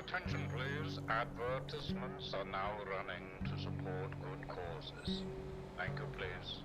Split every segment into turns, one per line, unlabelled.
Attention please, advertisements are now running to support good causes. Thank you please.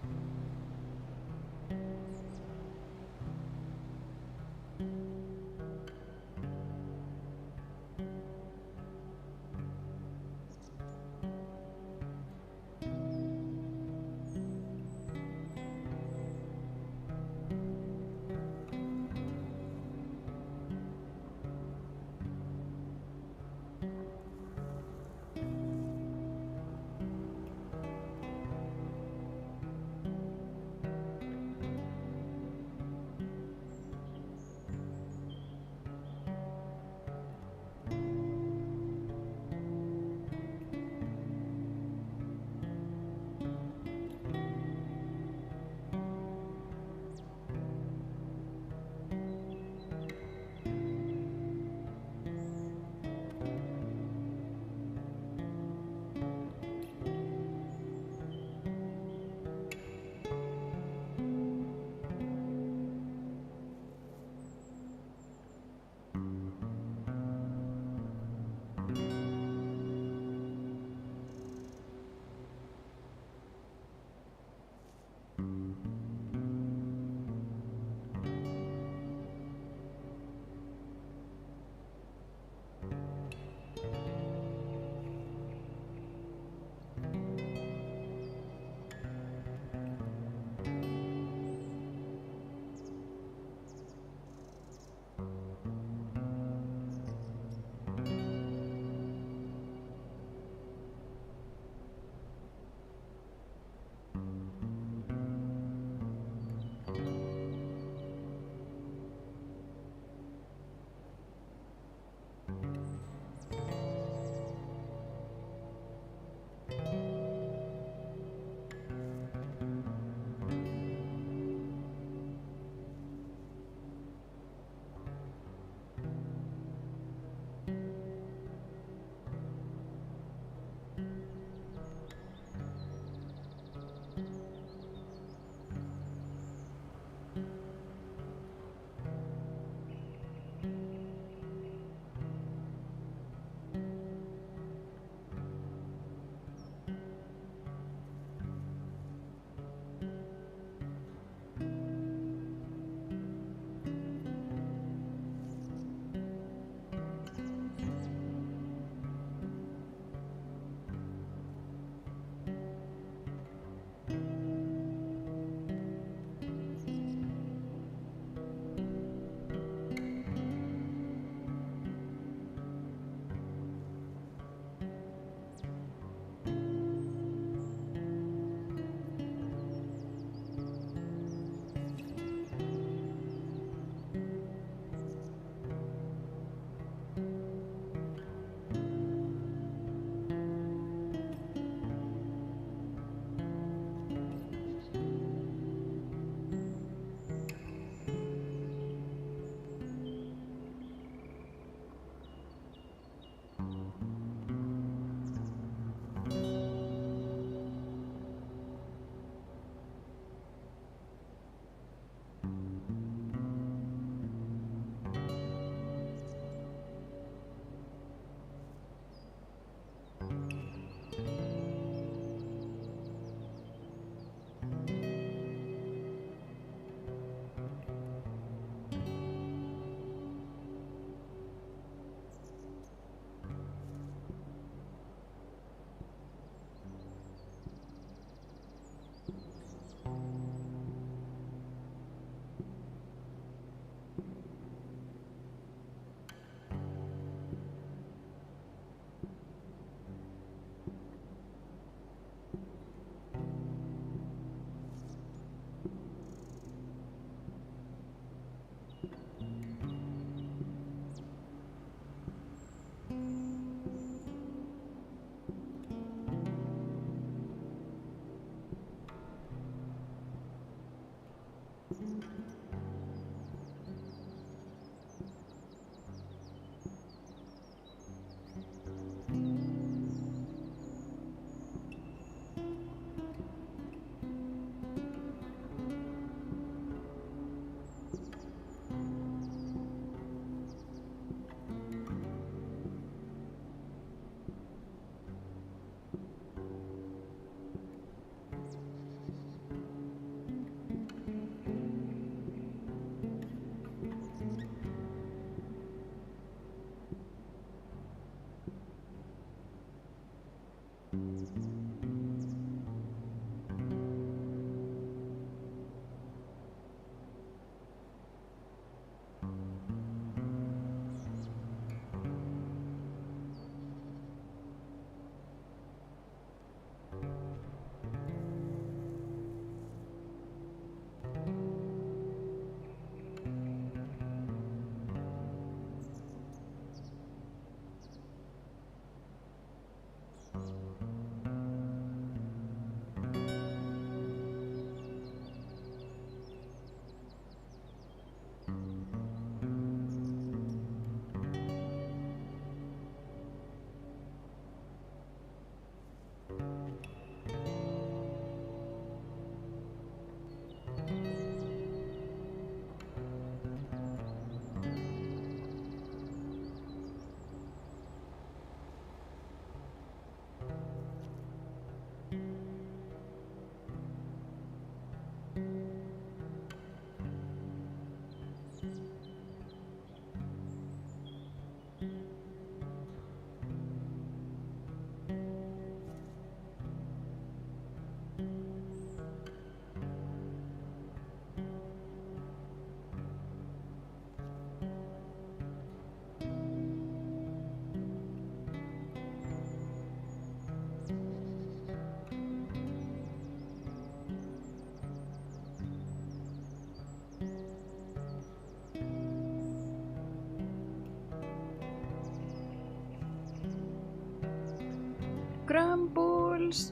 Grumbles.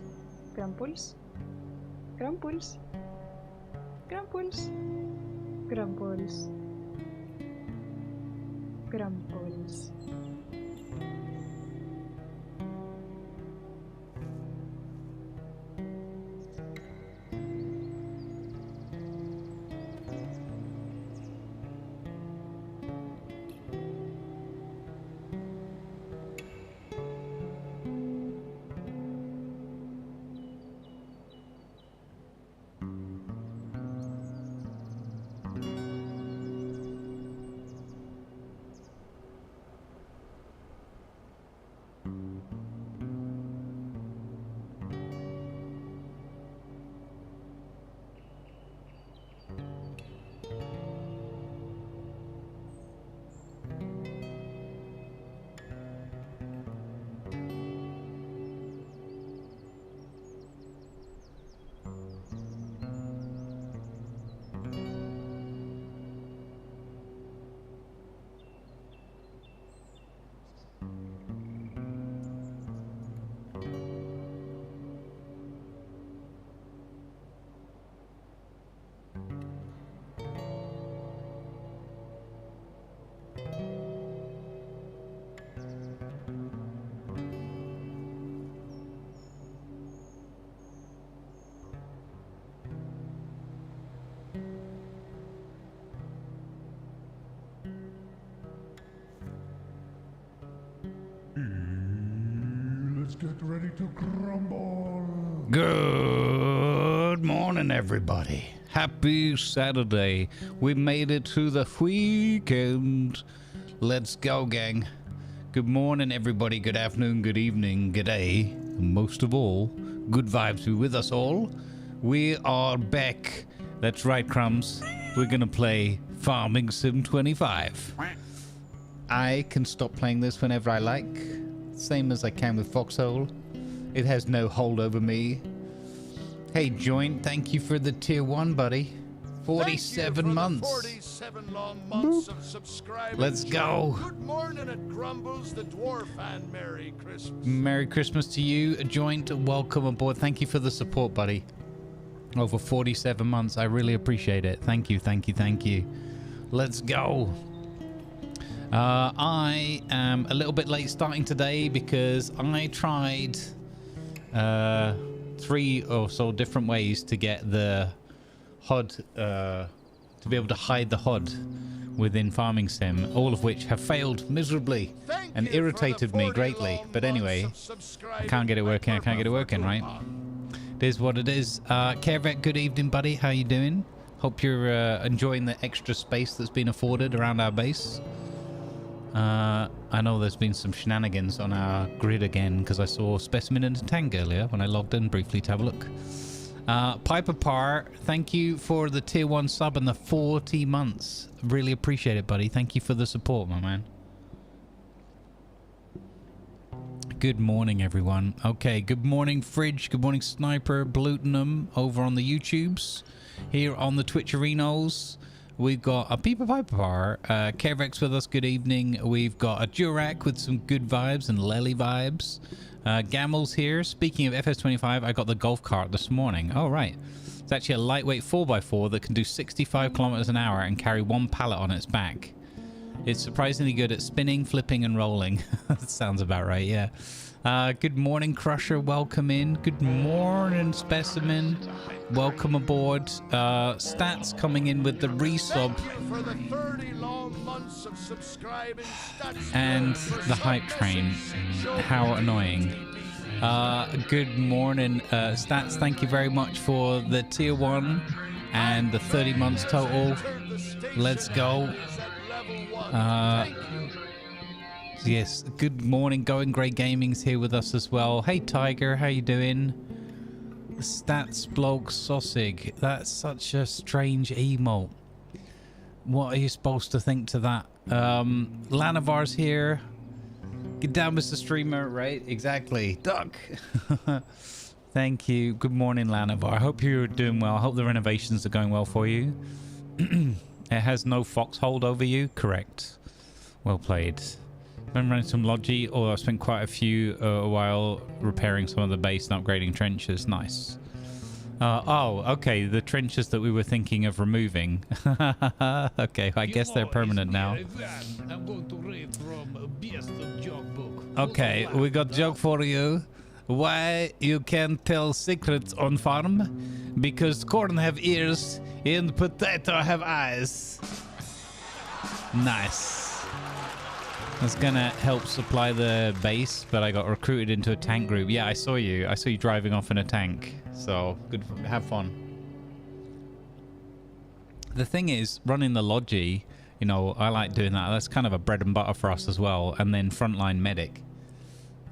Grumbles. Grumbles. Grumbles. Grumbles. Grumbles.
Let's get ready to crumble.
Good morning, everybody. Happy Saturday. We made it to the weekend. Let's go, gang. Good morning, everybody. Good afternoon, good evening, good day. Most of all, good vibes be with us all. We are back. That's right, Crumbs. We're going to play Farming Sim 25. I can stop playing this whenever I like. Same as I can with Foxhole. It has no hold over me. Hey, Joint, thank you for the tier 1, buddy. 47 months.
47 long months of subscribing.
Let's go.
Good morning, it grumbles the dwarf, and Merry Christmas.
Merry Christmas to you, Joint. Welcome aboard. Thank you for the support, buddy. Over 47 months. I really appreciate it. Thank you, thank you, thank you. Let's go. I am a little bit late starting today because I tried 3 or so different ways to get the HUD, to be able to hide the HUD within Farming Sim, all of which have failed miserably and irritated me greatly. But anyway, I can't get it working. I can't get it working, right? It is what it is. Kervet, good evening, buddy. How you doing? Hope you're enjoying the extra space that's been afforded around our base. I know there's been some shenanigans on our grid again because I saw Specimen in the tank earlier when I logged in briefly to have a look. Piper Par, thank you for the tier 1 sub and the 40 months. Really appreciate it, buddy. Thank you for the support, my man. Good morning, everyone. Okay, good morning, Fridge. Good morning, Sniper, Blutenum, over on the YouTubes. Here on the Twitch arenas, we've got a Piper Piper, Kervex with us, good evening. We've got a Durac with some good vibes and Lely vibes. Gamel's here. Speaking of FS25, I got the golf cart this morning. Oh, right. It's actually a lightweight 4x4 that can do 65 kilometers an hour and carry 1 pallet on its back. It's surprisingly good at spinning, flipping, and rolling. That sounds about right, yeah. Good morning, Crusher. Welcome in. Good morning, Specimen. Welcome aboard. Stats coming in with the resub.
For the 30 long months of subscribing, Stats
And the hype train. How annoying. Good morning, Stats. Thank you very much for the tier 1 and the 30 months total. Let's go. Yes, good morning. Going Grey Gaming's here with us as well. Hey Tiger, how you doing? Stats blog Sausig. That's such a strange emote. What are you supposed to think to that? Lanavar's here. Get down, Mr. Streamer. Right, exactly. Duck. Thank you. Good morning, Lanavar. I hope you're doing well. I hope the renovations are going well for you. It has no foxhole over you? Correct. Well played. Been running some Logi, or I spent quite a while repairing some of the base and upgrading trenches. Nice. Oh, okay. The trenches that we were thinking of removing. Okay, I guess they're permanent now.
I'm going to read from Best of Joke book.
Okay, we got joke for you. Why you can't tell secrets on farm? Because corn have ears and potato have eyes. Nice. I was gonna help supply the base, but I got recruited into a tank group. Yeah, I saw you. I saw you driving off in a tank. So good. Have fun. The thing is, running the Logi, you know, I like doing that. That's kind of a bread and butter for us as well. And then frontline medic.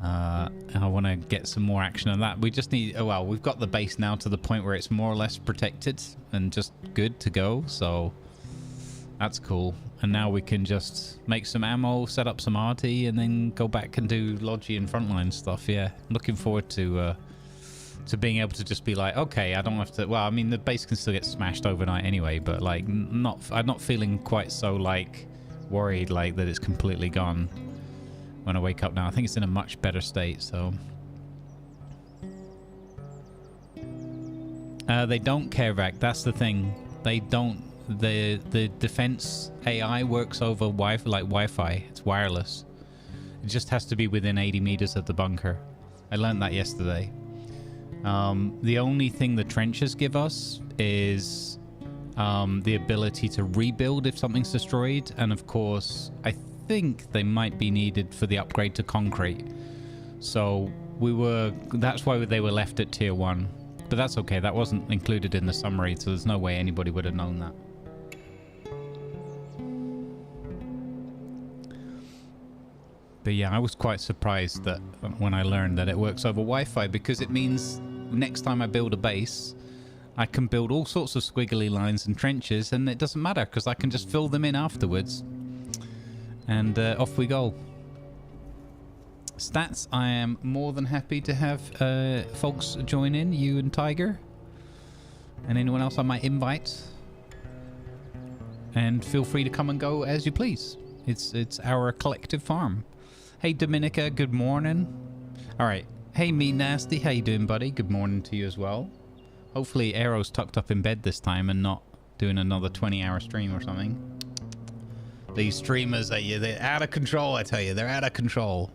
And I want to get some more action on that. We just need, well, we've got the base now to the point where it's more or less protected and just good to go. So that's cool. And now we can just make some ammo, set up some RT, and then go back and do Logi and frontline stuff. Yeah, looking forward to being able to just be like, okay, I don't have to. Well, I mean, the base can still get smashed overnight anyway, but like, I'm not feeling quite so like worried like that it's completely gone when I wake up now. I think it's in a much better state. So they don't care, Vac. That's the thing. They don't. The defense AI works over Wi-Fi. It's wireless. It just has to be within 80 meters of the bunker. I learned that yesterday. The only thing the trenches give us is the ability to rebuild if something's destroyed, and of course I think they might be needed for the upgrade to concrete. So that's why they were left at tier 1, but that's okay. That wasn't included in the summary, so there's no way anybody would have known that. But yeah, I was quite surprised that when I learned that it works over Wi-Fi, because it means next time I build a base, I can build all sorts of squiggly lines and trenches, and it doesn't matter because I can just fill them in afterwards. And off we go. Stats, I am more than happy to have folks join in, you and Tiger. And anyone else I might invite. And feel free to come and go as you please. It's our collective farm. Hey Dominica, good morning. Alright. Hey Me Nasty, how you doing, buddy? Good morning to you as well. Hopefully Arrow's tucked up in bed this time and not doing another 20-hour stream or something. These streamers, they're out of control, I tell you. They're out of control.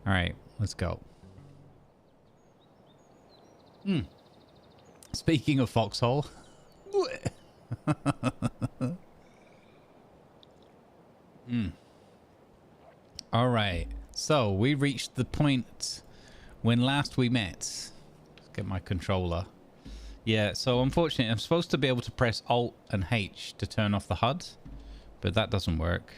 Alright, let's go. Speaking of Foxhole. Alright, so we reached the point when last we met. Let's get my controller. Yeah, so unfortunately I'm supposed to be able to press Alt and H to turn off the HUD, but that doesn't work.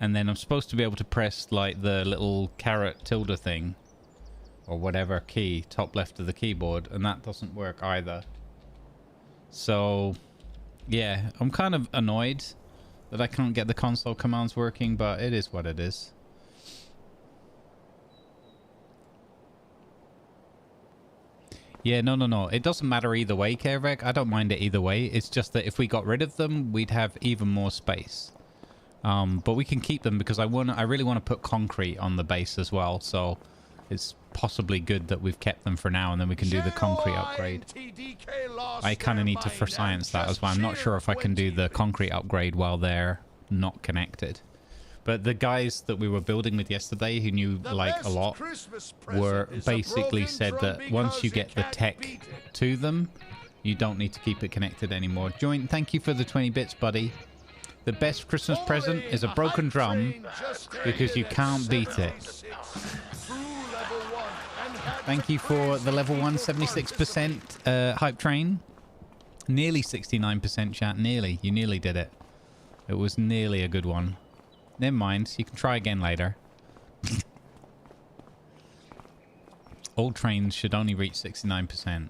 And then I'm supposed to be able to press like the little caret tilde thing or whatever key, top left of the keyboard, and that doesn't work either. So yeah, I'm kind of annoyed that I can't get the console commands working, but it is what it is. Yeah, no. It doesn't matter either way, Kervek. I don't mind it either way. It's just that if we got rid of them, we'd have even more space. But we can keep them because I really want to put concrete on the base as well. So it's possibly good that we've kept them for now, and then we can do the concrete upgrade. I kind of need to for science that as well. I'm not sure if I can do the concrete upgrade while they're not connected. But the guys that we were building with yesterday who knew like a lot were basically said that once you get the tech to them, you don't need to keep it connected anymore. Joint, thank you for the 20 bits, buddy. The best Christmas present is a broken drum because you can't beat it. Thank you for the level 1 76% hype train. Nearly 69% chat. Nearly. You nearly did it. It was nearly a good one. Never mind. You can try again later. All trains should only reach 69%.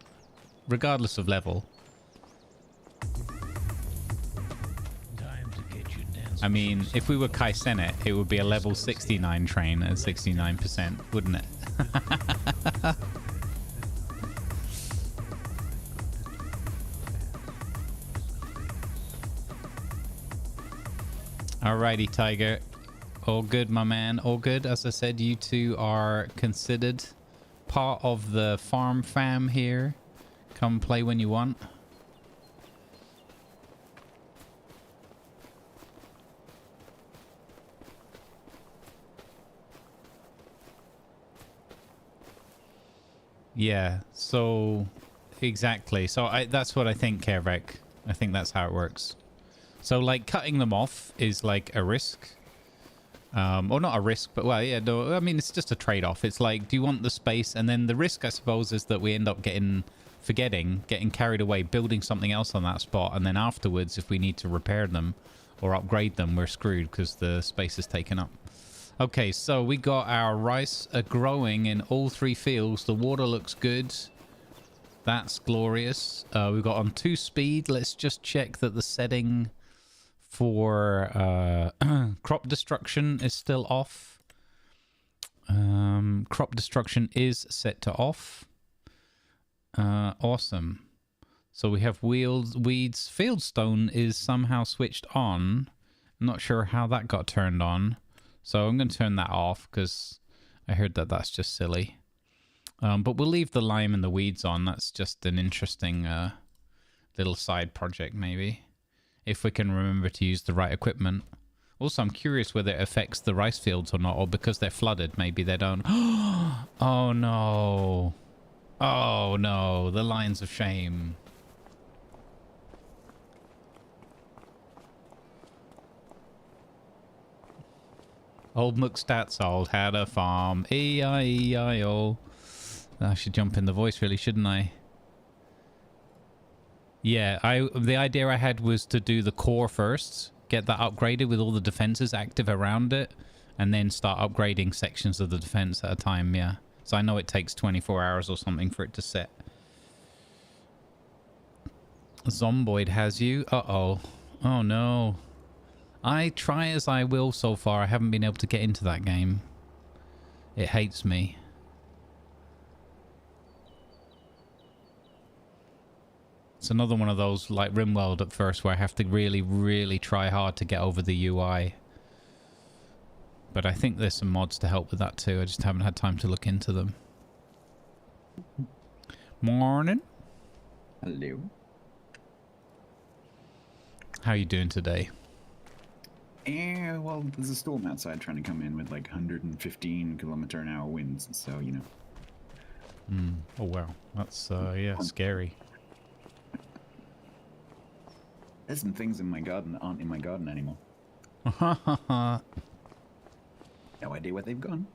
Regardless of level. I mean, if we were Kai Senate, it would be a level 69 train at 69%, wouldn't it? Alrighty, Tiger. All good, my man. All good. As I said, you two are considered part of the farm fam here. Come play when you want. Yeah, so exactly. So that's what I think, Kervek. I think that's how it works. So like cutting them off is like a risk. Or not a risk, but well, yeah, no, I mean, it's just a trade-off. It's like, do you want the space? And then the risk, I suppose, is that we end up getting carried away, building something else on that spot. And then afterwards, if we need to repair them or upgrade them, we're screwed because the space is taken up. Okay, so we got our rice growing in all 3 fields. The water looks good. That's glorious. We've got on 2 speed. Let's just check that the setting for crop destruction is still off. Crop destruction is set to off. Awesome. So we have weeds. Fieldstone is somehow switched on. I'm not sure how that got turned on. So I'm going to turn that off because I heard that that's just silly. But we'll leave the lime and the weeds on. That's just an interesting little side project maybe. If we can remember to use the right equipment. Also, I'm curious whether it affects the rice fields or not. Or because they're flooded, maybe they don't. Oh no. Oh no. The lines of shame. Old McStats old had a farm. E-I-E-I-O. I should jump in the voice really, shouldn't I? Yeah, the idea I had was to do the core first. Get that upgraded with all the defenses active around it. And then start upgrading sections of the defense at a time, yeah. So I know it takes 24 hours or something for it to set. Zomboid has you. Uh-oh. Oh no. I try as I will so far. I haven't been able to get into that game. It hates me. It's another one of those like RimWorld at first where I have to really, really try hard to get over the UI. But I think there's some mods to help with that too. I just haven't had time to look into them. Morning.
Hello.
How are you doing today?
Yeah, well, there's a storm outside trying to come in with like 115km/h winds, so, you know.
Oh, wow. That's, yeah, scary.
There's some things in my garden that aren't in my garden anymore. No idea where they've gone.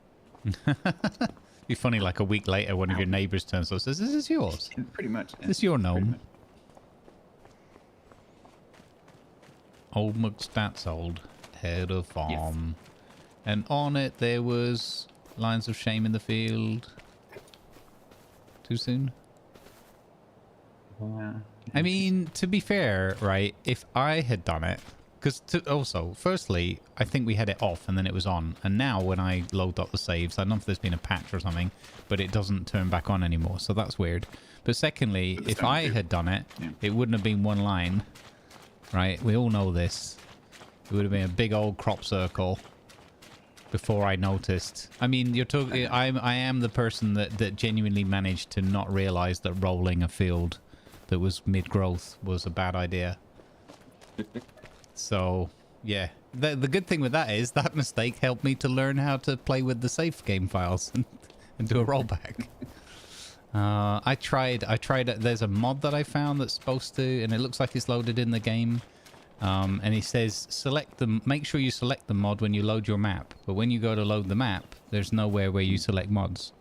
Be funny, like a week later, one of your neighbors turns up and says, "This is yours."
Pretty much.
Is this your gnome? Old McStats old. had a farm. And on it there was lines of shame in the field. Too soon? I mean, to be fair, right, if I had done it, because also, firstly, I think we had it off and then it was on. And now when I load up the saves, I don't know if there's been a patch or something, but it doesn't turn back on anymore. So that's weird. But secondly, if I had done it, it wouldn't have been one line, right? We all know this. It would have been a big old crop circle before I noticed. I mean, you're talking. I am the person that genuinely managed to not realize that rolling a field that was mid-growth was a bad idea. So, yeah. The good thing with that is that mistake helped me to learn how to play with the safe game files and do a rollback. I tried it. There's a mod that I found that's supposed to, and it looks like it's loaded in the game. And he says, make sure you select the mod when you load your map. But when you go to load the map, there's nowhere where you select mods.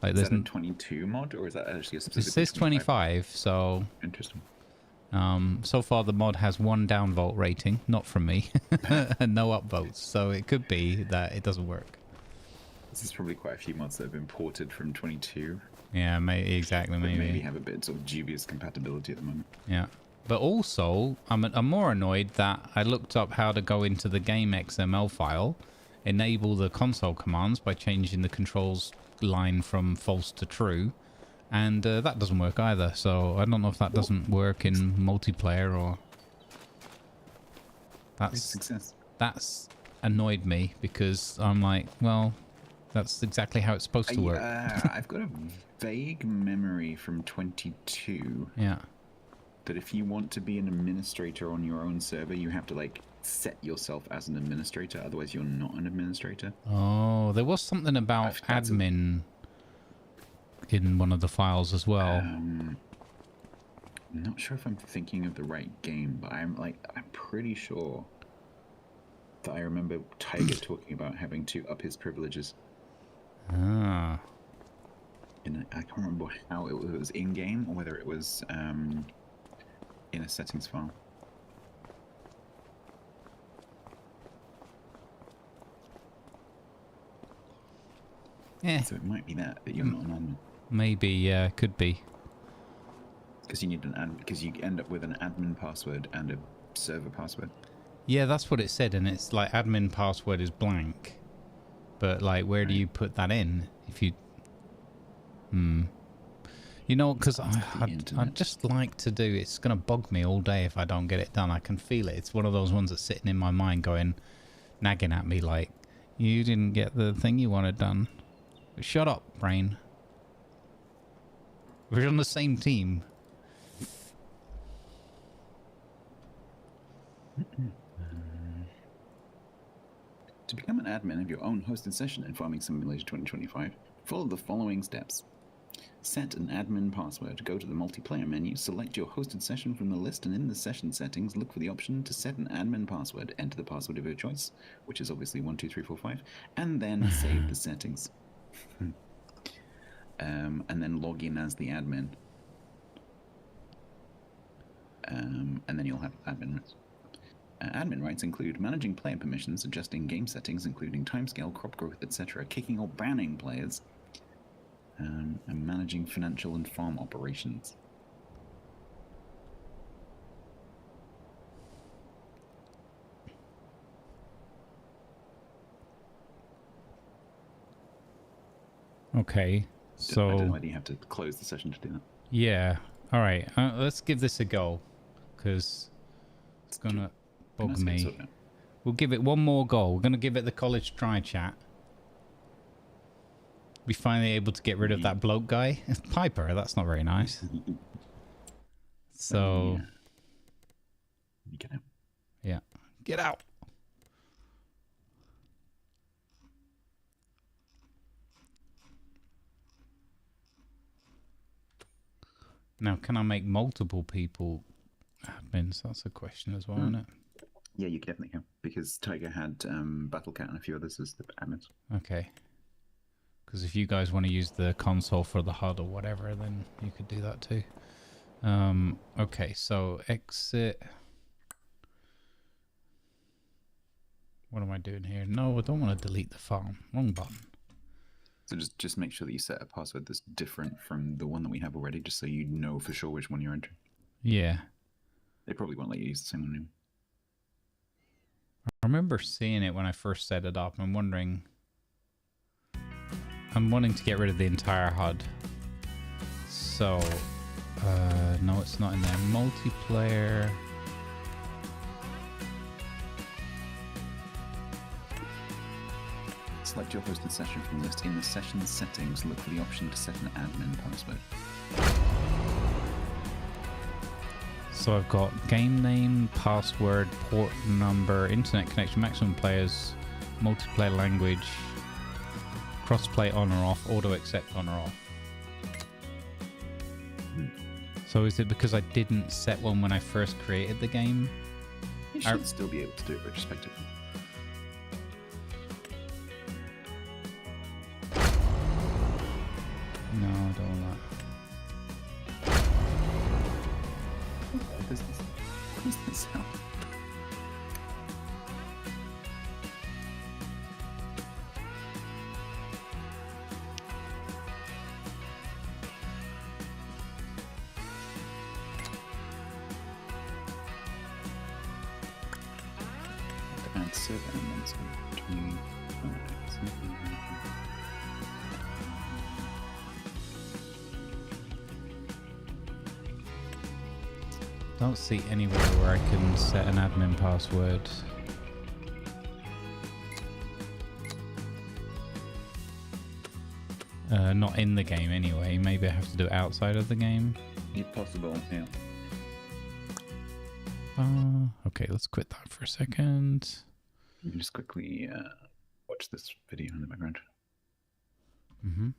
Like,
is that a 22 mod, or is that actually a specific?
It says 25, so...
Interesting.
So far the mod has 1 downvote rating, not from me, and no upvotes. So it could be that it doesn't work.
This is probably quite a few mods that have been ported from 22.
Yeah, exactly.
Maybe have a bit sort of dubious compatibility at the moment.
Yeah. But also, I'm more annoyed that I looked up how to go into the game XML file, enable the console commands by changing the controls line from false to true, and that doesn't work either. So I don't know if that doesn't work in multiplayer or... That's annoyed me, because I'm like, well, that's exactly how it's supposed to work.
I've got a vague memory from 22.
Yeah.
That if you want to be an administrator on your own server, you have to like set yourself as an administrator, otherwise you're not an administrator.
Oh, there was something about admin in one of the files as well.
I'm not sure if I'm thinking of the right game, but I'm pretty sure that I remember Tiger talking about having to up his privileges.
Ah.
I can't remember how it was in game or whether it was in a settings file.
Yeah.
So it might be that you're not an admin.
Maybe, yeah, could be.
Because you need because you end up with an admin password and a server password.
Yeah, that's what it said, and it's like admin password is blank. But like, where do you put that in? If you... You know, because I'd just like to do... It's going to bug me all day if I don't get it done. I can feel it. It's one of those ones that's sitting in my mind going, nagging at me like, you didn't get the thing you wanted done. Shut up, brain. We're on the same team.
To become an admin of your own hosted session in Farming Simulator 2025, follow the following steps. Set an admin password. Go to the multiplayer menu, select your hosted session from the list, and in the session settings, look for the option to set an admin password. Enter the password of your choice, which is obviously 12345, and then save the settings. And then log in as the admin. And then you'll have admin rights. Admin rights include managing player permissions, adjusting game settings, including timescale, crop growth, etc., kicking or banning players, and managing financial and farm operations.
Okay, so...
I don't know whether you have to close the session to do that.
Yeah, alright, let's give this a go, because it's gonna bug me. We'll give it one more go. We're gonna give it the college try chat. We finally able to get rid of that bloke guy. Piper, that's not very nice. So...
Get out.
Yeah. Get out! Now, can I make multiple people admins? That's a question as well, isn't it?
Yeah, you definitely can. Because Tiger had Battlecat and a few others as the admins.
Okay. Because if you guys want to use the console for the HUD or whatever, then you could do that too. Okay, so exit. What am I doing here? No, I don't want to delete the farm. Wrong button.
So just make sure that you set a password that's different from the one that we have already, just so you know for sure which one you're entering.
Yeah.
They probably won't let you use the same one anymore.
I remember seeing it when I first set it up. I'm wanting to get rid of the entire HUD. So, no, it's not in there. Multiplayer.
Select your hosted session from the list. In the session settings, look for the option to set an admin password.
So I've got game name, password, port number, internet connection, maximum players, multiplayer language, crossplay on or off, auto accept on or off. So is it because I didn't set one when I first created the game?
You should still be able to do it retrospectively.
No, I don't want
What does this sound? Add server elements of 20.
Don't see anywhere where I can set an admin password. Not in the game anyway. Maybe I have to do it outside of the game.
If possible, yeah.
Okay, let's quit that for a second.
You can just quickly watch this video in the background.
Mm-hmm.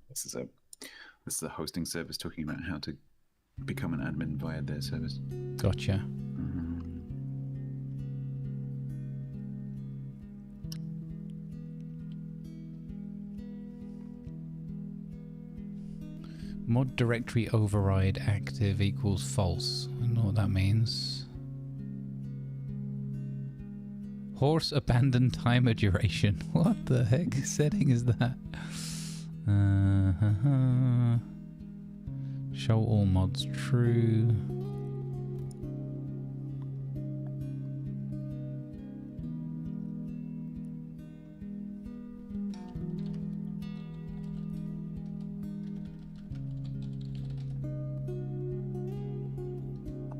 This is a hosting service talking about how to become an admin via their service.
Gotcha. Mod directory override active equals false. I don't know what that means. Horse abandoned timer duration. What the heck setting is that? Show all mods true.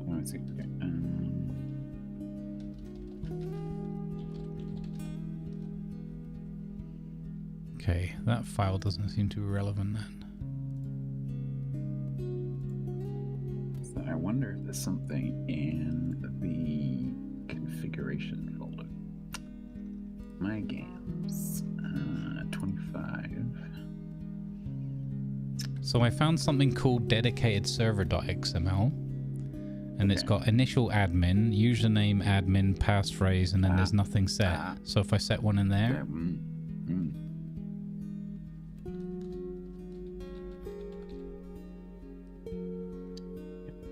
Oh, I see. Okay.
Okay, that file doesn't seem to be relevant then.
So I wonder if there's something in the configuration folder. My games, 25.
So I found something called dedicated server.xml, and it's got initial admin, username admin, passphrase, and then there's nothing set. So if I set one in there,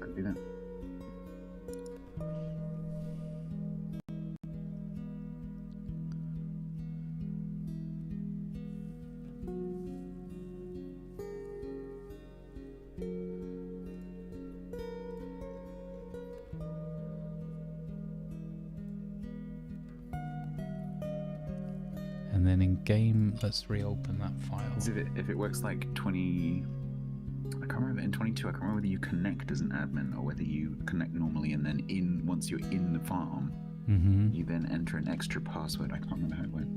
could be that.
and then in game, let's reopen that file.
If it works like 20, I can't remember, in 22, I can't remember whether you connect as an admin or whether you connect normally and then once you're in the farm, you then enter an extra password. I can't remember how it went.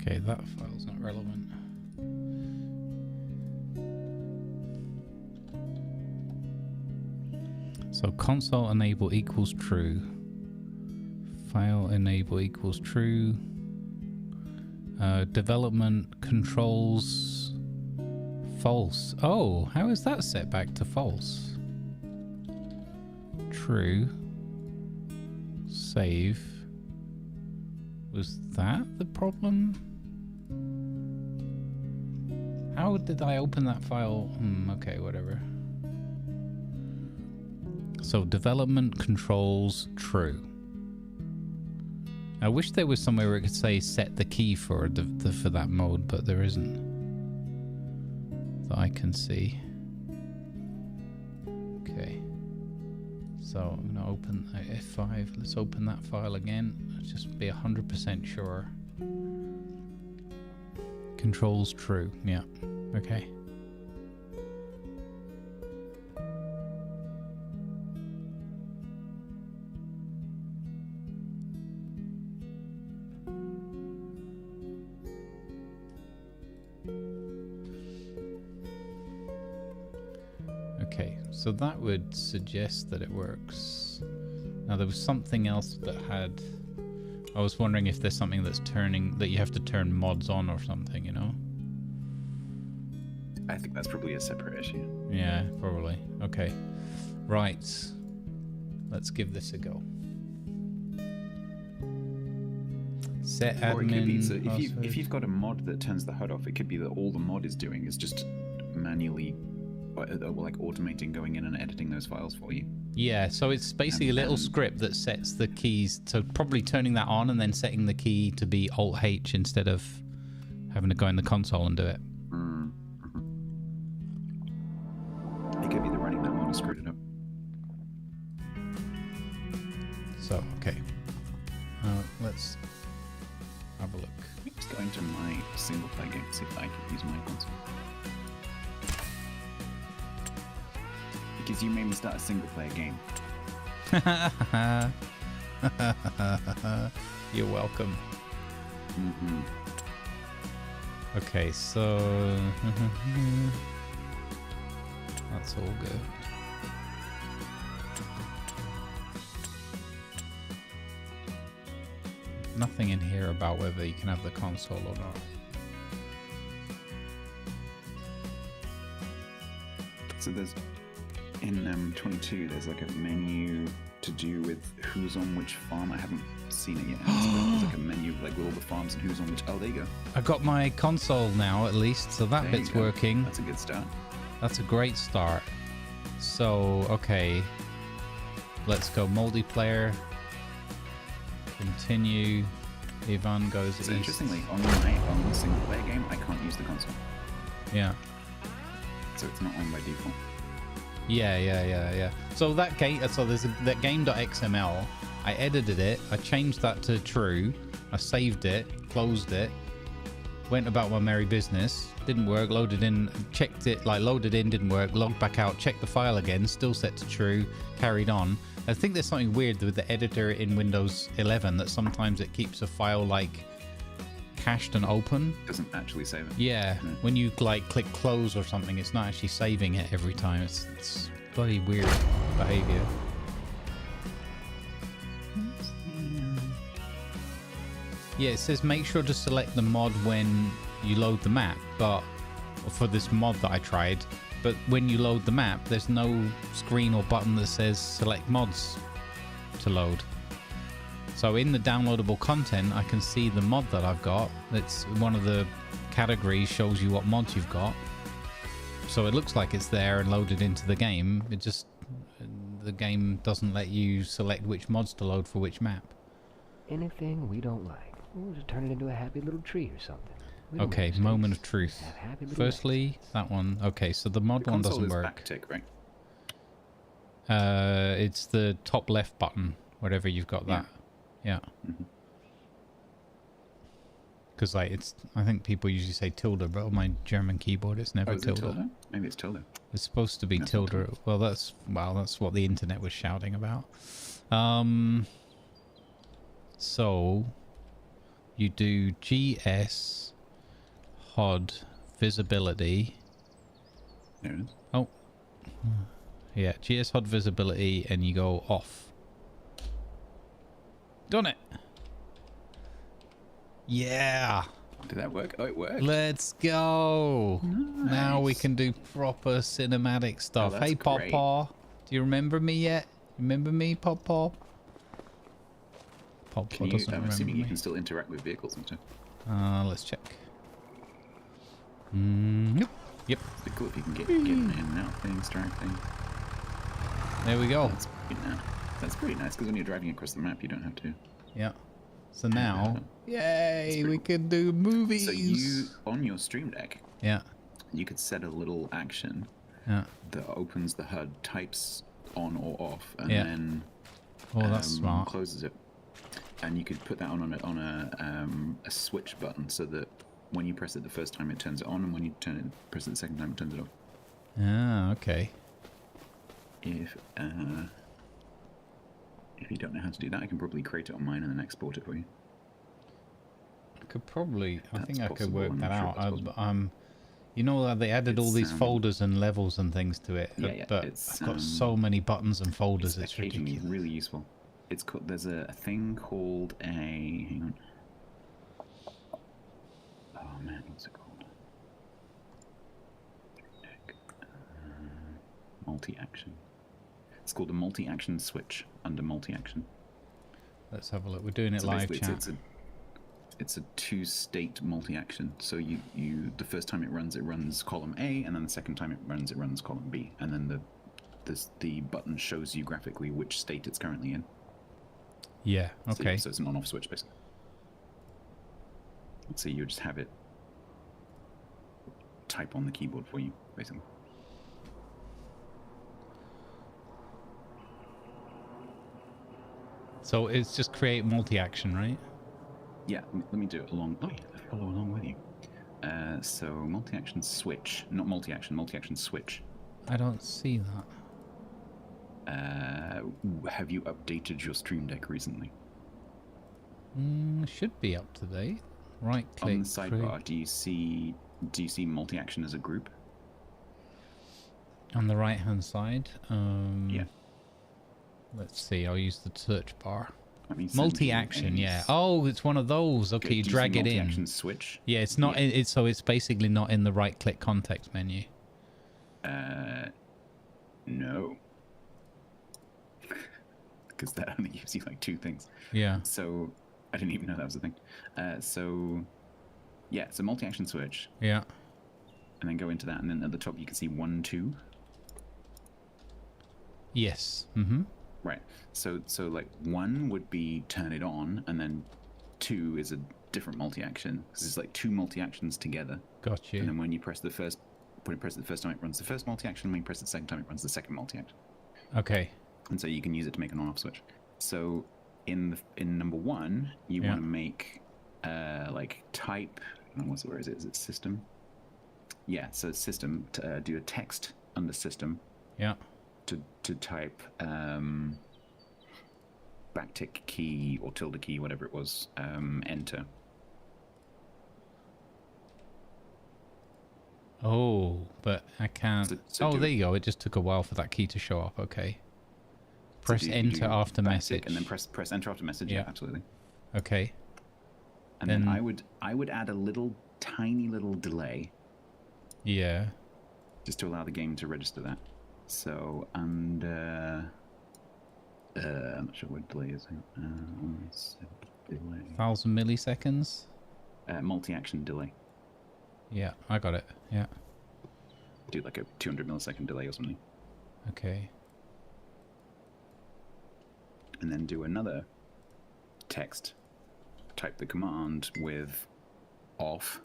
Okay, that file's not relevant. So console enable equals true. File enable equals true. Development controls false. Oh, how is that set back to false? True. Save. Was that the problem? How did I open that file? Okay, whatever. So development controls true. I wish there was somewhere where it could say set the key for for that mode, but there isn't. That I can see. Okay. So I'm gonna open F5. Let's open that file again. Let's just be 100% sure. Controls true. Yeah. Okay. Okay, so that would suggest that it works. Now there was something else that had... I was wondering if there's something that's turning... that you have to turn mods on or something, you know?
I think that's probably a separate issue.
Yeah, probably. Okay. Right. Let's give this a go. Set admin...
Or it could be, so if you've got a mod that turns the HUD off, it could be that all the mod is doing is just manually... like automating going in and editing those files for you.
Yeah, so it's basically a little script that sets the keys, so probably turning that on and then setting the key to be Alt-H instead of having to go in the console and do it.
It could be that running that mod has screwed it up.
So, okay. Let's have a look.
Let's go into my single player game, see if I can use my console. Because you made me start a single player game.
You're welcome. Okay, so that's all good. Nothing in here about whether you can have the console or not.
So there's in 22 there's like a menu to do with who's on which farm. I haven't seen it yet. There's like a menu like with all the farms and who's on which. Oh, there you go.
I got my console now at least, so that bit's working.
That's a good start.
That's a great start. So, okay. Let's go multiplayer. Continue. Ivan goes
So
east.
interestingly, on my own single player game, I can't use the console.
Yeah.
So it's not on by default.
Yeah. So that game, so there's that game.xml. I edited it. I changed that to true. I saved it, closed it, went about my merry business. Didn't work. Loaded in, checked it. Like loaded in, didn't work. Logged back out. Checked the file again. Still set to true. Carried on. I think there's something weird with the editor in Windows 11 that sometimes it keeps a file like cached and open.
Doesn't actually save it.
Yeah, when you like click close or something, it's not actually saving it every time. It's bloody weird behavior. Yeah, it says make sure to select the mod when you load the map, but for this mod that I tried, but when you load the map, there's no screen or button that says select mods to load. So in the downloadable content, I can see the mod that I've got. It's one of the categories shows you what mods you've got. So it looks like it's there and loaded into the game. It just, the game doesn't let you select which mods to load for which map.
Anything we don't like, we'll just turn it into a happy little tree or something.
Okay, moment of truth. Firstly, that one. Okay, so the mod one doesn't work.
Backtick, right?
It's the top left button, whatever you've got that. Yeah. Because like it's, I think people usually say tilde, but on my German keyboard it's never tilde.
Maybe it's tilde.
It's supposed to be tilde. Well, that's what the internet was shouting about. So you do GS HUD visibility.
There it is.
Oh, yeah, GS HUD visibility, and you go off. Done it. Yeah.
Did that work? Oh, it worked.
Let's go.
Nice.
Now we can do proper cinematic stuff.
Oh,
Hey, Pawpaw. Do you remember me yet? Remember me, Pawpaw? Pop
Can you,
doesn't
I'm
remember
assuming you
me.
can still interact with vehicles and stuff.
Let's check. Nope. Yep.
It'd be cool if you can get in and out things, drag things.
There we go.
That's pretty nice, because when you're driving across the map, you don't have to.
Yeah. So now, yay, we
cool.
can do movies.
So you, on your stream deck,
Yeah.
you could set a little action
Yeah.
that opens the HUD, types on or off, and
Yeah.
then
Oh, that's smart.
closes it. And you could put that on a switch button, so that when you press it the first time, it turns it on, and when you press it the second time, it turns it off.
Ah, okay.
If you don't know how to do that, I can probably create it on mine and then export it for you.
I could probably. I think I could
possible,
work
I'm
that
not sure
out.
if that's possible.
You know, they added all
It's,
these folders and levels and things to it.
Yeah,
but
it's,
I've got so many buttons and folders. It's
occasionally
ridiculous.
really useful. It's called. There's a thing called a. Hang on. Oh man, what's it called? Multi-action. It's called a multi-action switch under multi-action.
Let's have a look. We're doing it
So
live
basically
chat.
it's a two-state multi-action. So you the first time it runs column A, and then the second time it runs column B, and then the button shows you graphically which state it's currently in.
Yeah. Okay.
So it's an on-off switch basically. So you just have it type on the keyboard for you, basically.
So it's just create multi-action, right?
Yeah, let me do it along. Oh yeah, follow along with you. So multi-action switch, not multi-action, multi-action switch.
I don't see that.
Have you updated your Stream Deck recently?
Should be up to date. Right click.
On the sidebar, do you see multi-action as a group?
On the right hand side.
Yeah.
Let's see. I'll use the search bar.
Let me send
Multi-action,
you a-
yeah. Oh, it's one of those. Okay, you
do
drag
see
it in.
multi-action switch.
Yeah, it's not.
Yeah.
It's basically not in the right-click context menu.
No. Because that only gives you like two things.
Yeah.
So I didn't even know that was a thing. So yeah, it's a multi-action switch,
Yeah.
and then go into that, and then at the top you can see 1, 2.
Yes. Mm-hmm.
Right. So like 1 would be turn it on, and then 2 is a different multi-action. Because it's like two multi-actions together.
Got you.
And then when you press it the first time, it runs the first multi-action. When you press it the second time, it runs the second multi-action.
Okay.
And so you can use it to make an on-off switch. So in number 1, you want to make like type. Where is it? Is it system? Yeah. So system. To do a text under system.
Yeah.
To type backtick key or tilde key, whatever it was, enter.
Oh, but I can't.
So
there you go. It just took a while for that key to show up. Okay. Press enter after
backtick
message.
and then press enter after message. Yeah, absolutely.
Okay.
And then I would add a tiny little delay.
Yeah.
Just to allow the game to register that. So under I'm not sure what delay is. Delay.
1,000 milliseconds.
Multi-action delay.
Yeah, I got it. Yeah.
Do like a 200 millisecond delay or something.
Okay.
And then do another text. Type the command with off,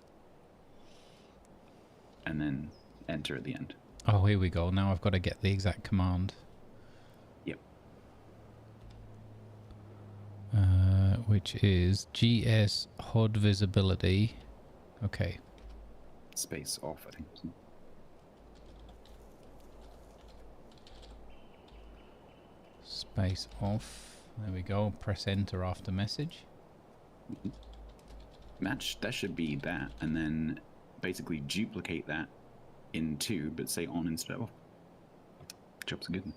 and then enter at the end.
Oh, here we go. Now I've got to get the exact command.
Yep.
Which is GS HUD visibility. Okay.
Space off, I think. Wasn't it?
Space off. There we go. Press enter after message.
That should be that, and then basically duplicate that in 2, but say on instead of off. Job's good.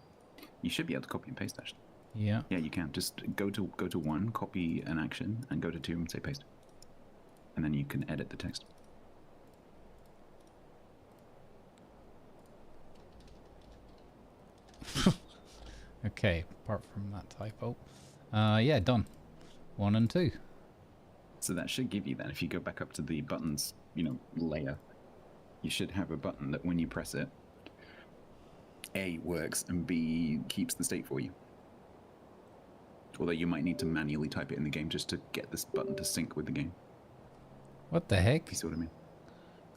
You should be able to copy and paste actually.
Yeah.
Yeah, you can. Just go to 1, copy an action, and go to 2 and say paste. And then you can edit the text.
Okay, apart from that typo. Yeah, done. 1 and 2.
So that should give you that. If you go back up to the buttons, layer, you should have a button that when you press it, A works and B keeps the state for you. Although you might need to manually type it in the game just to get this button to sync with the game.
What the heck?
You see what I mean?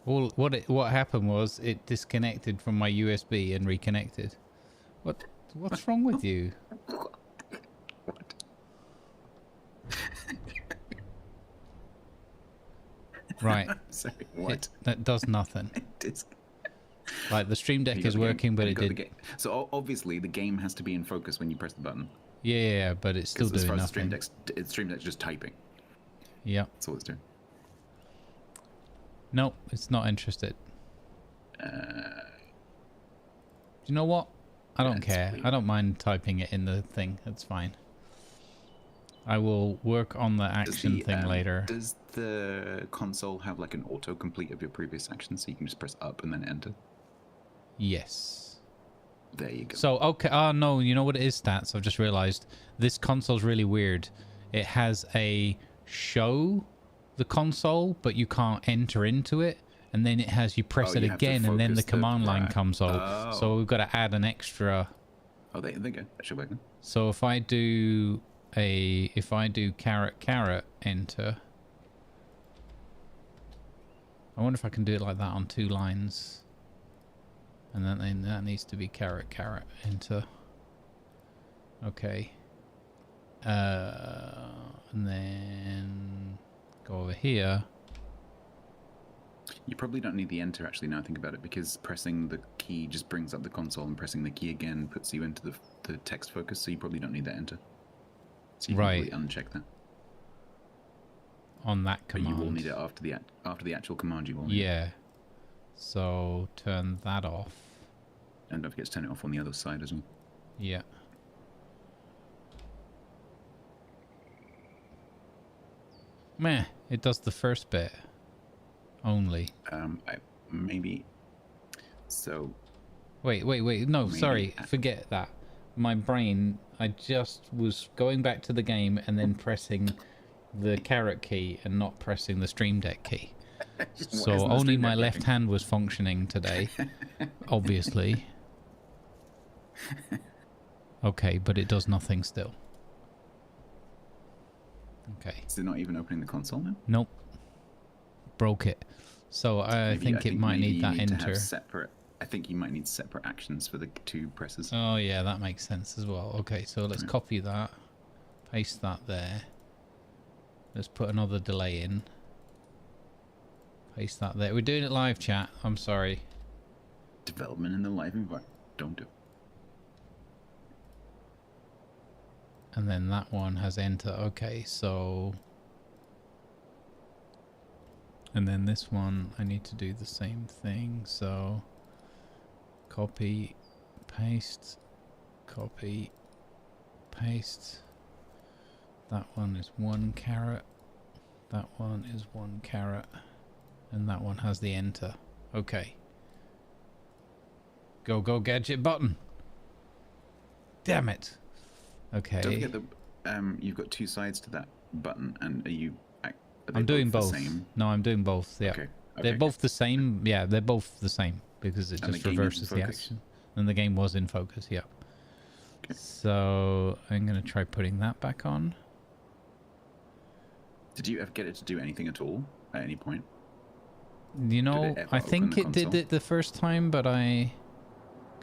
Well, what happened was it disconnected from my USB and reconnected. What's wrong with you?
What?
Right.
Sorry, what?
That does nothing.
It's...
Like the Stream Deck
You got
is
the game,
working, but
you
it
got the
did.
game. So obviously the game has to be in focus when you press the button.
Yeah, but it's still
Because as
doing
far as
nothing.
Stream Deck's just typing.
Yeah.
That's all it's doing.
Nope, it's not interested. Do you know what? I don't care.
weird.
I don't mind typing it in the thing. That's fine. I will work on the action thing later.
Does the console have like an autocomplete of your previous actions, so you can just press up and then enter?
Yes.
There you go.
So, okay. Oh, no. You know what it is, Stats? I've just realized. This console's really weird. It has a show the console, but you can't enter into it. And then it has you press it
you have to
again, and then the
focus the-
command line
right.
comes out. So we've got to add an extra.
Oh, there you go. That should work then.
So if I do caret enter. I wonder if I can do it like that on 2 lines. And then that needs to be caret enter. Okay. And then go over here.
You probably don't need the enter actually now I think about it, because pressing the key just brings up the console, and pressing the key again puts you into the text focus, so you probably don't need that enter. So you can
Right.
probably uncheck that.
On that
But
command.
you will need it after the actual command. You will need it.
Yeah. So turn that off.
And don't forget to turn it off on the other side as well.
Yeah. Meh. It does the first bit only.
Maybe. So
Wait. No,
Maybe.
sorry. Forget that. My brain, I just was going back to the game and then pressing the caret key and not pressing the Stream Deck key. So
isn't the
only
Stream
my
Deck
left
working?
hand was functioning today. Obviously. Okay, but it does nothing still. Okay.
is it not even opening the console now?
Nope. Broke it. So I think it might
maybe
need
you
that
need to have
enter.
separate. I think you might need separate actions for the 2 presses.
Oh yeah, that makes sense as well. Okay, so let's copy that. Paste that there. Let's put another delay in. Paste that there. We're doing it live, chat. I'm sorry.
Development in the live environment. Don't do.
And then that one has enter. Okay, so... And then this one, I need to do the same thing. So... Copy, paste, copy, paste. That one is 1 caret. That one is 1 caret. And that one has the enter. Okay. Go gadget button. Damn it. Okay.
Don't forget that you've got 2 sides to that button, and
I'm doing
both
both.
the same?
No, I'm doing both. Yeah.
Okay.
They're both the same. Yeah, they're both the same because it
And
just
the game is in
reverses the
focus?
action. And the game was in focus, yeah.
Okay.
So I'm going to try putting that back on.
Did you ever get it to do anything at all at any point?
You know,
it ever
I
open
think
the
it did
console?
it the first time, but I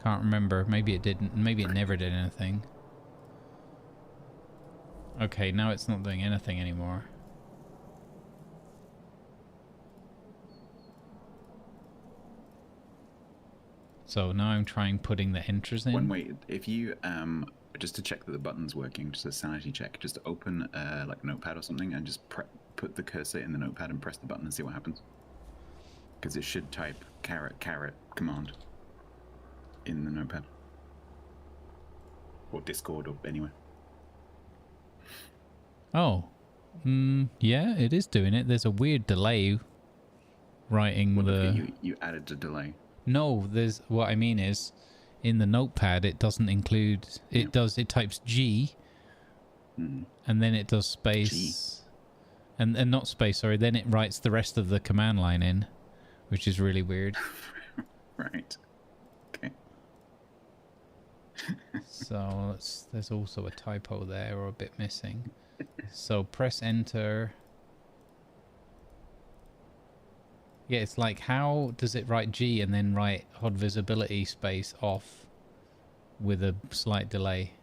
can't remember. Maybe it didn't. Maybe it never did anything. Okay, now it's not doing anything anymore. So now I'm trying putting the enters in.
One way, if you just to check that the button's working, just a sanity check, just open like a notepad or something, and just put the cursor in the notepad and press the button and see what happens. Because it should type caret command in the notepad or Discord or anywhere.
Oh, yeah, it is doing it. There's a weird delay writing
Well,
the...
you added a delay.
No, there's... What I mean is, in the notepad, it doesn't include... It does... It types G, and then it does space, and not space. Sorry, then it writes the rest of the command line in, which is really weird.
Right. Okay.
So there's also a typo there, or a bit missing. So press enter. Yeah, it's like, how does it write G and then write HUD visibility space off with a slight delay?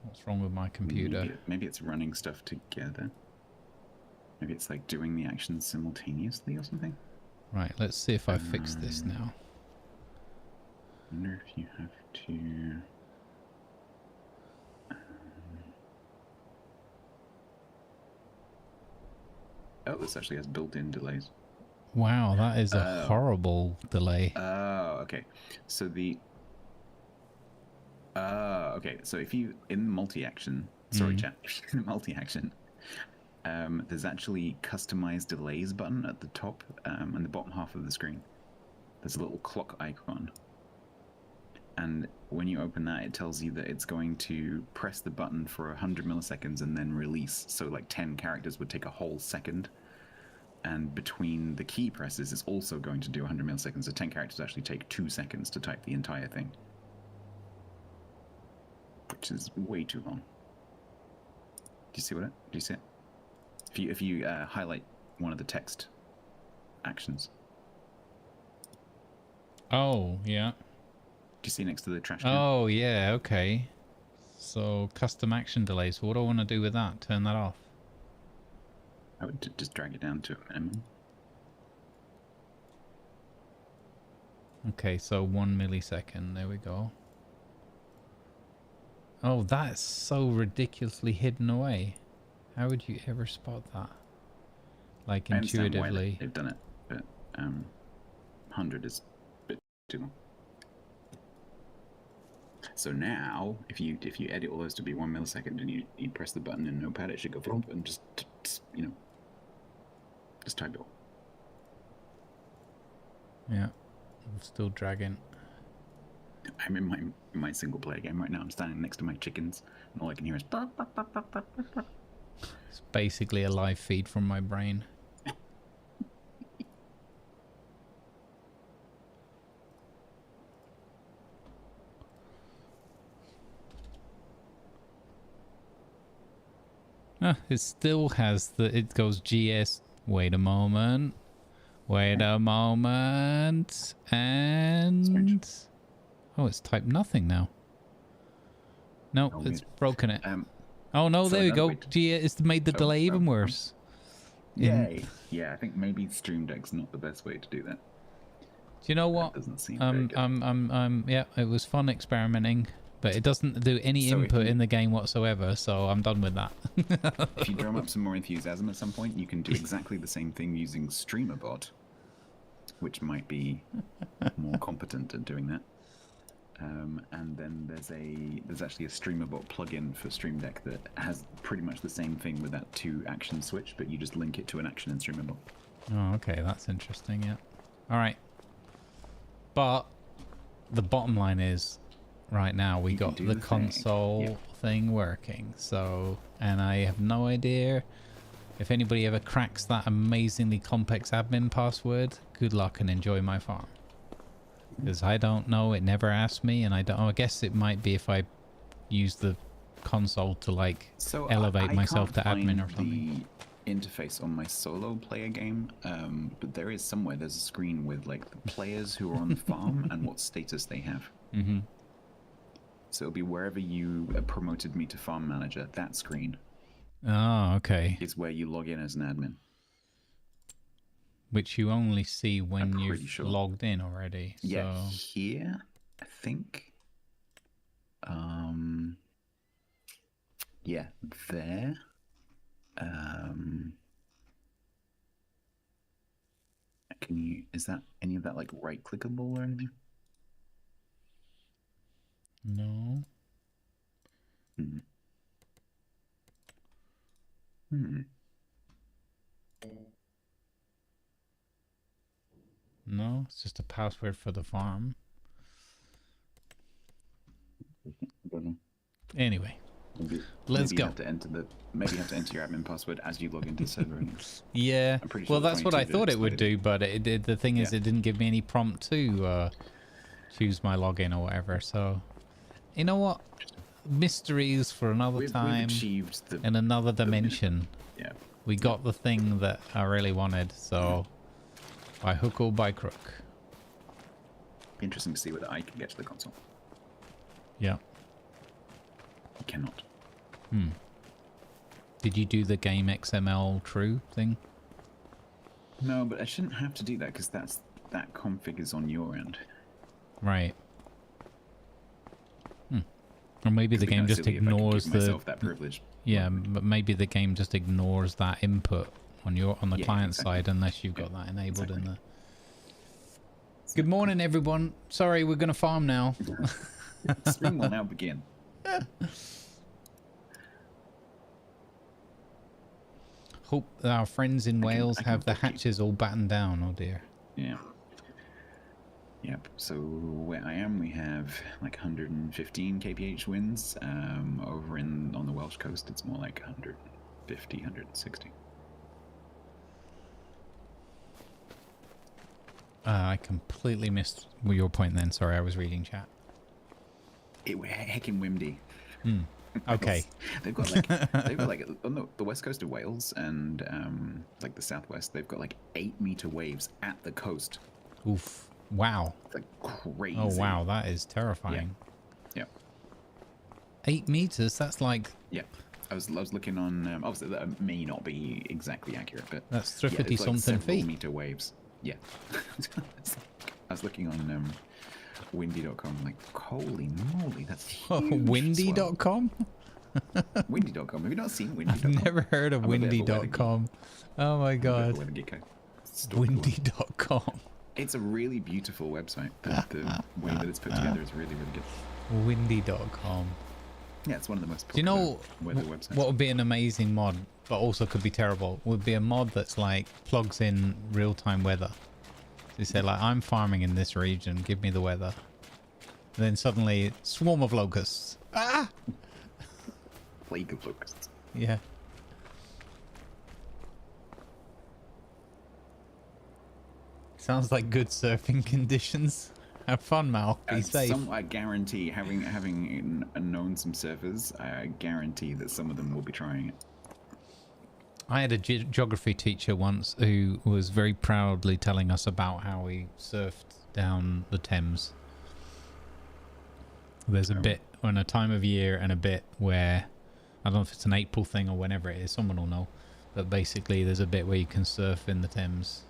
What's wrong with my computer?
Maybe it's running stuff together. Maybe it's like doing the actions simultaneously or something.
Right, let's see if I fix this now.
I wonder if you have to... Oh, this actually has built-in delays.
Wow, that is a horrible delay.
Oh, okay. So so if you, in multi-action, sorry chat, in multi-action, there's actually customized delays button at the top and the bottom half of the screen. There's a little clock icon. And when you open that, it tells you that it's going to press the button for 100 milliseconds and then release. So like 10 characters would take a whole second. And between the key presses, it's also going to do 100 milliseconds. So 10 characters actually take 2 seconds to type the entire thing. Which is way too long. Do you see what it? Do you see it? If you highlight one of the text actions.
Oh, yeah.
Do you see next to the trash can?
Oh, yeah, okay. So, custom action delays. What do I want to do with that? Turn that off.
I would just drag it down to a minimum.
Okay, so 1 millisecond. There we go. Oh, that's so ridiculously hidden away. How would you ever spot that? Like, intuitively.
I understand why they've done it, but 100 is a bit too long. So now, if you edit all those to be 1 millisecond and you press the button in Notepad, it should go vroom and just type it all.
Yeah, I'm still dragging.
I'm in my single player game right now. I'm standing next to my chickens, and all I can hear is bark, bark, bark, bark, bark, bark, bark.
It's basically a live feed from my brain. It still has it goes GS. Wait a moment. Wait a moment. And...
Strange.
Oh, it's typed nothing now. No,
Oh,
it's
weird.
broken it. Oh no,
so
there we
another
go.
way to-
Gee, it's made the delay even worse.
Yay. Yeah, I think maybe Stream Deck's not the best way to do that.
Do you know what?
That doesn't seem very good.
Yeah, it was fun experimenting, but it doesn't do any
So if
input
you-
in the game whatsoever, so I'm done with that.
If you drum up some more enthusiasm at some point, you can do exactly the same thing using StreamerBot, which might be more competent at doing that. And then there's actually a StreamerBot plugin for Stream Deck that has pretty much the same thing with that 2 action switch, but you just link it to an action in StreamerBot.
Oh, okay, that's interesting, yeah. Alright. But the bottom line is, right now we
You can
got
do
the
the thing.
console
Yep.
thing working, so, and I have no idea if anybody ever cracks that amazingly complex admin password. Good luck and enjoy my farm. Because I don't know, it never asked me, and I guess it might be if I use the console to like
So
elevate
I
myself to
can't
admin or
find
something.
the interface on my solo player game, but there's a screen with like the players who are on the farm and what status they have.
Mm-hmm.
So it'll be wherever you promoted me to farm manager. That screen
Oh, okay.
is where you log in as an admin.
Which you only see when
I'm
you've
pretty sure.
logged in already.
Yeah,
So
here I think. Yeah, there. Is that any of that like right clickable or anything?
no. No, it's just a password for the farm.
I don't know.
Anyway, Let's
maybe
go.
Maybe you have to enter your admin password as you log into the server.
Yeah.
I'm pretty sure
Well, that's what I
22
thought it would
expired.
do, but the thing is,
Yeah.
it didn't give me any prompt to choose my login or whatever. So, you know what? Mysteries for another
We've
time
achieved the
in another dimension.
yeah.
We got the thing that I really wanted. So, by hook or by crook.
Interesting to see whether I can get to the console.
Yeah.
I cannot.
Did you do the game XML true thing?
No, but I shouldn't have to do that because that config is on your end.
Right. Or maybe the
It'd be
game
kinda
just
silly if I could give
ignores the
myself that privilege.
yeah, but maybe the game just ignores that input on the
Yeah,
client
exactly.
side unless you've got that enabled in
exactly.
the. Good morning, everyone. Sorry, we're gonna farm now.
Stream will now begin.
Hope our friends in Wales
I can
have the
book you.
hatches all battened down. Oh dear.
Yeah. Yep. So where I am, we have like 115 kph winds. Over on the Welsh coast, it's more like 150, 160.
I completely missed your point then. Sorry, I was reading chat.
It was heckin' windy.
Okay.
They've got like on the west coast of Wales and like the southwest, they've got like 8-meter waves at the coast.
Oof. Wow.
It's like crazy.
Oh wow, that is terrifying.
Yeah.
8 meters. That's like
Yeah. I was looking on. Obviously, that may not be exactly accurate, but
that's
yeah,
50
it's like
something
several
feet.
meter waves. Yeah. I was looking on windy.com. Like, holy moly, that's huge.
Windy.com?
Windy.com. Have you not seen windy.com?
I've never heard of
I'm a bit of a weather
windy.com. Oh my
geek. I'm a bit of a
god.
weather geek. I stalk the web.
Windy.com.
It's a really beautiful website. The way that it's put together is really, really good.
Windy.com.
Yeah, it's one of the most
Do you
popular
know
weather websites.
what would be an amazing mod, but also could be terrible? Would be a mod that's like plugs in real-time weather. So you say like, I'm farming in this region, give me the weather. And then suddenly, swarm of locusts. Ah!
Plague of locusts.
Yeah. Sounds like good surfing conditions. Have fun, Mal. Be safe.
I guarantee, having known some surfers, I guarantee that some of them will be trying it.
I had a geography teacher once who was very proudly telling us about how he surfed down the Thames. There's a bit on a time of year and a bit where, I don't know if it's an April thing or whenever it is, someone will know, but basically there's a bit where you can surf in the Thames.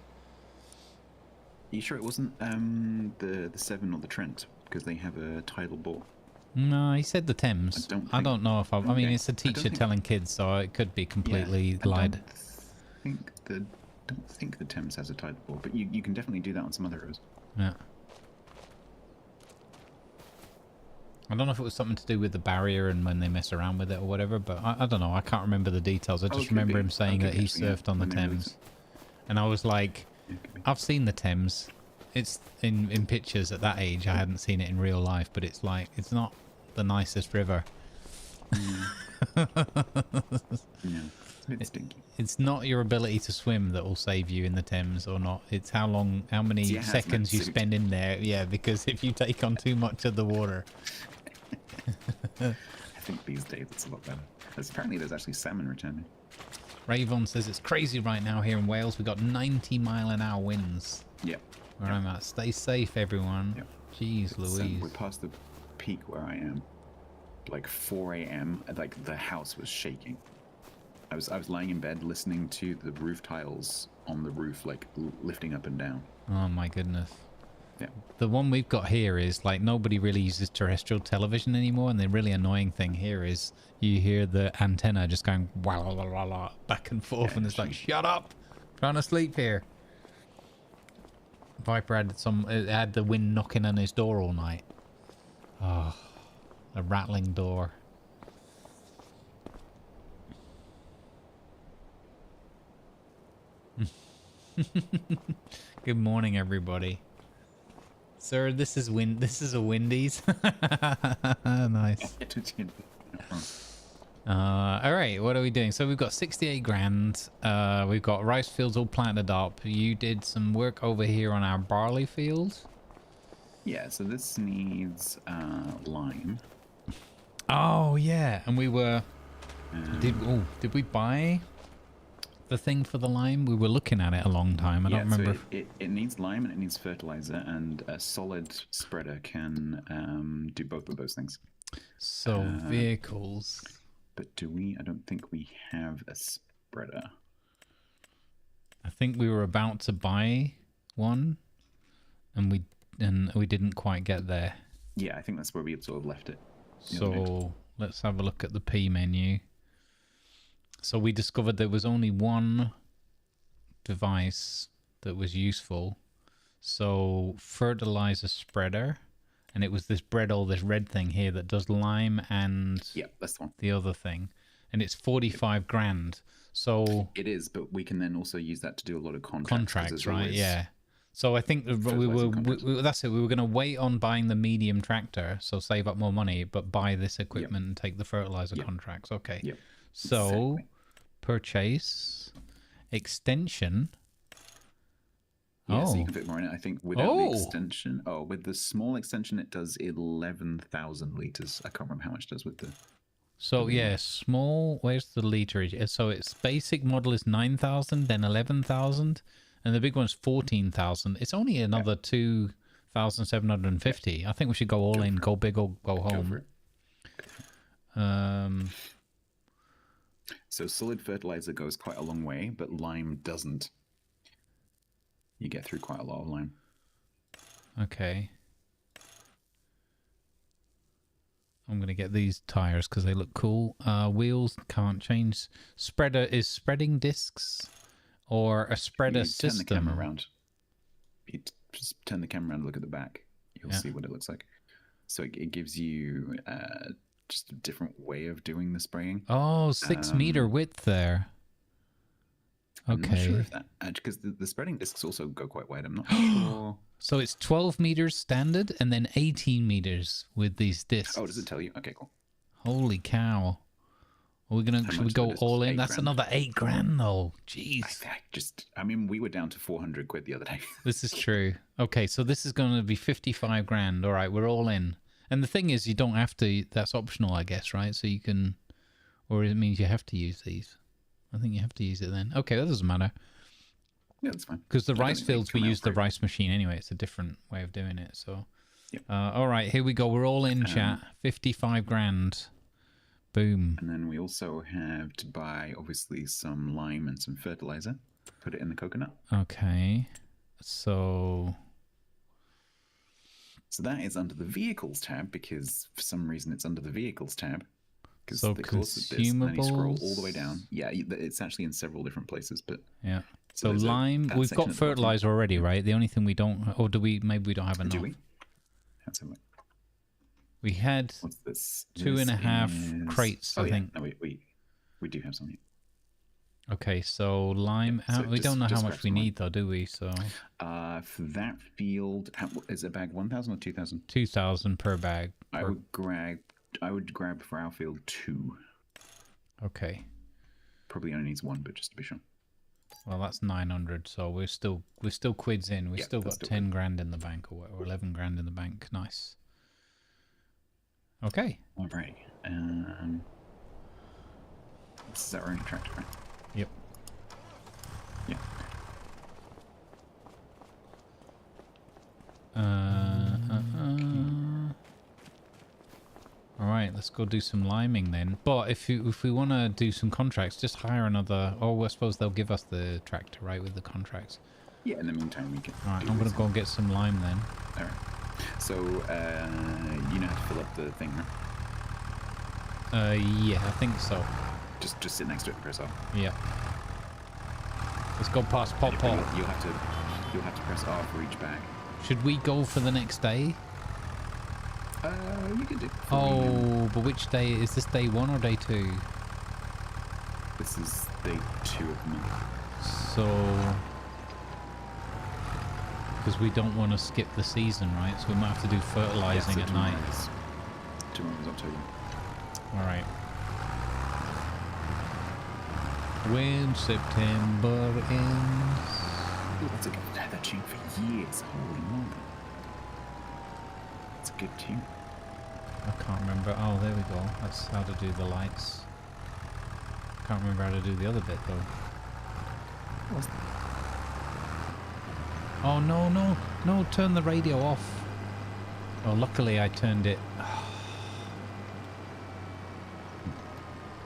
Are you sure it wasn't the Severn or the Trent? Because they have a tidal bore.
No, he said the Thames. I don't know if I mean,
Okay.
it's a teacher telling kids, so it could be completely
I
lied.
don't think the Thames has a tidal bore, but you can definitely do that on some other roads.
Yeah. I don't know if it was something to do with the barrier and when they mess around with it or whatever, but I don't know. I can't remember the details. I just
could
remember
be.
him saying
Could
that
be
he
actually, yeah,
surfed on the
when they release
Thames. And I was like,
Yeah, could be.
I've seen the Thames. It's in pictures at that age. I hadn't seen it in real life, but it's like, it's not the nicest river.
Yeah, it's a bit stinky.
It's not your ability to swim that will save you in the Thames or not. It's how many
It's your hazmat
seconds you
suit.
spend in there. Yeah, because if you take on too much of the water.
I think these days it's a lot better. Apparently there's actually salmon returning.
Ravon says it's crazy right now here in Wales. We got 90-mile-an-hour winds
Yep.
where I'm at. Stay safe, everyone.
Yep.
Jeez Louise.
We're past the peak where I am. Like 4 a.m. Like the house was shaking. I was lying in bed listening to the roof tiles on the roof like lifting up and down.
Oh my goodness.
Yeah.
The one we've got here is like nobody really uses terrestrial television anymore, and the really annoying thing here is you hear the antenna just going wah, la, la, la, la, back and forth,
Yeah,
and it's like,
actually.
shut up, trying to sleep here. Viper had the wind knocking on his door all night. Oh, a rattling door. Good morning, everybody. Sir, this is a Wendy's. Nice. All right, what are we doing? So we've got 68 grand. We've got rice fields all planted up. You did some work over here on our barley fields.
Yeah, so this needs lime.
Oh yeah, and we were. Did we buy the thing for the lime? We were looking at it a long time. I don't remember.
So it needs lime and it needs fertilizer, and a solid spreader can do both of those things.
So vehicles.
But do we? I don't think we have a spreader.
I think we were about to buy one, and we didn't quite get there.
Yeah, I think that's where we sort of left it.
So let's have a look at the P menu. So we discovered there was only one device that was useful. So fertilizer spreader, and it was this red thing here that does lime and
that's the one.
The other thing, and it's 45 grand. So
it is, but we can then also use that to do a lot of
contracts, right? Yeah. So I think we that's it. We were going to wait on buying the medium tractor, so save up more money, but buy this equipment and take the fertilizer contracts. Okay.
Yep.
So purchase extension.
Yeah, so you can fit more in it. I think without the extension, with the small extension, it does 11,000 liters. I can't remember how much it does with the.
So yeah, small. Where's the literage? So its basic model is 9,000, then 11,000. And the big one's 14,000. It's only another 2,750. I think we should go all in, go big or go home.
So solid fertilizer goes quite a long way, but lime doesn't. You get through quite a lot of lime.
Okay. I'm going to get these tires because they look cool. Wheels can't change. Spreader is spreading discs. Or a spreader system.
Turn the camera around. You just turn the camera around and look at the back. You'll see what it looks like. So it gives you just a different way of doing the spraying.
Oh, 6 meter width there.
I'm not sure if that... Because the spreading discs also go quite wide. I'm not sure.
So it's 12 meters standard and then 18 meters with these discs.
Oh, does it tell you? Okay, cool.
Holy cow. Should we go all in? That's another 8 grand though. Jeez.
I mean, we were down to 400 quid the other day.
This is true. Okay, so this is going to be 55 grand. All right, we're all in. And the thing is, you don't have to, that's optional, I guess, right? So you can, or it means you have to use these. I think you have to use it then. Okay, that doesn't matter.
Yeah, that's fine.
Because the rice fields, we use the rice machine anyway. It's a different way of doing it. So, all right, here we go. We're all in, chat. 55 grand. Boom.
And then we also have to buy, obviously, some lime and some fertilizer. Put it in the coconut.
Okay. So
that is under the vehicles tab because for some reason it's under the vehicles tab.
So
the course of this, and then you scroll all the way down. Yeah, it's actually in several different places, but
yeah. So lime, we've got fertilizer already, right? The only thing we don't, or do we? Maybe we don't have enough.
Do we? Let's have a look.
We had
What's this?
2.5 crates, I think.
No, we do have something.
Okay, so lime.
Yeah, so
we don't know how much we need, though, do we? So
for that field, is a bag 1,000 or 2,000?
2,000 per bag.
I would grab for our field 2.
Okay.
Probably only needs 1, but just to be sure.
Well, that's 900, so we're still quids in. We've still got 10 grand in the bank, or 11 grand in the bank. Nice. Okay.
All right. This is our only tractor, right?
Yep.
Yeah.
All right, let's go do some liming then. But if we want to do some contracts, just hire another. Or I suppose they'll give us the tractor, right, with the contracts.
Yeah. In the meantime, we can.
All right, I'm gonna go and get some lime then.
All right. So you know how to fill up the thing, right?
Yeah, I think so.
Just sit next to it and press R.
Yeah. Let's go past pop.
You'll have to press R for each bag.
Should we go for the next day?
You can do.
But which day is this? Day 1 or day 2?
This is day 2 of the month.
So, because we don't want to skip the season, right? So we might have to do fertilizing at night.
Tomorrow's October.
All right. When September ends.
Ooh, that's a good. I've had that tune for years. Holy moly. It's a good tune.
I can't remember. Oh, there we go. That's how to do the lights. Can't remember how to do the other bit though.
What's that?
Oh no, no, no, turn the radio off. Oh, luckily I turned it.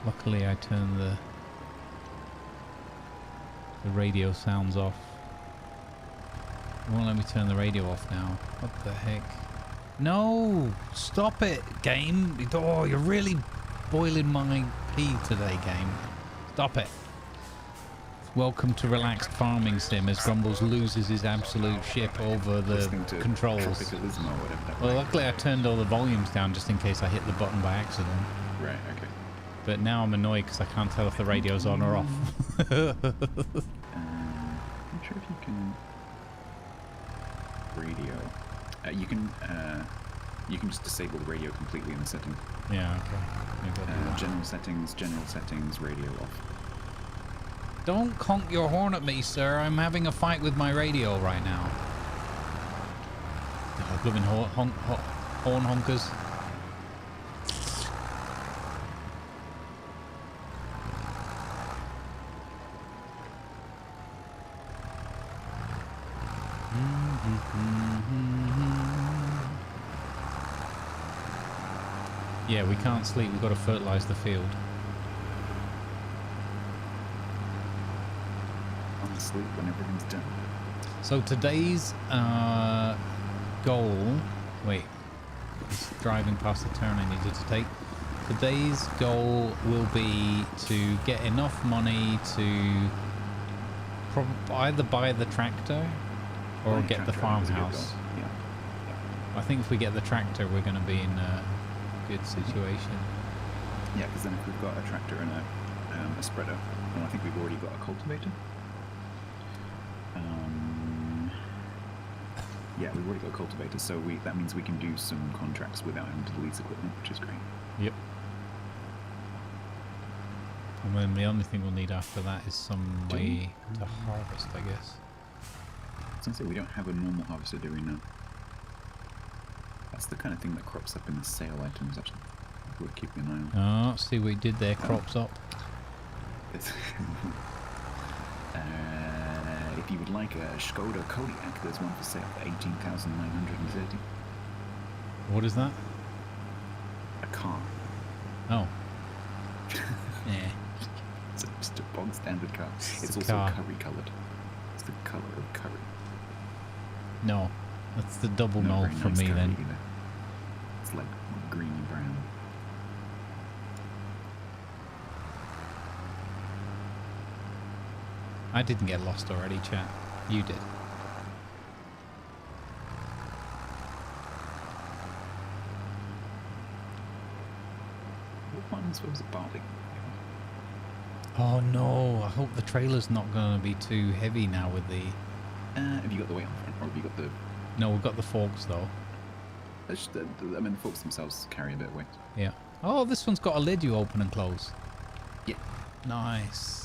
Luckily I turned the radio sounds off. It won't let me turn the radio off now. What the heck? No! Stop it, game! Oh, you're really boiling my pee today, game. Stop it. Welcome to relaxed farming sim as Grumbles loses his absolute ship over the
Listening to
controls.
Tropicalism or whatever that
Well,
was.
luckily I turned all the volumes down just in case I hit the button by accident.
Right, okay.
But now I'm annoyed because I can't tell if the radio's on or off.
I'm not sure if you can radio. You can just disable the radio completely in the setting.
Yeah, okay. Maybe I'll do that.
General settings, radio off.
Don't honk your horn at me, sir. I'm having a fight with my radio right now. Oh, blooming horn honkers. Yeah, we can't sleep. We've got to fertilize the field.
I'll sleep when everything's done.
So today's goal... Wait. It's driving past the turn I needed to take. Today's goal will be to get enough money to either buy the tractor or
Buying
get the
tractor is a good
farmhouse.
goal. Yeah.
I think if we get the tractor, we're going to be in a good situation.
Yeah, because then if we've got a tractor and a spreader, and I think we've already got a cultivator. Yeah, we've already got a cultivator, so that means we can do some contracts without having to lease equipment, which is great.
Yep. And then the only thing we'll need after that is some way to harvest, I guess.
I was going to say, we don't have a normal harvester, do we now? That's the kind of thing that crops up in the sale items, actually. We're keeping an eye on.
Oh, see what he did there, crops up.
It's if you would like a Skoda Kodiaq, there's one for sale for 18,930.
What is that?
A car.
Oh. Yeah.
It's just a bog standard car. It's
a
also
car.
curry coloured. It's the colour of curry.
No. That's the double no
Not very
from
nice
me
curry
then.
either. It's like greeny brown.
I didn't get lost already, chat. You did.
What one was it? Barley.
Oh no, I hope the trailer's not going to be too heavy now with the...
Have you got the weight on front, or have you got the...
No, we've got the forks though.
That's just, I mean, the forks themselves carry a bit of weight.
Yeah. Oh, this one's got a lid you open and close.
Yeah.
Nice.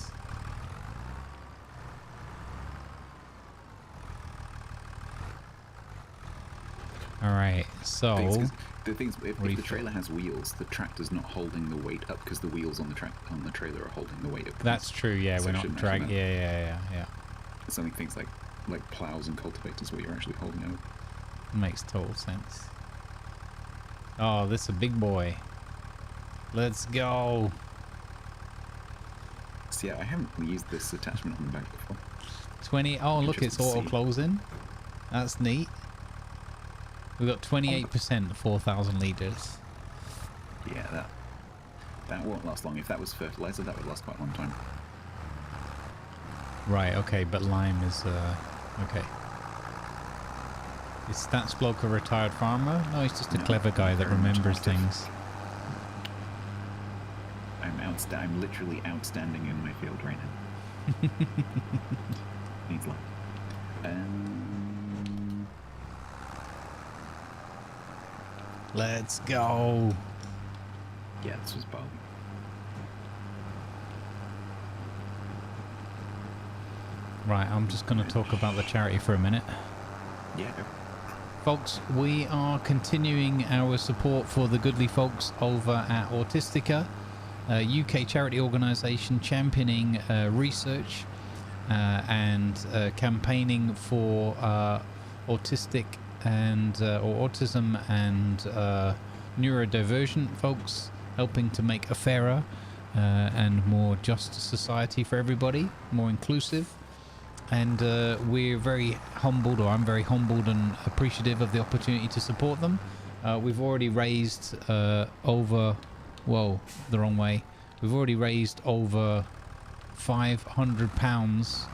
Alright, so...
The things, if the
Refill.
trailer has wheels, the tractor's not holding the weight up because the wheels on the trailer are holding the weight up.
That's true, yeah,
So
we're
it
not
shouldn't
dragging...
actually
Yeah.
It's only things like plows and cultivators where you're actually holding it up.
Makes total sense. Oh, this is a big boy. Let's go.
So yeah, I haven't used this attachment on the back before.
20... Oh, look, it's
Interesting to see.
auto-closing. That's neat. We've got 28%, 4,000 litres.
Yeah, that won't last long. If that was fertilizer, that would last quite a long time.
Right, okay, but lime is... okay. Is Stats Bloke a retired farmer? No, he's just a
No,
clever guy that
very much
remembers
active.
things.
I'm literally outstanding in my field right now. Needs luck.
Let's go.
Yeah, this was barley.
Right, I'm just going to talk about the charity for a minute.
Yeah, go.
Folks, we are continuing our support for the goodly folks over at Autistica, a UK charity organisation championing research and campaigning for autistic and or autism and neurodivergent folks, helping to make a fairer and more just society for everybody, more inclusive. And we're very humbled, or I'm very humbled and appreciative of the opportunity to support them. We've already raised over, whoa, the wrong way. We've already raised over £500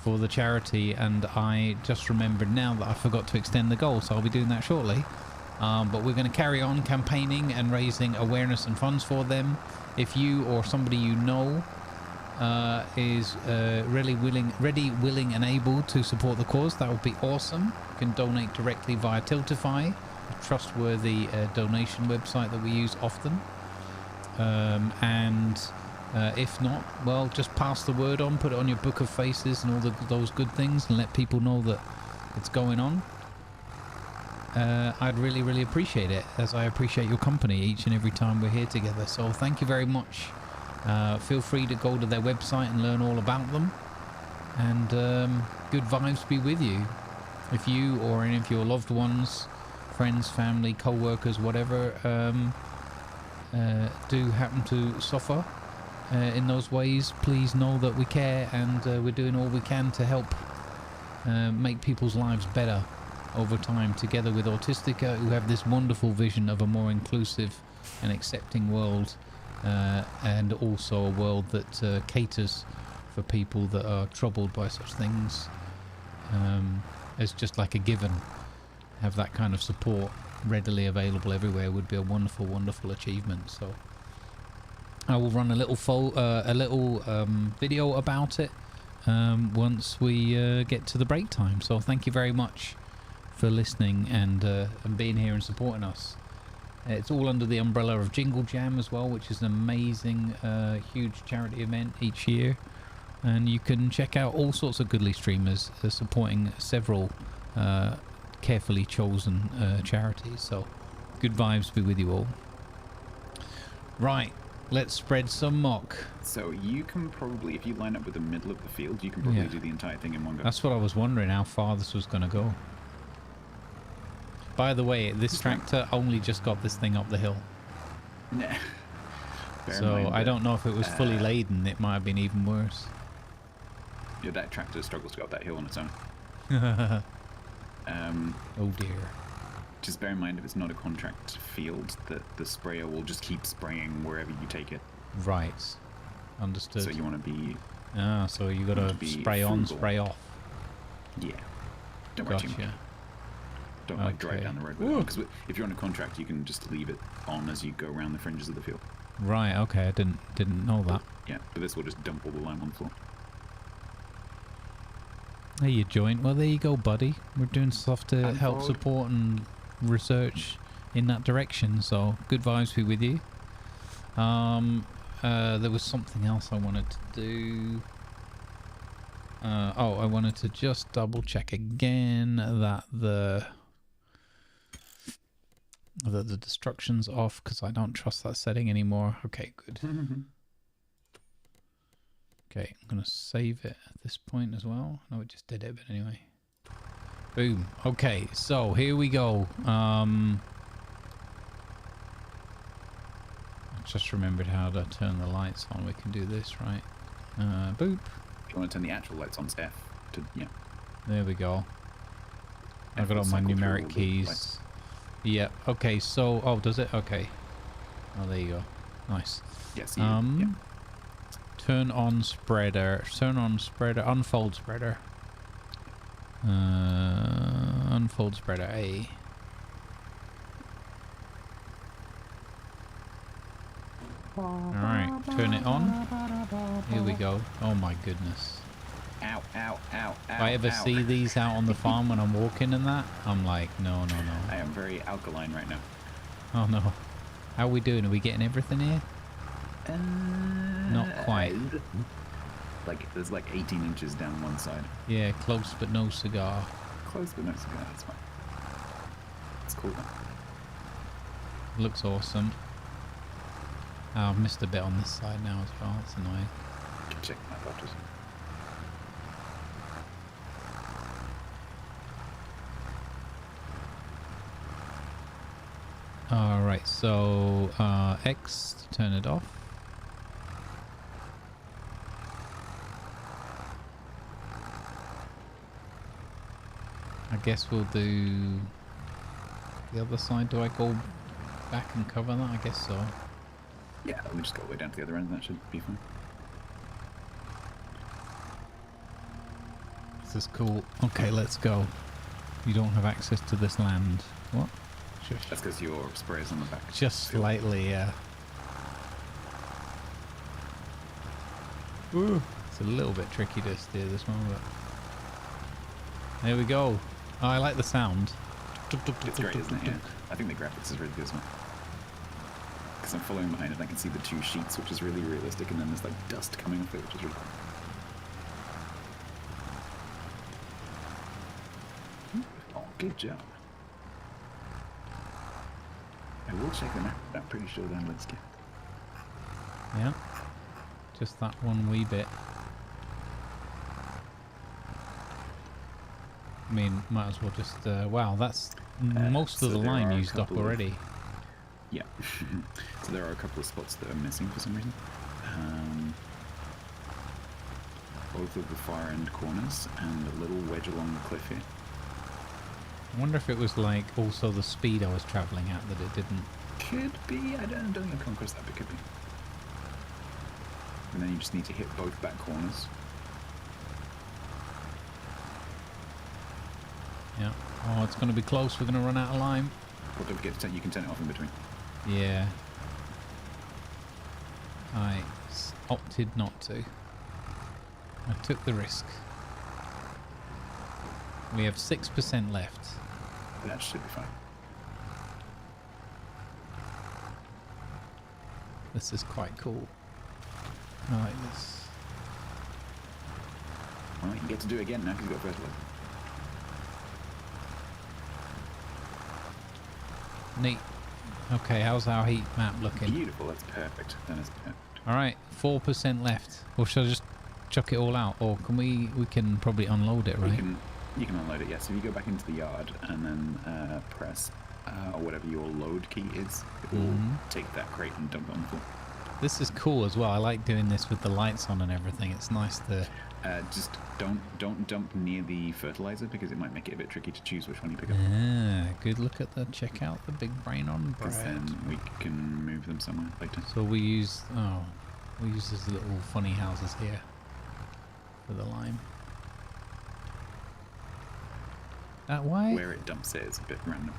for the charity, and I just remembered now that I forgot to extend the goal, so I'll be doing that shortly. But we're going to carry on campaigning and raising awareness and funds for them. If you or somebody you know is ready, willing and able to support the cause, that would be awesome. You can donate directly via Tiltify, a trustworthy donation website that we use often. If not, well, just pass the word on, put it on your book of faces and all those good things, and let people know that it's going on. I'd really appreciate it, as I appreciate your company each and every time we're here together. So thank you very much. Feel free to go to their website and learn all about them, and good vibes be with you. If you or any of your loved ones, friends, family, co-workers, whatever, do happen to suffer in those ways, please know that we care, and we're doing all we can to help make people's lives better over time, together with Autistica, who have this wonderful vision of a more inclusive and accepting world. And also a world that caters for people that are troubled by such things. As just like a given, have that kind of support readily available everywhere would be a wonderful achievement. So I will run a little video about it once we get to the break time. So thank you very much for listening and being here and supporting us. It's all under the umbrella of Jingle Jam as well, which is an amazing, huge charity event each year. And you can check out all sorts of goodly streamers supporting several carefully chosen charities. So good vibes be with you all. Right, let's spread some mock.
So you can probably, if you line up with the middle of the field, you can probably do the entire thing in one go.
That's what I was wondering, how far this was going to go. By the way, this tractor only just got this thing up the hill.
Nah.
So I don't know if it was fully laden. It might have been even worse.
Yeah, that tractor struggles to go up that hill on its own.
Oh dear.
Just bear in mind, if it's not a contract field, that the sprayer will just keep spraying wherever you take it.
Right. Understood.
So you want to be...
so you got to spray on, spray off.
Yeah. Don't worry too much. Don't like drive down the road with it, because if you're on a contract, you can just leave it on as you go around the fringes of the field.
Right. Okay. I didn't know that.
Yeah, but this will just dump all the lime on the floor.
Hey, you joint. Well, there you go, buddy. We're doing stuff to help support and research in that direction. So good vibes be with you. There was something else I wanted to do. I wanted to just double check again that the destruction's off, because I don't trust that setting anymore. Okay, good. Okay, I'm going to save it at this point as well. No, it just did it, but anyway. Boom. Okay, so here we go. I just remembered how to turn the lights on. We can do this, right? Boop.
If you want to turn the actual lights on, Steph.
There we go. I've got all my numeric keys. Yeah, okay, so... Oh, does it? Okay. Oh, there you go. Nice.
Yes,
Turn on spreader. Turn on spreader. Unfold spreader. Unfold spreader A. Alright, turn it on. Here we go. Oh my goodness.
Ow, ow, ow, ow.
If I ever see these out on the farm when I'm walking and that, I'm like, no.
I am very alkaline right now.
Oh no. How are we doing? Are we getting everything here? Not quite.
there's like 18 inches down one side.
Yeah, close but no cigar.
Close but no cigar. That's fine. It's cool though.
Looks awesome. Oh, I've missed a bit on this side now as well. That's annoying.
You can check my doctors.
Alright, so X to turn it off. I guess we'll do the other side. Do I go back and cover that? I guess so.
Yeah, let me just go all the way down to the other end. That should be fine.
This is cool. Okay, let's go. You don't have access to this land. What? Shush.
That's because your spray is on the back.
Just slightly, yeah. Ooh. It's a little bit tricky to steer this one, but... There we go. Oh, I like the sound.
It's great, isn't it? Yeah. I think the graphics is really good as well. Because I'm following behind it, I can see the two sheets, which is really realistic, and then there's like dust coming off it, which is really cool. Oh, good job. I will check the map, but I'm pretty sure that looks good.
Yeah. Just that one wee bit. I mean, might as well just... wow, that's most of the line used up already.
Yeah. So there are a couple of spots that are missing for some reason. Both of the far end corners and a little wedge along the cliff here.
I wonder if it was like also the speed I was travelling at that it didn't...
Could be. I don't think I've come across that, but could be. And then you just need to hit both back corners.
Yeah. Oh, it's going to be close. We're going to run out of lime.
But don't forget to turn, you can turn it off in between.
Yeah. I opted not to. I took the risk. We have 6% left.
That should be fine.
This is quite cool. I like this.
Well, you get to do it again now because you've got fertilizer.
Neat. Okay, how's our heat map looking?
Beautiful, that's perfect. That is perfect.
Alright, 4% left. Or should I just chuck it all out? Or can we can probably unload it, right?
You can unload it, yes. If you go back into the yard and then press or whatever your load key is, it will take that crate and dump it on the floor.
This is cool as well. I like doing this with the lights on and everything. It's nice to...
Just don't dump near the fertilizer because it might make it a bit tricky to choose which one you pick up.
Ah, good look at the... Check out the big brain on bread.
Because then we can move them somewhere later.
So we use... Oh, we use these little funny houses here for the lime. That way?
Where it dumps it is a bit random.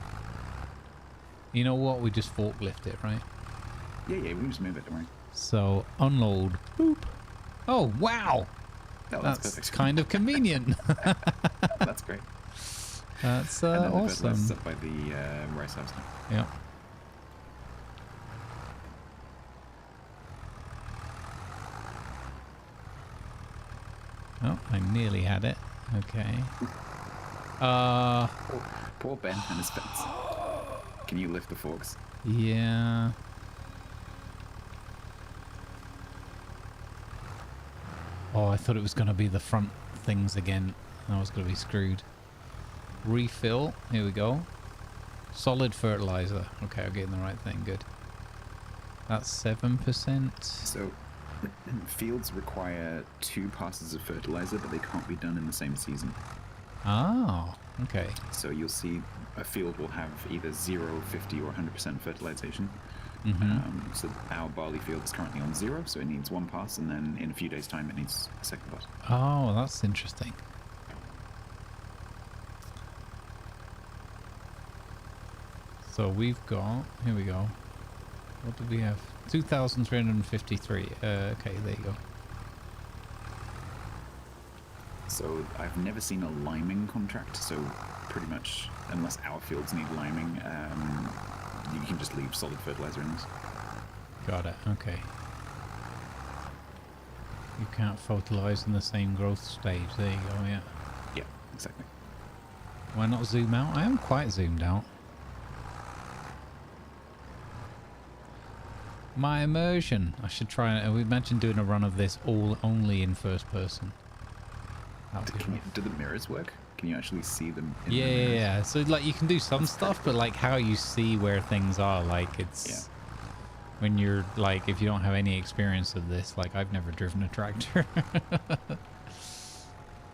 You know what? We just forklift it, right?
Yeah, we can just move it, don't worry.
So, unload. Boop. Oh, wow!
No,
that's
perfect.
kind of convenient.
That's great.
That's
and then the
awesome.
fertilizer's up by the rice house now.
Yeah. Oh, I nearly had it. Okay.
Poor Ben and his fence. Can you lift the forks?
Yeah. Oh, I thought it was going to be the front things again. I was going to be screwed. Refill. Here we go. Solid fertilizer. Okay, I'm getting the right thing. Good. That's 7%.
So, fields require 2 passes of fertilizer, but they can't be done in the same season.
Oh, okay.
So you'll see a field will have either 0, 50, or 100% fertilization. So our barley field is currently on 0, so it needs 1 pass, and then in a few days' time it needs a 2nd pass.
Oh, that's interesting. So we've got, here we go. What do we have? 2,353. Okay, there you go.
So I've never seen a liming contract, so pretty much, unless our fields need liming, you can just leave solid fertilizer in this.
Got it, okay. You can't fertilize in the same growth stage. There you go, yeah.
Yeah, exactly.
Why not zoom out? I am quite zoomed out. My immersion. I should try. We imagine doing a run of this all only in first person.
Do the mirrors work? Can you actually see them? In
Yeah,
the
yeah,
mirrors?
yeah. So like you can do some stuff, but like how you see where things are, like it's when you're like if you don't have any experience of this, like I've never driven a tractor.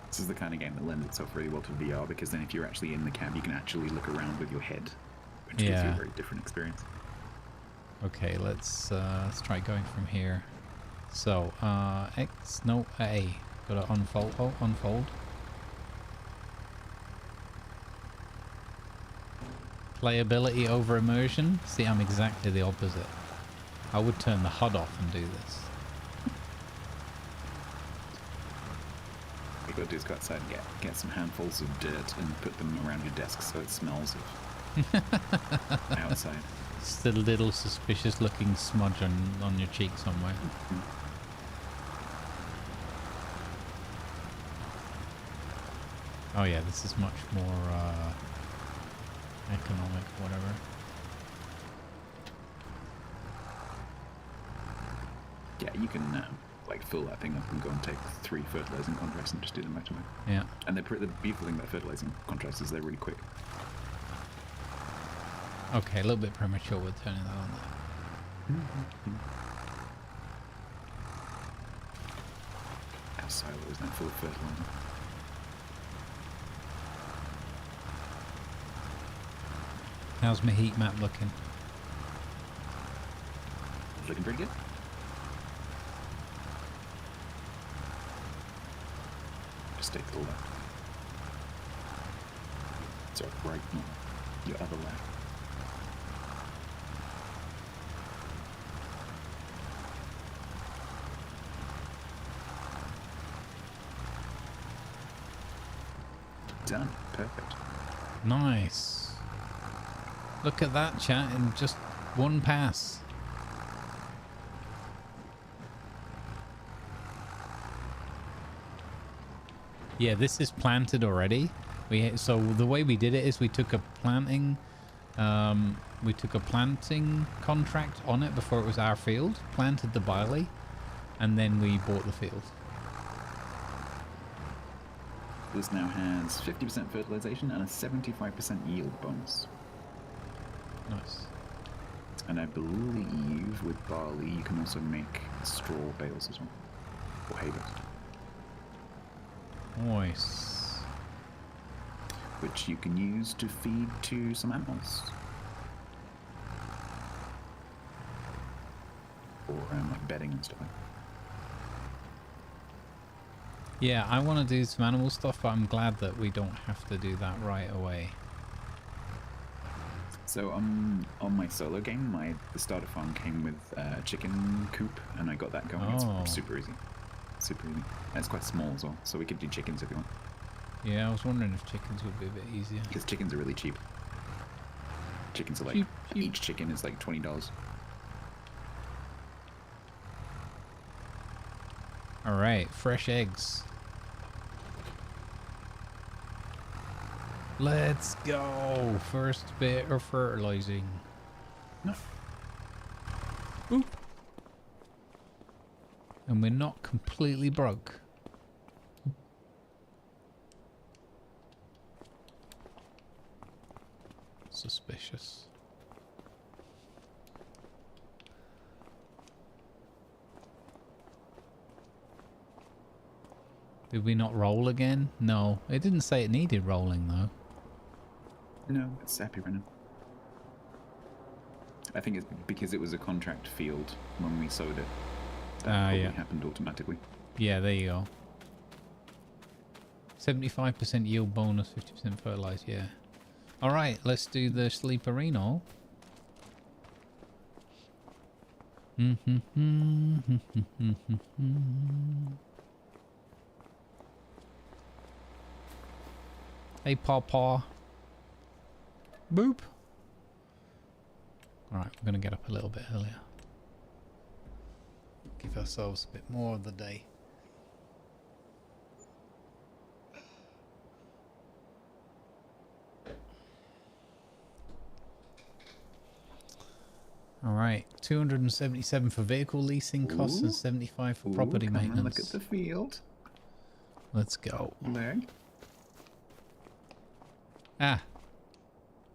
This is the kind of game that lends itself really well to VR because then if you're actually in the cab, you can actually look around with your head, which gives you a very different experience.
Okay, let's try going from here. So X, no A. Gotta unfold. Oh, unfold. Playability over immersion. See, I'm exactly the opposite. I would turn the HUD off and do this.
What you gotta do is go outside and get some handfuls of dirt and put them around your desk so it smells of outside.
Just a little suspicious looking smudge on your cheek somewhere. Oh yeah, this is much more economic, whatever.
Yeah, you can like fill that thing up and go and take 3 fertilizing contracts and just do them back to back.
Yeah.
And the beautiful thing about fertilizing contracts is they're really quick.
Okay, a little bit premature with turning that on there.
Our silo is now full of fertilizer.
How's my heat map looking?
Looking pretty good. Just take the left. So right, no, your other left. Done. Perfect.
Nice. Look at that, chat, in just one pass. Yeah, this is planted already. So the way we did it is we took a planting contract on it before it was our field, planted the barley, and then we bought the field.
This now has 50% fertilization and a 75% yield bonus.
Nice.
And I believe with barley you can also make straw bales as well. Or hay bales.
Nice.
Which you can use to feed to some animals. Or like bedding and stuff like that.
Yeah, I want to do some animal stuff, but I'm glad that we don't have to do that right away.
So on my solo game, the starter farm came with a chicken coop, and I got that going.
Oh.
It's super easy. Super easy. And it's quite small as well, so we could do chickens if you want.
Yeah, I was wondering if chickens would be a bit easier.
Because chickens are really cheap. Chickens are like,
Cheap.
each chicken is like $20.
Alright, fresh eggs. Let's go! First bit of fertilizing.
No.
Ooh. And we're not completely broke. Suspicious. Did we not roll again? No. It didn't say it needed rolling though.
No, it's happy running. I think it's because it was a contract field when we sowed it. That probably happened automatically.
Yeah, there you go. 75% yield bonus, 50% fertilize, yeah. Alright, let's do the sleeperino. Hey, Pawpaw. Boop. Alright, we're going to get up a little bit earlier. Give ourselves a bit more of the day. All right, 277 for vehicle leasing costs and 75 for property
come and
maintenance.
look at the field.
Let's go.
Look.
Ah,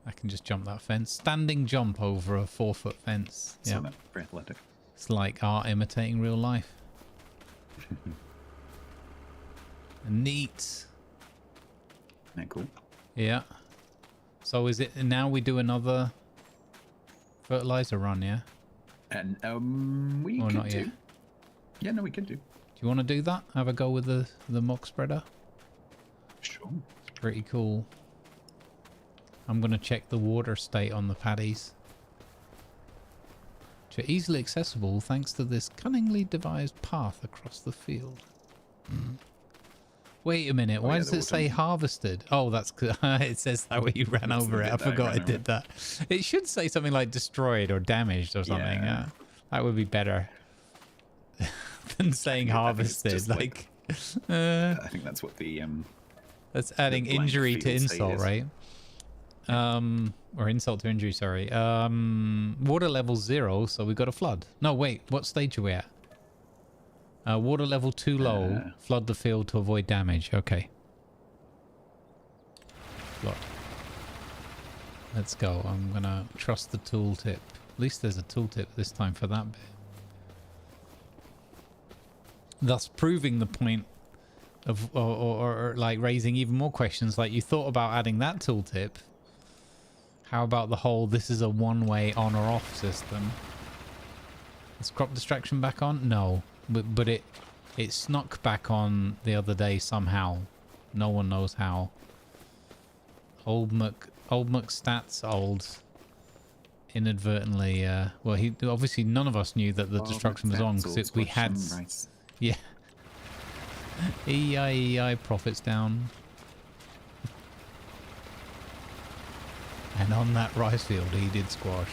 I can just jump that fence. Standing jump over a 4-foot fence.
So
Yeah,
that very athletic.
it's like art imitating real life. Neat.
Isn't that cool?
Yeah. So is it now we do another fertilizer run? Yeah.
And we
Or
could
not
do.
yet?
Yeah, no, we could do.
Do you want to do that? Have a go with the muck spreader.
Sure.
Pretty cool. I'm gonna check the water state on the paddies. Which are easily accessible thanks to this cunningly devised path across the field. Wait a minute, why
yeah,
does
the
it say
autumn.
harvested? Oh, that's it says that when you ran
It's
over it. I
did that,
forgot
ran
it
over
did that. It should say something like destroyed or damaged or something.
Yeah.
That would be better than saying
I think it's
harvested.
just
Like,
I think that's what the
that's adding
blank
injury to
field state
insult,
is.
right? Or insult to injury, sorry. Water level 0, so we got a flood. No, wait, what stage are we at? Water level too low. Flood the field to avoid damage. Okay. Flood. Let's go. I'm gonna trust the tooltip. At least there's a tooltip this time for that bit. Thus proving the point of, or like raising even more questions. Like, you thought about adding that tooltip. How about the whole this is a one-way on or off system? Is crop distraction back on? No, but it snuck back on the other day somehow. No one knows how. Old Muck stats old. Inadvertently, well, he obviously none of us knew that the destruction was on because we had. Yeah. EI profits down. And on that rice field, he did squash.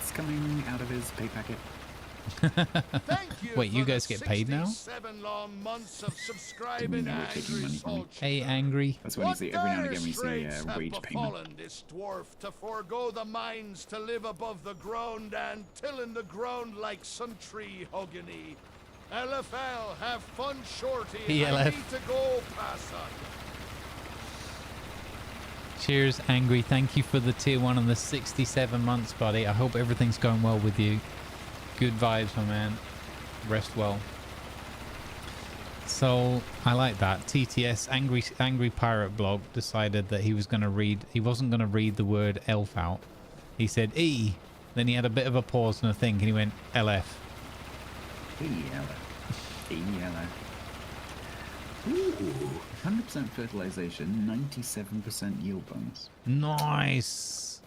It's coming out of his pay packet.
Thank you.
Wait, you
for the
guys get paid now?
67 long months of
Didn't
subscribing
know we're taking
Angry
money from you.
Soldier.
Hey, angry.
That's when you see every now and again we see
straits
a
have
wage payment.
befallen this dwarf to forego the mines to live above the ground and tilling the ground like some tree hugginy. LFL, have fun, shorty. I
ELF.
need to go, pass on.
Cheers, angry. Thank you for the tier 1 and the 67 months, buddy. I hope everything's going well with you. Good vibes, my man. Rest well. So I like that. TTS angry pirate blog decided that he wasn't going to read the word elf out. He said E, then he had a bit of a pause and a think, and he went LF.
Ooh, 100% fertilization, 97% yield bonus.
Nice.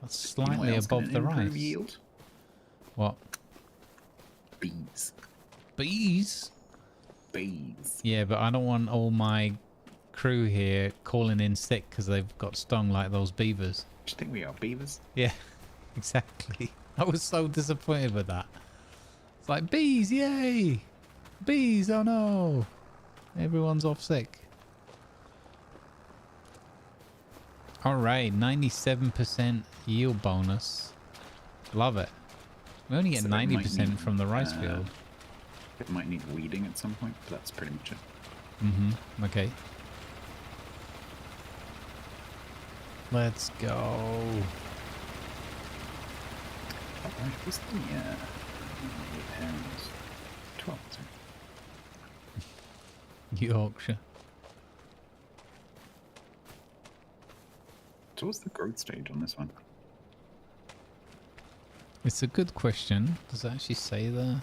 That's
You know what
slightly
else can
above the
improve
rice.
yield?
What?
Bees.
Bees?
Bees.
Yeah, but I don't want all my crew here calling in sick because they've got stung like those beavers.
Do you think we are beavers?
Yeah, exactly. I was so disappointed with that. It's like, bees, yay! Bees, oh no! Everyone's off sick. Alright, 97% yield bonus. Love it. We only get
So they might
90%
need,
from the rice field.
It might need weeding at some point, but that's pretty much it.
Mm-hmm. Okay. Let's go.
Alright, what's the repairs? 12, sorry.
Yorkshire.
So what's the growth stage on this one?
It's a good question. Does it actually say there?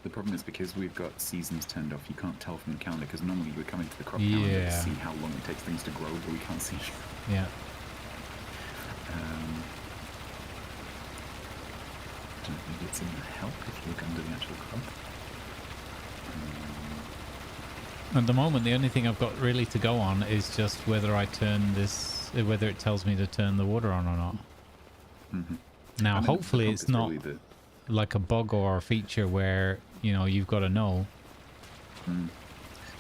The problem is because we've got seasons turned off, you can't tell from the calendar, because normally you would come into the crop calendar to
Yeah.
see how long it takes things to grow, but we can't see.
Yeah.
Don't think it's in the help if you look under the actual crop.
At the moment, the only thing I've got really to go on is just whether I turn this, whether it tells me to turn the water on or not.
Mm-hmm.
Now,
I mean, the
hopefully
pump
it's
is
not
really
like a bug or a feature where, you know, you've got to know.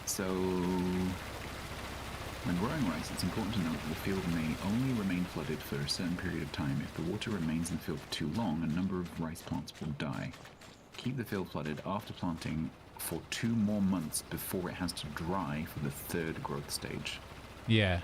So When growing rice, it's important to note that the field may only remain flooded for a certain period of time. If the water remains in the field for too long, a number of rice plants will die. Keep the field flooded after planting for 2 more months before it has to dry for the 3rd growth stage.
Yeah.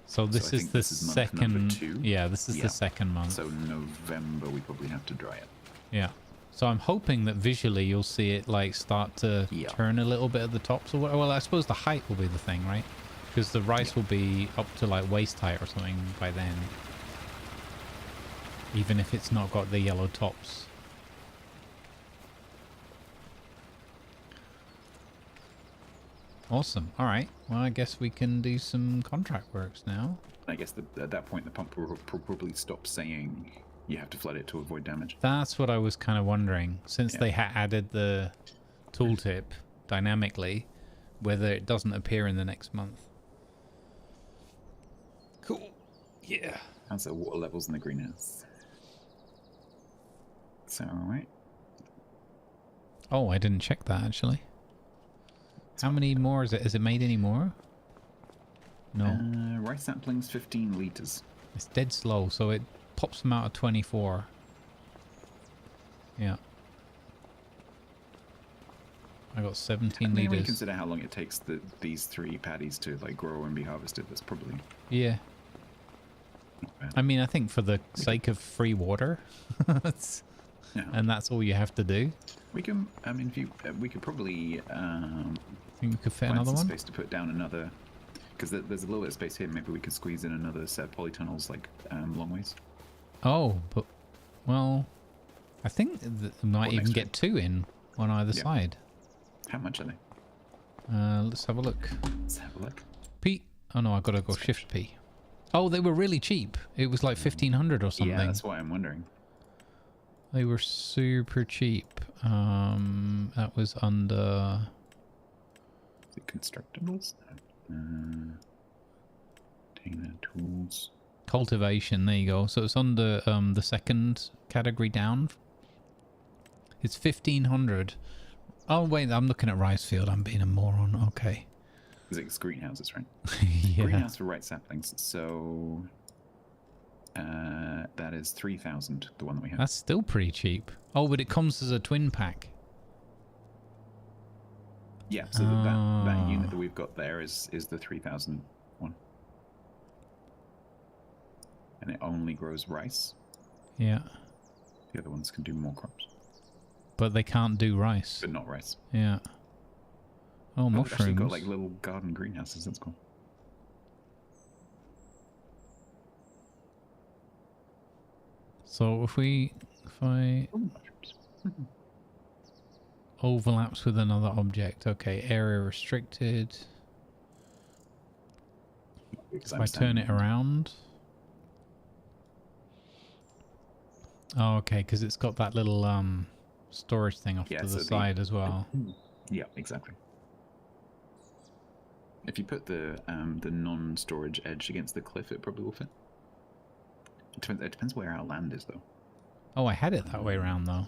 So this is the
month number
second.
2.
Yeah, this is the second month.
So November we probably have to dry it.
Yeah. So I'm hoping that visually you'll see it like start to turn a little bit at the tops or whatever. Well, I suppose the height will be the thing, right? Because the rice will be up to like waist height or something by then. Even if it's not got the yellow tops. Awesome. All right. Well, I guess we can do some contract works now.
I guess at that point the pump will probably stop saying you have to flood it to avoid damage.
That's what I was kind of wondering. Since they added the tooltip dynamically, whether it doesn't appear in the next month. Cool. Yeah.
How's the water levels in the greenhouse? So, alright.
Oh, I didn't check that actually. How many more is it? Has it made any more? No.
Rice saplings, 15 litres.
It's dead slow, so it pops them out at 24. Yeah. I got 17
When you
litres.
consider how long it takes these 3 paddies to like grow and be harvested, that's probably...
Yeah.
not bad.
I mean, I think for the sake of free water, and that's all you have to do.
We can, I mean, if you, we could probably
Think we could fit
find
another
some
one?
space to put down another, because there's a little bit of space here. Maybe we could squeeze in another set of polytunnels, like long ways.
Oh, but well, I think we might
What,
even
next
get 2 in on either side.
How much are they?
Let's have a look.
Let's have a look.
P. Oh no, I gotta go Shift P. Oh, they were really cheap. It was like 1,500 or something.
Yeah, that's why I'm wondering.
They were super cheap. That was under...
Is it constructibles? Container tools.
Cultivation, there you go. So it's under the second category down. It's 1,500. Oh wait, I'm looking at rice field. I'm being a moron. Okay.
It's greenhouses, right?
Yeah.
Greenhouse for rice saplings. So that is 3,000. The one that we have.
That's still pretty cheap. Oh, but it comes as a twin pack.
Yeah. So that unit that we've got there is the 3,000 one, and it only grows rice.
Yeah.
The other ones can do more crops,
But they can't do rice.
but not rice.
Yeah. Oh,
We've actually
mushrooms.
got like little garden greenhouses. That's cool.
So if I
Oh, mushrooms.
overlaps with another object, okay, area restricted.
Because
If I turn it around. Oh, okay, because it's got that little storage thing off to the side as well.
Yeah, exactly. If you put the non-storage edge against the cliff, it probably will fit. It depends where our land is, though.
Oh, I had it that way around though.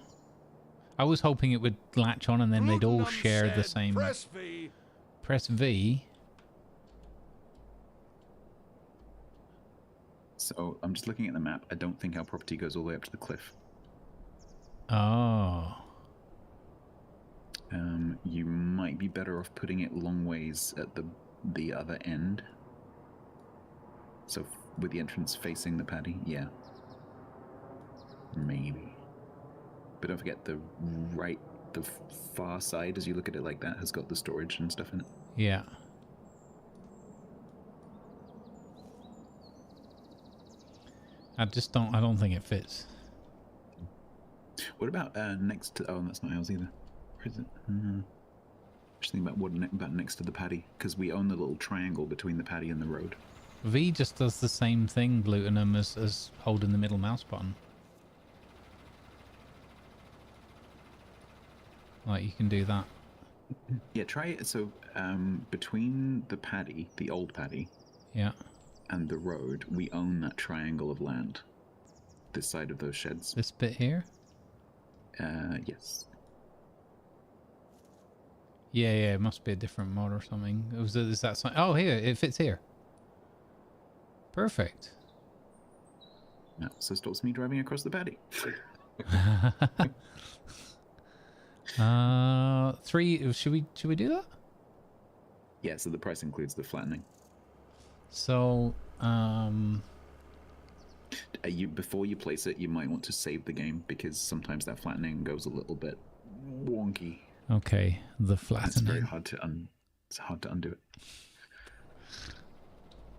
I was hoping it would latch on and then they'd all share the same.
Press V.
Press V.
So I'm just looking at the map. I don't think our property goes all the way up to the cliff.
Oh.
You might be better off putting it long ways at the other end. So with the entrance facing the paddy, yeah. Maybe. But don't forget the far side, as you look at it like that, has got the storage and stuff in it.
Yeah. I don't think it fits.
What about next to... Oh, that's not ours either. Where is it? Just think about about next to the paddy, because we own the little triangle between the paddy and the road.
V just does the same thing, glutenum, as holding the middle mouse button. Like, you can do that.
Yeah, try it. So, between the paddy, the old paddy,
Yeah.
and the road, we own that triangle of land. This side of those sheds.
This bit here?
Yes.
Yeah, yeah, it must be a different mod or something. Is that something? Oh, here, it fits here. Perfect.
No, so stops me driving across the paddy.
3. Should we do that?
Yeah, so the price includes the flattening.
So,
before you place it, you might want to save the game because sometimes that flattening goes a little bit wonky.
okay, the flattening.
It's very hard to it's hard to undo it.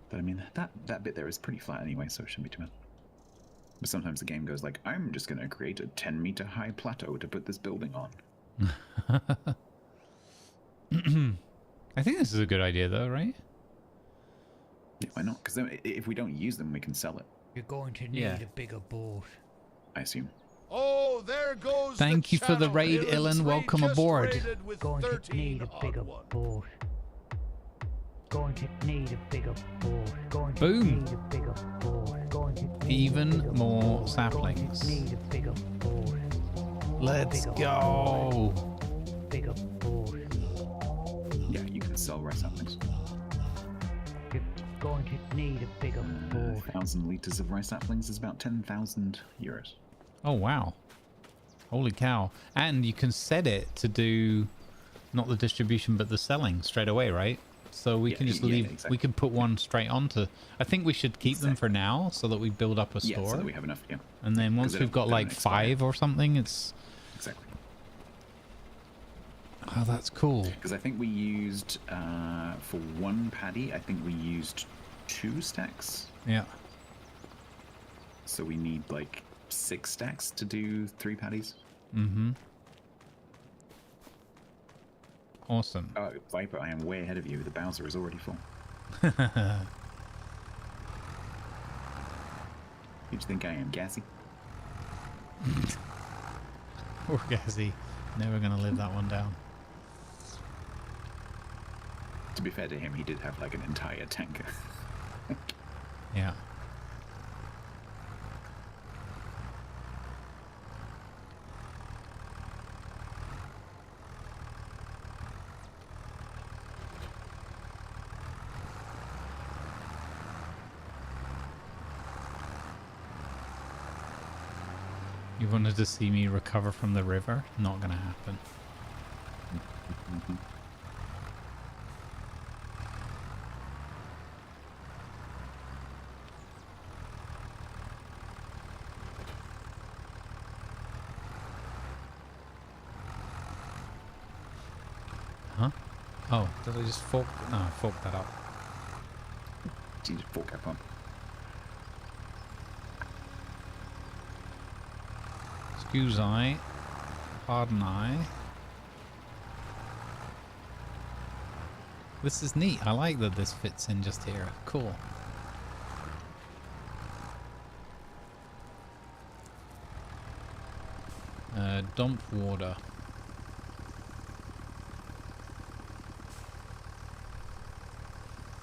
But I mean, that bit there is pretty flat anyway, so it shouldn't be too bad. But sometimes the game goes like, I'm just going to create a 10-meter high plateau to put this building on.
I think this is a good idea, though, right?
Yeah, why not? Because if we don't use them, we can sell it.
You're going to need a bigger boat.
I assume.
Oh, there goes
Thank you for the raid, Ilan. Welcome aboard.
Going to need a bigger boat. Going to need a bigger boat. Going to
Boom.
need a bigger boat. Going to need
Even
a bigger
more
boat.
saplings.
Going to need a bigger boat.
Let's
Bigger
go.
Bigger boat.
Yeah, you can sell rice saplings.
You're going to need a bigger boat.
1,000 liters of rice saplings is about 10,000 euros.
Oh, wow. Holy cow. And you can set it to do not the distribution, but the selling straight away, right? So we can just leave.
Exactly.
We can put one straight onto. I think we should keep them for now so that we build up a store.
Yeah, so that we have enough, yeah.
And then once we've got like 5 or something, it's...
Exactly.
Oh, that's cool.
Because I think we used, for one paddy, I think we used 2 stacks.
Yeah.
So we need like 6 stacks to do 3 paddies.
Mm-hmm. Awesome.
Oh, Viper, I am way ahead of you. The Bowser is already full. You think I am gassy?
Poor Gazzy. Never gonna live that one down.
To be fair to him, he did have like an entire tank.
Yeah. You wanted to see me recover from the river? Not gonna happen. Huh? Oh, did I just fork? No, I forked that up.
Did you fork up on?
Excuse I. Pardon I. This is neat. I like that this fits in just here. Cool. Dump water.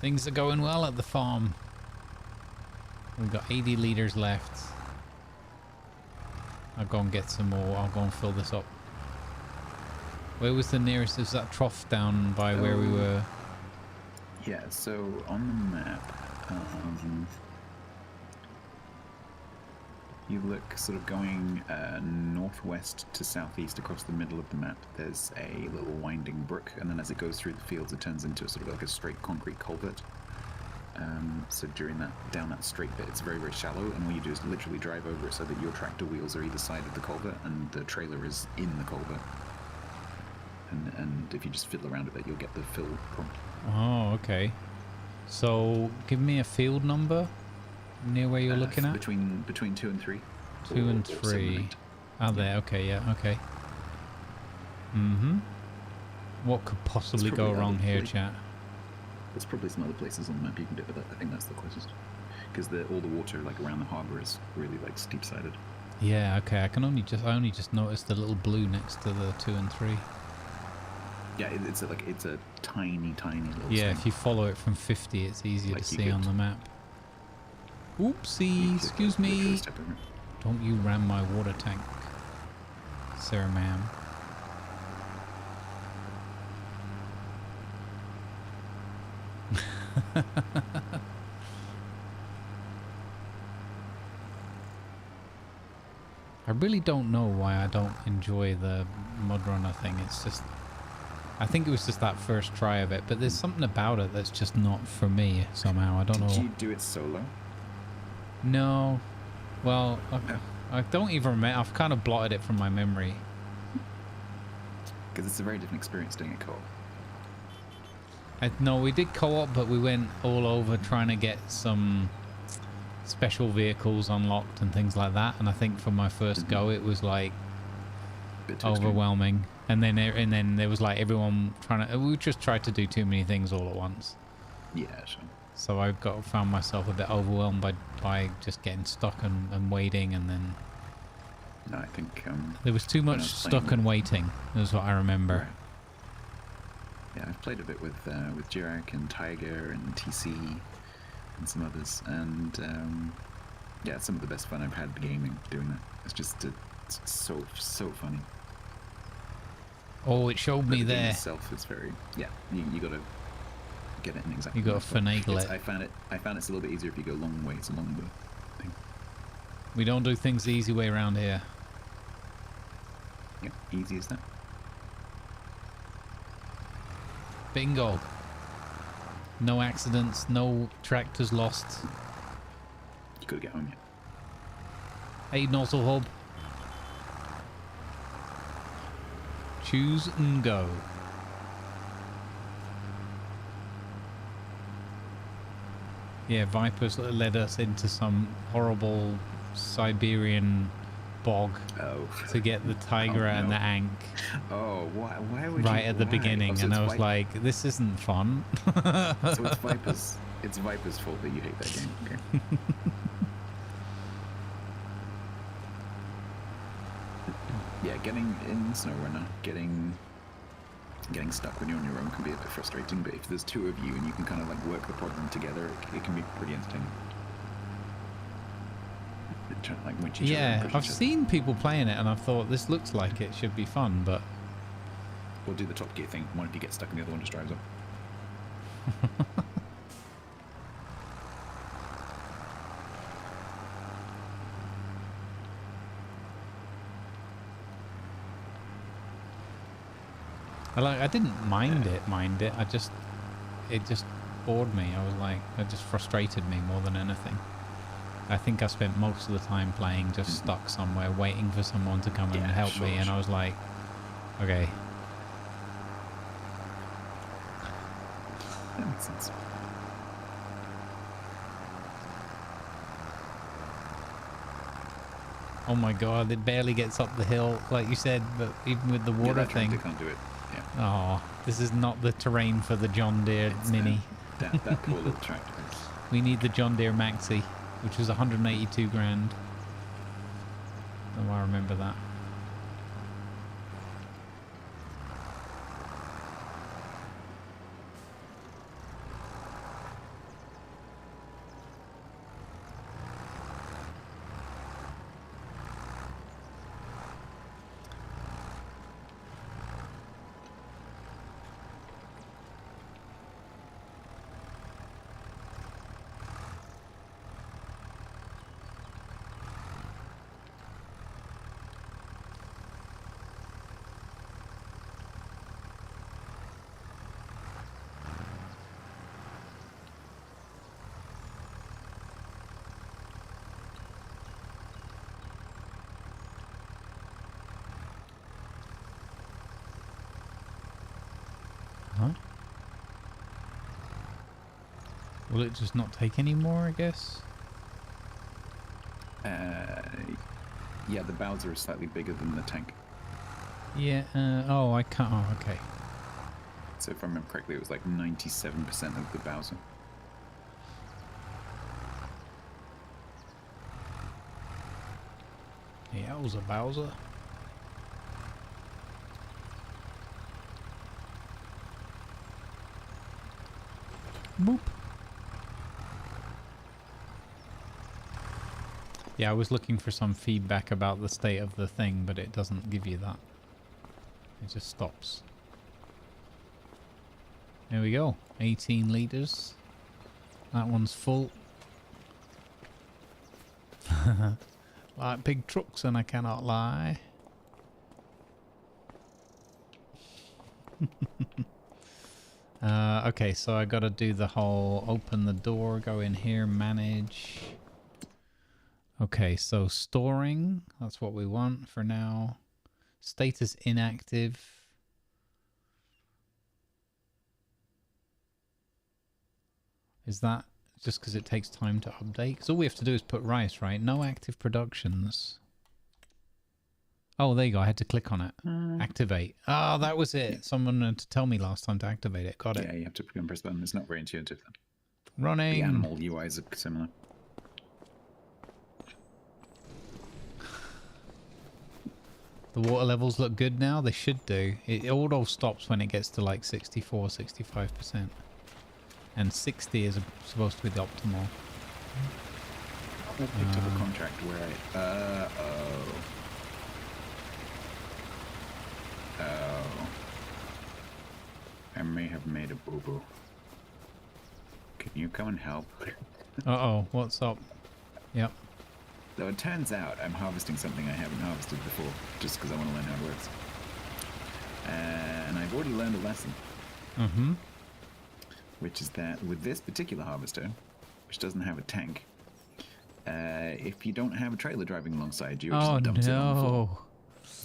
Things are going well at the farm. We've got 80 liters left. I'll go and get some more. I'll go and fill this up. Where was the nearest? Is that trough down by where we were?
Yeah, so on the map, you look sort of going northwest to southeast across the middle of the map. There's a little winding brook, and then as it goes through the fields, it turns into sort of like a straight concrete culvert. So down that straight bit, it's very, very shallow, and what you do is literally drive over it so that your tractor wheels are either side of the culvert, and the trailer is in the culvert. And if you just fiddle around with it, you'll get the fill prompt.
Oh, okay. So give me a field number near where you're looking at.
Between 2 and 3.
2 and 3.
7 and 8.
Oh, there. Okay, yeah, okay. Mm-hmm. What could possibly go wrong here, chat?
There's probably some other places on the map you can do it, but I think that's the closest. Because all the water like around the harbour is really like steep-sided.
Yeah, okay. I only just noticed the little blue next to the 2 and 3.
Yeah, it's a tiny little
Yeah,
thing.
if you follow it from 50, it's easier
Like
to
you
see on
could-
the map. Oopsie, excuse me.
Step over it.
Don't you ram my water tank, sir, ma'am. I really don't know why I don't enjoy the mud runner thing. It's just, I think it was just that first try of it, but there's something about it that's just not for me somehow. I don't know.
Did you do it solo?
No. Well, I don't even remember. I've kind of blotted it from my memory.
Because it's a very different experience doing it co-op.
No, we did co-op, but we went all over trying to get some special vehicles unlocked and things like that. And I think for my first go, it was like overwhelming. And then there was like everyone trying to. We just tried to do too many things all at once.
Yeah, sure.
So I found myself a bit overwhelmed by just getting stuck and waiting, and then.
No, I think
there was too much stuck and waiting. Is what I remember.
Right. Yeah, I've played a bit with Jirak and Tiger and TC and some others, and yeah, it's some of the best fun I've had gaming doing that. It's just it's so funny.
Oh, it showed me
the game
there.
Itself is very you gotta get it in exactly.
You gotta finagle it.
I found it's a little bit easier if you go long ways along the thing.
We don't do things the easy way around here.
Yeah, easy as that.
Bingo. No accidents, no tractors lost.
You gotta get home yet.
Hey, nozzle hub. Choose and go. Yeah, Vipers led us into some horrible Siberian bog to get the tiger and the Ankh.
Oh, why would
right
you,
at the
why?
beginning,
So
and I was like, this isn't fun.
So it's Viper's fault that you hate that game. Okay. Yeah, getting in the snow runner, getting stuck when you're on your own can be a bit frustrating, but if there's two of you and you can kind of like work the problem together, it can be pretty entertaining. Like winch each other and push
I've
each other.
seen people playing it and I've thought this looks like it should be fun, but
We'll do the Top Gear thing. One of you gets stuck and the other one just drives up.
I didn't mind it. It just bored me. I was like, it just frustrated me more than anything. I think I spent most of the time playing just stuck somewhere, waiting for someone to come and help me, and I was like, okay.
That makes sense.
Oh my god, it barely gets up the hill, like you said, but even with the water
that
thing.
Can't do it. Yeah.
Oh, this is not the terrain for the John Deere Mini.
That poor little tractor.
We need the John Deere Maxi, which was 182 grand. Oh, I remember that. Huh? Will it just not take any more, I guess?
Yeah, the Bowser is slightly bigger than the tank.
Yeah, oh, I can't, oh, okay.
So if I remember correctly, it was like 97% of the Bowser.
Yeah, it was a Bowser. Boop. Yeah, I was looking for some feedback about the state of the thing, but it doesn't give you that. It just stops. There we go. 18 litres. That one's full. Like big trucks, and I cannot lie. Okay, so I gotta do the whole open the door, go in here, manage. Okay, so storing, that's what we want for now. Status inactive. Is that just because it takes time to update? Because all we have to do is put rice, right? No active productions. Oh, there you go. I had to click on it. Activate. Oh, that was it. Yeah. Someone had to tell me last time to activate it. Got it.
Yeah, you have to press button. It's not very intuitive.
Running.
The animal UIs are similar.
The water levels look good now. They should do. It auto stops when it gets to like 64, 65%. And 60 is supposed to be the optimal.
I picked up a contract where I... I may have made a boo-boo. Can you come and help?
Uh-oh, what's up? Yep.
Though it turns out I'm harvesting something I haven't harvested before, just because I want to learn how it works. And I've already learned a lesson.
Mm-hmm.
Which is that with this particular harvester, which doesn't have a tank, if you don't have a trailer driving alongside you, it just dumps it on the floor.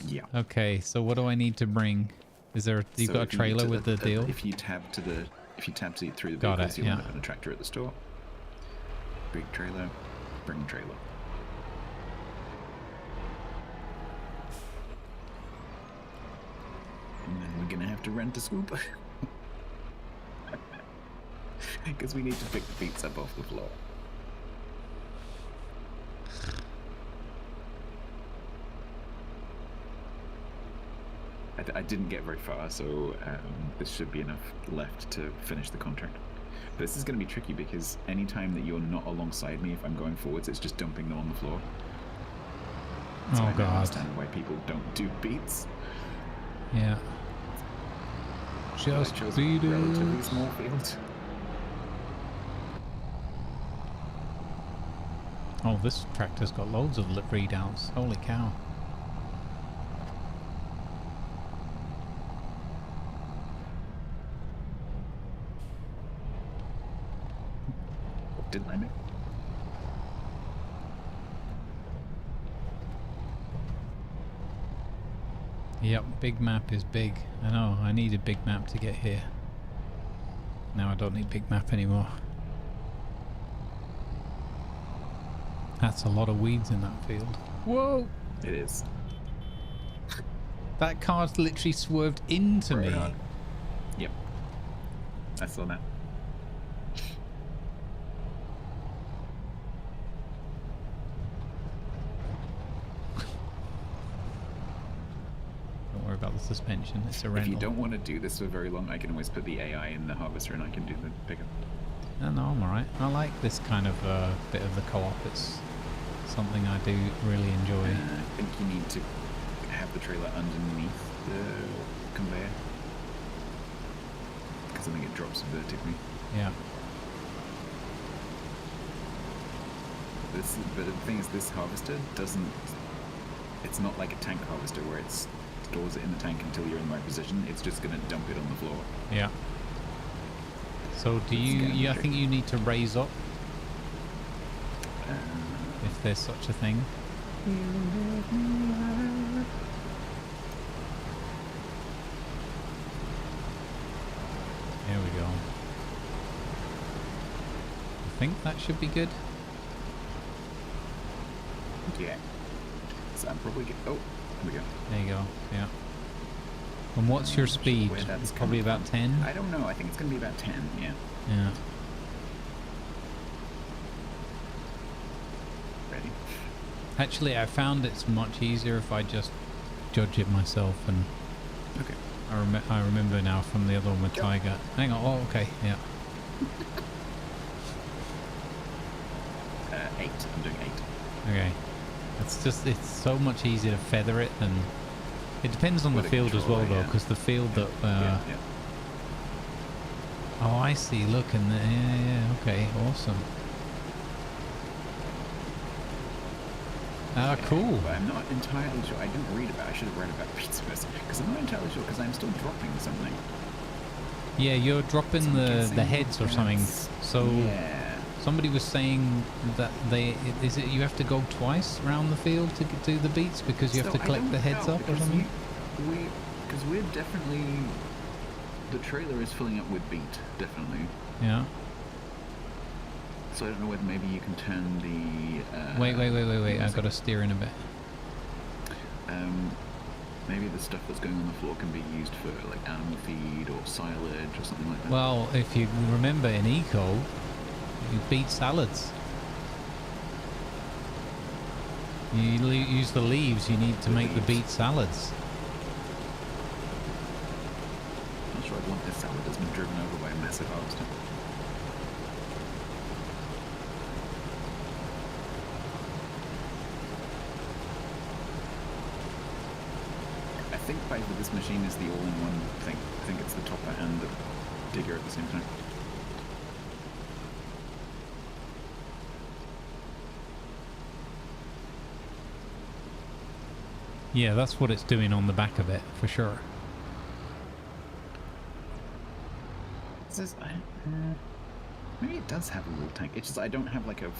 Yeah. Okay,
so what do I need to bring? Is there? You've got a trailer with the deal?
If you tab to through the vehicles, you'll end up in a tractor at the store. Big trailer, bring trailer. And then we're gonna have to rent a scooper. Because we need to pick the feet up off the floor. I didn't get very far, so this should be enough left to finish the contract. But this is going to be tricky because any time that you're not alongside me, if I'm going forwards, it's just dumping them on the floor. So I don't understand why people don't do beats.
Yeah. Just beat it.
Relatively small field.
Oh, this tractor's got loads of readouts. Holy cow.
Didn't I know?
Yep, big map is big. I know, I need a big map to get here. Now I don't need big map anymore. That's a lot of weeds in that field. Whoa!
It is.
That car's literally swerved into me.
On. Yep. I saw that.
Don't worry about the suspension, it's a rental.
If you don't want to do this for very long, I can always put the AI in the harvester and I can do the pickup.
No, I'm alright. I like this kind of bit of the co-op. It's something I do really enjoy.
I think you need to have the trailer underneath the conveyor. Because I think it drops vertically.
Yeah.
But the thing is, this harvester doesn't... It's not like a tank harvester where it stores it in the tank until you're in the right position. It's just going to dump it on the floor.
Yeah. So do you I think you need to raise up if there's such a thing. There we go. I think that should be good.
Yeah. So I'm probably good. Oh, there we go.
There you go. Yeah. And what's your speed? It's probably about 10?
I don't know. I think it's going to be about 10, yeah.
Yeah.
Ready?
Actually, I found it's much easier if I just judge it myself. And
okay.
I remember now from the other one with Tiger. Hang on. Oh, okay. Yeah.
8. I'm doing 8.
Okay. It's so much easier to feather it than... It depends on the field as well, though, because the field that... Oh, I see. Look, and yeah, okay, awesome. Ah, cool.
But I'm not entirely sure. I didn't read about. I should have read about beats first, because I'm not entirely sure. Because I'm still dropping something.
Yeah, you're dropping
So I'm
the
guessing
heads or something.
that's-
So
yeah.
somebody was saying that you have to go twice around the field to do the beats because you have
So
to
I
collect
don't
the heads
know,
up or
because
something.
Because we're definitely, the trailer is filling up with beat, definitely.
Yeah.
So I don't know whether maybe you can turn the.
Wait. I've got to steer in a bit.
Maybe the stuff that's going on the floor can be used for like animal feed or silage or something like that.
Well, if you remember in Eco, you beat salads. You use the leaves you need to make the beet salads.
I'm not sure I'd want this salad that's been driven over by a massive harvester. I think with this machine is the all-in-one thing. I think it's the topper and the digger at the same time.
Yeah, that's what it's doing on the back of it, for sure.
It says, maybe it does have a little tank. It's just I don't have like a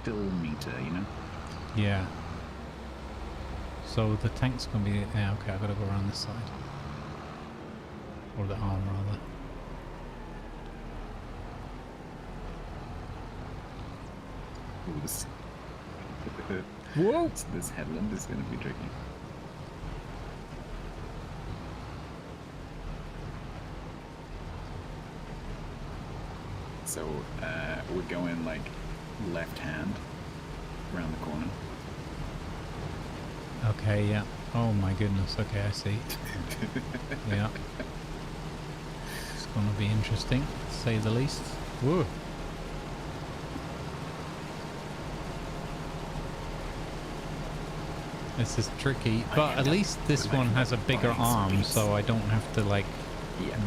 fill meter, you know?
Yeah. So the tank's gonna be... Yeah, okay, I've got to go around this side. Or the arm, rather.
Ooh, this...
Whoa!
This headland is going to be tricky. So, we're going like left hand around the corner.
Okay, yeah. Oh my goodness, okay, I see. Yeah. It's gonna be interesting, to say the least. Whoa! This is tricky, but at least this one has a bigger arm, so I don't have to like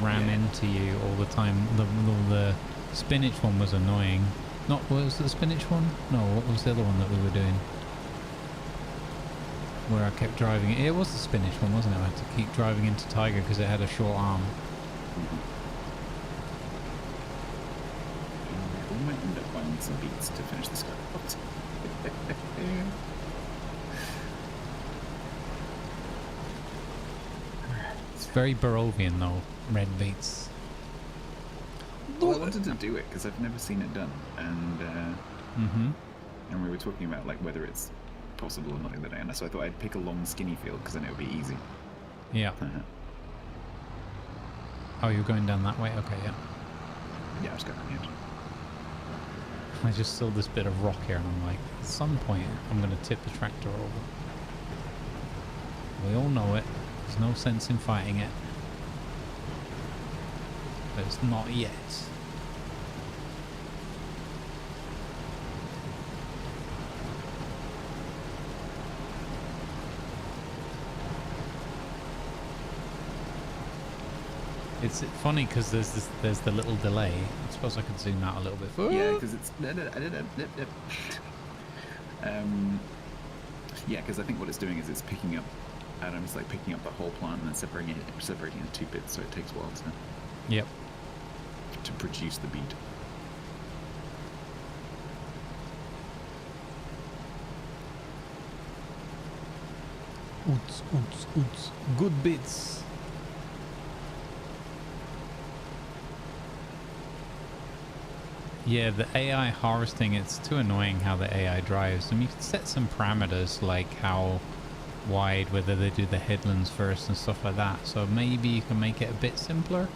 ram into you all the time. The spinach one was annoying. Not, what was the spinach one? No, what was the other one that we were doing? Where I kept driving it. It was the spinach one, wasn't it? I had to keep driving into Tiger because it had a short arm.
We might end up buying some beets to finish this guy.
It's very Barovian though, red beets.
Well, I wanted to do it because I've never seen it done, and and we were talking about like whether it's possible or not the other day, and so I thought I'd pick a long, skinny field because then it would be easy.
Yeah. Oh, you're going down that way? Okay, yeah.
Yeah, I was going on the edge.
I just saw this bit of rock here, and I'm like, at some point, I'm going to tip the tractor over. We all know it. There's no sense in fighting it. But it's not yet. It's funny because there's the little delay. I suppose I could zoom out a little bit.
Yeah, because it's yeah, because I think what it's doing is it's picking up atoms, like picking up the whole plant and then separating it into 2 bits. So it takes a while to produce the bead.
Oots. Good bits. Yeah, the AI harvesting, it's too annoying how the AI drives. I mean, you can set some parameters like how wide, whether they do the headlands first and stuff like that. So maybe you can make it a bit simpler.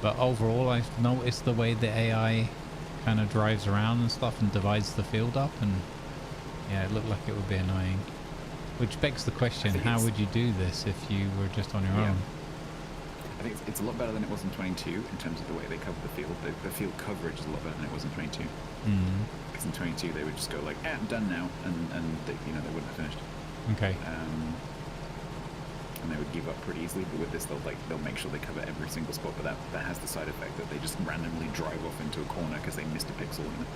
But overall, I've noticed the way the AI kind of drives around and stuff and divides the field up. And yeah, it looked like it would be annoying. Which begs the question, how would you do this if you were just on your own?
I think it's a lot better than it was in 22 in terms of the way they cover the field. The field coverage is a lot better than it was in 22. Because in 22 they would just go like, done now, and they, they wouldn't have finished.
Okay.
and they would give up pretty easily. But with this, they'll make sure they cover every single spot. But that has the side effect that they just randomly drive off into a corner because they missed a pixel. You know?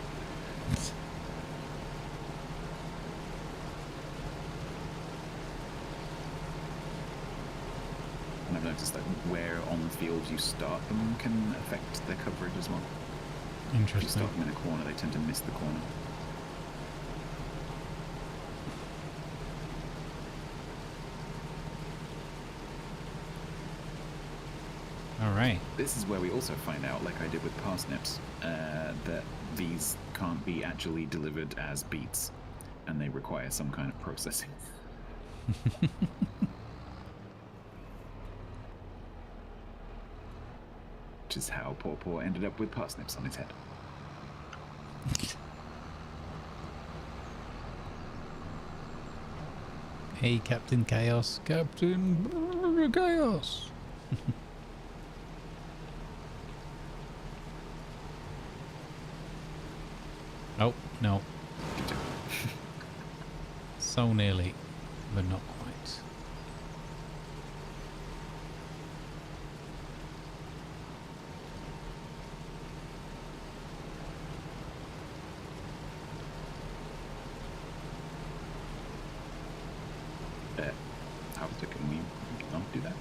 And I've noticed that where on the field you start them can affect their coverage as well. If you
Interesting.
start them in a corner, they tend to miss the corner.
All right.
This is where we also find out, like I did with parsnips, that these can't be actually delivered as beets, and they require some kind of processing. Which is how Paw ended up with parsnips on his head.
Hey, Captain Chaos. Captain Chaos. Oh, no.
Good job.
So nearly, but not quite.
Can we not do that?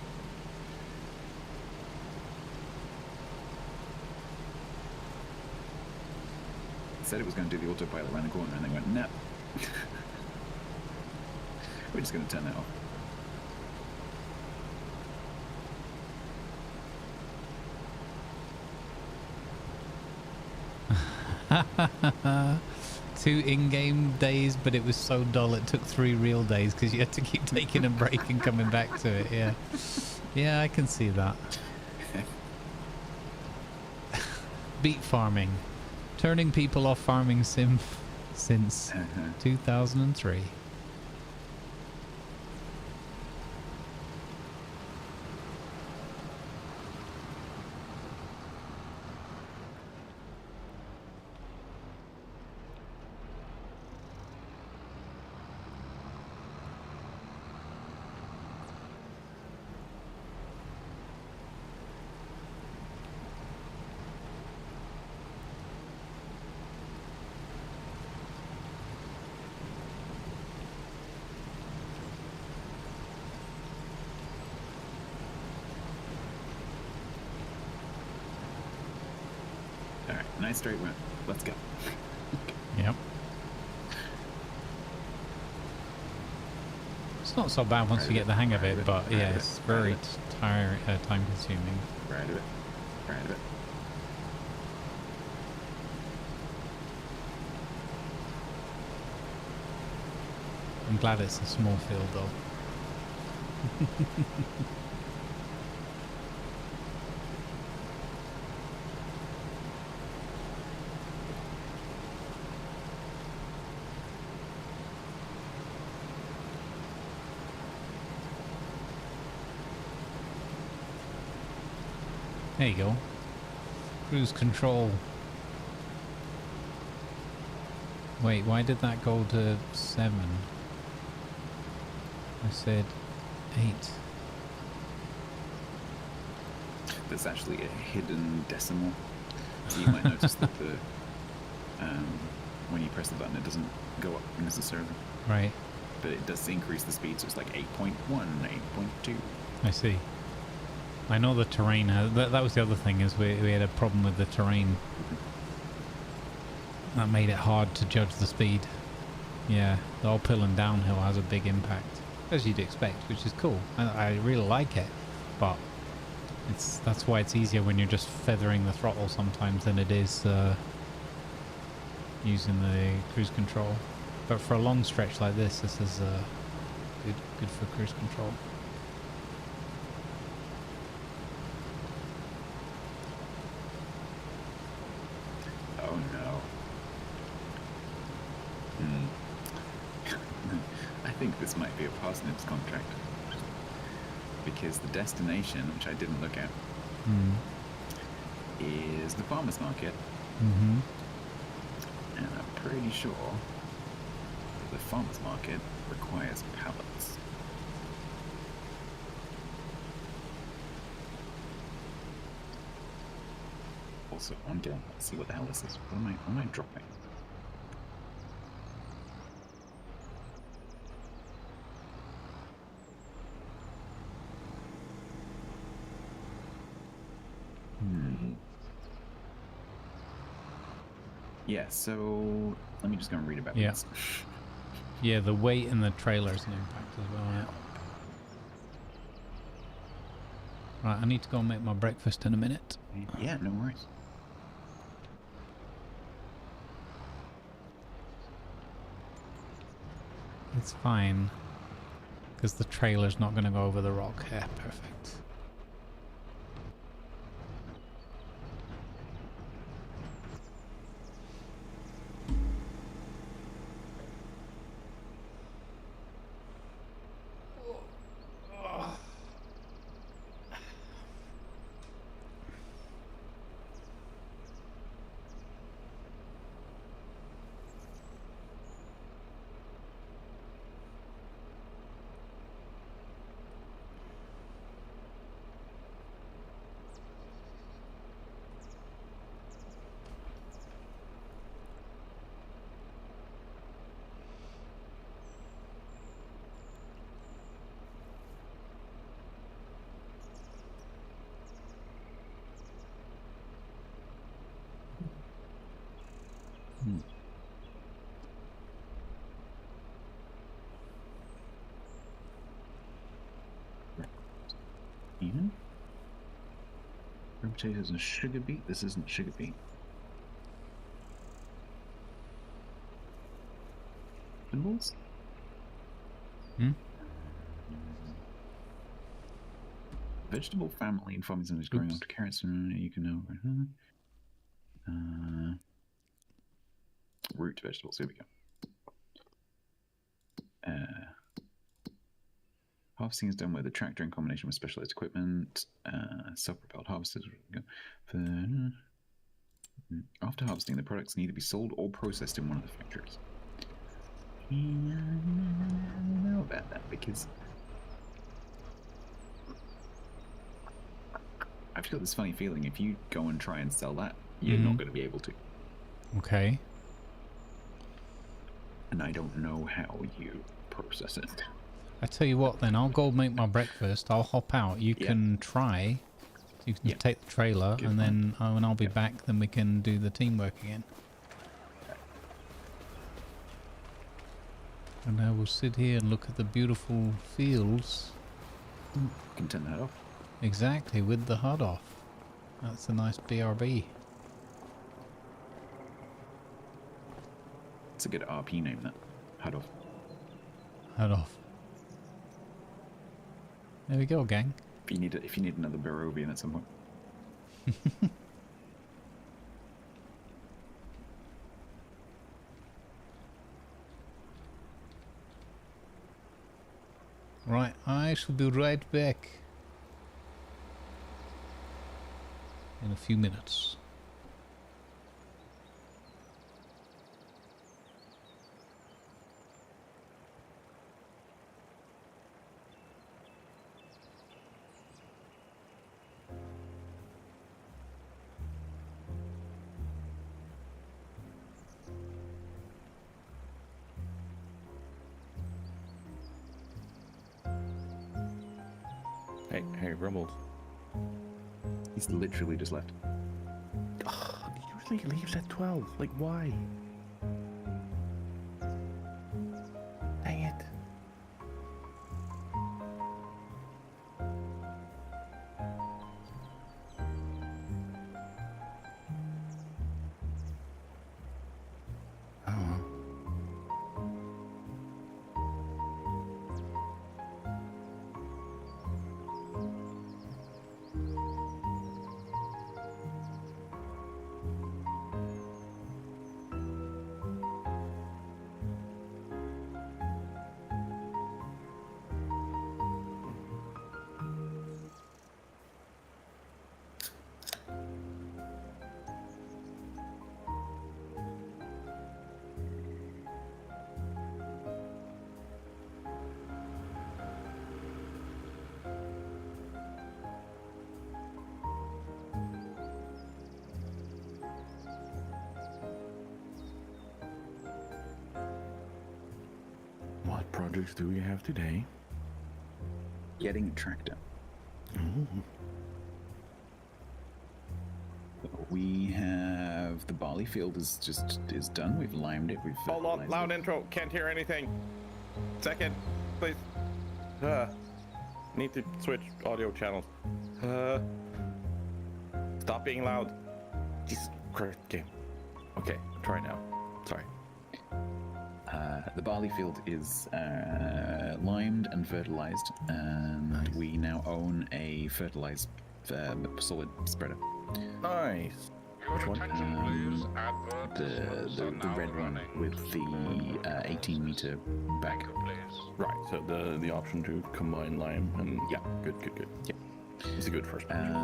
It said it was going to do the autopilot around the corner, and they went, no. We're just going to turn that
off. 2 in-game days, but it was so dull it took 3 real days because you had to keep taking a break and coming back to it. Yeah, yeah, I can see that. Beet farming, turning people off farming sim since 2003.
nice straight run. Let's go.
Yep. It's not so bad once you get the hang of it, but yeah, it's very time consuming.
Right of it. Right of it.
I'm glad it's a small field though. There you go. Cruise control. Wait, why did that go to 7? I said 8.
There's actually a hidden decimal. So you might notice that the when you press the button, it doesn't go up necessarily.
Right.
But it does increase the speed, so it's like 8.1, 8.2.
I see. I know the terrain has... That was the other thing, is we had a problem with the terrain. That made it hard to judge the speed. Yeah, the uphill and downhill has a big impact, as you'd expect, which is cool. I really like it, but that's why it's easier when you're just feathering the throttle sometimes than it is using the cruise control. But for a long stretch like this is good for cruise control.
Oh no. I think this might be a parsnips contract. Because the destination, which I didn't look at, is the farmer's market.
Mm-hmm.
And I'm pretty sure the farmer's market requires pallets. also on game. Let's see what the hell this is. What am I dropping? Yeah, so let me just go and read about this.
Yeah, the weight in the trailer is an impact as well. Yeah. Right, I need to go and make my breakfast in a minute.
Yeah, no worries.
It's fine, because the trailer's not going to go over the rock. Yeah, perfect.
Red potatoes and sugar beet. This isn't sugar beet. Vegetables? Vegetable family in farming zone is growing up to carrots and you can know. Root vegetables. Here we go. Harvesting is done with a tractor in combination with specialized equipment. Self-propelled harvesters. After harvesting, the products need to be sold or processed in one of the factories. I don't know about that because I've got this funny feeling if you go and try and sell that, you're not going to be able to.
Okay.
And I don't know how you process it.
I tell you what, then I'll go make my breakfast. I'll hop out. You can try. You can take the trailer, and then when I'll be back, then we can do the teamwork again. And I will sit here and look at the beautiful fields.
You can turn that off.
Exactly, with the HUD off. That's a nice BRB.
It's a good RP name, that. HUD off.
HUD off. There we go, gang.
If you need another Barovian at some point.
Right, I shall be right back in a few minutes.
Hey, Rumbles.
He's literally just left.
Usually he leaves at 12. Like, why? Dang it. projects do we have today?
Getting a tractor.
Ooh.
We have the barley field is done. We've limed it. We've
Hold on,
fertilized
loud
it.
intro. Can't hear anything. Second, please. Need to switch audio channels. Stop being loud. Jesus Christ, game. Okay, try now. Sorry.
The barley field is limed and fertilized, and
Nice.
we now own a fertilized solid spreader.
Nice.
Your
one?
attention, please. Advertisements
The
are now
red one
running
with
to support
the
good
18 meter
causes.
back.
Anchor planes.
Right, so the option to combine lime and
Yeah.
good.
Yep.
It's a good first project.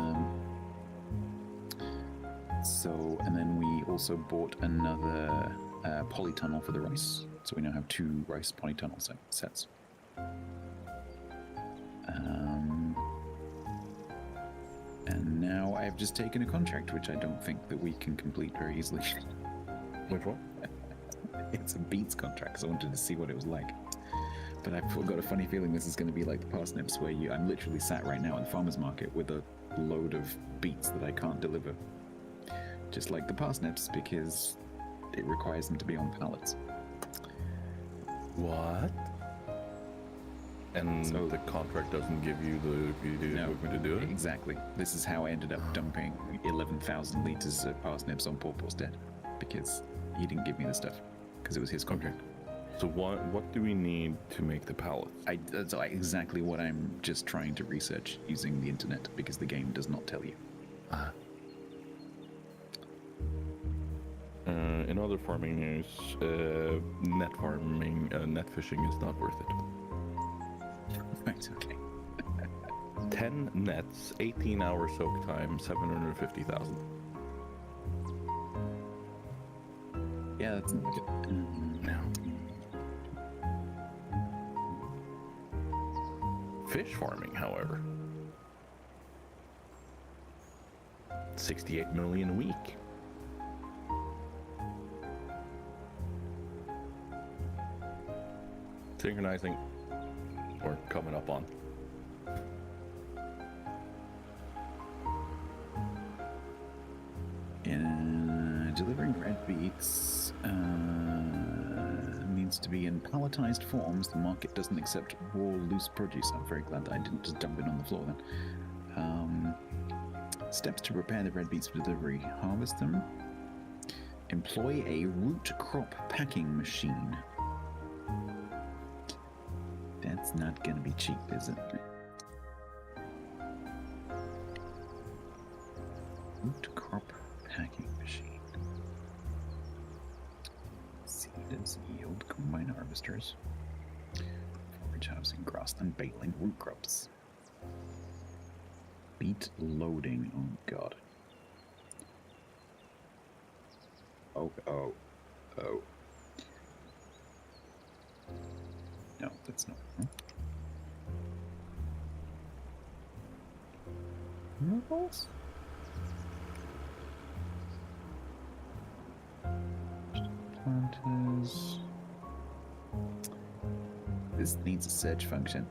So, and then we also bought another polytunnel for the rice. So we now have 2 rice polytunnel sets. And now I've just taken a contract, which I don't think that we can complete very easily.
Which one?
It's a beets contract, so I wanted to see what it was like. But I've got a funny feeling this is going to be like the parsnips, where I'm literally sat right now in the farmer's market with a load of beets that I can't deliver. Just like the parsnips, because it requires them to be on pallets.
What? And
So-
the contract doesn't give you the
No.
equipment to do it?
Exactly. This is how I ended up dumping 11,000 liters of parsnips on Paul Dead, because he didn't give me the stuff, because it was his contract.
So what do we need to make the pallets?
That's exactly what I'm just trying to research using the internet, because the game does not tell you.
In other farming news, net fishing is not worth it.
Right, okay.
10 nets, 18-hour soak time, 750,000.
Yeah, that's not good.
No. Fish farming, however, 68 million a week. Synchronizing, or coming up on.
Delivering red beets needs to be in palletized forms. The market doesn't accept raw, loose produce. I'm very glad that I didn't just dump it on the floor then. Steps to prepare the red beets for delivery. Harvest them. Employ a root crop packing machine. That's not going to be cheap, is it? Root crop packing machine. Seeders yield combine harvesters. Forage housing, grassland baling, root crops. Beet loading. Oh god. Oh. No, that's not. Renewables? Planters. This needs a search function.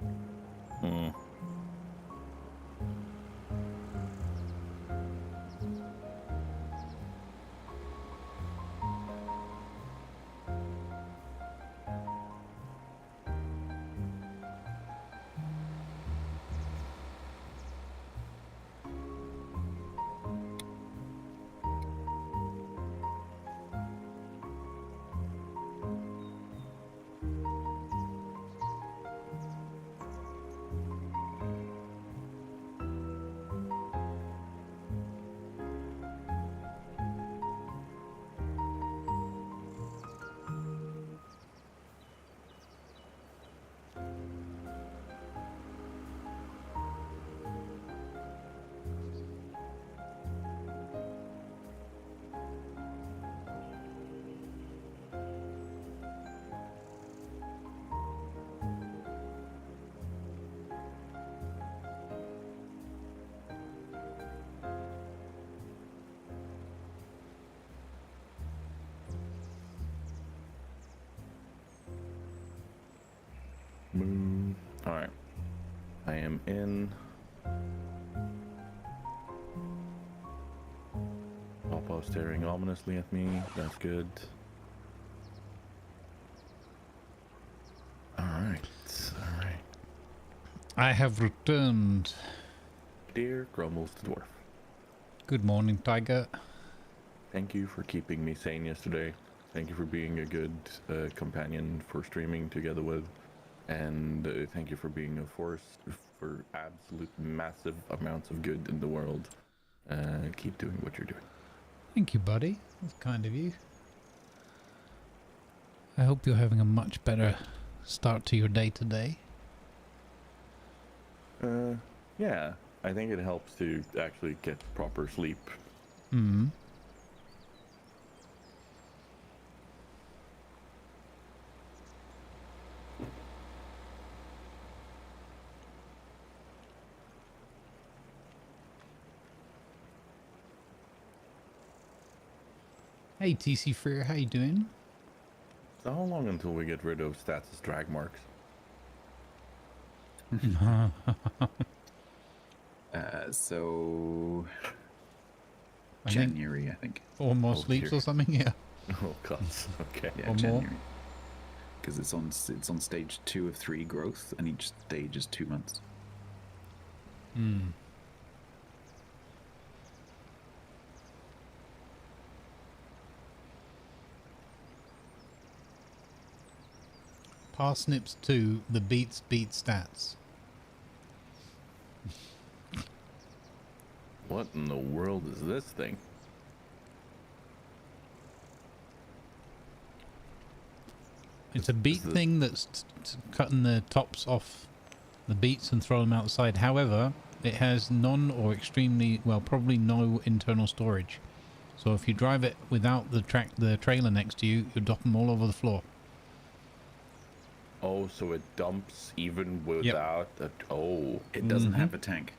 him in. Papa staring ominously at me. That's good. Alright.
I have returned.
Dear Grumbles the Dwarf.
Good morning, Tiger.
Thank you for keeping me sane yesterday. Thank you for being a good companion for streaming together with. And thank you for being a force for absolute massive amounts of good in the world. Keep doing what you're doing.
Thank you, buddy. That's kind of you. I hope you're having a much better start to your day today.
Yeah. I think it helps to actually get proper sleep.
Hmm. Hey TC Freer, how you doing?
So how long until we get rid of stats as drag marks?
So
I think
January, I think.
4 more
Oh,
sleeps
dear.
or something, yeah.
Oh god. Okay.
Yeah,
Or more.
January. Because it's on stage 2 of 3 growth, and each stage is 2 months.
Hmm. Parsnips 2, the beats beat stats.
What in the world is this thing?
It's a beat
the-
thing that's cutting the tops off the beats and throwing them outside. However, it has none or extremely, well, probably no internal storage. So if you drive it without the trailer next to you, you'll drop them all over the floor.
Oh, so it dumps even without a... Oh.
It doesn't have a tank.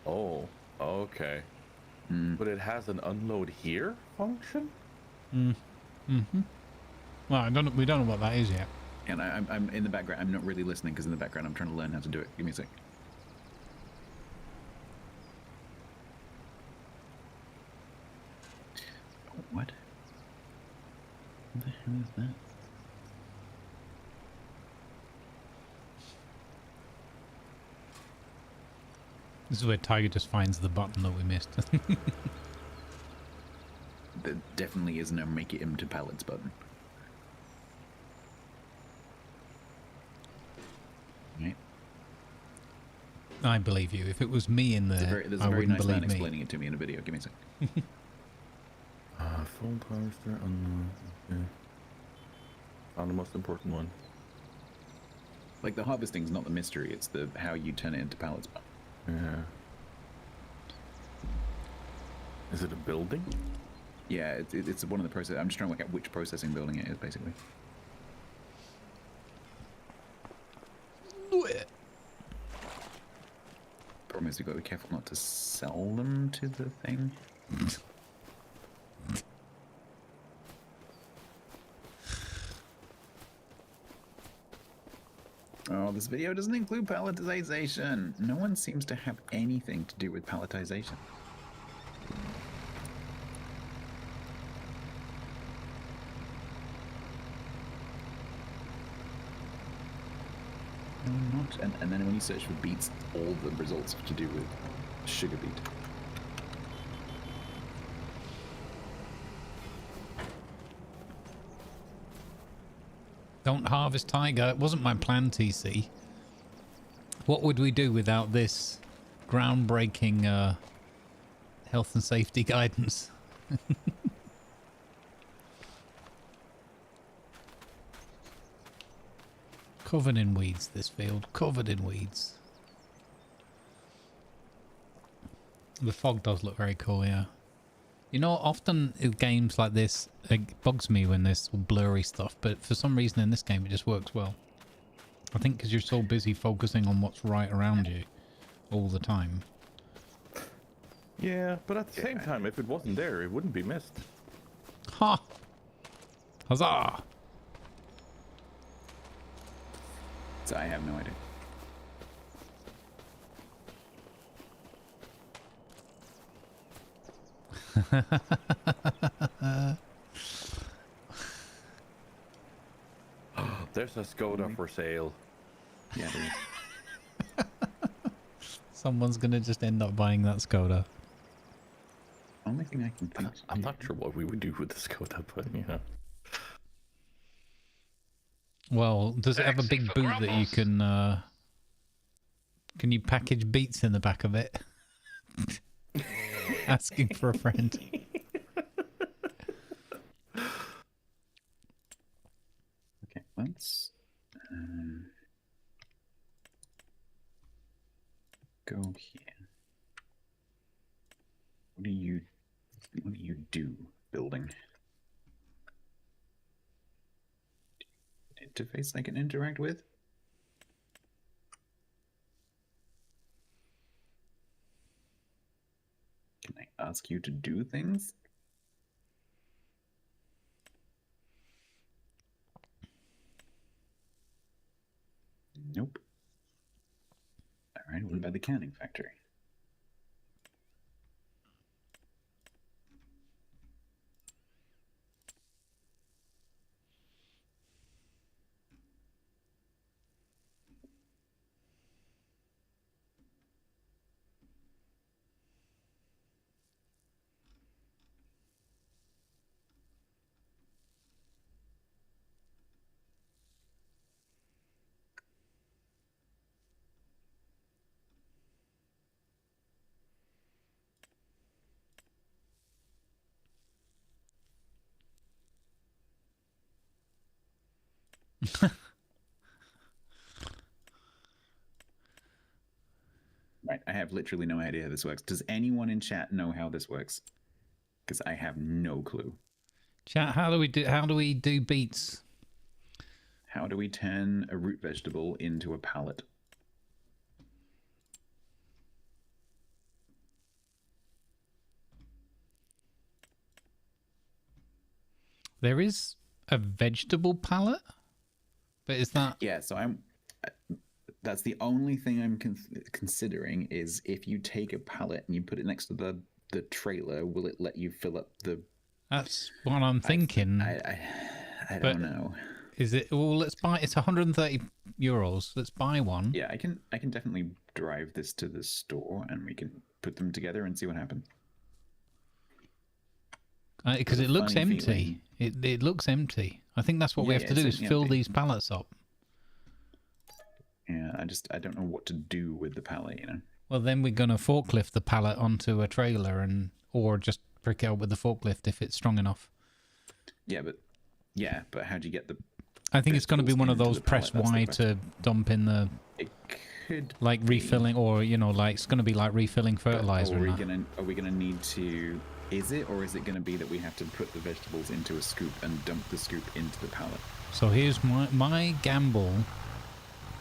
Oh. Okay. But it has an unload here function?
Mm-hmm. Well, we don't know what that is yet.
And I'm in the background. I'm not really listening because in the background I'm trying to learn how to do it. Give me a sec. What? What the hell is that?
This is where Tiger just finds the button that we missed.
There definitely isn't a make it into pallets button. Right.
I believe you. If it was me in there,
There's
I
a very
wouldn't
nice man
believe me.
explaining it to me in a video. Give me a sec.
Full harvester unload. Okay. Found the most important one.
Like the harvesting's not the mystery. It's the how you turn it into pallets button.
Yeah. Is it a building?
Yeah, it's one of the process. I'm just trying to work out which processing building it is, basically. Problem is, we've got to be careful not to sell them to the thing. Oh, this video doesn't include palletization. No one seems to have anything to do with palletization. No, not. And then when you search for beets, all the results are to do with sugar beet.
Don't harvest Tiger. It wasn't my plan, TC. What would we do without this groundbreaking health and safety guidance? Covered in weeds, this field. Covered in weeds. The fog does look very cool, yeah. You know, often in games like this, it bugs me when there's blurry stuff, but for some reason in this game it just works well. I think because you're so busy focusing on what's right around you all the time.
Yeah, but at the same time, if it wasn't there, it wouldn't be missed.
Ha! Huzzah!
So I have no idea.
There's a Skoda for sale.
Yeah, there is.
Someone's gonna just end up buying that Skoda.
Only thing I can think.
I'm not sure what we would do with the Skoda, but you know.
Well, does it have a
Taxi
big
for
boot that you
grumbles.
can you package beats in the back of it? Asking for a friend.
Okay, let's go here. What do you do, building? Interface I can interact with? Can I ask you to do things? Nope. Alright, what about the canning factory? Right, I have literally no idea how this works. Does anyone in chat know how this works? Because I have no clue.
Chat, how do we do beats?
How do we turn a root vegetable into a pallet?
There is a vegetable palette, but is that...
Yeah, so I'm... That's the only thing I'm considering is if you take a pallet and you put it next to the trailer, will it let you fill up the...
That's what I'm thinking.
I don't know.
Is it... Well, let's buy... It's 130 euros. Let's buy one.
Yeah, I can definitely drive this to the store and we can put them together and see what happens.
Because it looks empty. It looks empty. I think that's what we have to do is fill these pallets up.
Yeah, I don't know what to do with the pallet, you know.
Well, then we're going to forklift the pallet onto a trailer or just prick it out with the forklift if it's strong enough.
Yeah, but how do you get the...
I think it's going to be one of those press Y to dump in the...
It could
like refilling, or, you know, like it's going to be like refilling fertilizer.
Are we gonna need to... Is it, or is it going to be that we have to put the vegetables into a scoop and dump the scoop into the pallet?
So here's my gamble.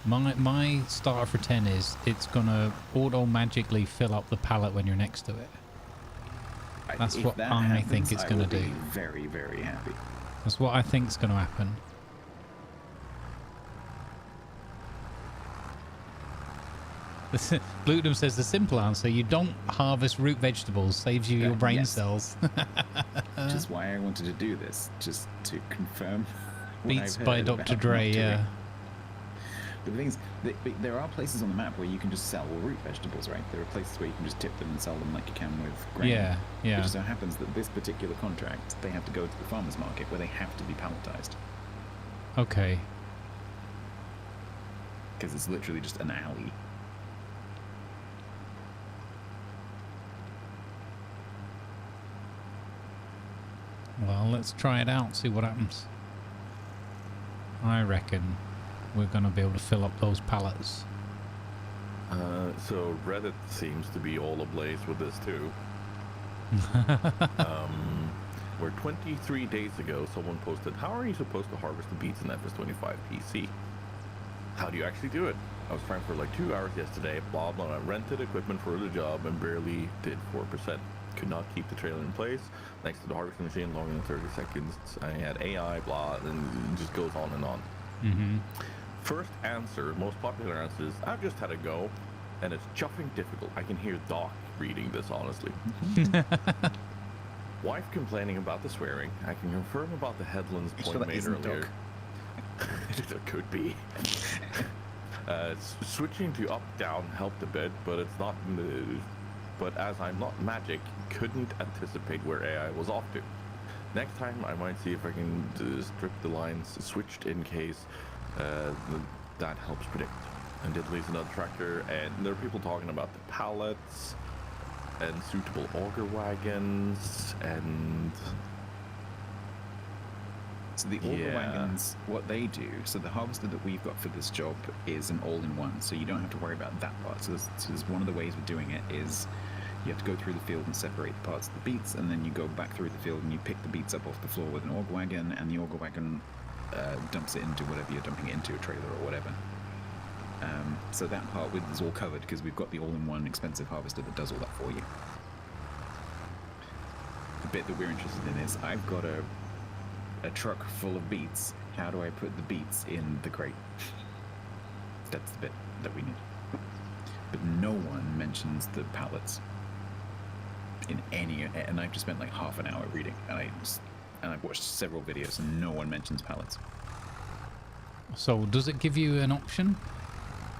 My starter for 10 is it's going to auto-magically fill up the pallet when you're next to it. That's what I think it's going to do.
Very, very happy.
That's what I think is going to happen. Gluten says the simple answer, you don't harvest root vegetables, saves you your brain cells.
Which is why I wanted to do this, just to confirm.
Beats by Dr. Dre, yeah.
But the thing is, there are places on the map where you can just sell root vegetables, right? There are places where you can just tip them and sell them like you can with grain.
Yeah, yeah.
It just so happens that this particular contract, they have to go to the farmer's market where they have to be palletized.
Okay.
Because it's literally just an alley.
Well, let's try it out, see what happens. I reckon we're going to be able to fill up those pallets.
So Reddit seems to be all ablaze with this too. Where 23 days ago someone posted, how are you supposed to harvest the beets in FS25 PC? How do you actually do it? I was trying for like 2 hours yesterday, blah blah, I rented equipment for the job and barely did 4%. Could not keep the trailer in place next to the harvesting machine longer than 30 seconds. I had AI, blah, and it just goes on and on.
Mm-hmm.
First answer, most popular answer is, I've just had a go, and it's chuffing difficult. I can hear Doc reading this, honestly. Wife complaining about the swearing. I can confirm about the headlands
Sure
point
that
made
isn't
earlier. It could be. Switching to up-down helped a bit, but it's not. But as I'm not magic, couldn't anticipate where AI was off to. Next time, I might see if I can strip the lines switched in case that helps predict. And did release another tractor, and there are people talking about the pallets and suitable auger wagons and.
So the auger wagons, what they do, so the harvester that we've got for this job is an all-in-one, so you don't have to worry about that part. So there's one of the ways of doing it is you have to go through the field and separate the parts of the beets, and then you go back through the field and you pick the beets up off the floor with an auger wagon, and the auger wagon dumps it into whatever you're dumping it into, a trailer or whatever. So that part is all covered because we've got the all-in-one expensive harvester that does all that for you. The bit that we're interested in is I've got a truck full of beets. How do I put the beets in the crate? That's the bit that we need. But no one mentions the pallets in any, and I've just spent like half an hour reading, and I've watched several videos, and no one mentions pallets.
So does it give you an option?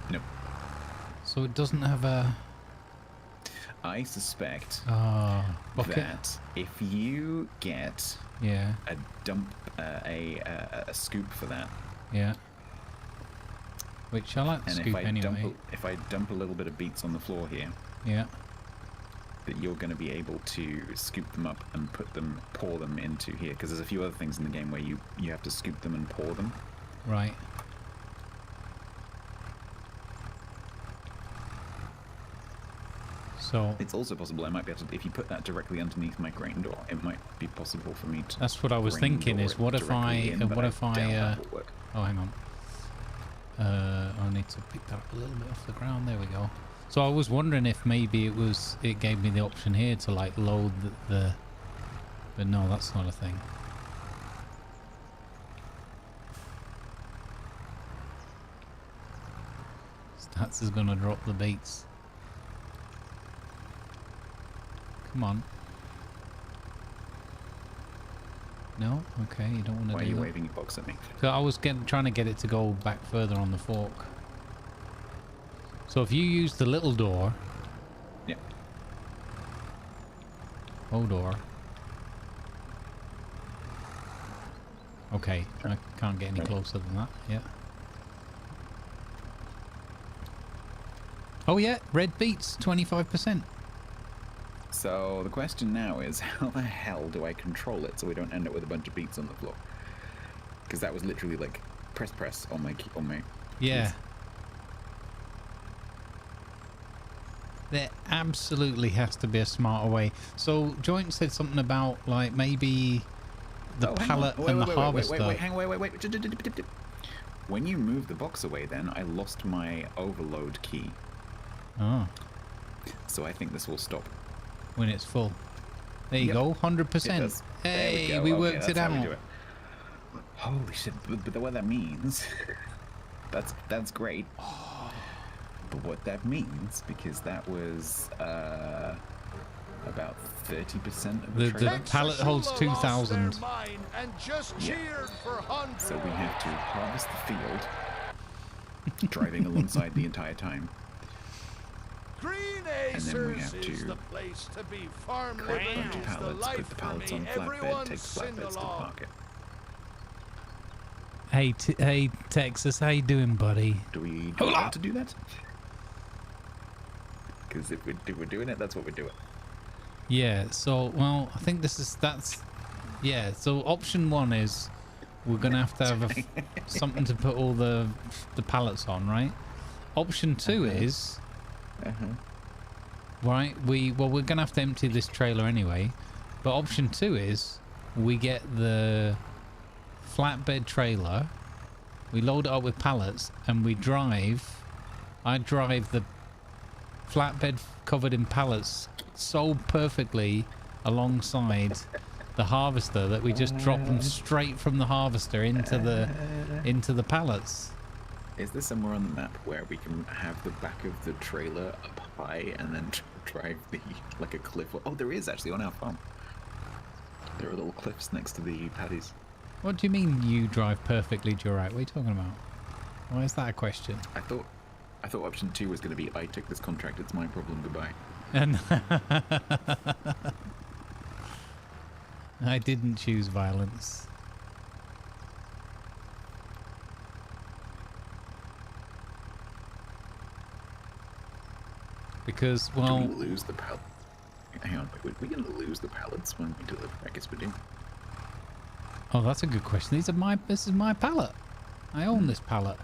No.
So it doesn't have a.
I suspect
bucket?
that if you get a dump, a scoop for that,
which I like the scoop anyway.
If I dump a little bit of beets on the floor here, that you're going to be able to scoop them up and pour them into here, because there's a few other things in the game where you have to scoop them and pour them.
Right. So
it's also possible I might be able to, if you put that directly underneath my grain door, it might be possible for me to.
That's what I was thinking. Is what if I? Oh, hang on. I need to pick that up a little bit off the ground. There we go. So I was wondering if maybe it gave me the option here to like load the but no, that's not a thing. Stats is gonna drop the beats. Come on. No? Okay, you don't want to do that.
Why are you waving your box at me?
So I was trying to get it to go back further on the fork. So if you use the little door...
Yeah.
Oh, door. Okay, I can't get any closer than that. Yeah. Oh yeah, red beets, 25%.
So the question now is, how the hell do I control it so we don't end up with a bunch of beets on the floor? Because that was literally like press on my
yeah.
keys.
There absolutely has to be a smarter way. So Joint said something about like maybe the pallet and the harvester.
Wait. When you move the box away, then I lost my overload key.
Oh.
So I think this will stop.
When it's full. There you go, 100%. Hey, we worked it out.
Holy shit! But what that means, that's great. But what that means, because that was about 30% of the
The pallet holds 2,000.
So we have to harvest the field, driving alongside the entire time. And then we have to grab a bunch of pallets, put the pallets on flatbed, take the flatbeds to the market.
Hey Texas, how you doing, buddy?
Do we want to do that? Because if we're doing it, that's what we're doing.
Yeah, so, well, I think yeah, so option one is we're going to have something to put all the pallets on, right? Option two is... Right, we're gonna have to empty this trailer anyway, but option two is we get the flatbed trailer, we load it up with pallets, and I drive the flatbed covered in pallets so perfectly alongside the harvester that we just drop them straight from the harvester into the pallets.
Is there somewhere on the map where we can have the back of the trailer up high and then drive like a cliff? Oh, there is actually on our farm. There are little cliffs next to the paddies.
What do you mean you drive perfectly throughout? What are you talking about? Why is that a question?
I thought option 2 was going to be I took this contract, it's my problem, goodbye.
And I didn't choose violence. Because, well...
Do we lose the pallet? Hang on, we're going to lose the pallets when we deliver? I guess we do.
Oh, that's a good question. This is my pallet. I own this pallet.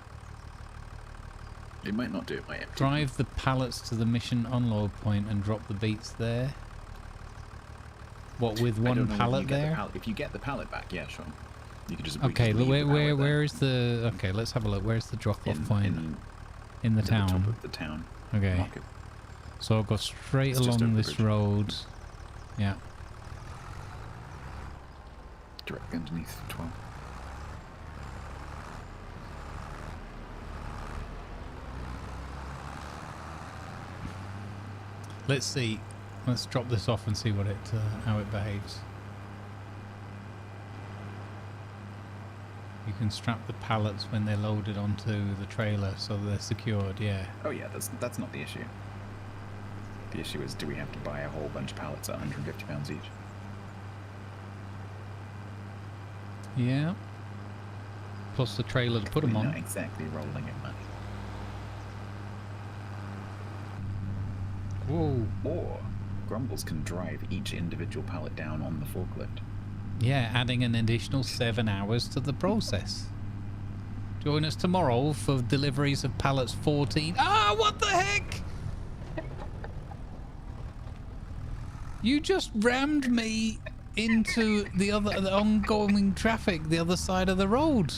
It might not do it, might empty.
Drive the pallets to the mission unload point and drop the beats there. What, with one pallet there?
If you get the pallet back, yeah, sure. You could just
okay. Where is the? Okay, let's have a look. Where's the drop-off point? In the town.
The top of the town.
Okay.
Market.
So I'll go straight along this road. Yeah.
Directly underneath 12.
Let's see. Let's drop this off and see what how it behaves. You can strap the pallets when they're loaded onto the trailer so they're secured, yeah.
Oh yeah, that's not the issue. The issue is, do we have to buy a whole bunch of pallets at £150 each?
Yeah. Plus the trailer to put them on.
Not exactly rolling in money.
Whoa.
Or Grumbles can drive each individual pallet down on the forklift.
Yeah, adding an additional 7 hours to the process. Join us tomorrow for deliveries of pallets 14. Ah, what the heck? You just rammed me into the ongoing traffic, the other side of the road.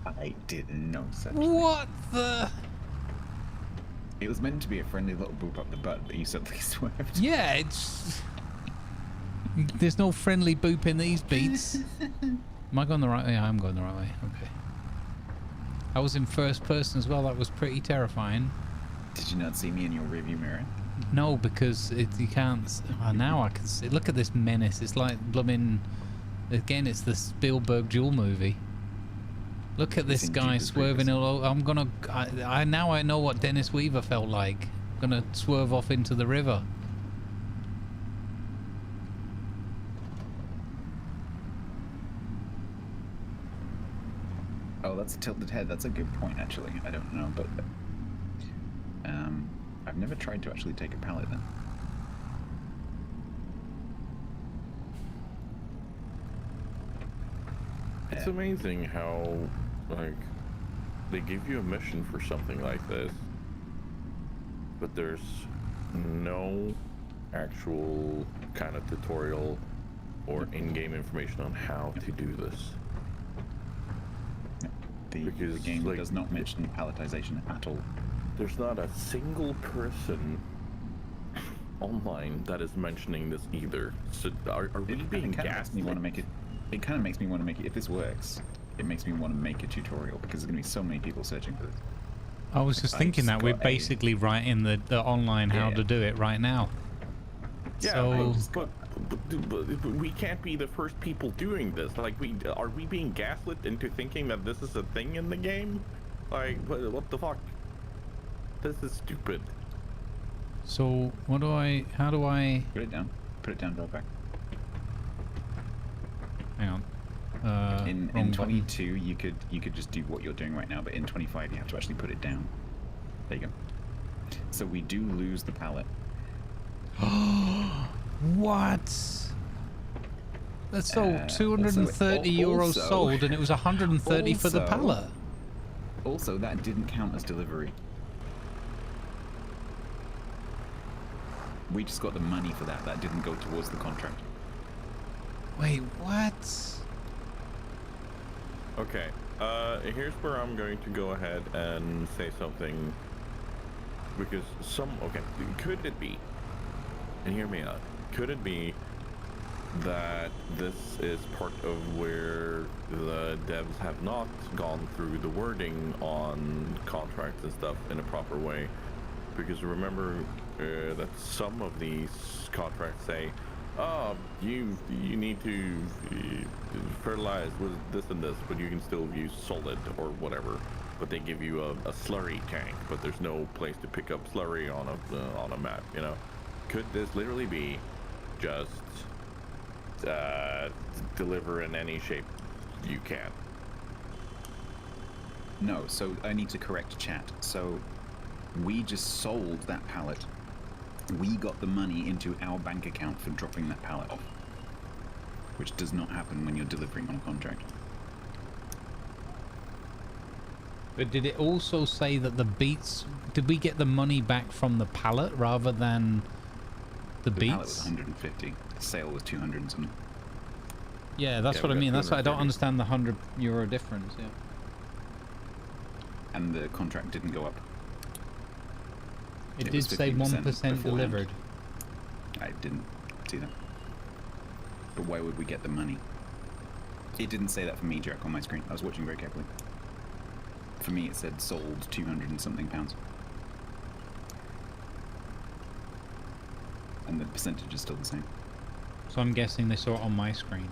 I didn't know such thing.
What the?
It was meant to be a friendly little boop up the butt, but you suddenly swerved.
Yeah, it's... There's no friendly boop in these beats. Am I going the right way? Yeah, I'm going the right way. Okay. I was in first person as well. That was pretty terrifying.
Did you not see me in your rearview mirror?
No, because you can't... Oh, now I can see. Look at this menace. It's like blooming... Again, it's the Spielberg Jewel movie. Look at this guy swerving all over. I'm gonna... now I know what Dennis Weaver felt like. I'm gonna swerve off into the river.
Oh, that's a tilted head. That's a good point, actually. I don't know, but... I've never tried to actually take a pallet then.
It's amazing how, like, they give you a mission for something like this, but there's no actual kind of tutorial or in-game information on how to do this.
The game does not mention palletization at all.
There's not a single person online that is mentioning this either. So are we being gassed?
It kind of makes me want to make it, if this works, it makes me want to make a tutorial because there's going to be so many people searching for this.
I was just thinking that we're basically writing the online how to do it right now.
Yeah,
so...
but we can't be the first people doing this. Like, are we being gaslit into thinking that this is a thing in the game? Like, what the fuck? This is stupid.
So, how do I...
Put it down, drive back.
Hang on.
In 22, you could just do what you're doing right now, but in 25, you have to actually put it down. There you go. So we do lose the pallet.
What? That's sold 230 euros sold, and it was 130 for the pallet.
Also, that didn't count as delivery. We just got the money for that. That didn't go towards the contract.
Wait, what?
Okay, here's where I'm going to go ahead and say something, because okay, could it be, and hear me out, could it be that this is part of where the devs have not gone through the wording on contracts and stuff in a proper way? Because remember that some of these contracts say You need to fertilize with this and this, but you can still use solid or whatever. But they give you a slurry tank, but there's no place to pick up slurry on a map. You know, could this literally be just deliver in any shape you can?
No, so I need to correct chat. So we just sold that pallet. We got the money into our bank account for dropping that pallet off, which does not happen when you're delivering on a contract.
But did it also say that the beets... Did we get the money back from the pallet rather than the beets?
The pallet was 150. The sale was 200 and something.
Yeah, that's what I mean. That's why I don't understand the €100 difference. Yeah.
And the contract didn't go up.
It did say 1% delivered.
I didn't see that. But why would we get the money? It didn't say that for me, Jack, on my screen. I was watching very carefully. For me, it said sold 200 and something pounds. And the percentage is still the same.
So I'm guessing they saw it on my screen.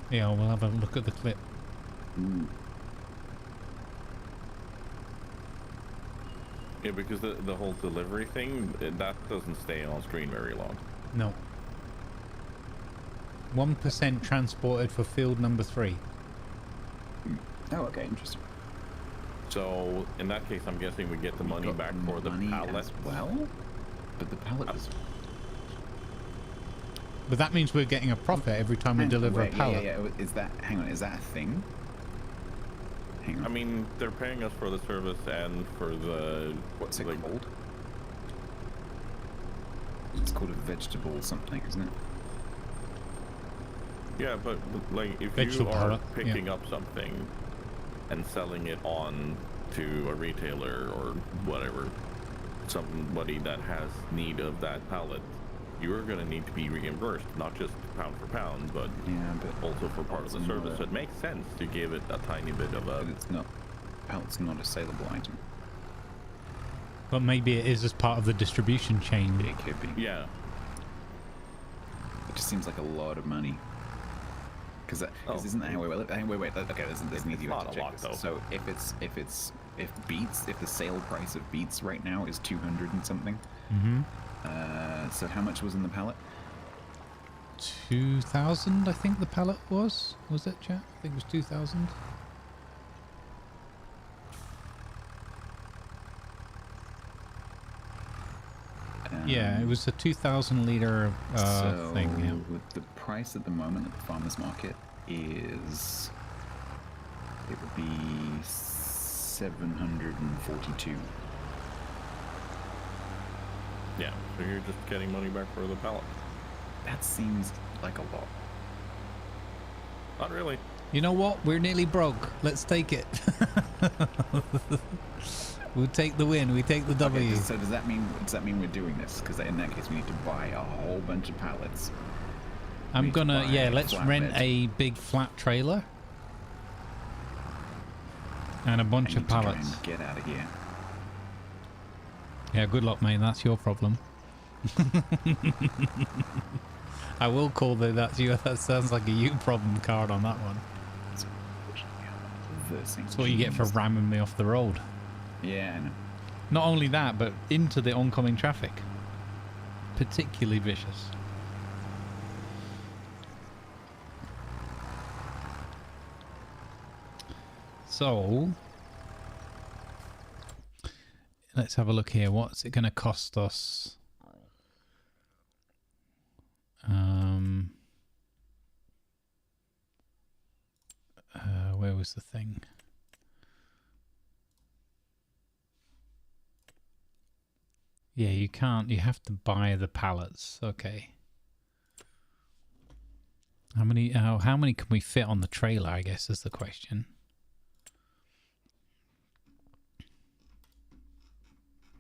Yeah, we'll have a look at the clip.
Ooh.
Yeah, because the whole delivery thing, that doesn't stay on screen very long.
No. 1% transported for field number 3.
Oh, okay, interesting.
So in that case, I'm guessing we get the money back for the pallet
as well. But the pallet was.
But that means we're getting a profit every time we deliver a pallet.
Yeah. Is that? Hang on. Is that a thing? Hang on.
I mean, they're paying us for the service and for the...
What's it called? It's called a vegetable something, isn't it?
Yeah, but like if
Vegetable
you are
pallet,
picking up something and selling it on to a retailer or whatever, somebody that has need of that pallet, you're going to need to be reimbursed, not just pound for pound, but also for part of the service. So it makes sense to give it a tiny bit of a...
But it's not... Pallet's not a saleable item.
But maybe it is as part of the distribution chain.
It could be.
Yeah.
It just seems like a lot of money. Because isn't that how we... Wait. Okay, there's an easy way to check this. So if the sale price of beets right now is 200 and something.
Mm-hmm.
So how much was in the pallet?
2,000, I think the pallet was. Was it, chat? I think it was 2,000. Yeah, it was a 2,000 litre thing. Yeah.
With the price at the moment at the farmer's market is... It would be 742.
Yeah, so you're just getting money back for the pallet.
That seems like a lot.
Not really.
You know what? We're nearly broke. Let's take it. We'll take the win. We take the W.
Okay, so does that mean we're doing this? Because in that case, we need to buy a whole bunch of pallets.
I'm gonna let's rent a big flat trailer and a bunch of pallets.
Get out of here.
Yeah, good luck, mate. That's your problem. I will call that sounds like a you problem card on that one. That's what you get for ramming me off the road.
Yeah, I know.
Not only that, but into the oncoming traffic. Particularly vicious. So, let's have a look here. What's it going to cost us? Where was the thing? Yeah, you can't. You have to buy the pallets. Okay. How many can we fit on the trailer, I guess, is the question.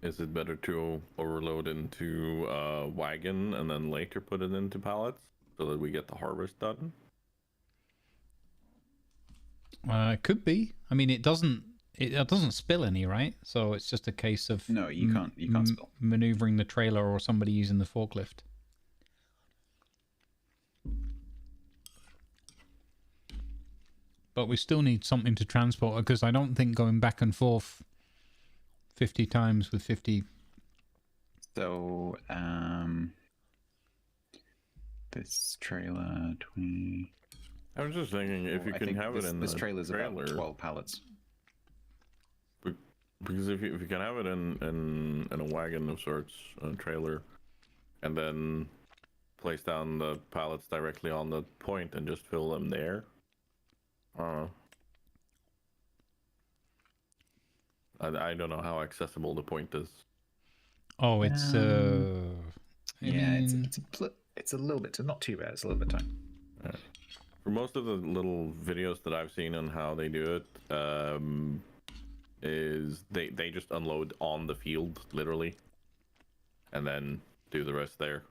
Is it better to overload into a wagon and then later put it into pallets so that we get the harvest done?
It could be. I mean, it doesn't it doesn't spill any, right? So it's just a case of
No, you can't. You can't spill.
maneuvering the trailer or somebody using the forklift. But we still need something to transport because I don't think going back and forth 50 times with 50.
So, this trailer 20.
I was just thinking if you can have it in
this
the
trailer's
trailer,
about 12 pallets.
because if you can have it in a wagon of sorts, a trailer, and then place down the pallets directly on the point and just fill them there. I don't know how accessible the point is.
Oh, it's
It's a little bit. Not too bad. It's a little bit tight.
For most of the little videos that I've seen on how they do it, is they just unload on the field literally, and then do the rest there.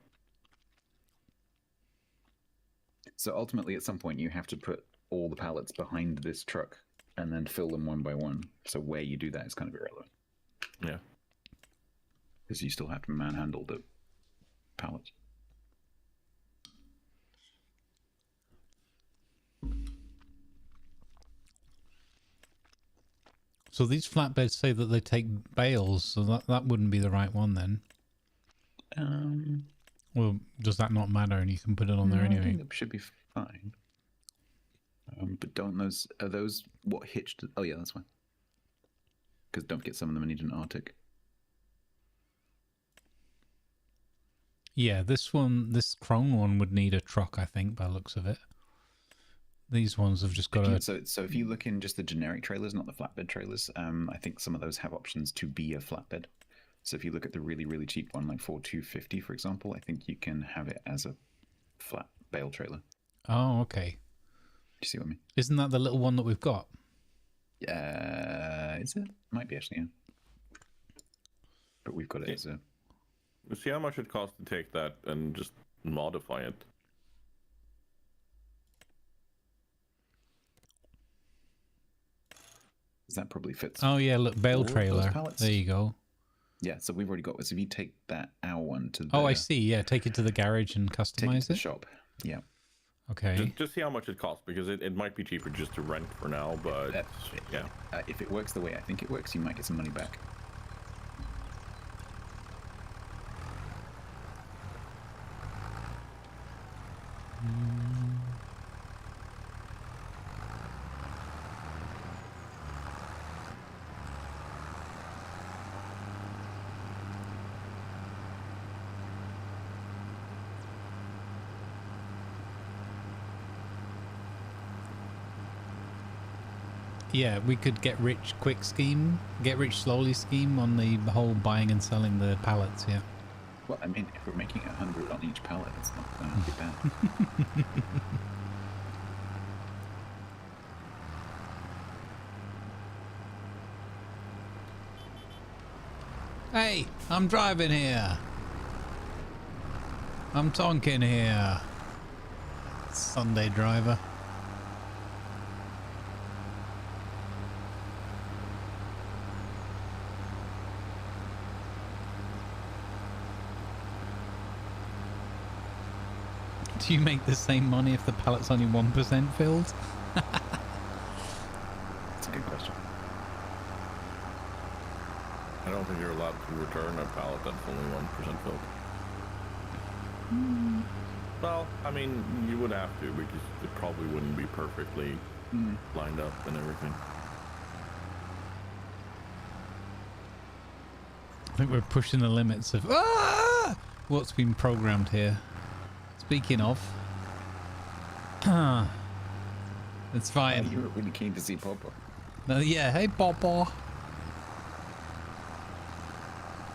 So ultimately, at some point, you have to put all the pallets behind this truck and then fill them one by one. So where you do that is kind of irrelevant.
Yeah.
Because you still have to manhandle the pallets.
So these flatbeds say that they take bales, so that wouldn't be the right one then. Well, does that not matter? And you can put it on there
I
anyway.
think it should be fine. But are those what hitched? Oh yeah, that's fine. Because don't forget, some of them are needed in Arctic.
Yeah, this Chrome one would need a truck, I think, by the looks of it. These ones have just got
So if you look in just the generic trailers, not the flatbed trailers, I think some of those have options to be a flatbed. So if you look at the really, really cheap one, like 4250, for example, I think you can have it as a flat bale trailer.
Oh, okay.
Do you see what I mean?
Isn't that the little one that we've got?
Is it? Might be actually, yeah. But we've got it as a...
See how much it costs to take that and just modify it.
That probably fits.
Oh yeah, look, bale trailer. There you go.
Yeah, so we've already got this. If you take that our one to the...
Oh, I see. Yeah, take it to the garage and customize
take it to the
it.
shop. Yeah.
Okay.
Just see how much it costs, because it might be cheaper just to rent for now, but yeah.
If it works the way I think it works, you might get some money back.
Yeah, we could get rich quick scheme, get rich slowly scheme on the whole buying and selling the pallets, yeah.
Well, I mean, if we're making 100 on each pallet, it's not going to be bad.
Hey, I'm driving here. I'm tonking here. Sunday driver. Do you make the same money if the pallet's only 1% filled?
That's a good question.
I don't think you're allowed to return a pallet that's only 1% filled. Well, I mean, you would have to, because it probably wouldn't be perfectly lined up and everything.
I think we're pushing the limits of what's been programmed here. Speaking of, it's fine.
You were really keen to see Popo.
Yeah, hey Popo.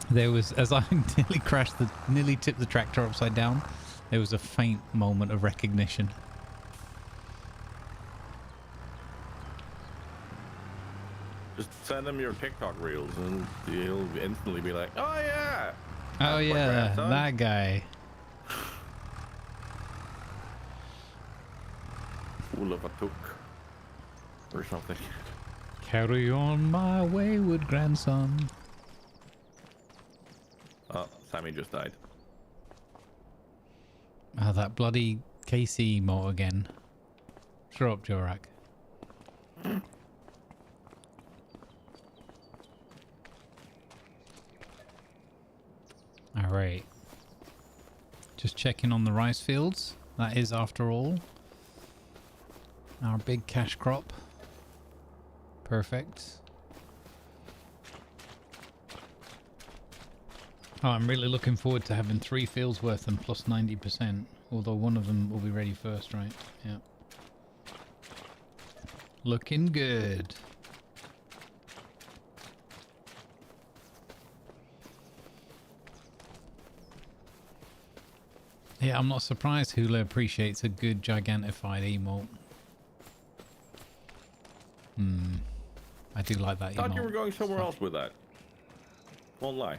There was, as I nearly tipped the tractor upside down, there was a faint moment of recognition.
Just send him your TikTok reels and he'll instantly be like, oh yeah!
Oh yeah, that guy.
Full of a took or something.
Carry on my wayward grandson.
Oh, Sammy just died.
Ah, that bloody KC emote again. Shut up, Jorak. Alright. Just checking on the rice fields. That is, after all, our big cash crop. Perfect. Oh, I'm really looking forward to having 3 fields worth and plus 90%. Although one of them will be ready first, right? Yeah. Looking good. Yeah, I'm not surprised Hula appreciates a good gigantified emote. I do like that emote.
Thought you were going somewhere else with that. Won't lie.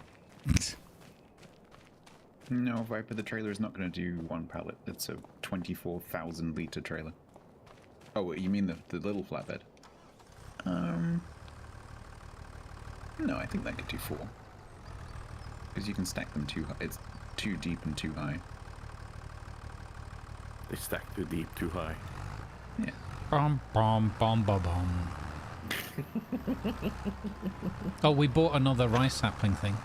No, Viper, the trailer is not going to do 1 pallet. It's a 24,000 litre trailer. Oh, you mean the little flatbed? No, I think that could do 4. Because you can stack them too high. It's too deep and too high.
They stack too deep, too high.
Yeah.
Bum, bum, bum, bum, bum. Oh, we bought another rice sapling thing.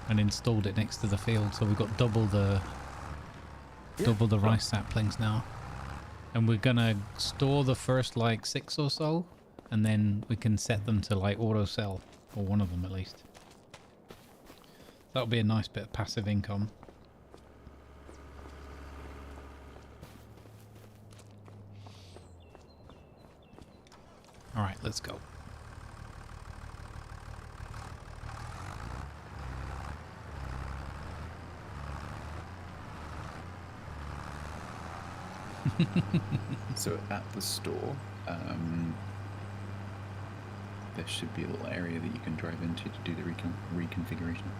And installed it next to the field, so we've got double the rice saplings now. And we're gonna store the first like 6 or so, and then we can set them to like auto sell, or one of them at least. That'll be a nice bit of passive income. Alright, let's go.
So at the store, there should be a little area that you can drive into to do the reconfiguration.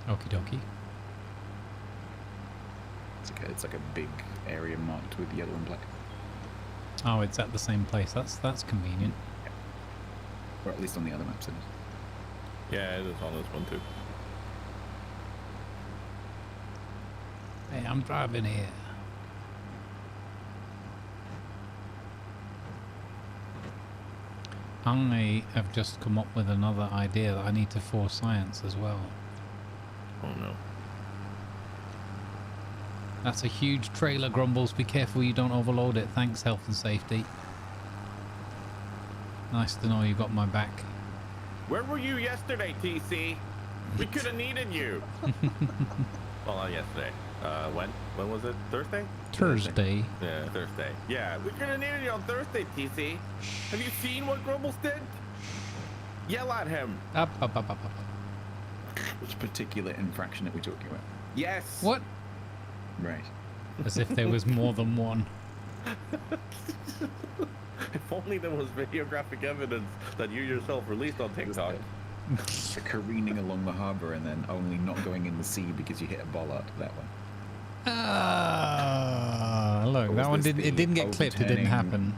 Okie dokie.
It's like a big area marked with yellow and black.
Oh, it's at the same place. That's convenient.
Yeah. Or at least on the other maps it is.
Yeah, it is on this one too.
Hey, I'm driving here. I have just come up with another idea that I need to force science as well.
Oh no.
That's a huge trailer, Grumbles. Be careful you don't overload it. Thanks, health and safety. Nice to know you got my back.
Where were you yesterday, TC? We could have needed you. Well, not yesterday. When was it? Thursday?
Thursday.
Yeah, Thursday. Yeah, we could have needed you on Thursday, TC. Have you seen what Grumbles did? Yell at him.
Up.
Which particular infraction are we talking about?
Yes.
What?
Right.
As if there was more than one.
If only there was videographic evidence that you yourself released on TikTok.
Careening along the harbour and then only not going in the sea because you hit a bollard. That one.
Look,
Or
that one
was this
it didn't get clipped. It didn't happen.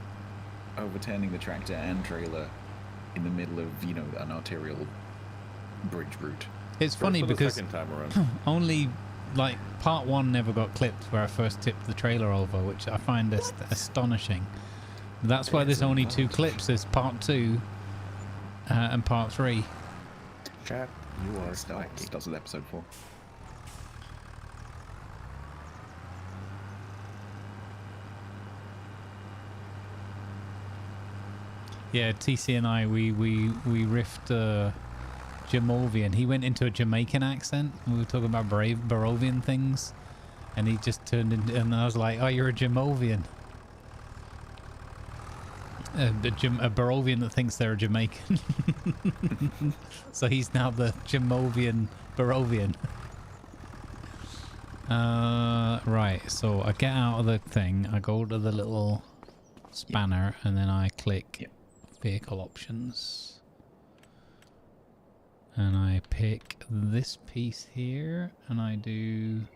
Overturning the tractor and trailer in the middle of, you know, an arterial bridge route.
It's funny because
second time around.
only like part 1 never got clipped where I first tipped the trailer over, which I find astonishing. That's why there's only 2 clips. There's part 2 and part 3.
Chat, you are
Starts with episode 4.
Yeah, TC and I we riffed Jamovian. He went into a Jamaican accent. We were talking about Barovian things, and he just turned into, and I was like, "Oh, you're a Jamovian." A Barovian that thinks they're a Jamaican. So he's now the Jamovian Barovian. Right, so I get out of the thing, I go to the little spanner, and then I click vehicle options. And I pick this piece here, and I do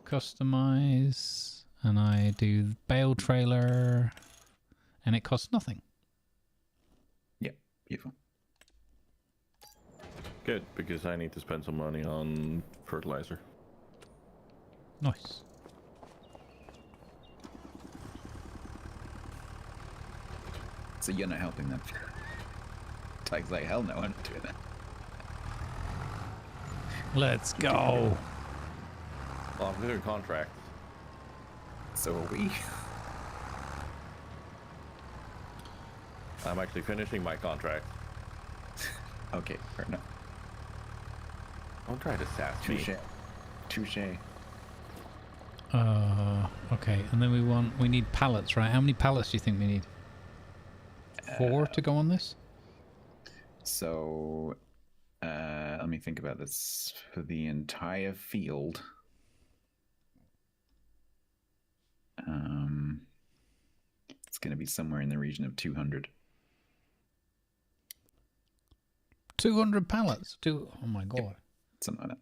customize, and I do bale trailer, and it costs nothing.
Yep, beautiful.
Good, because I need to spend some money on fertilizer.
Nice.
So you're not helping them. Tag's like, hell no, I'm not doing that.
Let's go.
Well, I'm doing contracts.
So are we.
I'm actually finishing my contract.
Okay, fair enough.
Don't try to sass me.
Touche.
Okay, and then we need pallets, right? How many pallets do you think we need? 4 to go on this?
So, let me think about this. For the entire field, it's going to be somewhere in the region of 200.
200 pallets? Oh my god.
Yep. Something like that.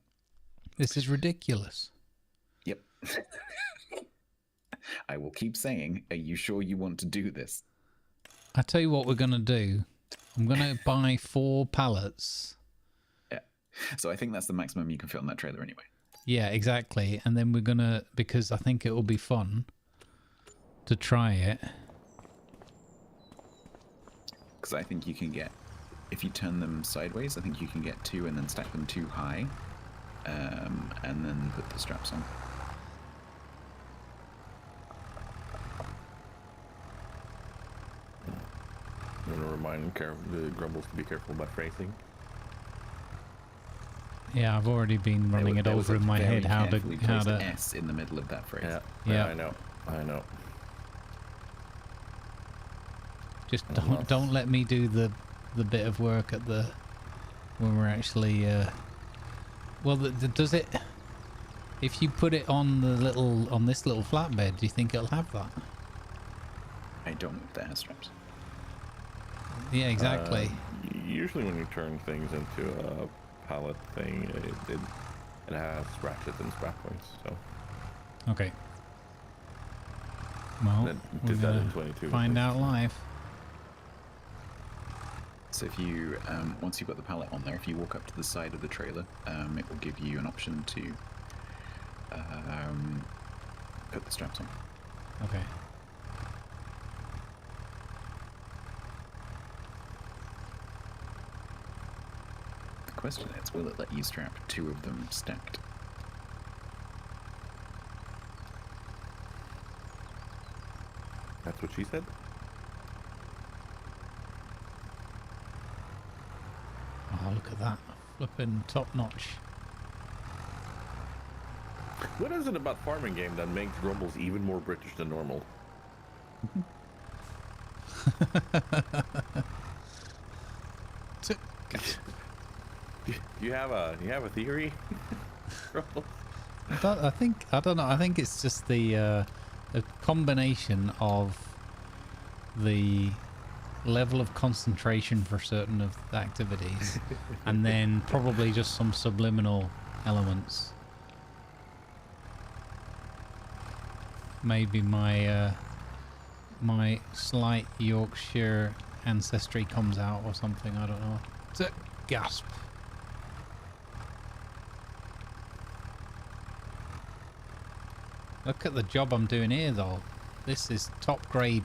This is ridiculous.
Yep. I will keep saying, are you sure you want to do this?
I tell you what we're going to do. I'm going to buy 4 pallets.
Yeah. So I think that's the maximum you can fit on that trailer anyway.
Yeah, exactly. And then we're going to, because I think it will be fun to try it.
Because I think you can get, if you turn them sideways, I think you can get 2 and then stack them 2 high. And then put the straps on.
I'm going to remind the Grumbles to be careful about phrasing.
Yeah, I've already been running it over in my head how to
S in the middle of that phrase.
Yeah, I know.
Just don't let me do the bit of work at the when we're actually well, does it, if you put it on this little flatbed, do you think it'll have that?
I don't know if that has straps.
Yeah, exactly.
Usually when you turn things into a pallet thing, it has ratchets and strap points. So
okay. Well, we're
did that in
gonna
22.
find out live.
So if you, once you've got the pallet on there, if you walk up to the side of the trailer, it will give you an option to put the straps on.
Okay.
The question is, will it let you strap 2 of them stacked?
That's what she said?
Oh, look at that. Flipping top notch.
What is it about farming game that makes Grumbles even more British than normal? You have a theory?
I don't know. I think it's just the combination of the level of concentration for certain of the activities and then probably just some subliminal elements. Maybe my my slight Yorkshire ancestry comes out or something, I don't know. Gasp. Look at the job I'm doing here though. This is top grade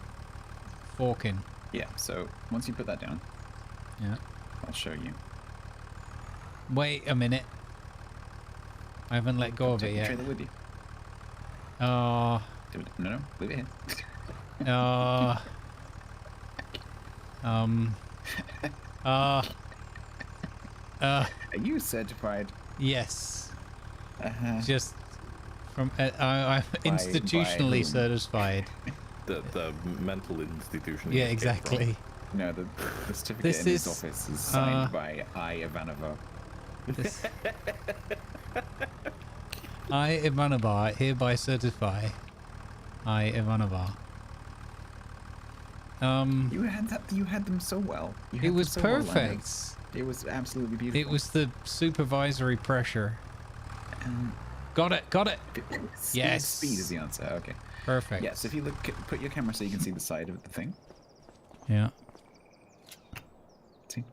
forking.
Yeah, so once you put that down,
yeah,
I'll show you.
Wait a minute. I haven't let go of it yet.
Take the trailer with you. No, leave it here. Are you certified?
Yes.
Just
from I'm institutionally certified.
The mental institution.
Yeah, exactly.
No, the certificate in this office is signed by I, Ivanova.
I, Ivanova, hereby certify. I, Ivanova.
You had them so well.
It was perfect.
It was absolutely beautiful.
It was the supervisory pressure. Got it. Yes.
Speed is the answer. Okay.
Perfect.
Yes. If you put your camera so you can see the side of the thing.
Yeah.
See?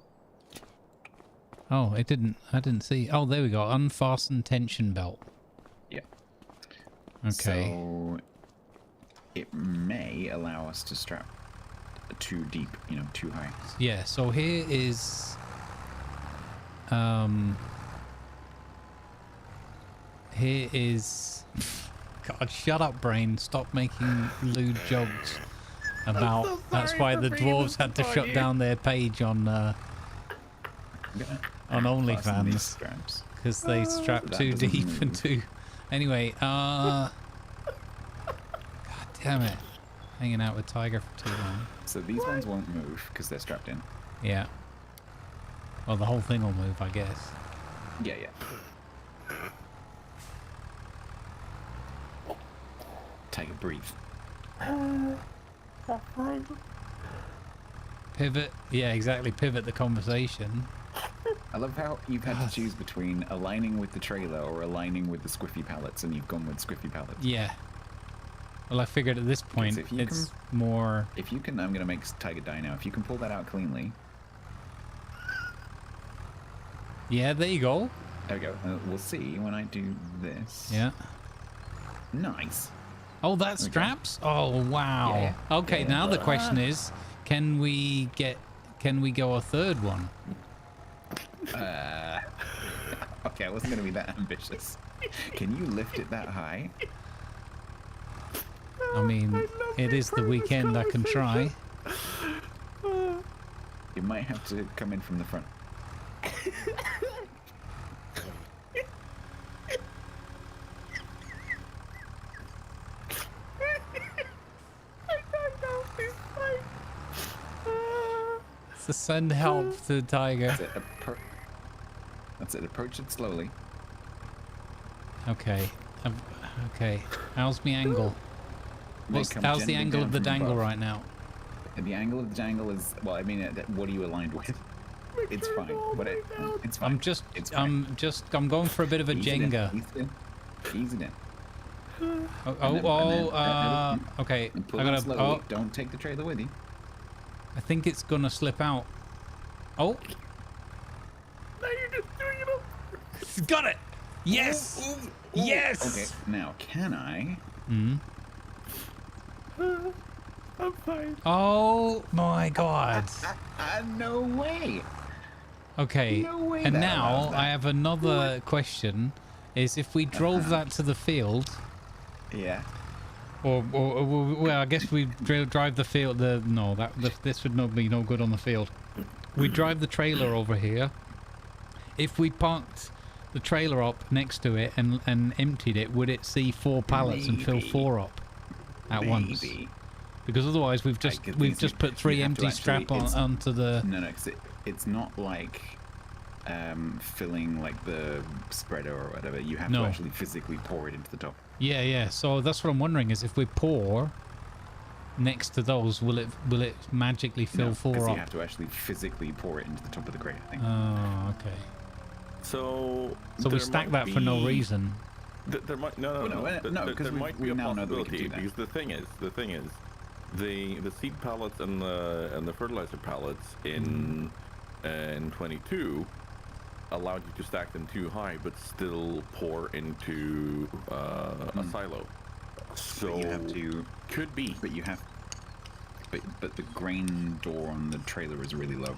Oh, it didn't. I didn't see. Oh, there we go. Unfastened tension belt.
Yeah.
Okay.
So it may allow us to strap too deep, you know, too high.
Yeah, so here is God, shut up, brain. Stop making lewd jokes about that's why the dwarves had to shut down their page on OnlyFans because they strapped too deep and too anyway, God damn it. Hanging out with Tiger for too long.
So these ones won't move because they're strapped in.
Yeah. Well, the whole thing will move, I guess.
Yeah, yeah. Tiger, breathe.
Pivot. Yeah, exactly. Pivot the conversation.
I love how you've had to choose between aligning with the trailer or aligning with the squiffy pallets, and you've gone with squiffy pallets.
Yeah. Well, I figured at this point it's more...
If you can, I'm going to make Tiger die now. If you can pull that out cleanly.
Yeah, there you go.
There we go. We'll see when I do this.
Yeah.
Nice.
Oh, that straps? Oh, wow.
Yeah, yeah.
Okay, now the question is, can we go a third one?
Okay, I wasn't going to be that ambitious. Can you lift it that high?
I mean, it is the weekend. I can try.
You might have to come in from the front.
To send help to Tiger.
That's it. Approach it slowly.
Okay. Okay. How's my angle? How's the angle of the dangle right now?
The angle of the dangle is, well, I mean, what are you aligned with? It's fine. But it's fine.
I'm going for a bit of a Jenga.
Ease it in.
Okay.
I gotta. Don't take the trailer with you.
I think it's gonna slip out. Oh.
Now you're just doing it up.
Got it. Yes. Yes.
Okay. Now, can I?
I'm fine.
Oh my God.
No way.
Okay.
No way.
And now I have another question: is if we drove that to the field?
Yeah.
Or well, I guess we drive the field. This would not be no good on the field. We drive the trailer over here. If we parked the trailer up next to it and emptied it, would it see 4 pallets and fill 4 up at once? Because otherwise we've just put 3 empty strap onto the.
No, because it's not like filling like the spreader or whatever. You have to actually physically pour it into the top.
Yeah. So that's what I'm wondering is if we pour next to those, will it magically fill 4 up?
You have to actually physically pour it into the top of the crate, I think.
Oh, okay.
So
we stack that for no reason.
There might
because
there might be a
now know that we can
possibility
do that.
because the thing is the seed pallets and the fertilizer pallets in 22 allowed you to stack them too high but still pour into a silo. So
you have to
could be,
but you have but the grain door on the trailer is really low.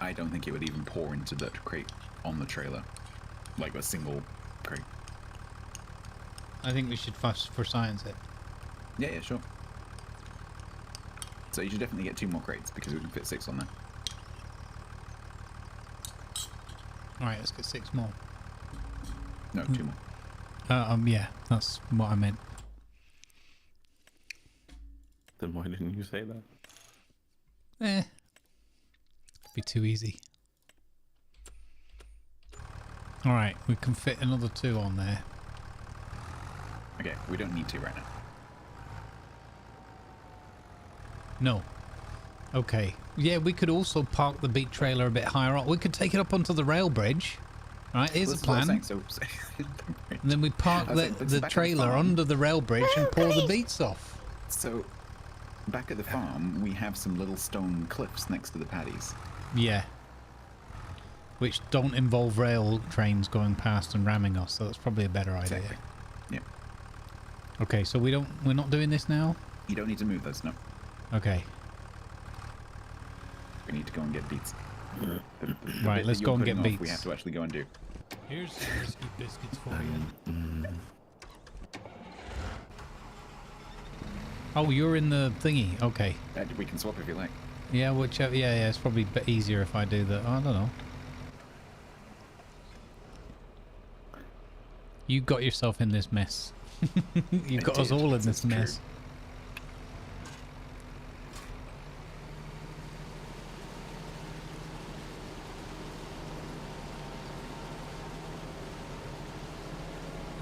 I don't think it would even pour into that crate on the trailer, like a single crate.
I think we should fuss for science it.
Yeah, sure. So you should definitely get 2 more crates because we can fit 6 on there.
All right, let's get 6 more.
No, 2 more.
Yeah, that's what I meant.
Then why didn't you say that?
It'd be too easy. All right, we can fit another 2 on there.
Okay, we don't need to right now.
No. Okay. Yeah, we could also park the beat trailer a bit higher up. We could take it up onto the rail bridge. All right, here's the plan. And then we park the trailer under the rail bridge and pour the beats off.
So, back at the farm, we have some little stone cliffs next to the paddies.
Yeah. Which don't involve rail trains going past and ramming us, so that's probably a better idea.
Exactly. Yeah.
Okay, so we're not doing this now?
You don't need to move those, no.
Okay.
We need to go and get beets. The
Right,
bit
let's
that
go
you're
and get
putting off,
beets.
We have to actually go and do.
Here's some biscuit biscuits for you. Oh, you're in the thingy. Okay.
We can swap if you like.
Yeah, whichever. Yeah, it's probably easier if I do that. I don't know. You got yourself in this mess. You've got us all in this mess.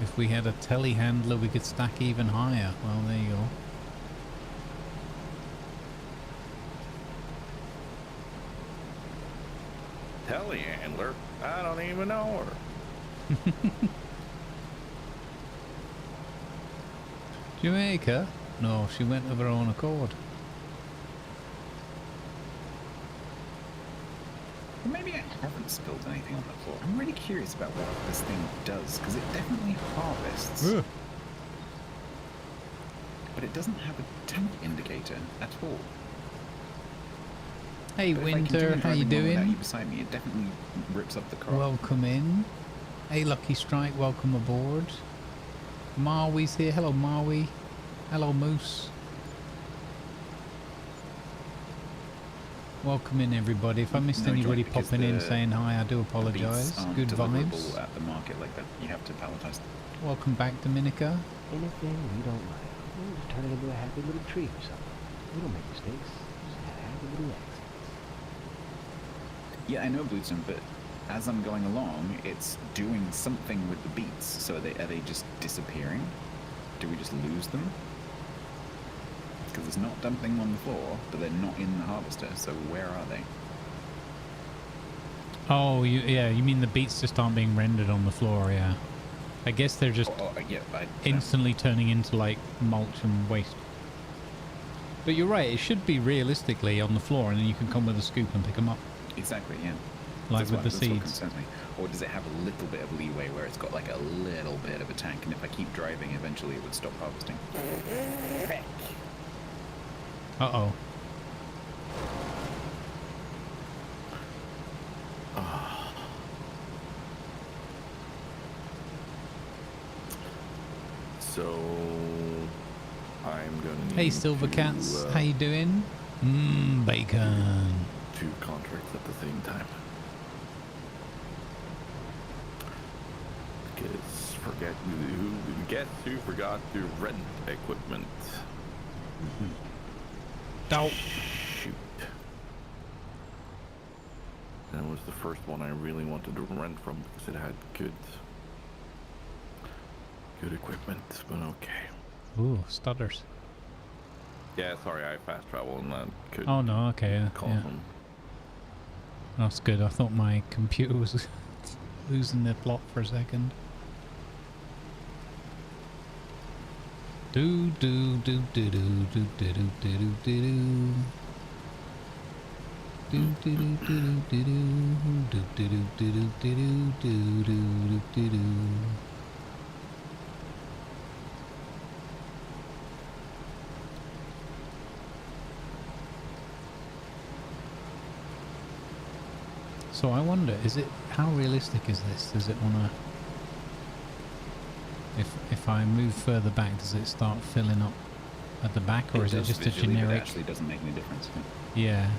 If we had a telehandler, we could stack even higher. Well, there you go.
Telehandler? I don't even know her.
Jamaica? No, she went of her own accord.
Well, maybe I haven't spilled anything on the floor. I'm really curious about what this thing does, because it definitely harvests.
Ugh.
But it doesn't have a temp indicator at all.
Hey,
But if I
Winter,
continue
how you
driving along without
doing?
you beside me, it definitely rips up the car.
Welcome in. Hey, Lucky Strike, welcome aboard. Marwee's here. Hello, Marwee. Hello, Moose. Welcome in, everybody. If I missed
No,
anybody
because
popping in
the-
saying hi, I do
The
apologise.
beets aren't
Good
deliverable
vibes.
at the market like that. You have to palletize them.
Welcome back, Dominica.
Anything we don't like, we'll just turn it into a happy little tree or something. We don't make mistakes. Just have happy little accidents.
Yeah, I know, Bluetooth, but as I'm going along, it's doing something with the beets. So are they just disappearing? Do we just lose them? Because it's not dumping them on the floor, but they're not in the harvester, so where are they?
Oh, you mean the beats just aren't being rendered on the floor, yeah. I guess they're just
Yeah,
instantly turning into, like, mulch and waste. But you're right, it should be realistically on the floor, and then you can come with a scoop and pick them up.
Exactly, yeah.
Like
That's
with the
that's what
seeds.
concerns me. Or does it have a little bit of leeway where it's got like a little bit of a tank, and if I keep driving, eventually it would stop harvesting?
Uh-oh.
So I'm gonna need
Hey, Silver
to,
Cats, how you doing? Bacon.
2 contracts at the same time. Guess who forgot to rent equipment?
Dope.
Shoot. That was the first one I really wanted to rent from because it had good equipment, but okay.
Ooh, stutters.
Yeah, sorry, I fast travel and that could
Oh no, okay,
cause
yeah.
them.
That's good. I thought my computer was losing the plot for a second. Do do do do do do do do do do do. Do do do do do do do do do do do do do do do. So I wonder, how realistic is this? Does it wanna, if I move further back, does it start filling up at the back, or is it just a
visually, but
generic?
It actually doesn't make any difference.
Yeah.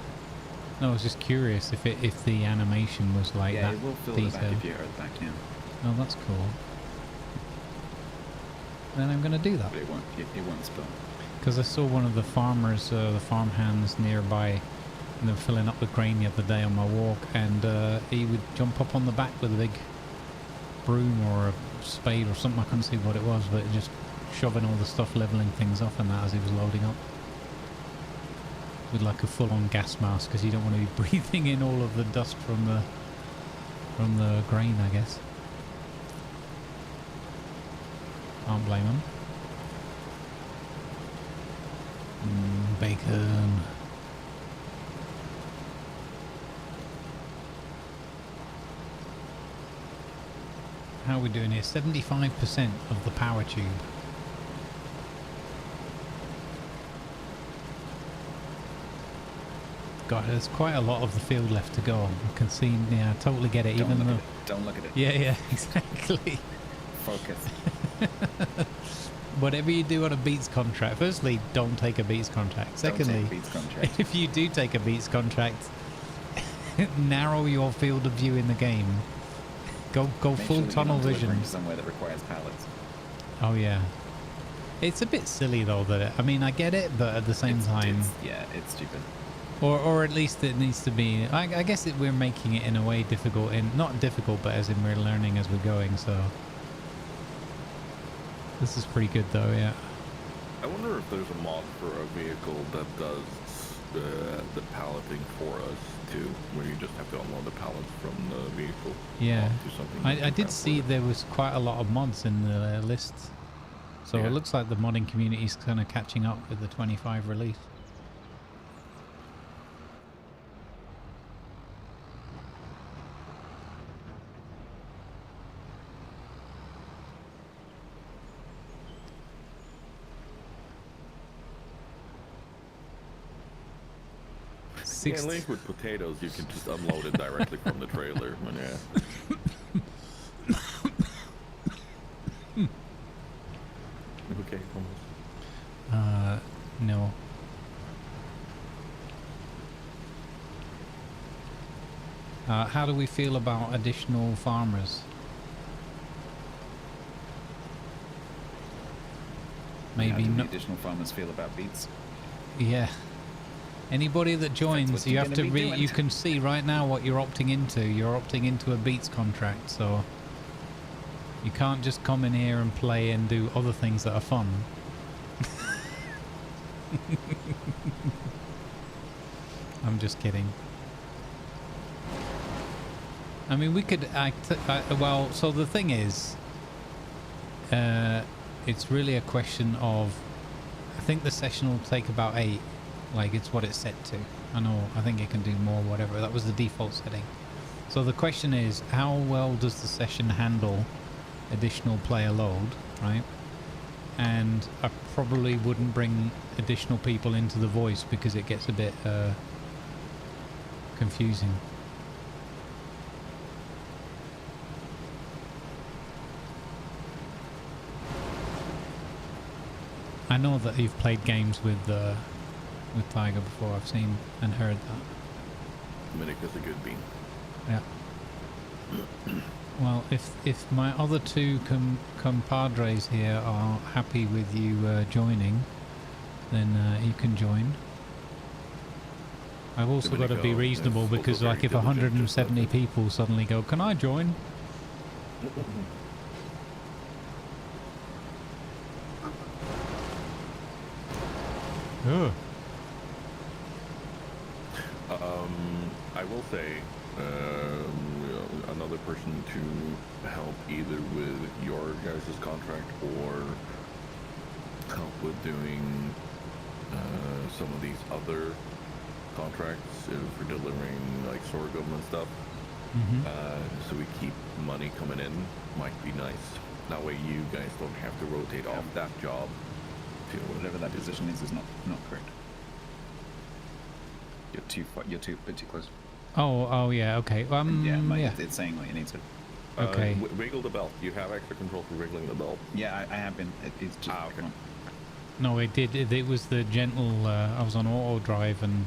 No, I was just curious if the animation was like
Yeah,
that
it will fill the back
detailed.
if you are at the back, yeah.
Oh, that's cool. Then I'm gonna do that.
But it won't spill.
Because I saw one of the farmers, the farmhands nearby, and they were filling up with grain the other day on my walk, and he would jump up on the back with a big broom or a spade or something. I couldn't see what it was, but just shoving all the stuff, leveling things off and that as he was loading up. With like a full-on gas mask, because you don't want to be breathing in all of the dust from the grain, I guess. Can't blame him. Bacon. How are we doing here? 75% of the power tube. God, there's quite a lot of the field left to go. I can see, yeah, I totally get it.
Don't
even
look
though,
at it. Don't look at it.
yeah, exactly.
Focus.
Whatever you do on a Beats contract, firstly, don't take a Beats contract. Secondly,
Don't take Beats contract.
if you do take a Beats contract, narrow your field of view in the game. Go
Make
full
sure that
tunnel
you're not
vision.
delivering somewhere that requires pallets.
Oh yeah, it's a bit silly though that I mean I get it, but at the same time,
Yeah, it's stupid.
or at least it needs to be. I guess we're making it in a way difficult, not difficult, but as in we're learning as we're going. So this is pretty good though, yeah.
I wonder if there's a mod for a vehicle that does the palleting for us too, where you just have to unload the pallets from the vehicle.
Yeah,
onto something that
I
you
did
have
see
for-
there was quite a lot of mods in the list. So
Yeah.
it looks like the modding community is kind of catching up with the 25 release.
Yeah, at least with potatoes, you can just unload it directly from the trailer. And yeah. Okay, almost.
No. How do we feel about additional farmers?
How
Maybe
do the
not.
additional farmers feel about Beats?
Yeah. Anybody that joins,
what
you
you're
have to
gonna be doing.
you can see right now what you're opting into. You're opting into a Beats contract, so you can't just come in here and play and do other things that are fun. I'm just kidding. I mean, we could well, so the thing is, it's really a question of, I think the session will take about 8. Like, it's what it's set to. I think it can do more, whatever. That was the default setting. So the question is, how well does the session handle additional player load, right? And I probably wouldn't bring additional people into the voice because it gets a bit confusing. I know that you've played games with Tiger before. I've seen and heard that.
Minik is a good bean.
Yeah. Well, if my other two compadres here are happy with you joining, then you can join. I've also got to be
Domenico
reasonable
is also
because,
very
like, if
diligent,
170
just like
people suddenly go, "Can I join?" Oh.
I will say, another person to help either with your guys' contract or help with doing some of these other contracts for delivering like sorghum and stuff. So we keep money coming in, might be nice. That way you guys don't have to rotate off that job to
Whatever that position is not correct. You're too bit too close.
Oh yeah, okay. Yeah.
It's saying what you need to.
Okay.
Wiggle the belt. You have extra control for wiggling the belt.
Yeah, I have been. It's just.
Okay.
No, it did. It was the gentle. I was on auto drive and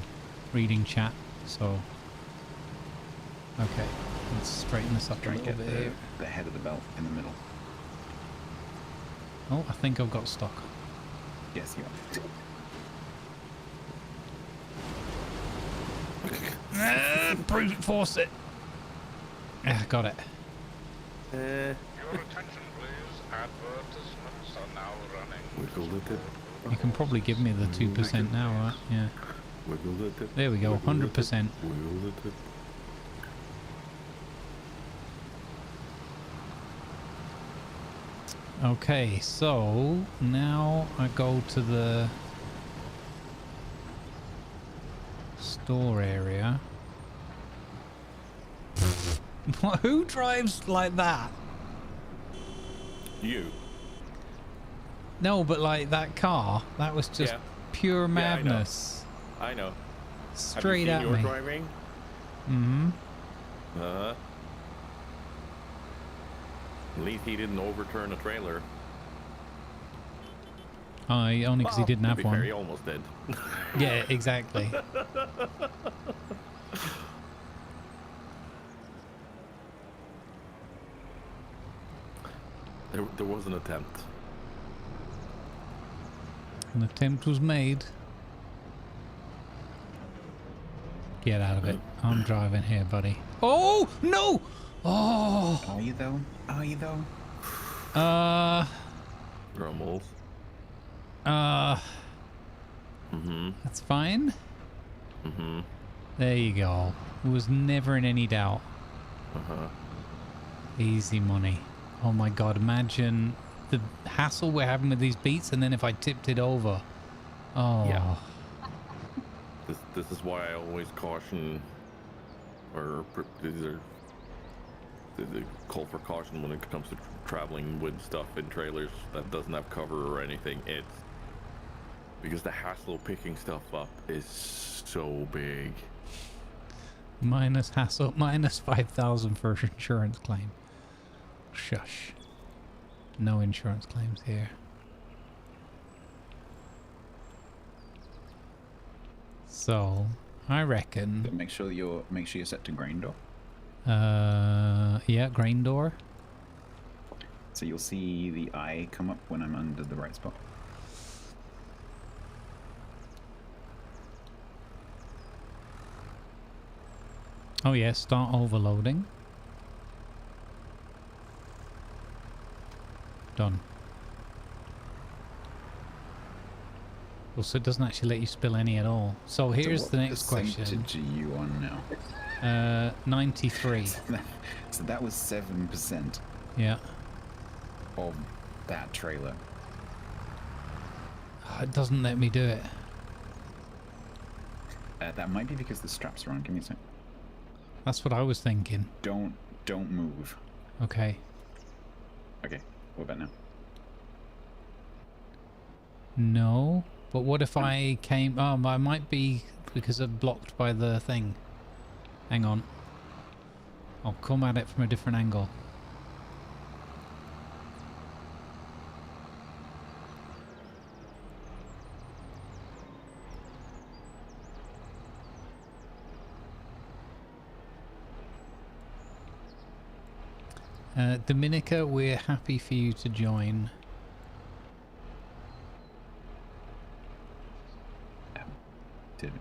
reading chat, so. Okay, let's straighten this up a
Try and
little
get
bit here.
the head of the belt in the middle.
Oh, I think I've got stuck.
Yes, you are.
Brute force it. Ah, got it.
Your attention, please. Advertisements are now running.
Wiggle the tip.
You can probably give me the 2% now, right? Yeah.
Wiggle the tip.
There we go,
Wiggle the
100%.
tip, Wiggle the tip.
Okay, so now I go to the store area. Who drives like that?
You.
No, but like that car, that was just
Yeah.
pure
Yeah,
madness.
I know.
Straight
Have
at
you seen
me.
your driving?
Mm-hmm.
At least he didn't overturn a trailer.
Only because he didn't
to
have
be
one.
fair, he almost did.
Yeah, exactly.
There was an attempt.
An attempt was made. Get out of it. I'm driving here, buddy. Oh, no! Oh!
Are you though? Are you though?
Grumbles.
That's fine.
Mm-hmm.
There you go. It was never in any doubt.
Uh-huh.
Easy money. Oh my god, imagine the hassle we're having with these beats, and then if I tipped it over. Oh.
Yeah. This is why I always caution, or the call for caution when it comes to traveling with stuff in trailers that doesn't have cover or anything. It's because the hassle of picking stuff up is so big.
Minus hassle, minus 5,000 for insurance claim. Shush. No insurance claims here. So, I reckon.
Make sure you're set to grain door.
Yeah, grain door.
So you'll see the eye come up when I'm under the right spot.
Oh yeah, start overloading. Done. Well, so it doesn't actually let you spill any at all. So here's the next question.
What percentage are you on now?
93.
So that was 7%
Yeah.
of that trailer.
Oh, it doesn't let me do it.
That might be because the straps are on. Give me a sec.
That's what I was thinking.
Don't move.
Okay.
Okay. What about now?
No. But what if I came... Oh, I might be because I'm blocked by the thing. Hang on. I'll come at it from a different angle. Dominica, we're happy for you to join.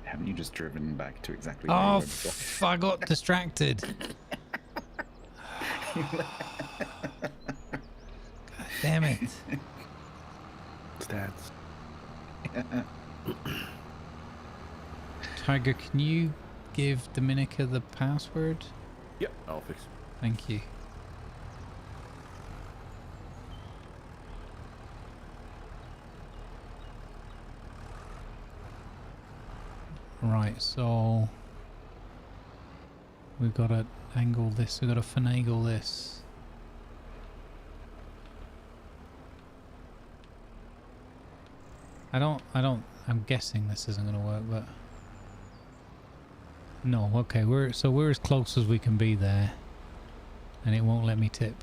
Haven't you just driven back to exactly
Oh,
where you were before?
I got distracted. God damn it.
Stats.
Tiger, can you give Dominica the password?
Yep, I'll fix it.
Thank you. Right, so we've got to angle this, we've got to finagle this. I'm guessing this isn't going to work, but no, okay, we're as close as we can be there, and it won't let me tip.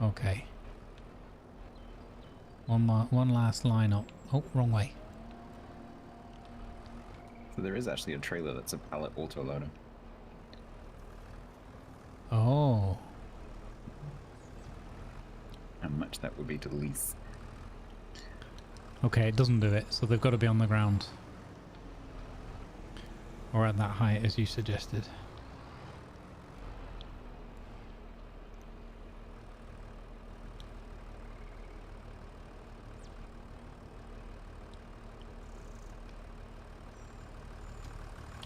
Okay. One last line up. Oh, wrong way.
So there is actually a trailer that's a pallet autoloader.
Oh.
How much that would be to lease.
Okay, it doesn't do it, so they've got to be on the ground. Or at that height as you suggested.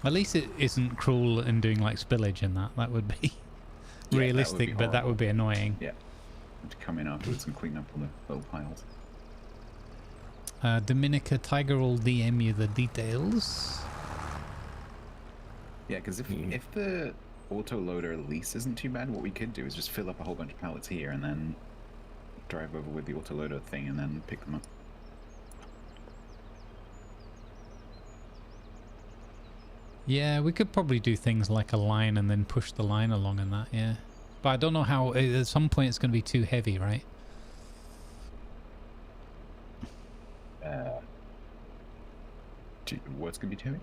At least it isn't cruel and doing like spillage in that. That would be realistic, but that would be annoying.
Yeah. To come in afterwards and clean up all the little piles.
Dominica Tiger will DM you the details.
Yeah, because if the autoloader lease isn't too bad, what we could do is just fill up a whole bunch of pallets here and then drive over with the autoloader thing and then pick them up.
Yeah, we could probably do things like a line and then push the line along and that, yeah. But I don't know how, at some point it's going to be too heavy, right?
What's going to be too heavy?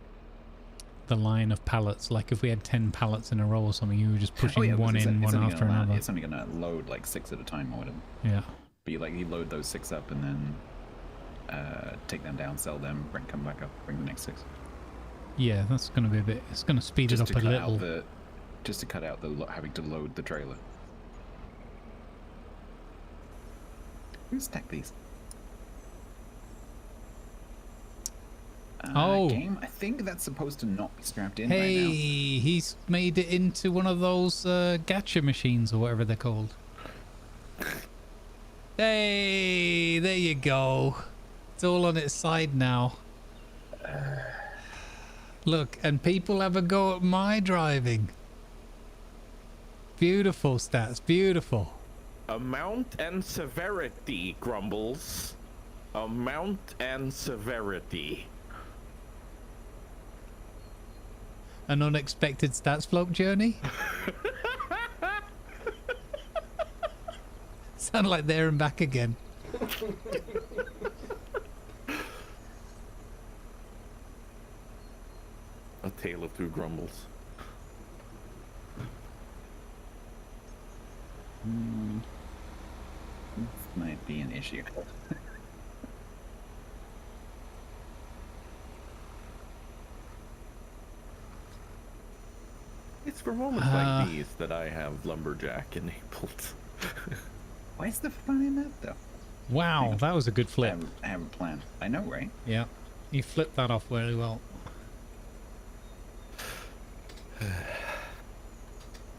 The line of pallets, like if we had 10 pallets in a row or something, you were just pushing one in, one after another.
It's only going to load like 6 at a time or whatever.
Yeah.
But you load those 6 up and then take them down, sell them, come back up, bring the next 6.
Yeah, that's going to be a bit, it's going to speed it up a little.
Just to cut out the having to load the trailer. Who stacked these? Game, I think that's supposed to not be strapped in right now.
Hey, he's made it into one of those gacha machines or whatever they're called. Hey, there you go. It's all on its side now. Look, and people have a go at my driving. Beautiful stats, beautiful.
Amount and severity, Grumbles. Amount and severity.
An unexpected stats float journey? Sound like there and back again.
A tale of 2 Grumbles.
This might be an issue.
It's for moments like these that I have Lumberjack enabled.
Why's the fun in that, though?
Wow, that was a good flip.
I have a plan. I know, right?
Yeah, you flipped that off really well.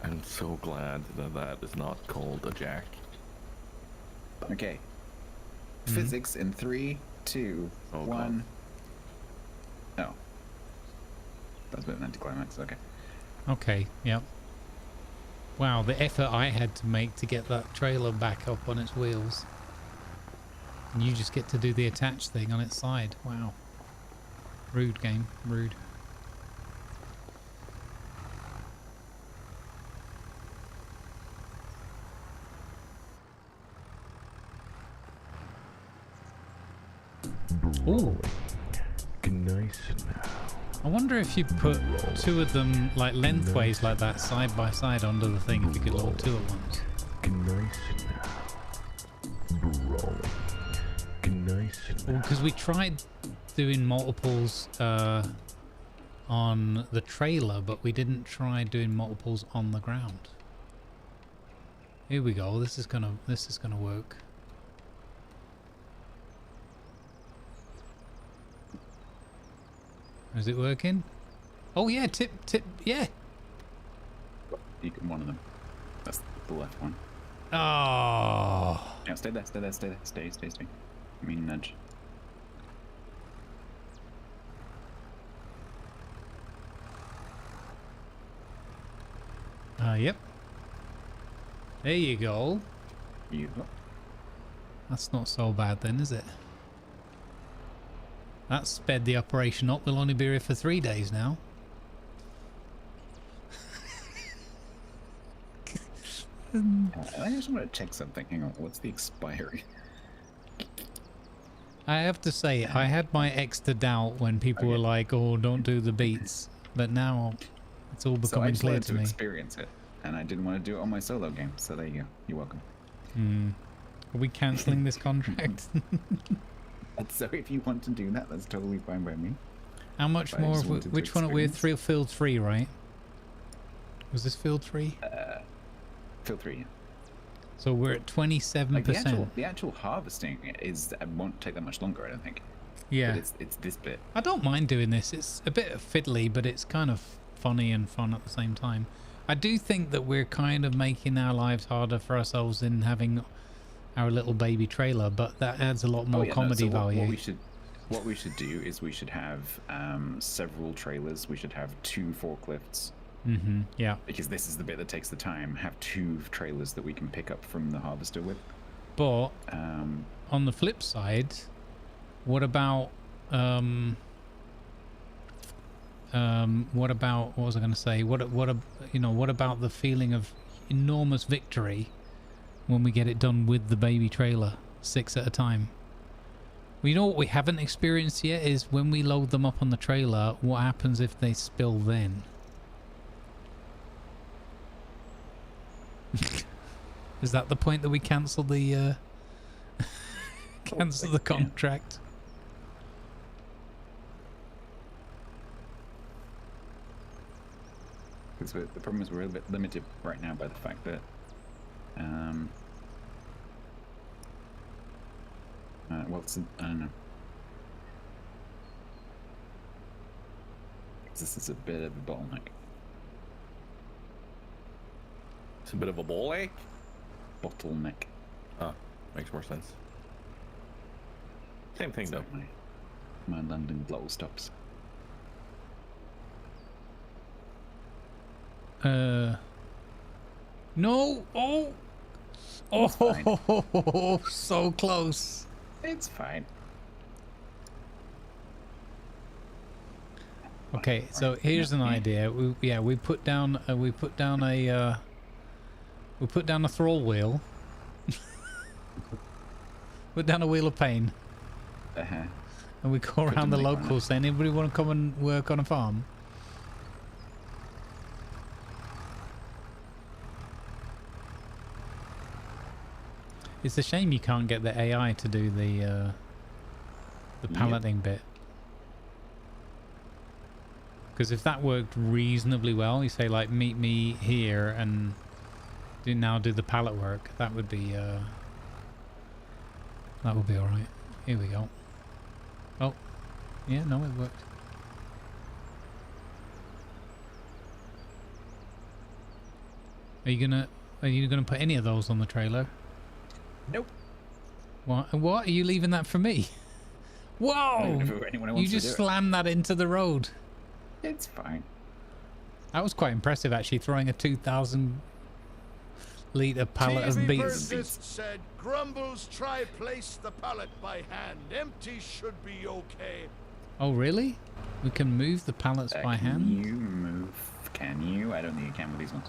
I'm so glad that that is not called a jack.
Okay. Physics in 3, 2, 1. Oh. That was a bit of an anticlimax, okay.
Okay, yep. Wow, the effort I had to make to get that trailer back up on its wheels. And you just get to do the attach thing on its side. Wow. Rude game, rude. Ooh.
Nice now.
I wonder if you put 2 of them like lengthways like that side by side under the thing, if you could load 2 at once.
Nice now. Nice
Well, because we tried doing multiples on the trailer, but we didn't try doing multiples on the ground. Here we go. This is gonna work. Is it working? Oh yeah, tip, yeah.
You can one of them. That's the left one.
Oh.
Yeah, stay there. Stay. I mean, nudge.
Yep. There you go.
You go.
That's not so bad then, is it? That sped the operation up. We'll only be here for 3 days now.
I just want to check something. Hang on. What's the expiry?
I have to say, I had my extra doubt when people were like, "Oh, don't do the beats," but now it's all becoming clear to me.
To experience it, and I didn't want to do it on my solo game. So there you go. You're welcome.
Are we cancelling this contract?
So if you want to do that, that's totally fine by me.
How much more? Which one are we? Field 3, right? Was this field 3?
Field 3. Yeah.
So we're at 27%.
The actual harvesting won't take that much longer, I don't think.
Yeah.
But it's this bit.
I don't mind doing this. It's a bit fiddly, but it's kind of funny and fun at the same time. I do think that we're kind of making our lives harder for ourselves in having our little baby trailer, but that adds a lot more comedy value.
What we should do is we should have several trailers. We should have 2 forklifts.
Yeah.
Because this is the bit that takes the time. Have 2 trailers that we can pick up from the harvester with.
But on the flip side, what about what was I going to say? What about the feeling of enormous victory when we get it done with the baby trailer, 6 at a time? Well, you know what we haven't experienced yet is when we load them up on the trailer, what happens if they spill then? Is that the point that we cancel the cancel the contract?
Because the problem is we're a bit limited right now by the fact that well, it's I don't know. This is a bit of a bottleneck.
It's a bit of a ball ache.
Bottleneck.
Ah, makes more sense. Same thing,
It's
though.
like my London blow stops.
No! Oh! Oh! So close!
It's fine.
Okay, so here's an idea. We put down a thrall wheel. Put down a wheel of pain,
Uh-huh.
and we go around the locals saying, "Anybody want to come and work on a farm?" It's a shame you can't get the AI to do the palleting bit. Because if that worked reasonably well, you say like meet me here and do the pallet work, that would be alright. Here we go. Oh, yeah, no, it worked. Are you gonna put any of those on the trailer?
Nope.
What? What? Are you leaving that for me? Whoa! You just slammed that into the road.
It's fine.
That was quite impressive, actually, throwing a 2,000 litre pallet of beets.
Said, Grumbles, try place the pallet by hand. Empty should be okay.
Oh, really? We can move the pallets by hand?
Can you move? Can you? I don't think you can with these ones.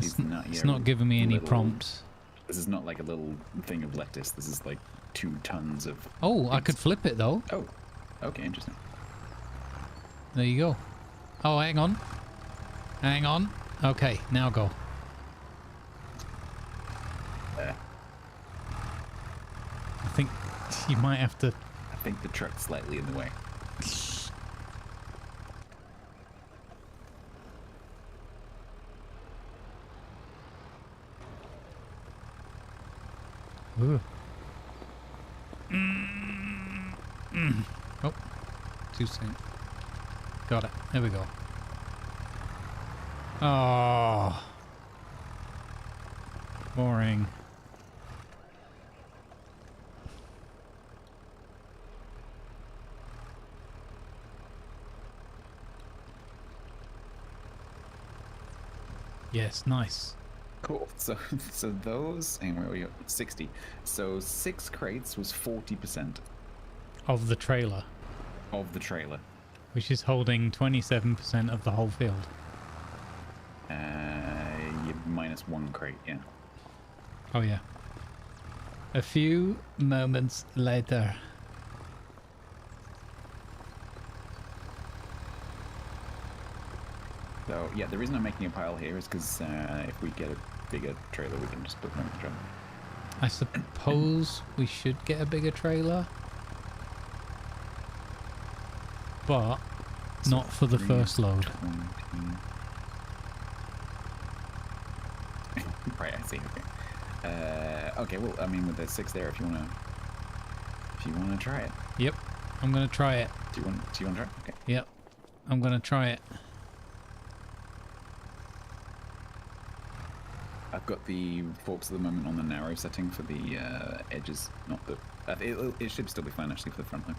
It's not giving me any prompt.
This is not like a little thing of lettuce. This is like 2 tons of...
Oh, I could flip it, though.
Oh, okay, interesting.
There you go. Oh, hang on. Hang on. Okay, now go.
There.
I think you might have to...
I think the truck's slightly in the way.
Ooh. Oh, too soon. Got it. There we go. Oh, boring. Yes, nice.
Cool. So those, and where are we at? 60. So 6 crates was 40%
Of the trailer,
of the trailer.
which is holding 27% of the whole field.
You minus 1 crate, yeah.
Oh yeah. A few moments later.
So yeah, the reason I'm making a pile here is because if we get a bigger trailer, we can just put them on the trailer.
I suppose we should get a bigger trailer. But
So
not for the
3
first
is
load.
20. Right, I see. Okay. Okay. Well, I mean, with the 6 there, if you wanna try it.
Yep, I'm gonna try it.
Do you want to try it? Okay.
Yep, I'm gonna try it.
I've got the forks at the moment on the narrow setting for the edges, not the... it should still be fine actually for the front line.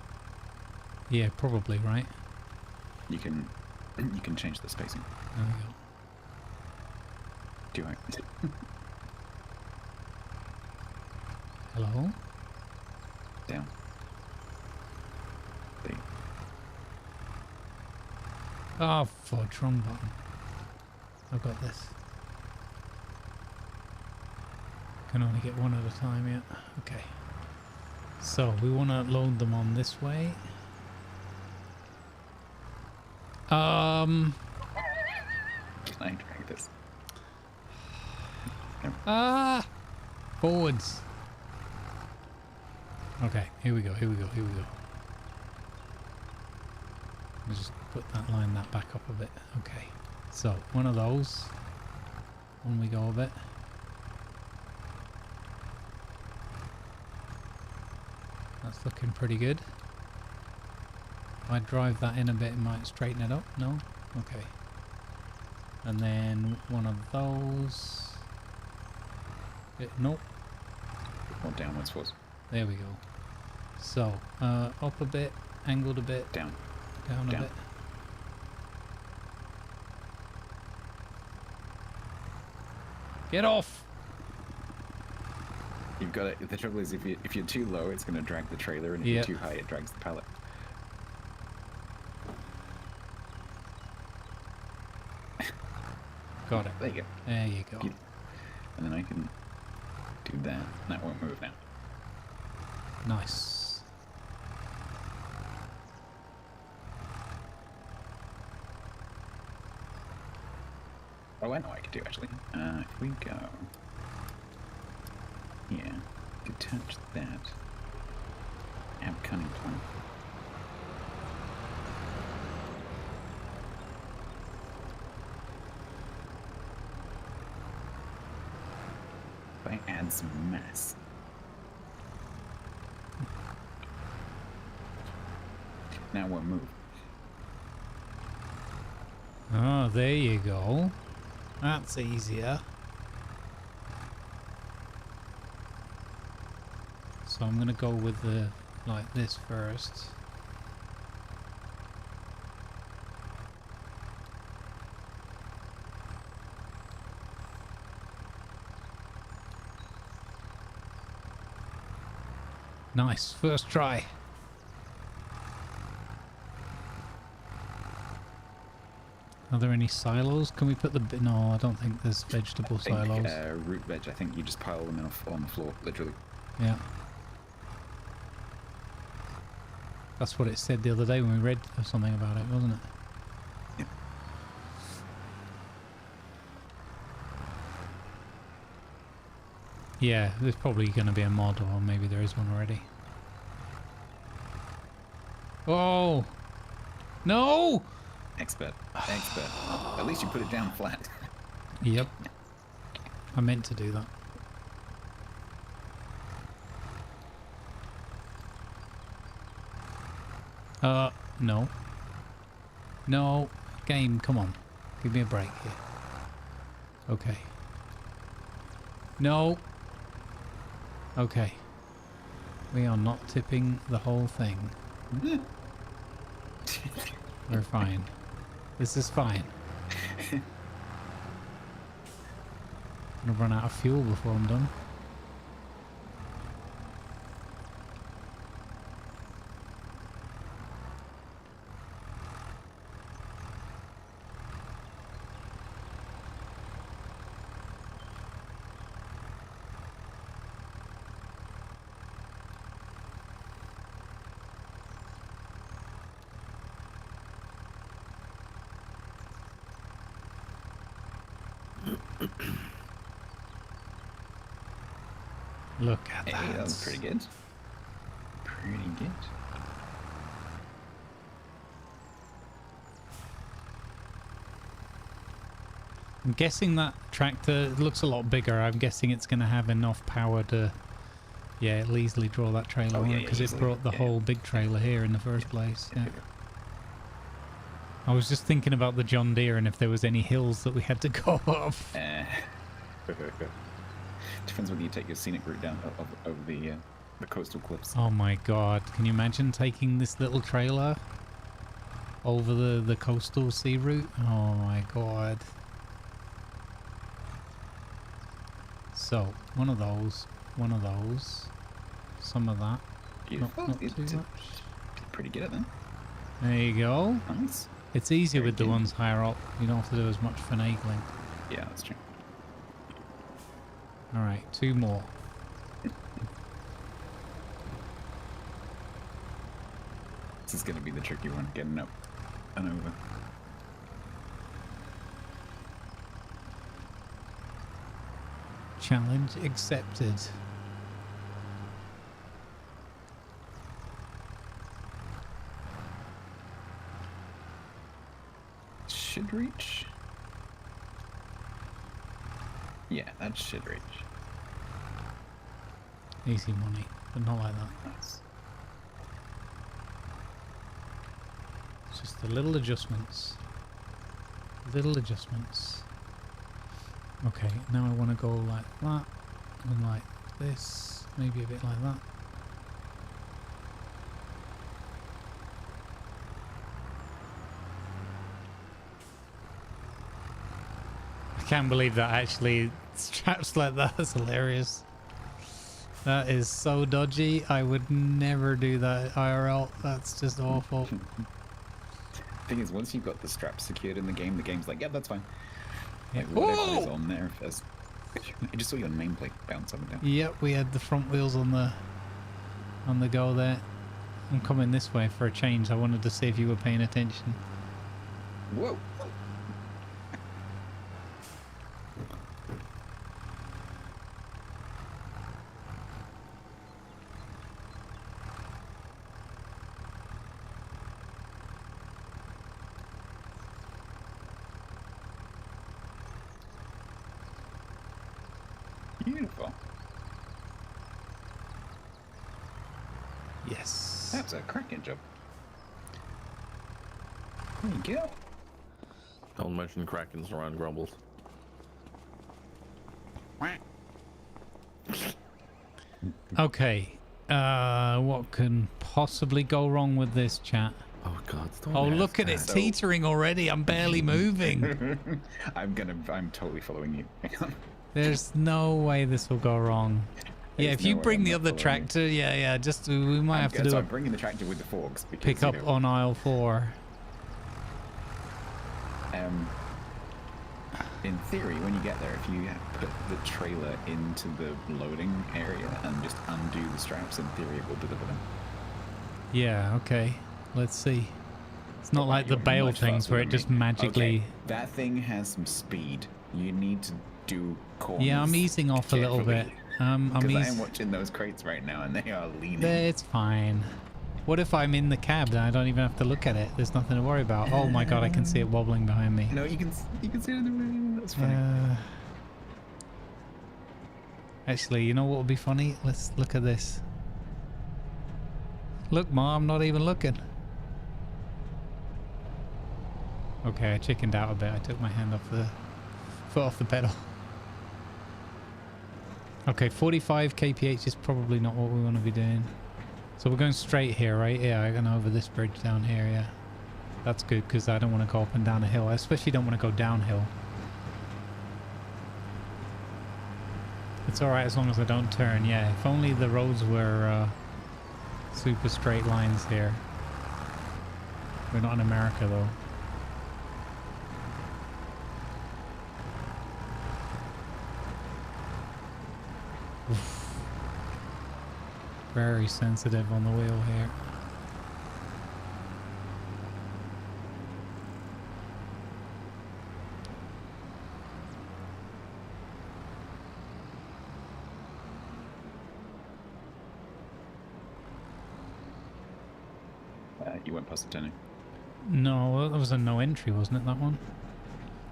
Yeah, probably, right?
You can change the spacing.
There we go.
Do I?
Hello?
Down. There.
Oh, fudge, wrong button. I've got this. Can only get one at a time, yeah. Okay. So, we want to load them on this way.
Can I drag this?
Ah! Forwards. Okay, here we go, here we go, here we go. Let's just put that line that back up a bit. Okay. So, one of those. On we go a bit. That's looking pretty good. If I drive that in a bit, it might straighten it up. No? Okay. And then one of those. Nope.
Or downwards force.
There we go. So, up a bit, angled a bit,
Down.
down a bit. Get off!
You've got it. The trouble is, if you're too low, it's going to drag the trailer, and if you're too high, it drags the pallet.
Got it.
There you go.
There you go.
And then I can do that. That won't move now.
Nice.
Oh, I know what I can do actually. If we go here, detach that, have cunning plan. If I add some mass. Now we'll move.
Oh, there you go. That's easier. So I'm gonna go with the like this first. Nice, first try. Are there any silos? Can we put the... No, I don't think there's vegetable silos.
Root veg, I think you just pile them in on the floor, literally.
Yeah. That's what it said the other day when we read something about it, wasn't it?
Yep.
Yeah, there's probably going to be a mod, or maybe there is one already. Oh! No!
Expert. Expert. At least you put it down flat.
Yep. I meant to do that. No. No. Game, come on. Give me a break here. Okay. No. Okay. We are not tipping the whole thing. We're fine. This is fine. I'm gonna run out of fuel before I'm done. Look at that.
Hey, that was pretty good. Pretty good.
I'm guessing that tractor looks a lot bigger. I'm guessing it's going to have enough power to, yeah, it'll easily draw that trailer because it brought the whole big trailer here in the first place. Yeah. I was just thinking about the John Deere and if there was any hills that we had to go up.
Depends whether you take your scenic route down over the coastal cliffs.
Oh my god, can you imagine taking this little trailer over the coastal sea route? Oh my god. So, one of those, some of that.
Beautiful.
Not too
Did
much.
pretty good at that.
There you go.
Nice.
It's easier
Very
with the
good.
ones higher up. You don't have to do as much finagling.
Yeah, that's true.
Alright, 2 more.
This is going to be the tricky one, getting up and over.
Challenge accepted.
Should reach. Yeah, that should reach.
Easy money, but not like that.
Nice.
It's just the little adjustments. Little adjustments. Okay, now I want to go like that, and like this, maybe a bit like that. I can't believe that actually straps like that. That's hilarious. That is so dodgy. I would never do that IRL. That's just awful.
Thing is, once you've got the straps secured in the game's like, yeah, that's fine.
Yeah.
Like, whatever is
Whoa!
on there, if there's... I just saw your nameplate bounce up and down.
Yep, we had the front wheels on the go there. I'm coming this way for a change. I wanted to see if you were paying attention.
Whoa! Beautiful.
Yes.
That's a cracking job. There you go.
Don't mention Krakens around Grumbles.
Okay. What can possibly go wrong with this, chat?
Oh god, don't
Oh,
ask
look at it
that.
teetering already. I'm barely moving.
I'm totally following you. Hang on.
There's no way this will go wrong. Yeah,
There's
if you
no way
bring
I'm
the
not
other
following you.
tractor, yeah, just we might have to do
So
a
I'm bringing the tractor with the forks because
pick up on aisle 4.
In theory, when you get there, if you put the trailer into the loading area and just undo the straps, in theory it will deliver them.
Yeah, okay. Let's see. It's not like the
You're
bail
much
things
faster
where it
than
just
me.
magically...
Okay, that thing has some speed. You need to do corners.
Yeah, I'm easing off a little bit.
carefully.
I'm
Because I am
easing...
watching those crates right now and they are leaning.
It's fine. What if I'm in the cab and I don't even have to look at it? There's nothing to worry about. Oh my god, I can see it wobbling behind me.
No, you can see it in the room. That's funny.
Actually, you know what would be funny? Let's look at this. Look, Ma, I'm not even looking. Okay, I chickened out a bit. I took my hand off the foot off the pedal. Okay, 45 kph is probably not what we want to be doing. So we're going straight here, right? Yeah, I'm going over this bridge down here, yeah. That's good, because I don't want to go up and down a hill. I especially don't want to go downhill. It's alright as long as I don't turn, yeah. If only the roads were super straight lines here. We're not in America, though. Oof. Very sensitive on the wheel here.
You went past the turning.
No, that was a no entry, wasn't it, that one?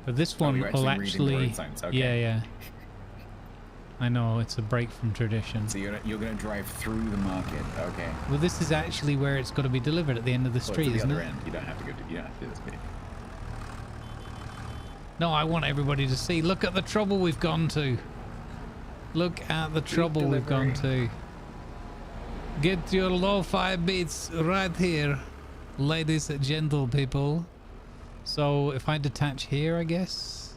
But this one
you're
will
actually reading the road
actually...
signs, okay.
Yeah. I know, it's a break from tradition.
So you're gonna drive through the market, okay?
Well, this is actually where it's got to be delivered at the end of the
Well,
street,
to the
isn't
other
it?
end. You don't have to go. You don't have to do this bit.
No, I want everybody to see. Look at the trouble we've gone to. Look at the trouble we've gone to. Get your lo-fi beats right here, ladies and gentle people. So if I detach here, I guess.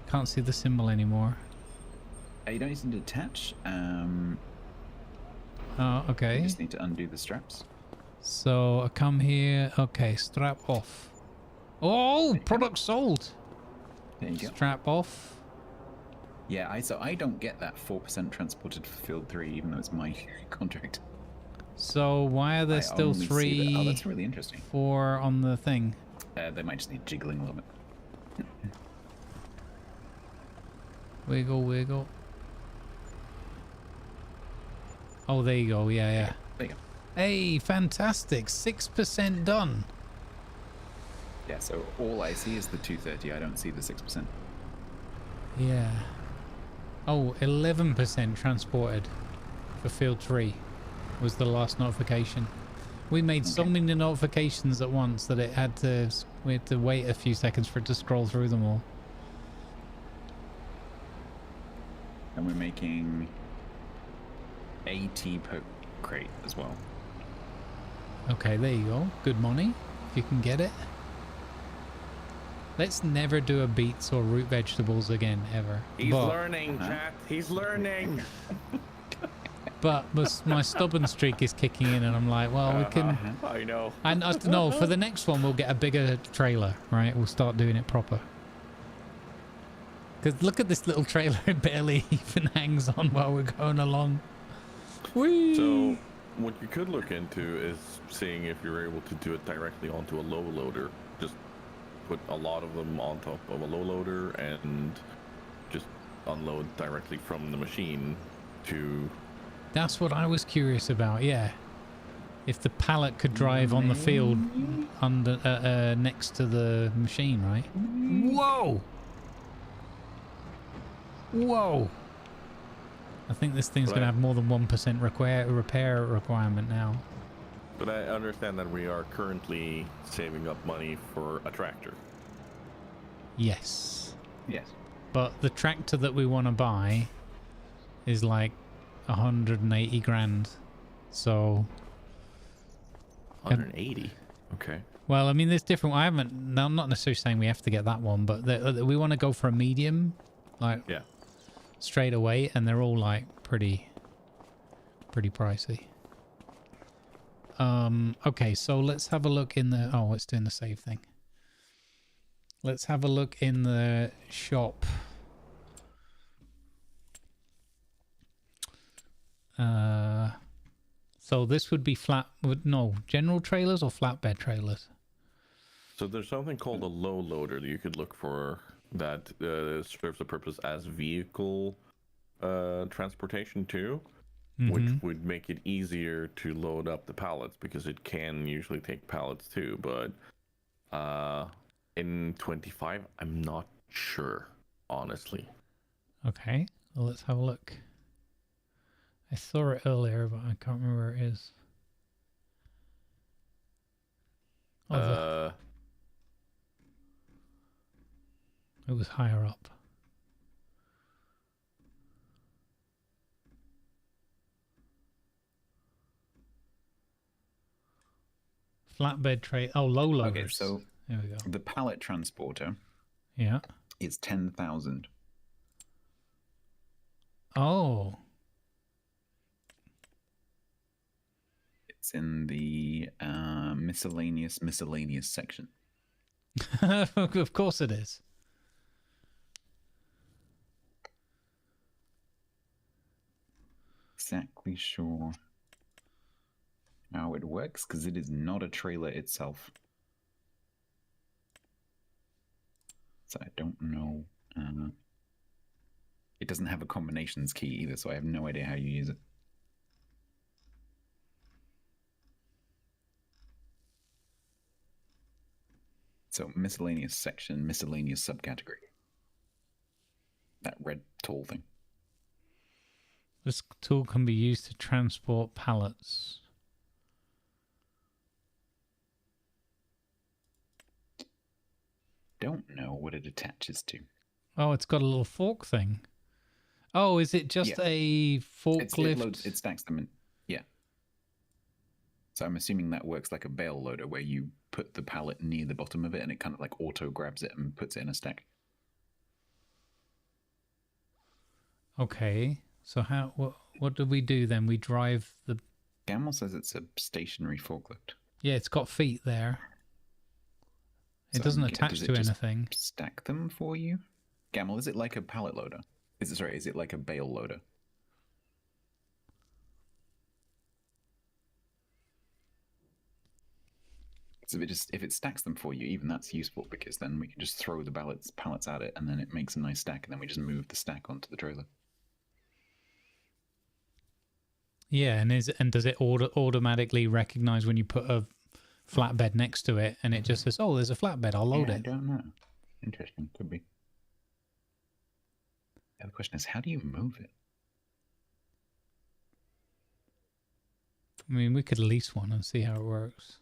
Can't see the symbol anymore.
You don't need to detach.
Oh, okay.
You just need to undo the straps.
So I come here. Okay, strap off. Oh, product sold.
There you go.
Strap off.
Yeah, so I don't get that 4% transported for Field 3, even though it's my contract.
So why are there still
only see
3,
that. Oh, that's really interesting.
4 on the thing?
They might just need jiggling a little bit.
Wiggle, wiggle. Oh, there you go. Yeah, yeah.
There you go.
Hey, fantastic. 6% done.
Yeah, so all I see is the 230. I don't see the 6%.
Yeah. Oh, 11% transported for Field 3 was the last notification. We made so many notifications at once that we had to wait a few seconds for it to scroll through them all.
And we're making 80 per crate as well.
Okay, there you go. Good money, if you can get it. Let's never do a beets or root vegetables again, ever.
He's learning, chat. He's learning.
But my stubborn streak is kicking in, and I'm like, well, we can...
I know.
And no, for the next one, we'll get a bigger trailer, right? We'll start doing it proper. Because look at this little trailer. It barely even hangs on while we're going along. Whee!
So, what you could look into is seeing if you're able to do it directly onto a low loader. Just put a lot of them on top of a low loader and just unload directly from the machine to...
That's what I was curious about, yeah. If the pallet could drive on the field under next to the machine, right? Whoa! Whoa! I think this thing's going to have more than 1% repair requirement now.
But I understand that we are currently saving up money for a tractor.
Yes.
Yes.
But the tractor that we want to buy is like 180 grand. So
180. Okay.
Well, I mean, there's different. I'm not necessarily saying we have to get that one, but we want to go for a medium, like straight away, and they're all like pretty pricey. Okay, so let's have a look in the... Oh, it's doing the save thing. Let's have a look in the shop. So this would be general trailers or flatbed trailers?
So there's something called a low loader that you could look for that serves the purpose as vehicle transportation too. Which would make it easier to load up the pallets because it can usually take pallets too. But in 25, I'm not sure, honestly.
Okay, well, let's have a look. I saw it earlier, but I can't remember where it is. Oh, it was higher up. Flatbed tray. Oh, low loaders.
Okay, so
there we go.
The pallet transporter.
Yeah.
Is 10,000.
Oh.
It's in the miscellaneous section.
Of course it is.
Exactly sure how it works because it is not a trailer itself. So I don't know. It doesn't have a combinations key either, so I have no idea how you use it. So miscellaneous section, miscellaneous subcategory. That red tool thing.
This tool can be used to transport pallets.
don't know what it attaches to.
Oh, it's got a little fork thing. Oh, is it just a forklift?
It stacks them in. Yeah. So I'm assuming that works like a bale loader where you put the pallet near the bottom of it and it kind of like auto grabs it and puts it in a stack.
Okay. So what do we do then? We drive the...
Gamble says it's a stationary forklift.
Yeah, it's got feet there. It doesn't attach to anything.
Stack them for you? Gamble, is it like a pallet loader? Is it like a bale loader? So if it stacks them for you, even that's useful because then we can just throw the pallets at it and then it makes a nice stack and then we just move the stack onto the trailer.
Yeah, and does it automatically recognize when you put a flatbed next to it and it just says, "Oh, there's a flatbed, I'll load it"?
I don't know. Interesting, could be. The other question is, how do you move it?
I mean, we could lease one and see how it works.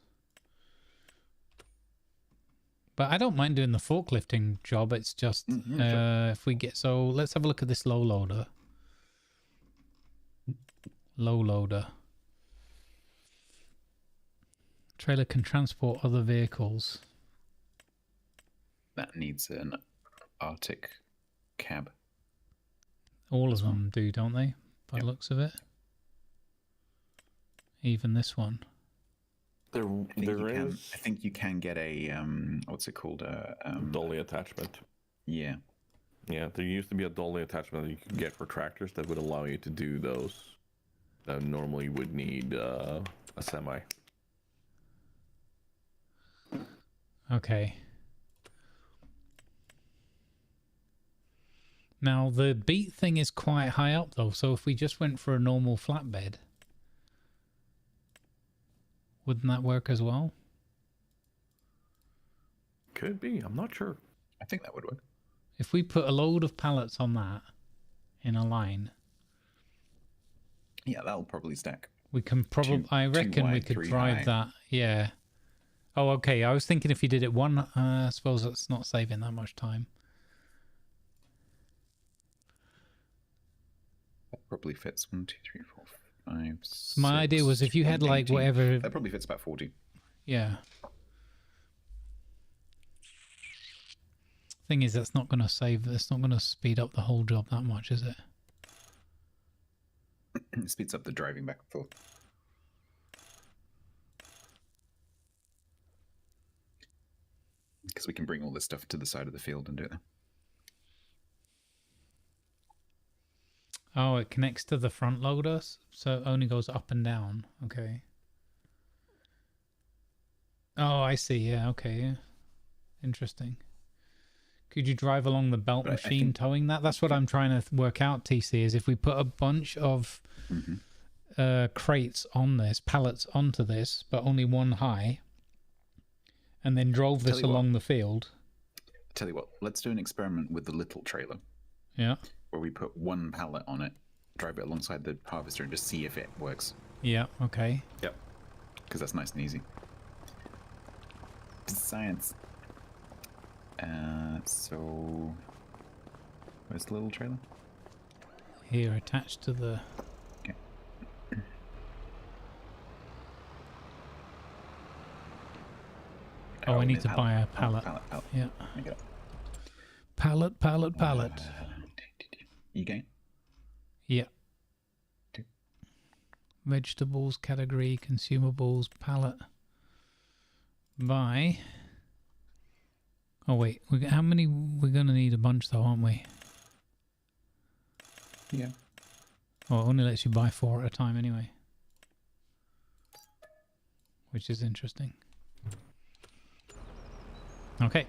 But I don't mind doing the forklifting job. It's just if we get... So let's have a look at this low loader. Low loader. Trailer can transport other vehicles.
That needs an Arctic cab.
All of them do, don't they? By the looks of it. Even this one.
I
think you can get a what's it called?
dolly attachment.
Yeah.
Yeah, there used to be a dolly attachment that you could get for tractors that would allow you to do those. That normally would need a semi.
Okay. Now the beat thing is quite high up though, so if we just went for a normal flatbed, wouldn't that work as well?
Could be, I'm not sure.
I think that would work.
If we put a load of pallets on that in a line.
Yeah, that'll probably stack.
We can probably, I reckon we could drive that. Yeah. Oh, okay. I was thinking if you did it one, I suppose that's not saving that much time.
That probably fits 1, 2, 3, 4, 5, 6.
So my idea was if you had like
18.
whatever.
That probably fits about 40.
Yeah. Thing is, that's not going to save. That's not going to speed up the whole job that much, is it?
It speeds up the driving back and forth. Because we can bring all this stuff to the side of the field and do it there.
Oh, it connects to the front loader, so it only goes up and down. Okay. Oh, I see. Yeah, okay. Yeah. Interesting. Could you drive along the belt machine towing that? That's what I'm trying to work out, TC, is if we put a bunch of crates on this, pallets onto this, but only one high, and then drove this along the field.
Tell you what, let's do an experiment with the little trailer.
Yeah.
Where we put one pallet on it, drive it alongside the harvester, and just see if it works.
Yeah, okay.
Yep. Because that's nice and easy. Science. So where's the little trailer?
Here, attached to the...
Okay.
Oh, I need to buy a pallet.
Pallet.
Yeah.
Make it up.
Pallet.
You going?
Yeah.
2.
Vegetables, category, consumables, pallet. Buy. Oh wait, how many? We're gonna need a bunch though, aren't we?
Yeah.
Oh, it only lets you buy 4 at a time anyway. Which is interesting. Okay.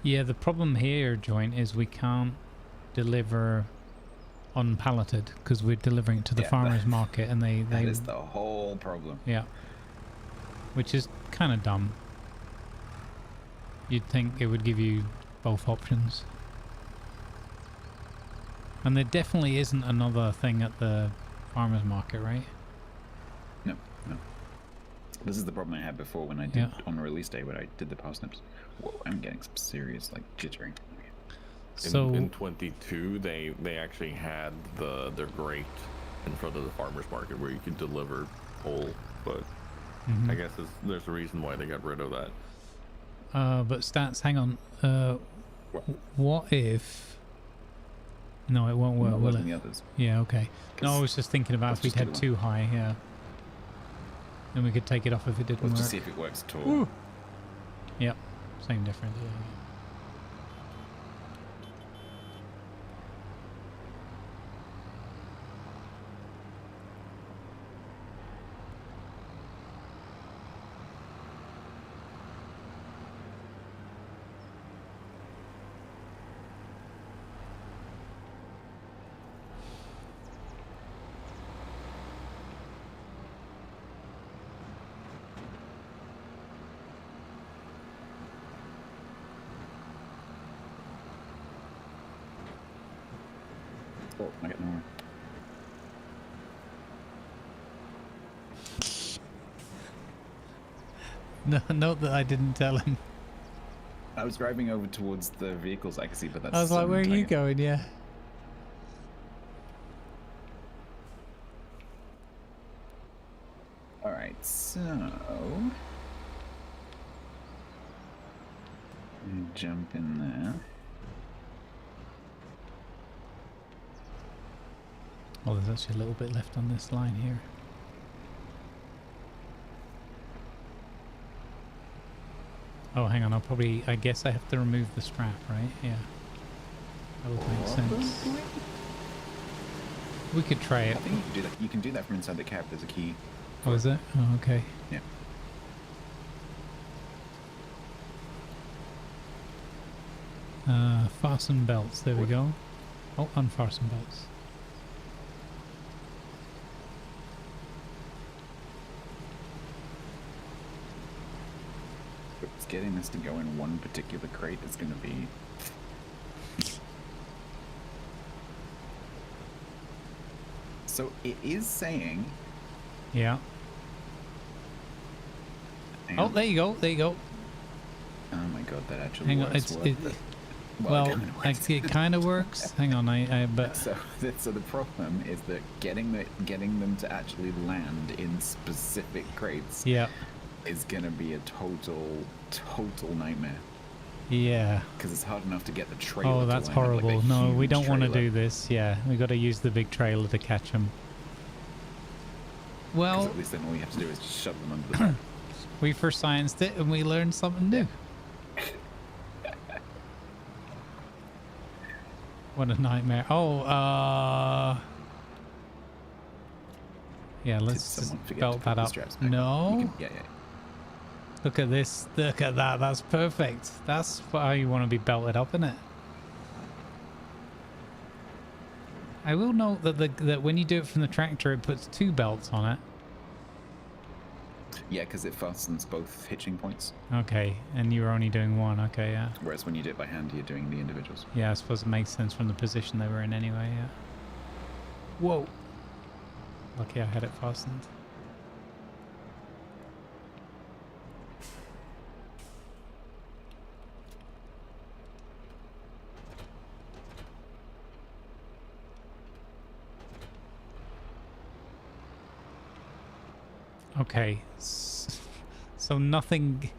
Yeah, the problem here, Joint, is we can't deliver unpalleted because we're delivering it to the farmer's market and they...
That is the whole problem.
Yeah. Which is kind of dumb. You'd think it would give you both options. And there definitely isn't another thing at the farmer's market, right?
No, no. This is the problem I had before when I did on release day when I did the parsnips. Whoa, I'm getting some serious like jittering.
So
in 22, they actually had their grate in front of the farmer's market where you could deliver whole, but I guess there's a reason why they got rid of that.
But stats, hang on. What if? No, it won't work, will it?
The others.
Yeah, okay. No, I was just thinking about if we'd had too high, yeah. Then we could take it off if it didn't work.
Let's just see if it works at all.
Ooh. Yep, same difference. Yeah.
Oh, I get more.
No, note that I didn't tell him.
I was driving over towards the vehicles I could see, but that's.
I was like, where are you going? Yeah.
Alright, so. Jump in there.
Oh, there's actually a little bit left on this line here. Oh, hang on. I guess I have to remove the strap, right? Yeah. That would make sense. We could try it.
I think you can do that. You can do that from inside the cab. There's a key.
Oh, is it? Oh, okay.
Yeah.
Fasten belts. There we go. Oh, unfasten belts.
Getting this to go in one particular crate is going to be. So it is saying.
Yeah. Oh, there you go. There you go.
Oh my god, that actually
hang on,
works.
It kind of works. Hang on, but
so the problem is that getting them to actually land in specific crates.
Yeah.
Is gonna be a total nightmare.
Yeah.
Because it's hard enough to get the trailer.
Oh, that's horrible. Like no, we don't want to do this. Yeah, we got to use the big trailer to catch them. Well,
at least then all you have to do is just shove them under the back.
We first scienced it and we learned something new. What a nightmare. Oh, yeah, let's just belt that up. No.
Yeah.
Look at this. Look at that. That's perfect. That's how you want to be belted up, isn't it? I will note that when you do it from the tractor, it puts 2 belts on it.
Yeah, because it fastens both hitching points.
Okay, and you were only doing 1. Okay, yeah.
Whereas when you do it by hand, you're doing the individuals.
Yeah, I suppose it makes sense from the position they were in anyway, yeah. Whoa. Lucky I had it fastened. Okay, so nothing's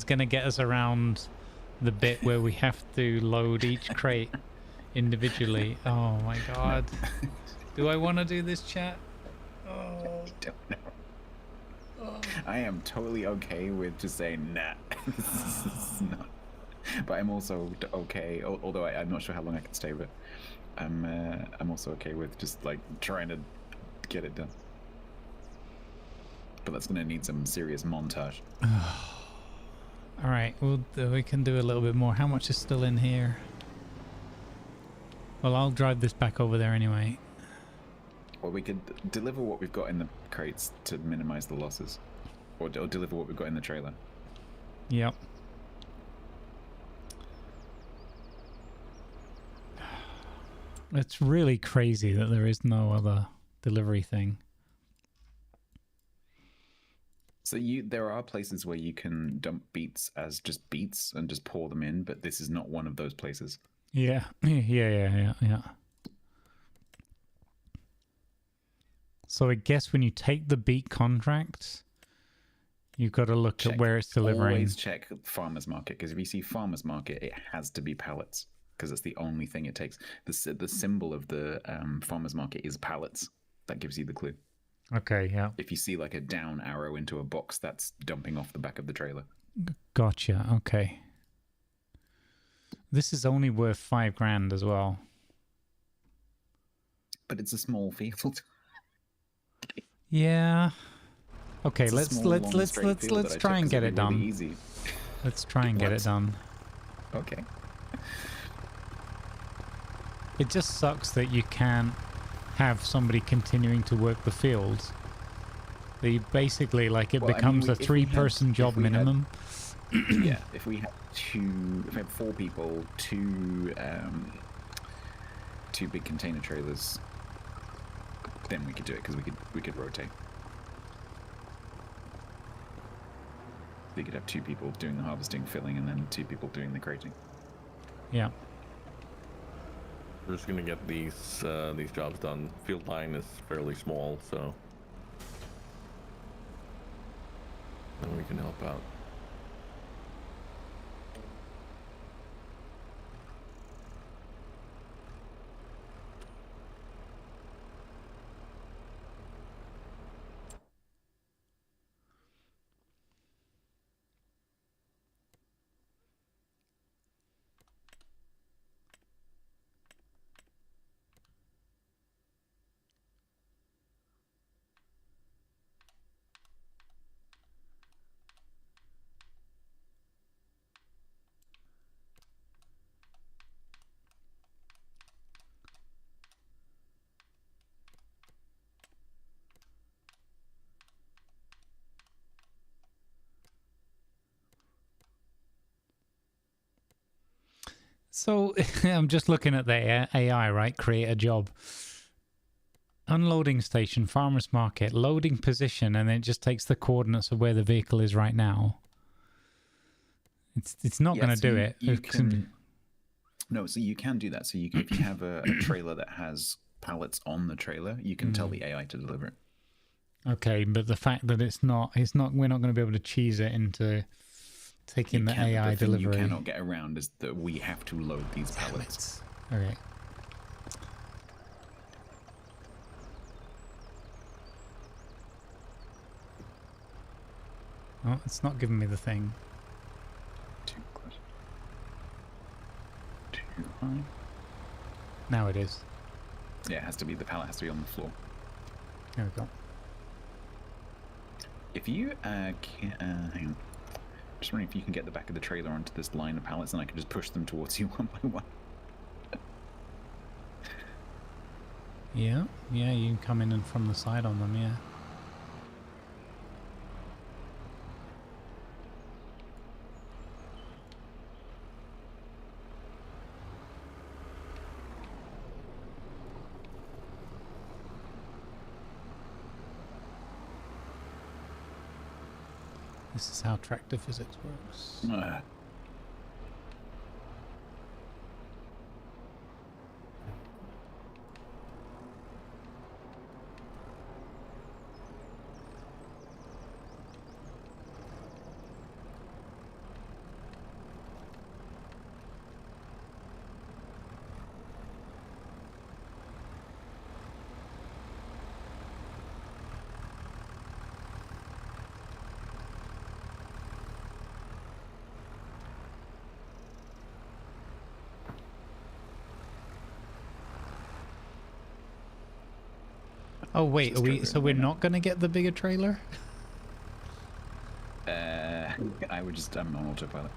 gonna get us around the bit where we have to load each crate individually. Oh my god. Do I want to do this, chat? Oh.
I don't know. Oh. I am totally okay with just saying, nah, this is not. But I'm also okay, although I'm not sure how long I can stay, but I'm also okay with just like trying to get it done. But that's going to need some serious montage.
All right, we can do a little bit more. How much is still in here? Well, I'll drive this back over there anyway.
Well, we could deliver what we've got in the crates to minimize the losses. Or deliver what we've got in the trailer.
Yep. It's really crazy that there is no other delivery thing.
So there are places where you can dump beets as just beets and just pour them in, but this is not one of those places.
Yeah. Yeah. So I guess when you take the beet contract, you've got to look at where it's delivering.
Always check farmer's market, because if you see farmer's market, it has to be pallets, because it's the only thing it takes. The symbol of the farmer's market is pallets. That gives you the clue.
Okay, yeah.
If you see like a down arrow into a box, that's dumping off the back of the trailer.
Gotcha. Okay. This is only worth $5,000 as well.
But it's a small field.
Yeah. Okay,
It's a
let's
small, long, straight field that I
try
checked
and
'cause
get
it'd
it
be really
done.
easy.
Let's try and get it done.
Okay.
It just sucks that you can't have somebody continuing to work the fields. That you basically, like, it becomes a 3-person job minimum.
Yeah, if we had 4 people, two big container trailers, then we could do it, because we could rotate. We could have 2 people doing the harvesting, filling, and then 2 people doing the crating.
Yeah.
We're just gonna get these jobs done. Field line is fairly small, so then we can help out.
So I'm just looking at the AI, right? Create a job. Unloading station, farmer's market, loading position, and then it just takes the coordinates of where the vehicle is right now. It's not going to do it.
No, so you can do that. So if you have a trailer that has pallets on the trailer, you can tell the AI to deliver it.
Okay, but the fact that we're not going to be able to cheese it into taking the AI delivery.
You cannot get around is that we have to load these pallets.
Okay. Oh, it's not giving me the thing.
Too close. Too high.
Now it is.
Yeah, it has to be, the pallet has to be on the floor.
There we go.
If you hang on. Just wondering if you can get the back of the trailer onto this line of pallets, and I can just push them towards you one by one.
Yeah, you can come in and from the side on them, yeah. This is how tractor physics works. Oh wait, we're not going to get the bigger trailer?
I'm on autopilot.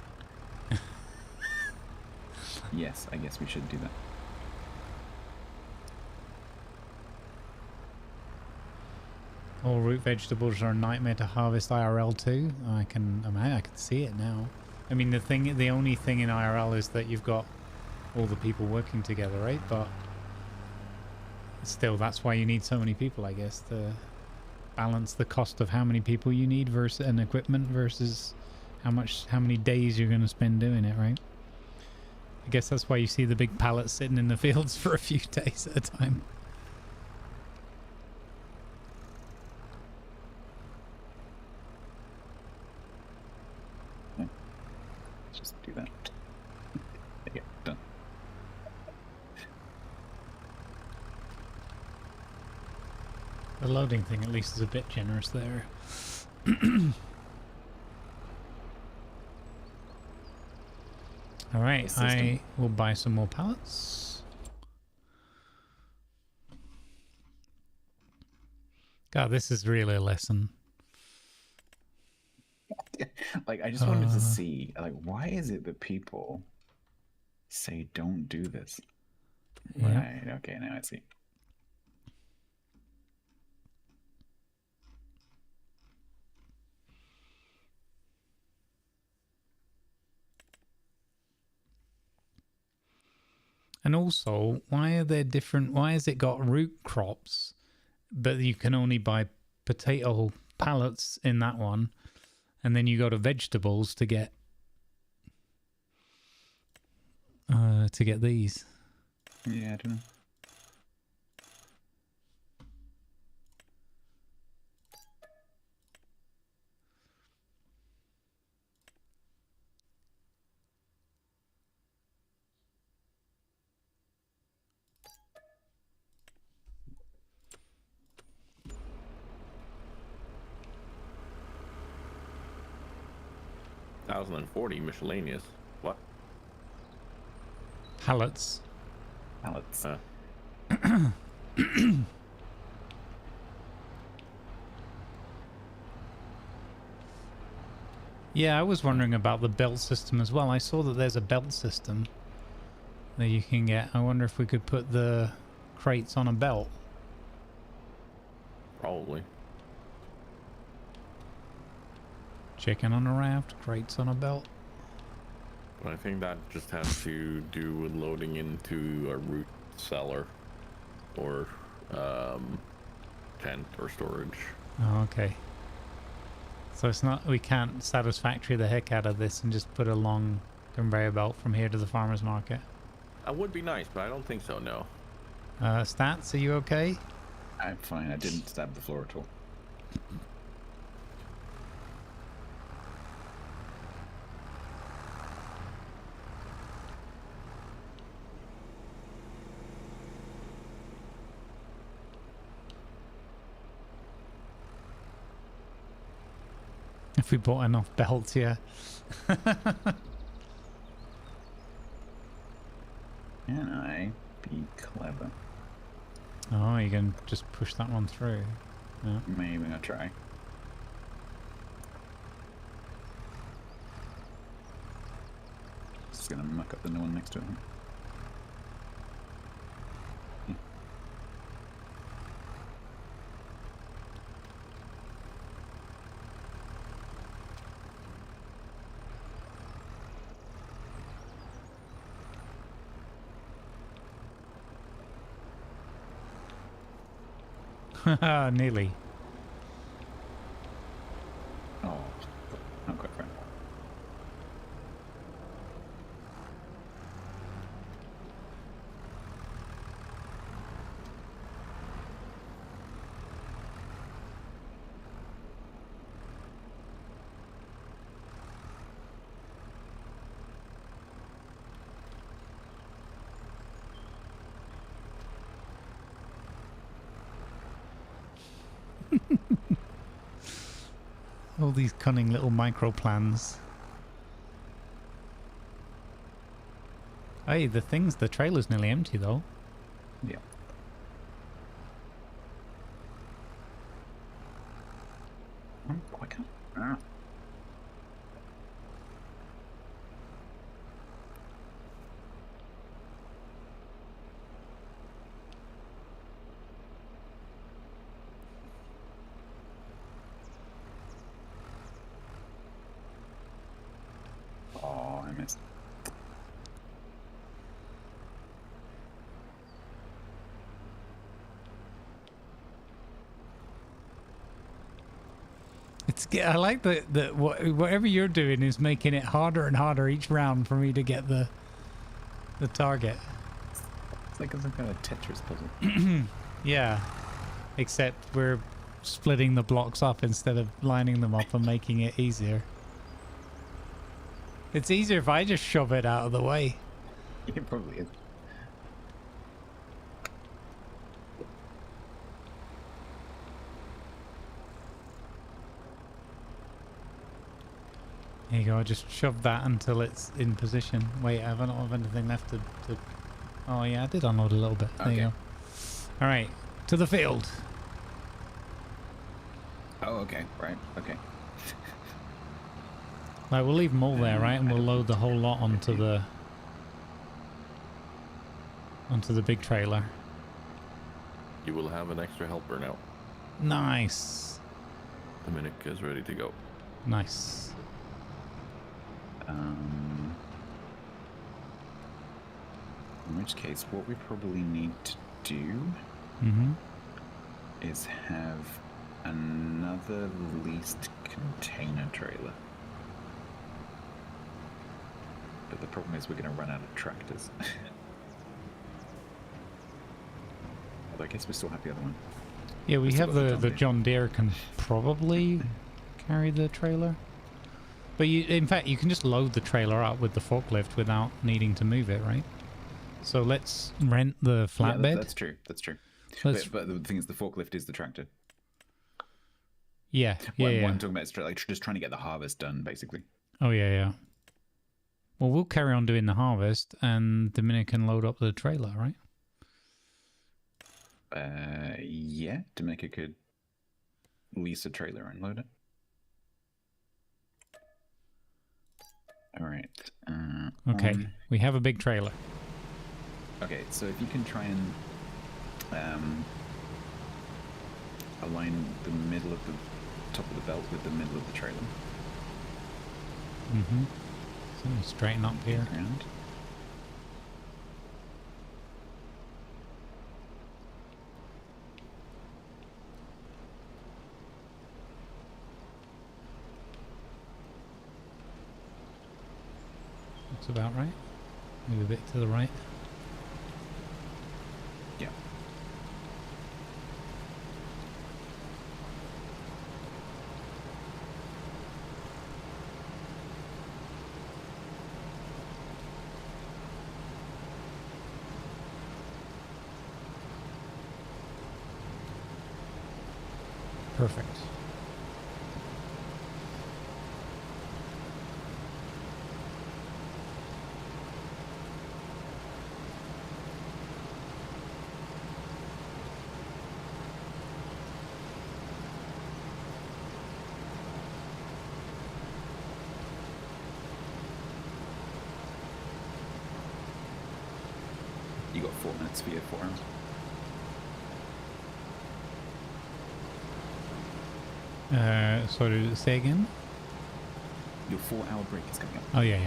Yes, I guess we should do that.
All root vegetables are a nightmare to harvest IRL too. I can see it now. I mean, the only thing in IRL is that you've got all the people working together, right? But Still, that's why you need so many people, I guess, to balance the cost of how many people you need versus and equipment versus how many days you're going to spend doing it, right? I guess that's why you see the big pallets sitting in the fields for a few days at a time.
Just do that. Yeah, done.
The loading thing at least is a bit generous there. Alright, I will buy some more pallets. God, this is really a lesson.
Like, I just wanted to see, like, why is it that people say don't do this?
Yeah.
Right, okay, now I see.
And also, why are there different... Why has it got root crops, but you can only buy potato pallets in that one, and then you go to vegetables to get these?
Yeah, I don't know.
$1,040 miscellaneous. What?
Pallets.
Pallets.
Yeah, I was wondering about the belt system as well. I saw that there's a belt system that you can get. I wonder if we could put the crates on a belt.
Probably.
Chicken on a raft, crates on a belt.
But I think that just has to do with loading into a root cellar or tent or storage.
Oh, okay. So it's not, we can't satisfactory the heck out of this and just put a long conveyor belt from here to the farmer's market.
That would be nice, but I don't think so, no.
Stats, are you okay?
I'm fine, I didn't stab the floor at all.
If we bought enough belts, yeah.
Can I be clever?
Oh, you can just push that one through. Yeah.
Maybe I'll try. Just gonna muck up the new one next to it.
Nearly.
Oh, not quite right.
All these cunning little micro plans. Hey, the trailer's nearly empty though.
Yeah. I can't. Ah. Oh, I missed.
I like that whatever you're doing is making it harder and harder each round for me to get the target.
It's like some kind of Tetris puzzle.
Yeah, except we're splitting the blocks up instead of lining them up and making it easier. It's easier if I just shove it out of the way.
It probably is.
There you go, I just shoved that until it's in position. Wait, I don't have anything left to... Oh yeah, I did unload a little bit. There you go. Alright, to the field.
Oh, okay. Right. Okay.
Right, we'll leave them all there, right? And we'll load the whole lot onto the big trailer.
You will have an extra helper now.
Nice.
Dominic is ready to go.
Nice.
In which case, what we probably need to do is have another leased container trailer. But the problem is we're going to run out of tractors. Although I guess we still have the other one.
Yeah, we have the John Deere can probably carry the trailer. But in fact, you can just load the trailer up with the forklift without needing to move it, right? So let's rent the flatbed.
Yeah, that's true. That's true. But the thing is, the forklift is the tractor.
Yeah,
What I'm talking about is like just trying to get the harvest done, basically.
Oh, yeah. Well, we'll carry on doing the harvest, and Dominic can load up the trailer, right?
Yeah, Dominica could lease a trailer and load it. All right.
Okay, we have a big trailer.
Okay, so if you can try and align the middle of the top of the belt with the middle of the trailer.
So straighten up here.
Around.
That's about right. Move a bit to the right.
Yeah.
Perfect.
You got 4 minutes for your 4 hours.
Sorry, say again?
Your 4-hour break is coming up.
Oh, yeah.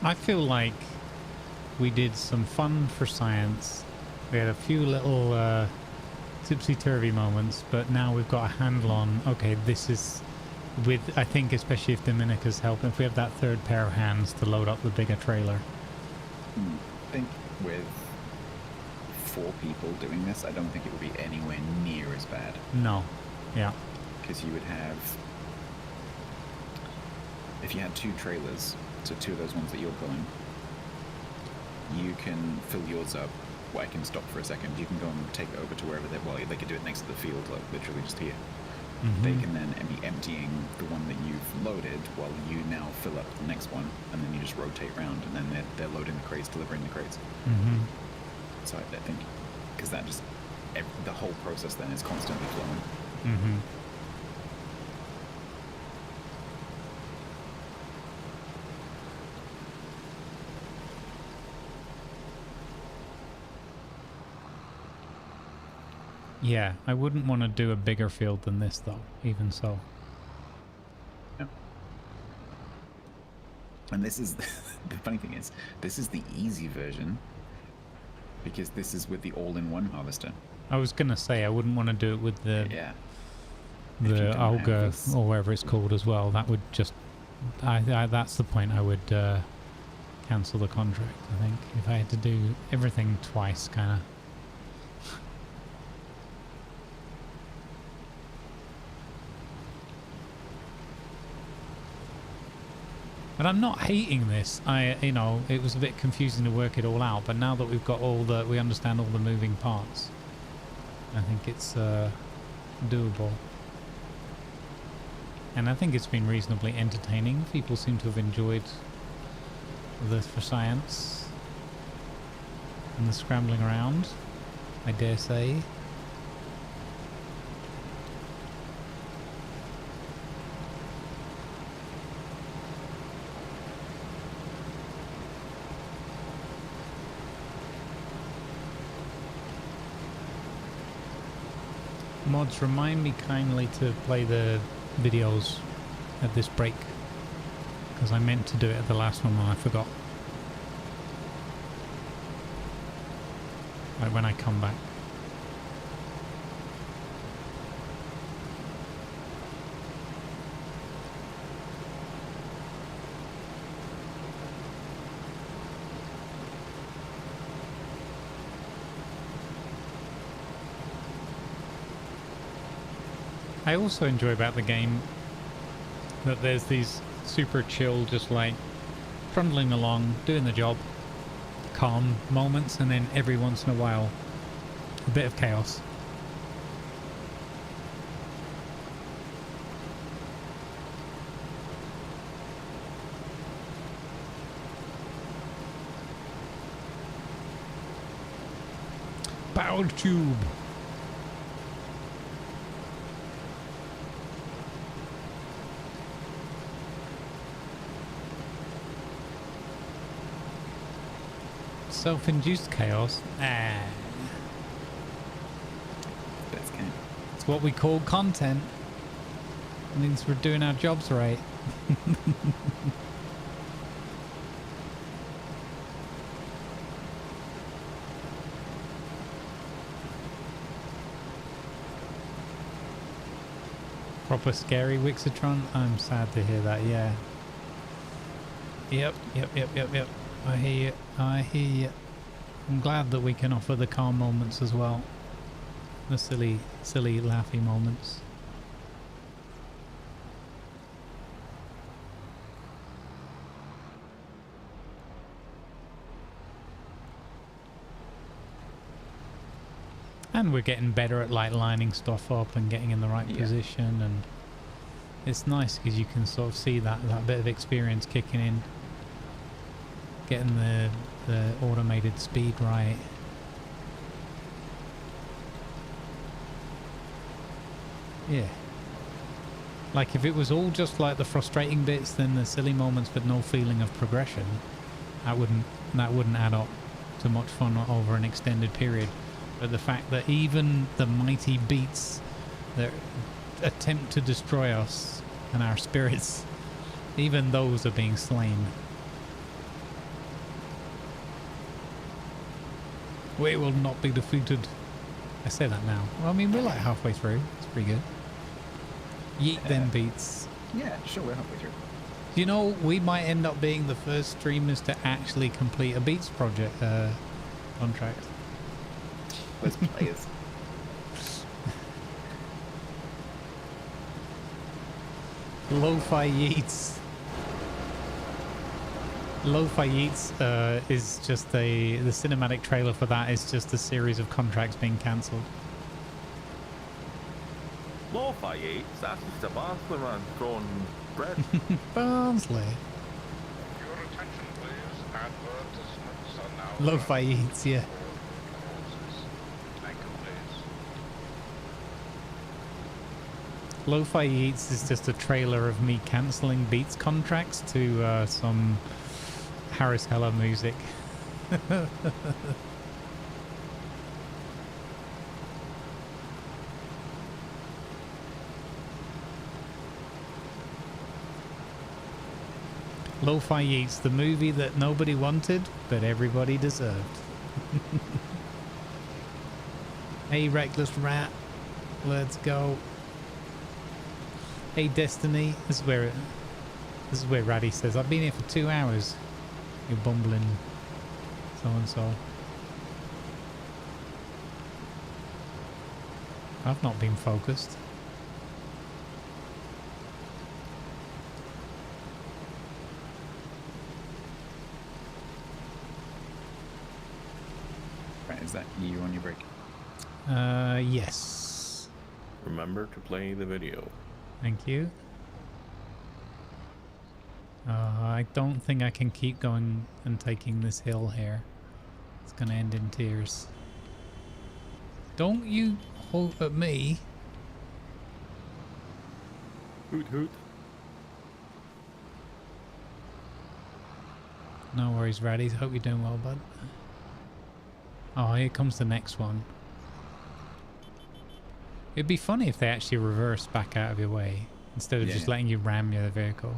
I feel like we did some fun for science. We had a few little tipsy-turvy moments, but now we've got a handle on, okay, this is with, I think, especially if Dominica's helping, if we have that third pair of hands to load up the bigger trailer.
I think with 4 people doing this, I don't think it would be anywhere near as bad.
No. Yeah.
Because you would have, if you had 2 trailers, so 2 of those ones that you're pulling, you can fill yours up. Well, I can stop for a second. You can go and take it over to wherever they could do it next to the field, like literally just here. They can then be emptying the one that you've loaded while you now fill up the next one, and then you just rotate around, and then they're loading the crates, delivering the crates. So I think, because that just, the whole process then is constantly flowing.
Yeah, I wouldn't want to do a bigger field than this though, even so.
No. And this is, the funny thing is, this is the easy version, because this is with the all-in-one harvester.
I was going to say, I wouldn't want to do it with the
Yeah.
the Auger or whatever it's called as well. That would just, that's the point I would cancel the contract, I think, if I had to do everything twice, kind of. But I'm not hating this. You know, it was a bit confusing to work it all out, but now that we've got we understand all the moving parts, I think it's doable. And I think it's been reasonably entertaining. People seem to have enjoyed the for science and the scrambling around, I dare say. Mods, remind me kindly to play the videos at this break, because I meant to do it at the last one and I forgot. Like when I come back. I also enjoy about the game that there's these super chill, just like trundling along, doing the job, calm moments, and then every once in a while a bit of chaos. Powered tube. Self-induced chaos. It's what we call content. It means we're doing our jobs right. Proper scary Wixatron. I'm sad to hear that. Yeah. Yep. I hear you. I hear you. I'm glad that we can offer the calm moments as well. The silly, laughy moments. And we're getting better at like lining stuff up and getting in the right position, and it's nice because you can sort of see that bit of experience kicking in. Getting the automated speed right. Yeah. Like if it was all just like the frustrating bits, then the silly moments but no feeling of progression, that wouldn't add up to much fun over an extended period. But the fact that even the mighty beats that attempt to destroy us and our spirits, even those are being slain. We will not be defeated. I say that now. Well, I mean, we're like halfway through. It's pretty good. Yeet them beats.
Yeah, sure, we're halfway through.
You know, we might end up being the first streamers to actually complete a Beats project contract.
Let's play it.
Lo-Fi Yeets. Lo-Fi Yeets is just the cinematic trailer for that is just a series of contracts being cancelled.
Lo-Fi Yeets? That's just a Barnsley man throwing bread.
Barnsley.
Your attention, please. Advertisements are now
Lo-Fi Yeets, yeah.
causes. Thank you, please.
Lo-Fi Yeets is just a trailer of me cancelling Beats contracts to some Harris Heller music. Lo-Fi Yeats, the movie that nobody wanted, but everybody deserved. Hey, Reckless Rat. Let's go. Hey, Destiny. This is where Raddy says, I've been here for 2 hours. You bumbling so-and-so. I've not been focused.
Right, is that you on your break?
Yes.
Remember to play the video.
Thank you. I don't think I can keep going and taking this hill here. It's gonna end in tears. Don't you hope at me.
Hoot hoot.
No worries, Raddy. Hope you're doing well, bud. Oh, here comes the next one. It'd be funny if they actually reversed back out of your way instead of just letting you ram your vehicle.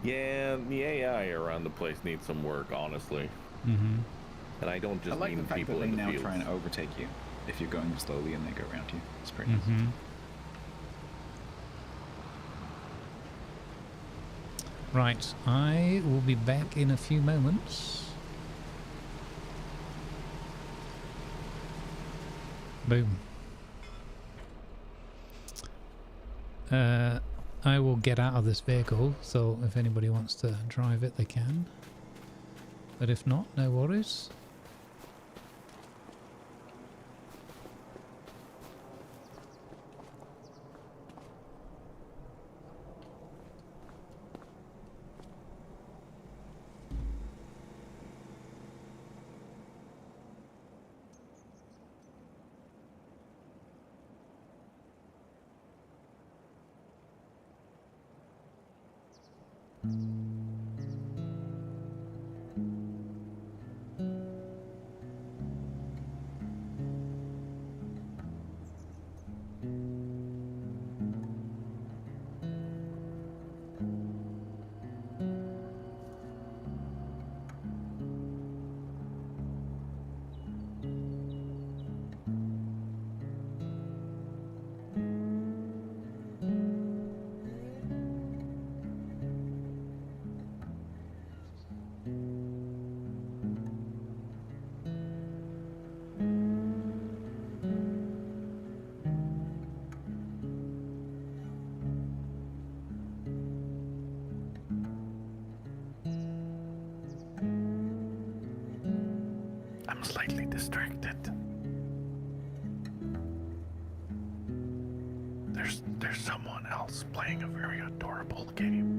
Yeah, the AI around the place needs some work, honestly.
Mm-hmm.
And I don't just
I like
mean
the fact
people
that they
in the
now
fields.
try and overtake you if you're going slowly and they go around you. It's pretty nice.
Mm-hmm. Right, I will be back in a few moments. Boom. I will get out of this vehicle, so if anybody wants to drive it, they can. But if not, no worries.
I'm slightly distracted. There's someone else playing a very adorable game.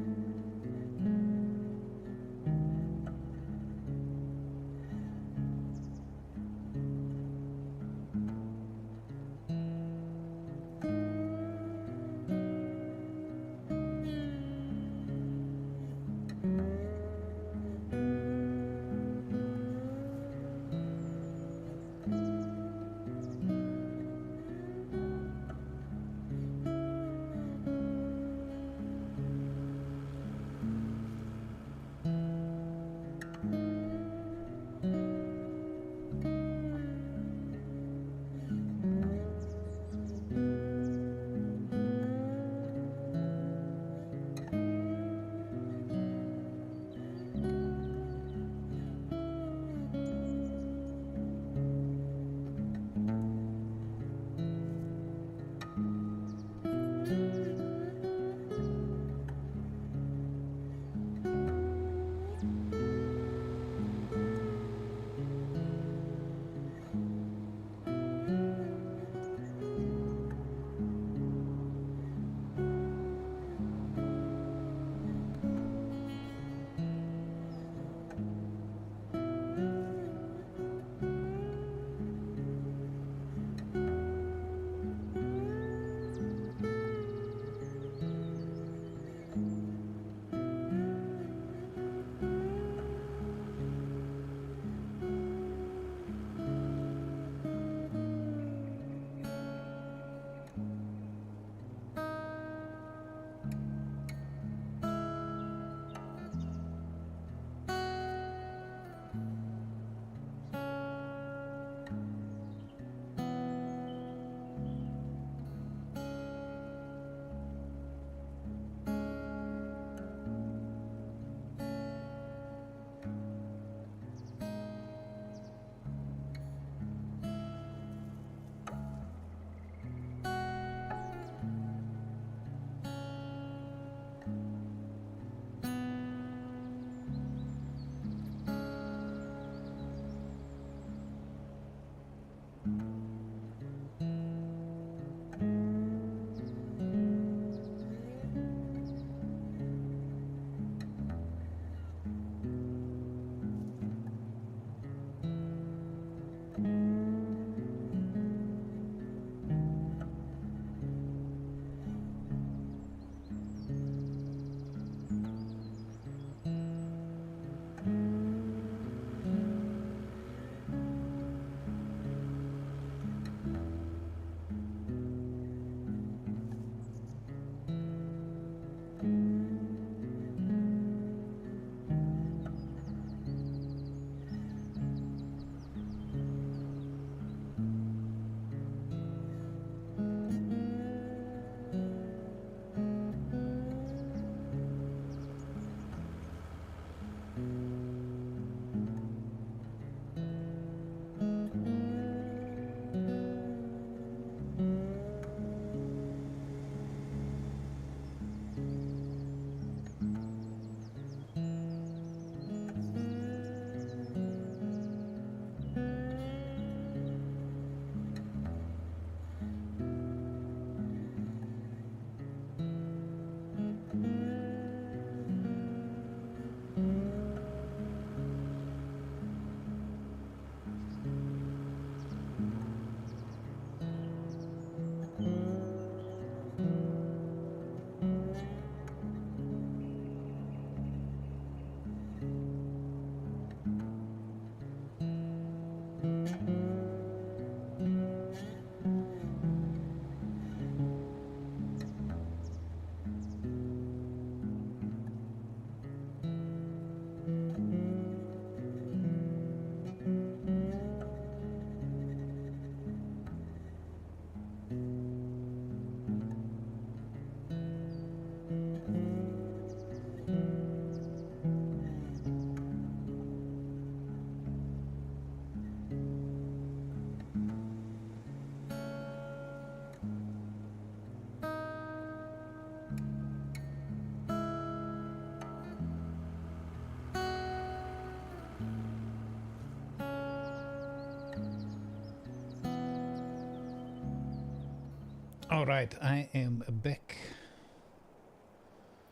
All right, I am back.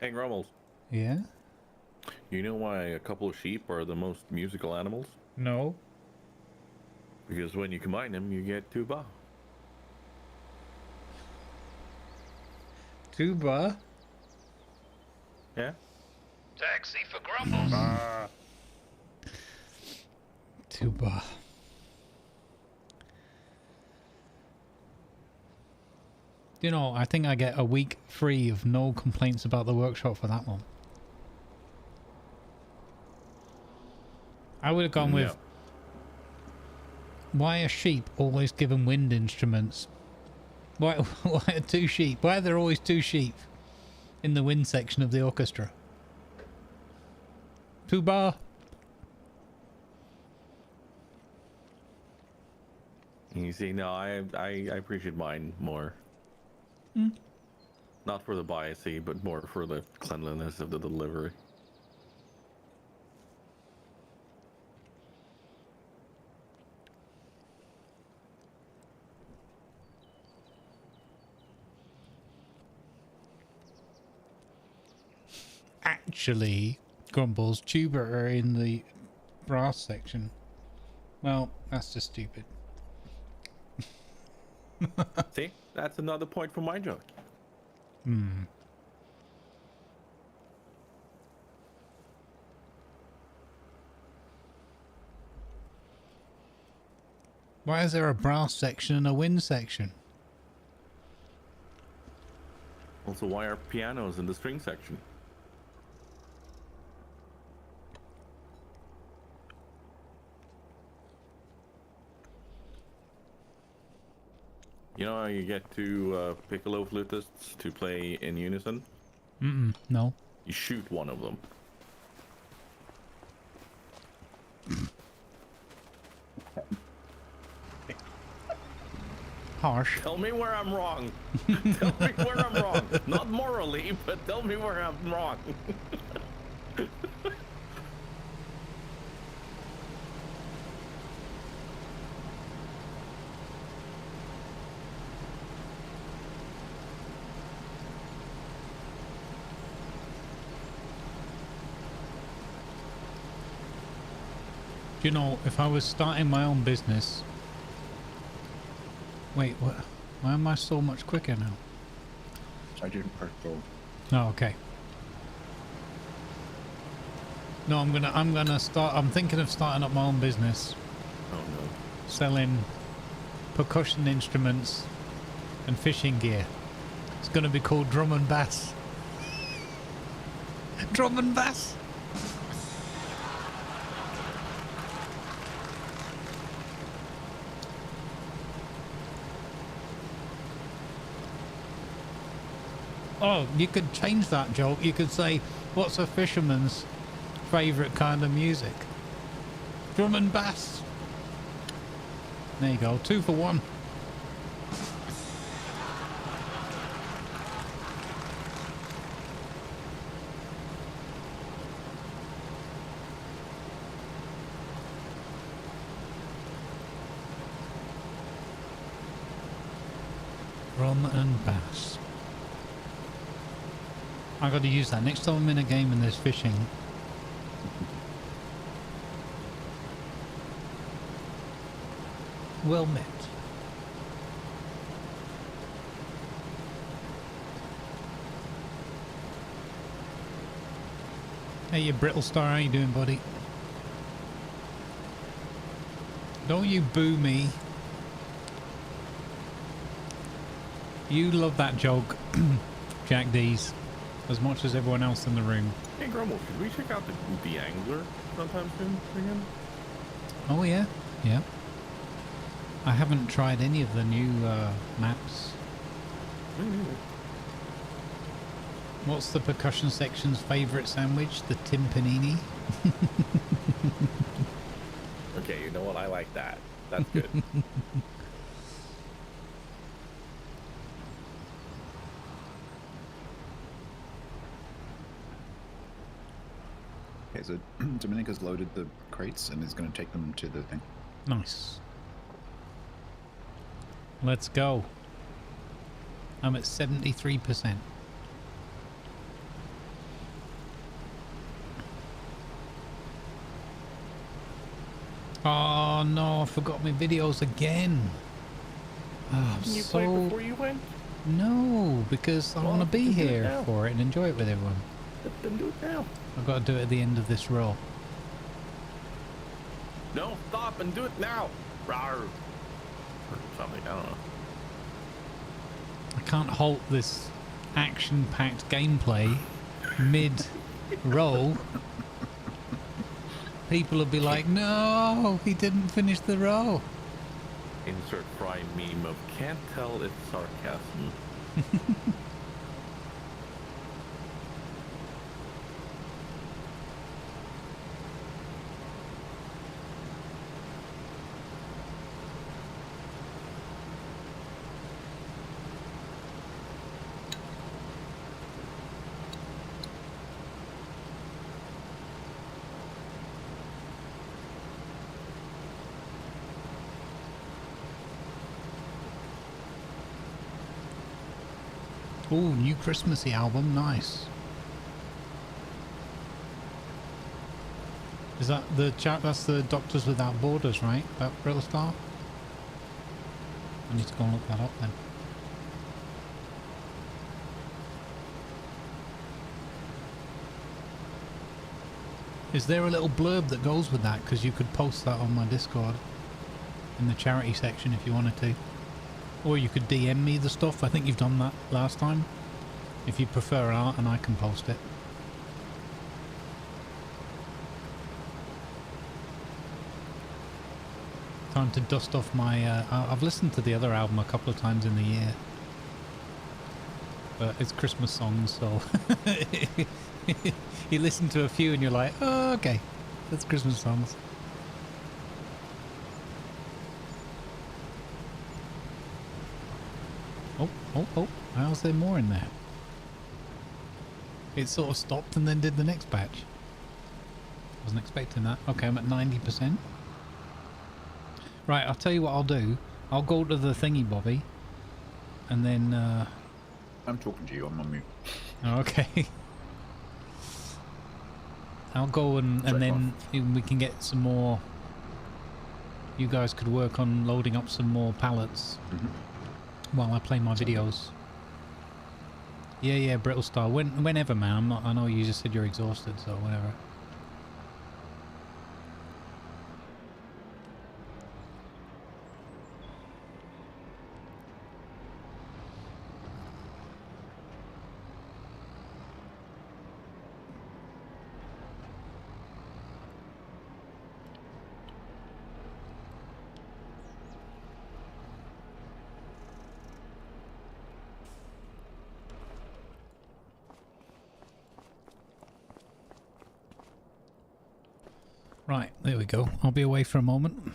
Hey, Grummels.
Yeah?
You know why a couple of sheep are the most musical animals?
No.
Because when you combine them, you get tuba.
Tuba?
Yeah?
Taxi for Grumbles.
Tuba. You know, I think I get a week free of no complaints about the workshop for that one. I would have gone with... Why are sheep always given wind instruments? Why are two sheep? Why are there always two sheep in the wind section of the orchestra? Tuba.
You see, no, I appreciate mine more. Not for the biasy, but more for the cleanliness of the delivery.
Actually, Grumbles, tuba are in the brass section. Well, that's just stupid.
See, that's another point for my joke.
Why is there a brass section and a wind section?
Also, why are pianos in the string section? You know how you get two piccolo flutists to play in unison?
No.
You shoot one of them.
Harsh.
Tell me where I'm wrong. Tell me where I'm wrong. Not morally, but tell me where I'm wrong.
Do you know, if I was starting my own business... Wait, what? Why am I so much quicker now?
I didn't press go.
Oh, okay. No, I'm thinking of starting up my own business.
Oh no.
Selling percussion instruments and fishing gear. It's gonna be called Drum and Bass. Drum and Bass! Oh, you could change that joke. You could say, what's a fisherman's favourite kind of music? Drum and bass. There you go, 2 for 1. Drum and bass. I got to use that next time I'm in a game and there's fishing. Well met. Hey, you Brittle Star, how you doing, buddy? Don't you boo me. You love that joke, Jack D's, as much as everyone else in the room.
Hey, Grumble, should we check out the Angler sometime soon again?
Oh yeah, yeah. I haven't tried any of the new maps.
Me neither.
What's the percussion section's favourite sandwich? The Tim Panini?
Okay, you know what? I like that. That's good.
Okay, so Dominica's loaded the crates and is going to take them to the thing.
Nice. Let's go. I'm at 73%. Oh no, I forgot my videos again. Oh,
Didn't you play before you went?
No, because I want to be here for it and enjoy it with everyone.
Then do it now.
I've got to do it at the end of this row.
No, stop and do it now. Rawr. Or something, I don't know.
I can't halt this action-packed gameplay mid-roll. People will be like, no, he didn't finish the row.
Insert fry meme of can't tell if sarcasm.
Ooh, new Christmassy album, nice. Is that the chat? That's the Doctors Without Borders, right? That Brittle Star? I need to go and look that up then. Is there a little blurb that goes with that? Because you could post that on my Discord in the charity section if you wanted to. Or you could DM me the stuff. I think you've done that last time. If you prefer art, and I can post it. Time to dust off my... I've listened to the other album a couple of times in the year. But it's Christmas songs, so... you listen to a few and you're like, oh, okay. That's Christmas songs. Oh, how's there more in there? It sort of stopped and then did the next batch. Wasn't expecting that. Okay, I'm at 90%. Right, I'll tell you what I'll do. I'll go to the thingy bobby. And then...
I'm talking to you, I'm on mute.
Okay. I'll go and then we can get some more... You guys could work on loading up some more pallets. While I play my videos. Yeah, Brittle Star. Whenever, man. I'm not. I know you just said you're exhausted, so whenever. Right, there we go. I'll be away for a moment.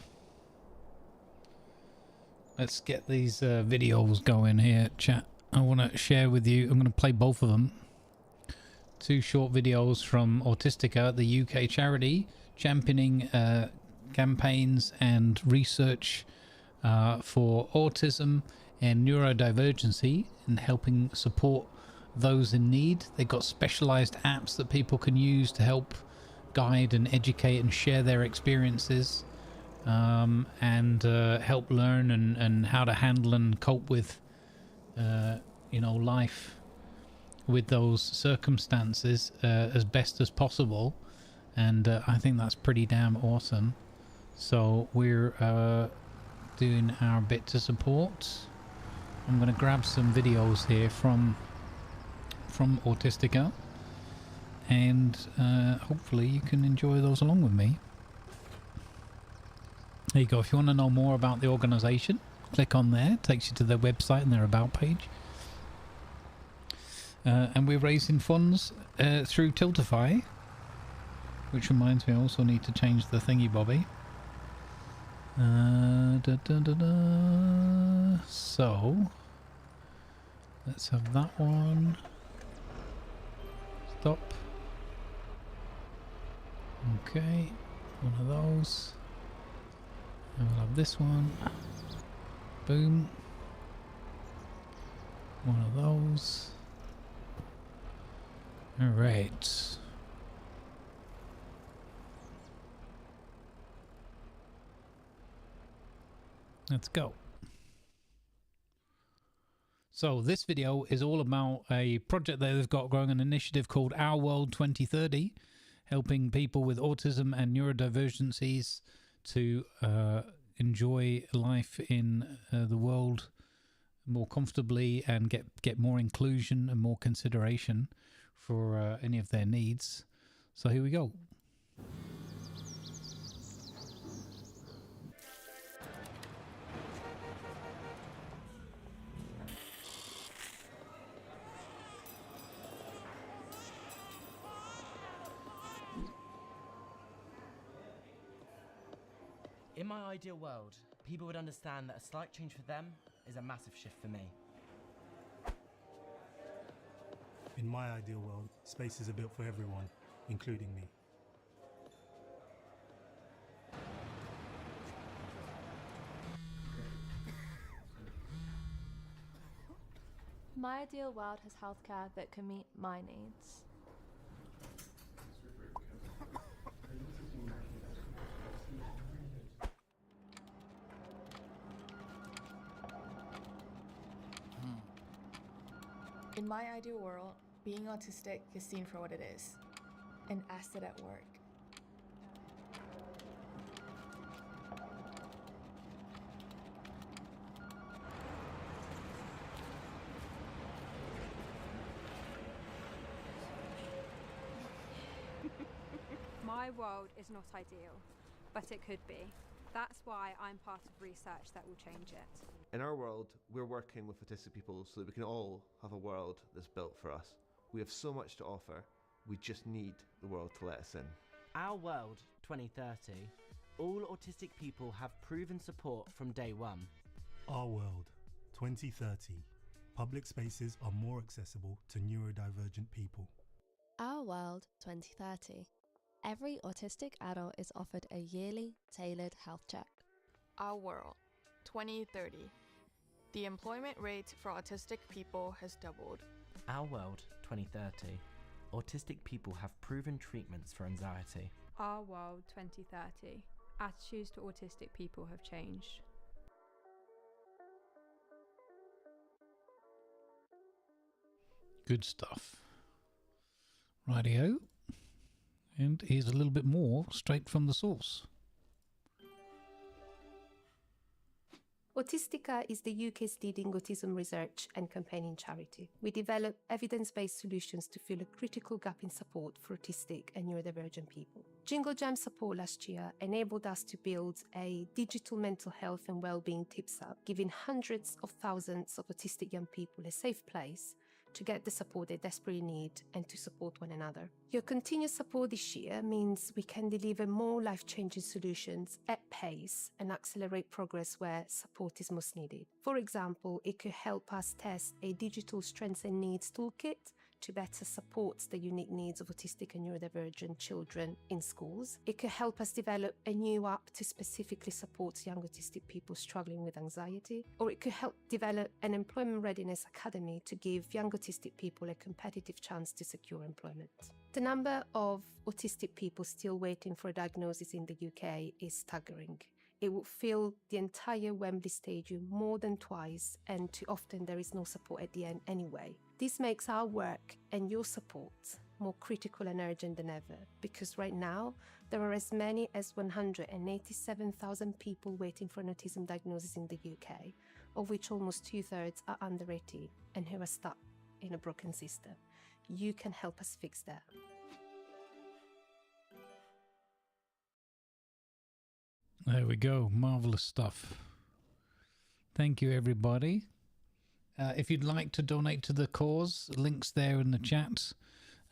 Let's get these videos going here, chat. I want to share with you. I'm going to play both of them. 2 short videos from Autistica, the UK charity, championing campaigns and research for autism and neurodivergency and helping support those in need. They've got specialized apps that people can use to help guide and educate and share their experiences and help learn and how to handle and cope with you know, life with those circumstances as best as possible. And I think that's pretty damn awesome. So we're doing our bit to support. I'm going to grab some videos here from Autistica, and hopefully you can enjoy those along with me. There you go. If you want to know more about the organisation, click on there. It takes you to their website and their about page. And we're raising funds through Tiltify, which reminds me I also need to change the thingy bobby. So let's have that one. Stop. Okay, one of those. And we'll have this one. Boom. One of those. Alright. Let's go. So this video is all about a project that they've got going, an initiative called Our World 2030, helping people with autism and neurodivergencies to enjoy life in the world more comfortably and get more inclusion and more consideration for any of their needs. So here we go.
In my ideal world, people would understand that a slight change for them is a massive shift for me.
In my ideal world, spaces are built for everyone, including me.
My ideal world has healthcare that can meet my needs.
In my ideal world, being autistic is seen for what it is, an asset at work.
My world is not ideal, but it could be. That's why I'm part of research that will change it.
In our world, we're working with autistic people so that we can all have a world that's built for us. We have so much to offer, we just need the world to let us in.
Our World 2030, all autistic people have proven support from day one.
Our World 2030. Public spaces are more accessible to neurodivergent people.
Our World 2030. Every autistic adult is offered a yearly tailored health check.
Our World 2030. The employment rate for autistic people has doubled.
Our World 2030. Autistic people have proven treatments for anxiety.
Our World 2030. Attitudes to autistic people have changed.
Good stuff. Rightio. And here's a little bit more straight from the source.
Autistica is the UK's leading autism research and campaigning charity. We develop evidence-based solutions to fill a critical gap in support for autistic and neurodivergent people. Jingle Jam support last year enabled us to build a digital mental health and well-being tips app, giving hundreds of thousands of autistic young people a safe place to get the support they desperately need and to support one another. Your continued support this year means we can deliver more life-changing solutions at pace and accelerate progress where support is most needed. For example, it could help us test a digital strengths and needs toolkit to better support the unique needs of autistic and neurodivergent children in schools. It could help us develop a new app to specifically support young autistic people struggling with anxiety. Or it could help develop an employment readiness academy to give young autistic people a competitive chance to secure employment. The number of autistic people still waiting for a diagnosis in the UK is staggering. It would fill the entire Wembley Stadium more than twice, and too often there is no support at the end anyway. This makes our work and your support more critical and urgent than ever, because right now there are as many as 187,000 people waiting for an autism diagnosis in the UK, of which almost 2/3 are under 18 and who are stuck in a broken system. You can help us fix that.
There we go. Marvelous stuff. Thank you, everybody. If you'd like to donate to the cause, links there in the chat.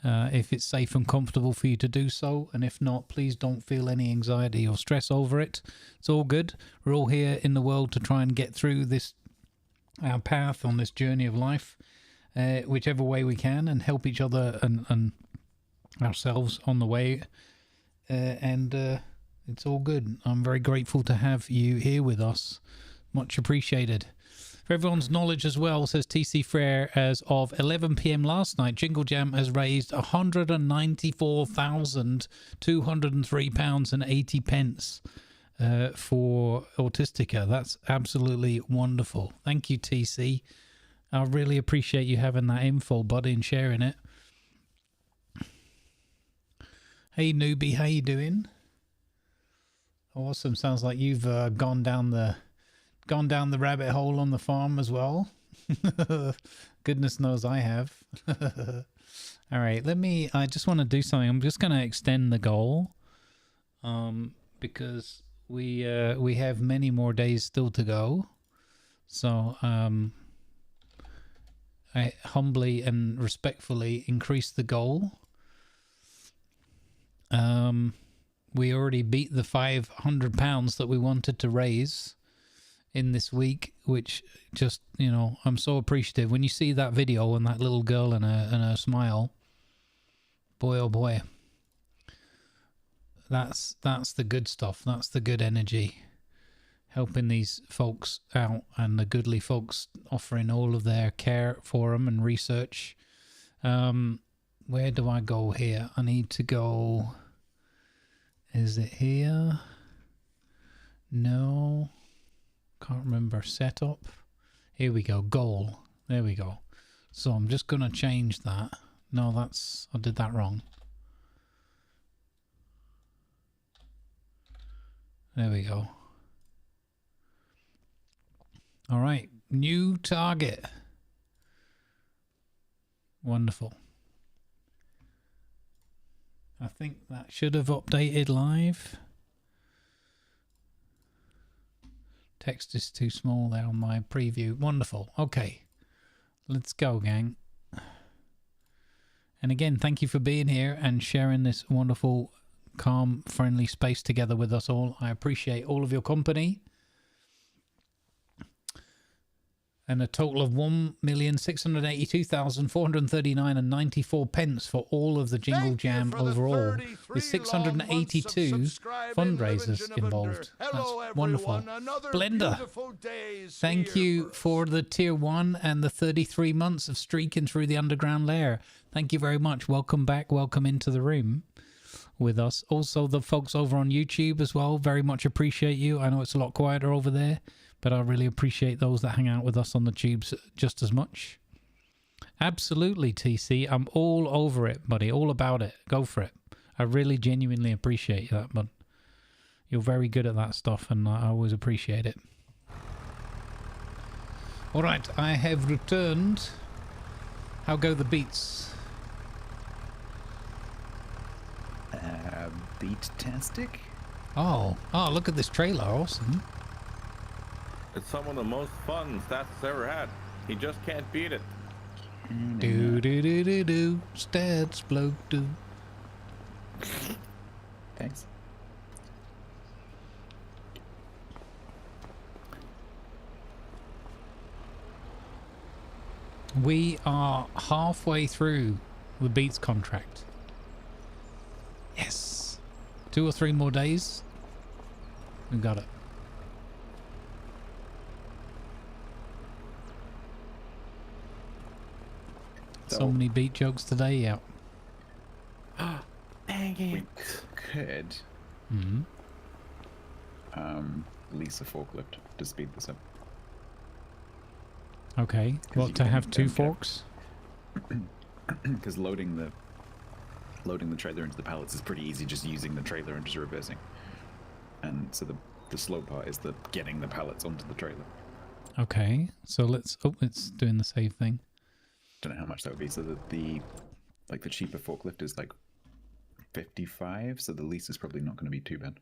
If it's safe and comfortable for you to do so, and if not, please don't feel any anxiety or stress over it. It's all good. We're all here in the world to try and get through this our path on this journey of life, whichever way we can, and help each other and ourselves on the way. It's all good. I'm very grateful to have you here with us. Much appreciated. For everyone's knowledge as well, says TC Frere, as of 11 p.m. last night, Jingle Jam has raised £194,203.80 for Autistica. That's absolutely wonderful. Thank you, TC. I really appreciate you having that info, buddy, and sharing it. Hey, newbie, how you doing? Awesome. Sounds like you've gone down the rabbit hole on the farm as well. Goodness knows I have. All right, I just want to do something. I'm just going to extend the goal because we have many more days still to go. So I humbly and respectfully increase the goal. We already beat the £500 that we wanted to raise in this week, which just, you know, I'm so appreciative. When you see that video and that little girl and her smile, boy oh boy, that's the good stuff. That's the good energy, helping these folks out, and the goodly folks offering all of their care for them and research. Where do I go here? I need to go. Is it here? No. Can't remember. Setup. Here we go. Goal. There we go. So I'm just going to change that. No, I did that wrong. There we go. All right. New target. Wonderful. I think that should have updated live. Text is too small there on my preview. Wonderful. Okay. Let's go, gang. And again, thank you for being here and sharing this wonderful, calm, friendly space together with us all. I appreciate all of your company. And a total of 1,682,439.94 for all of the Jingle Jam overall, with 682 fundraisers involved. That's wonderful. Blender, thank you for the tier 1 and the 33 months of streaking through the underground lair. Thank you very much. Welcome back. Welcome into the room with us. Also, the folks over on YouTube as well, very much appreciate you. I know it's a lot quieter over there, but I really appreciate those that hang out with us on the tubes just as much. Absolutely, TC. I'm all over it, buddy. All about it. Go for it. I really genuinely appreciate that, bud. You're very good at that stuff, and I always appreciate it. All right, I have returned. How go the beats?
Beat-tastic?
Oh, look at this trailer. Awesome.
It's some of the most fun stats ever had. He just can't beat it.
Do do do do do. Stats bloke do.
Thanks.
We are halfway through the Beats contract. Yes. 2 or 3 more days. We got it. So many beat jokes today, yeah.
Dang it. We could lease a forklift to speed this up.
Okay. What, to have 2 forks?
Because loading the loading the trailer into the pallets is pretty easy, just using the trailer and just reversing. And so the slow part is the getting the pallets onto the trailer.
Okay, so let's... Oh, it's doing the same thing.
Don't know how much that would be. So that the cheaper forklift is like 55, so the lease is probably not going to be too bad.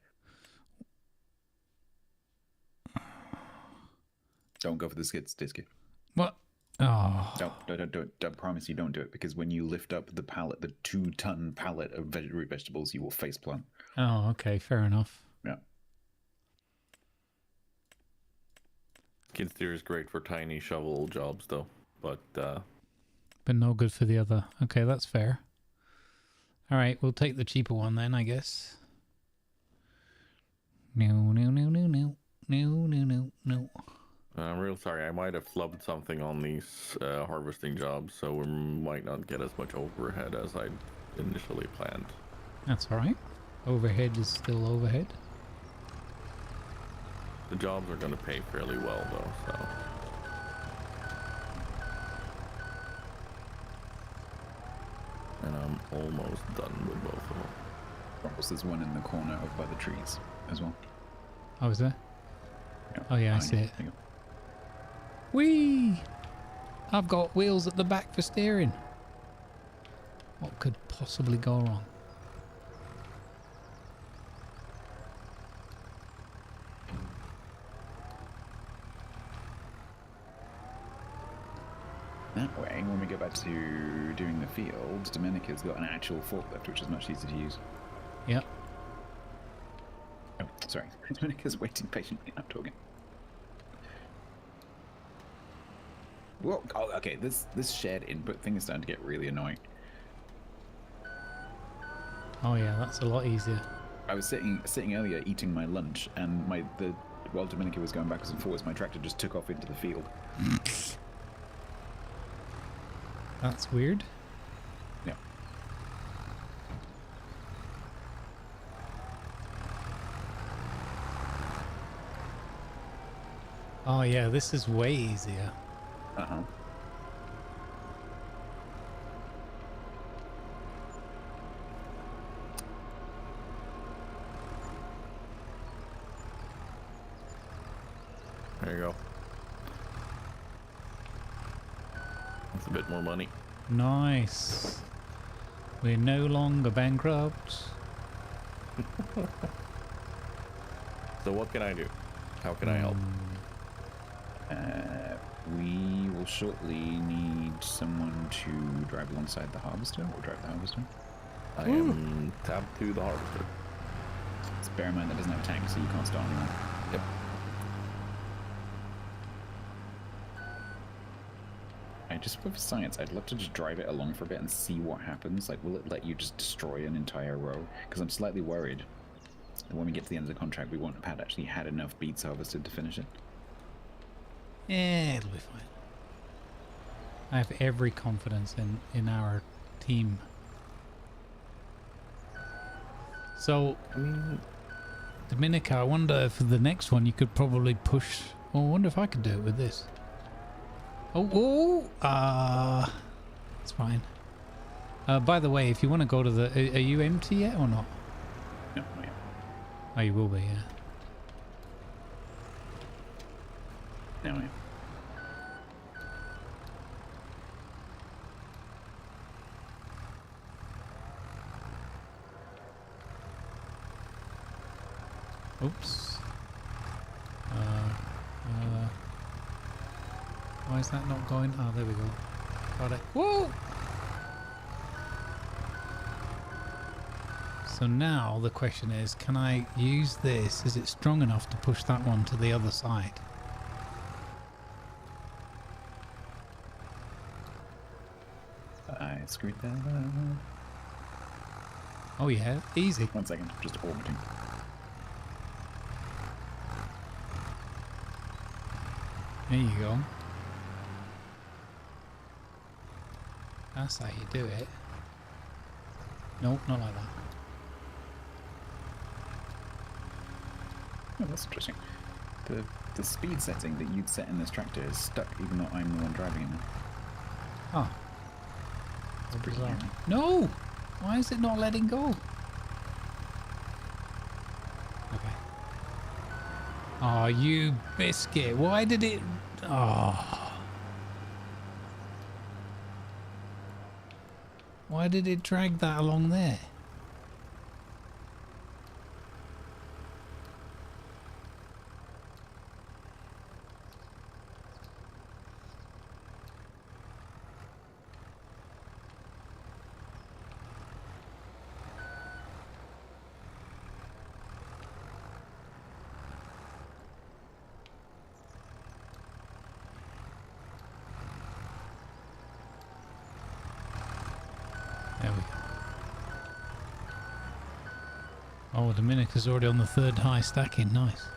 Don't go for the skids, Disky.
What? Oh.
Don't do it. Don't promise you don't do it, because when you lift up the pallet, the 2-ton pallet of root vegetables, you will faceplant.
Oh, okay, fair enough.
Yeah.
Skid steer is great for tiny shovel jobs, though, but
no good for the other. Okay, that's fair. All right, we'll take the cheaper one then, I guess. No.
I'm real sorry. I might have flubbed something on these harvesting jobs, so we might not get as much overhead as I initially planned.
That's all right. Overhead is still overhead.
The jobs are going to pay fairly well, though, so... And I'm almost done with both of them.
Rumbles, there's one in the corner over by the trees as well.
Oh, is there?
Yeah.
Oh, yeah, I see it. Whee! I've got wheels at the back for steering. What could possibly go wrong?
That way, when we go back to doing the field, Domenica's got an actual forklift, which is much easier to use.
Yep.
Oh, sorry. Domenica's waiting patiently. I'm talking. Whoa. Oh, okay. This shared input thing is starting to get really annoying.
Oh yeah, that's a lot easier.
I was sitting earlier eating my lunch, and while Dominica was going backwards and forwards, my tractor just took off into the field.
That's weird.
Yeah.
Oh yeah, this is way easier.
Uh-huh.
There you go. That's a bit more money.
Nice. We're no longer bankrupt.
So what can I do? How can I help?
We will shortly need someone to drive alongside the harvester, or drive the harvester.
I am tabbed to the harvester.
Just bear in mind that doesn't have tanks, so you can't start anyone.
Yep.
Just for science, I'd love to just drive it along for a bit and see what happens. Like, will it let you just destroy an entire row? Because I'm slightly worried that when we get to the end of the contract, we won't have actually had enough beets harvested to finish it.
Yeah, it'll be fine. I have every confidence in our team. So, Dominica, I wonder if for the next one you could probably push... Oh, I wonder if I could do it with this. It's fine. By the way, if you want to go to the... Are you empty yet or not?
No, I am.
Oh, you will be, yeah.
No, I am.
Oops. Why is that not going? Oh, there we go. Got it. Whoa! So now the question is, can I use this? Is it strong enough to push that one to the other side?
I screwed that up.
Oh yeah, easy.
1 second, just orbiting.
There you go. That's how you do it. Nope, not like that.
Oh, that's interesting. The speed setting that you'd set in this tractor is stuck, even though I'm the one driving it now.
Oh.
It's pretty
bizarre.
weird.
No! Why is it not letting go? Okay. Oh, you biscuit. Why did it... Oh. Why did it drag that along there? There we go. Oh, Dominica's already on the third high stacking. Nice.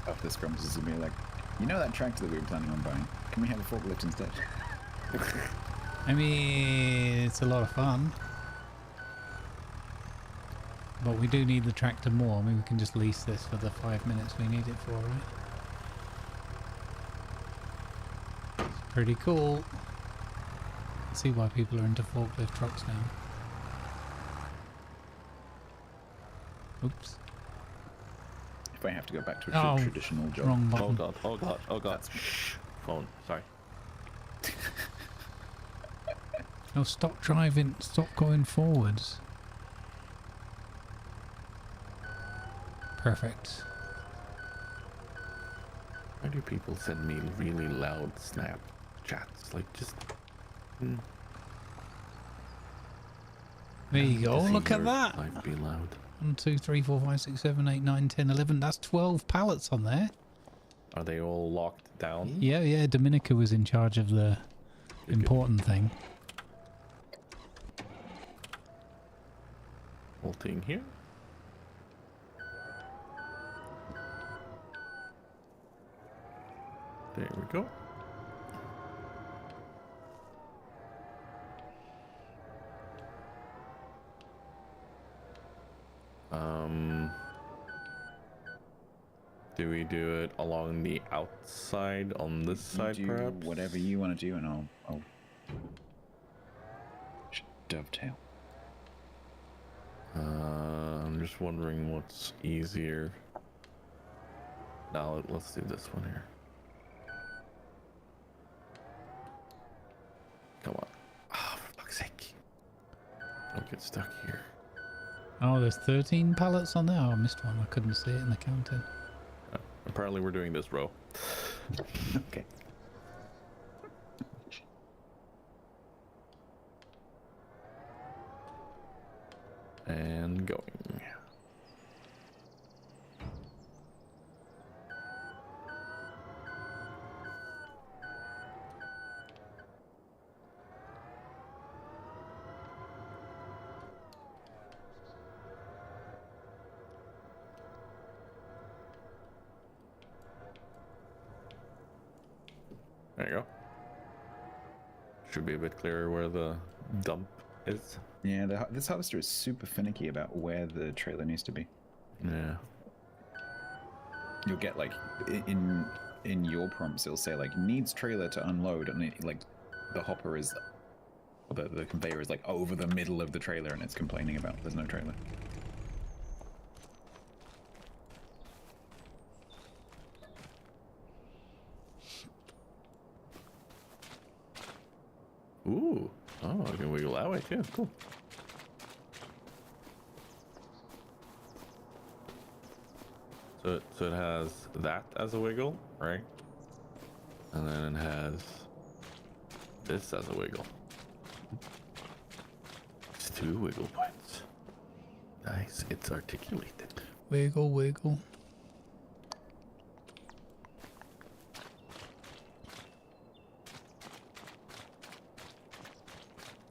After this Grumps is gonna be like, you know that tractor that we were planning on buying? Can we have a forklift instead?
I mean, it's a lot of fun. But we do need the tractor more. I mean, we can just lease this for the 5 minutes we need it for, right? It's pretty cool. I see why people are into forklift trucks now. Oops.
If I have to go back to a traditional job.
Wrong button.
Oh god, oh god, oh god. Shh. Phone, sorry.
No, stop driving. Stop going forwards. Perfect.
Why do people send me really loud snap chats? Like, just...
There you go. Look at that.
Life be loud.
1, 2, 3, 4, 5, 6, 7, 8, 9, 10, 11. That's 12 pallets on there.
Are they all locked down?
Yeah, yeah. Dominica was in charge of the important thing.
Whole thing here. There we go. Do we do it along the outside on this side,
do
perhaps?
Whatever you want to do, and I'll dovetail.
I'm just wondering what's easier. Now let's do this one here. Come on. Ah, for fuck's sake. Don't get stuck here.
Oh, there's 13 pallets on there. Oh, I missed one. I couldn't see it in the counting.
Apparently we're doing this row.
Okay.
And going. There you go. Should be a bit clearer where the dump is.
Yeah, this harvester is super finicky about where the trailer needs to be.
Yeah.
You'll get like in your prompts, it'll say like needs trailer to unload, and like the hopper is, the conveyor is like over the middle of the trailer, and it's complaining about there's no trailer.
Ooh. Oh, I can wiggle that way too. Cool. So it has that as a wiggle, right? And then it has this as a wiggle. It's 2 wiggle points. Nice. It's articulated.
Wiggle, wiggle.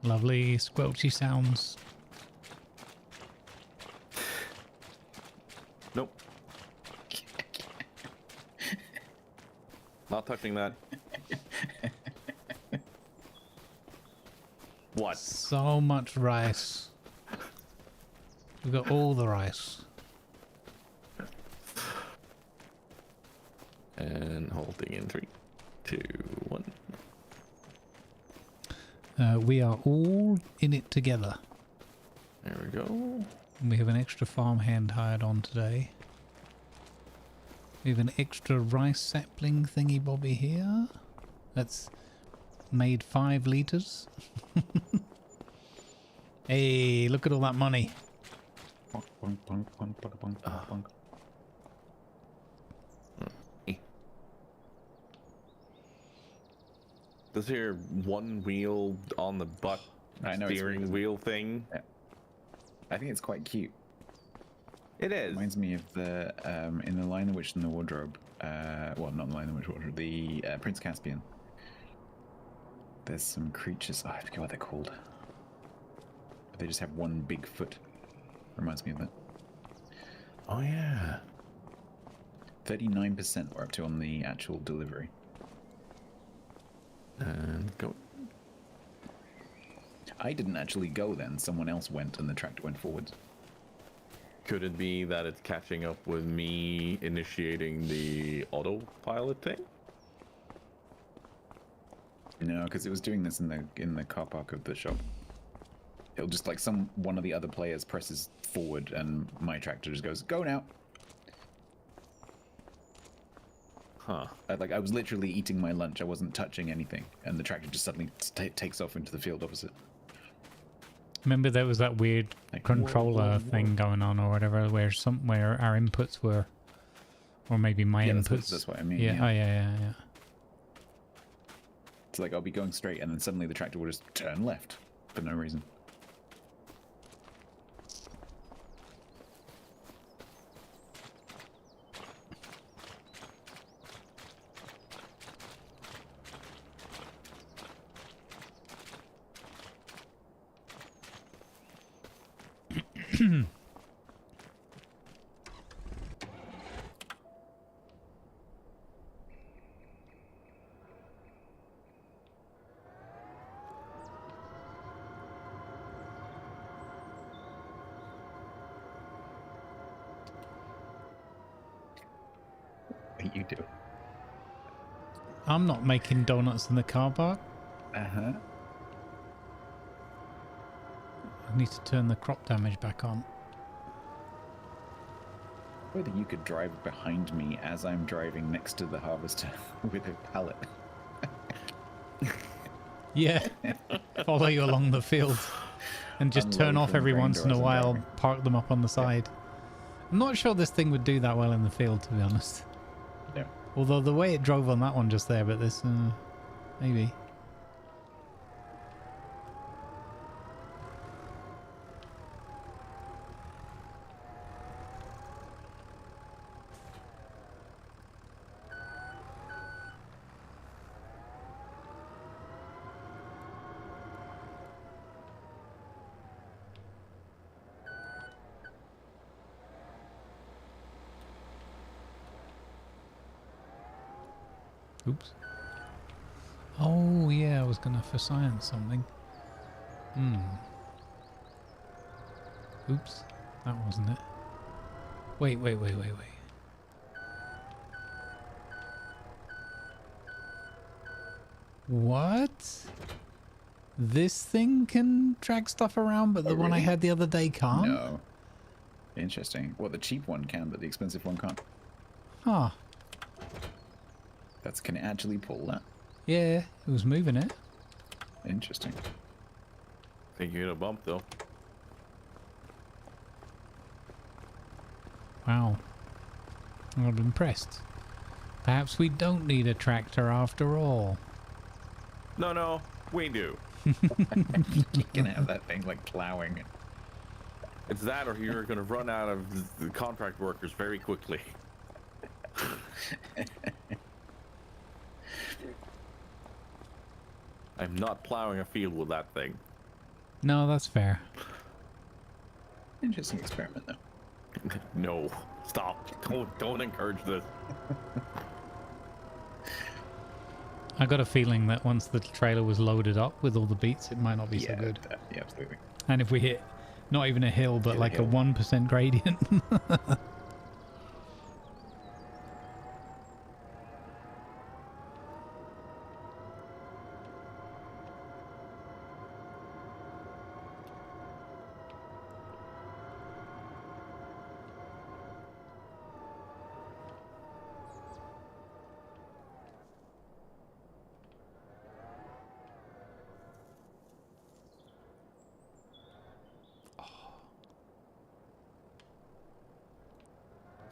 Lovely squelchy sounds.
Nope. Not touching that. What?
So much rice. We've got all the rice.
Counting in 3, 2, 1.
We are all in it together.
There we go.
We have an extra farmhand hired on today. We have an extra rice sapling thingy bobby here. That's made 5 litres. Hey, look at all that money.
Does here one wheel on the butt steering wheel thing?
Yeah. I think it's quite cute.
It is.
Reminds me of the in the Lion, the Witch, and the Wardrobe. Well, not the Lion, the Witch, Wardrobe. The Prince Caspian. There's some creatures. Oh, I forget what they're called. But they just have one big foot. Reminds me of that.
Oh yeah.
39% we're up to on the actual delivery.
And go.
I didn't actually go then. Someone else went and the tractor went forwards.
Could it be that it's catching up with me initiating the autopilot thing?
No, because it was doing this in the car park of the shop. It'll just like one of the other players presses forward and my tractor just goes, go now.
Huh.
I was literally eating my lunch. I wasn't touching anything. And the tractor just suddenly takes off into the field opposite.
Remember there was that weird controller thing going on or whatever, where our inputs were, or maybe my inputs.
That's what I mean.
Yeah. Oh yeah.
It's like I'll be going straight and then suddenly the tractor will just turn left for no reason. You do.
I'm not making donuts in the car park.
Uh-huh.
I need to turn the crop damage back on.
Whether you could drive behind me as I'm driving next to the harvester with a pallet.
Yeah. Follow you along the field and just turn off every once in a while, park them up on the side. I'm not sure this thing would do that well in the field, to be honest.
Yeah.
Although the way it drove on that one just there, but this, maybe. Oops. Oh, yeah, I was gonna for science something. Oops. That wasn't it. Wait. What? This thing can drag stuff around, but the one I had the other day can't?
No. Interesting. Well, the cheap one can, but the expensive one can't.
Huh.
Can it actually pull that?
Yeah, it was moving it.
Interesting.
I think you hit a bump though.
Wow. I'm impressed. Perhaps we don't need a tractor after all.
No, we do.
You can have that thing like plowing.
It's that or you're going to run out of the contract workers very quickly. I'm not plowing a field with that thing.
No, that's fair.
Interesting experiment, though.
No, stop! Don't encourage this.
I got a feeling that once the trailer was loaded up with all the beats, it might not be so good.
Yeah, absolutely.
And if we hit not even a hill, but like a 1% gradient.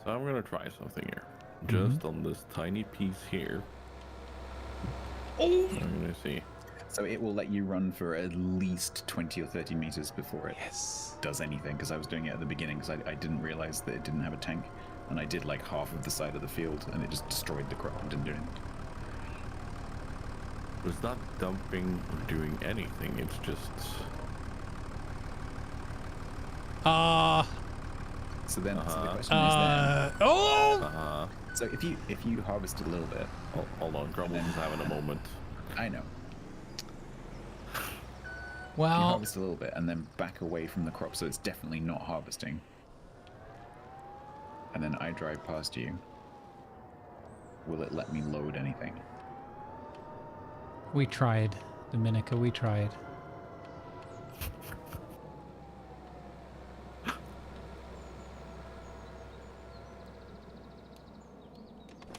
So I'm gonna try something here. Just on this tiny piece here.
Oh!
I'm gonna see.
So it will let you run for at least 20 or 30 meters before it does anything, because I was doing it at the beginning because I didn't realize that it didn't have a tank, and I did like half of the side of the field and it just destroyed the crop and didn't do anything.
It's not dumping or doing anything, it's just...
So then so the question is then...
Oh!
So if you harvest a little bit...
Oh, hold on, Grumbles is having a moment.
I know.
Well...
If you harvest a little bit and then back away from the crop, so it's definitely not harvesting. And then I drive past you. Will it let me load anything?
We tried, Dominica, we tried.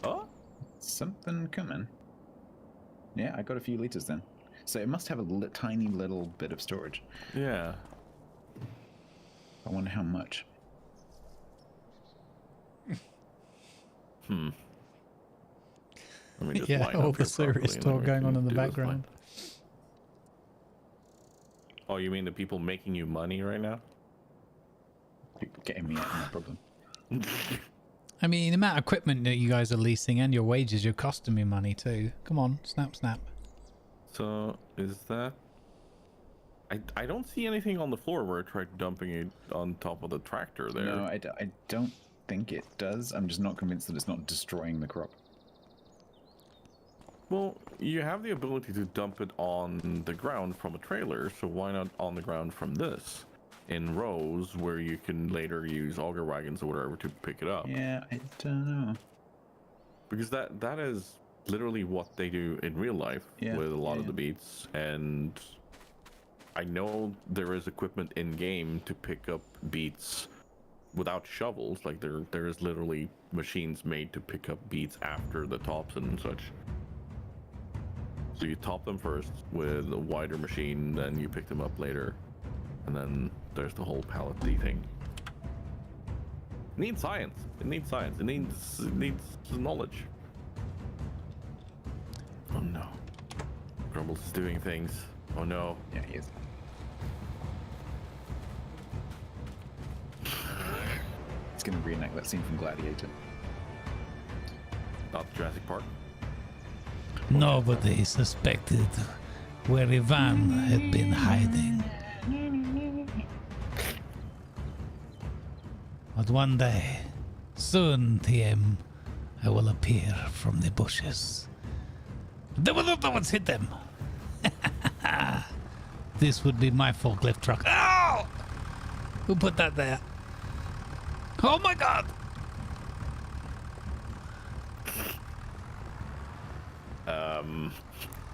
Oh? Something coming. Yeah, I got a few liters then. So it must have a tiny little bit of storage.
Yeah.
I wonder how much.
Let me just
Yeah,
line
all
up
the
here properly
serious
and
talk
then we
going on
can
in the
do this
background.
Oh, you mean the people making you money right now?
People getting me out, no problem.
I mean, the amount of equipment that you guys are leasing and your wages, you're costing me money too. Come on, snap, snap.
So, is that... I don't see anything on the floor where I tried dumping it on top of the tractor there.
No, I don't think it does. I'm just not convinced that it's not destroying the crop.
Well, you have the ability to dump it on the ground from a trailer, so why not on the ground from this? In rows where you can later use auger wagons or whatever to pick it up.
Yeah, I don't know.
Because that is literally what they do in real life with a lot of the beats, and I know there is equipment in game to pick up beats without shovels. Like there is literally machines made to pick up beats after the tops and such. So you top them first with a wider machine, then you pick them up later, and then there's the whole pallet thing. It needs science. It needs science. It needs knowledge. Oh no. Grumbles is doing things. Oh no.
Yeah, he is. He's gonna reenact that scene from Gladiator.
Not Jurassic Park.
Nobody suspected where Ivan had been hiding. But one day, soon, TM, I will appear from the bushes. They will not know what's hit them. This would be my forklift truck. Oh! Who put that there? Oh my god!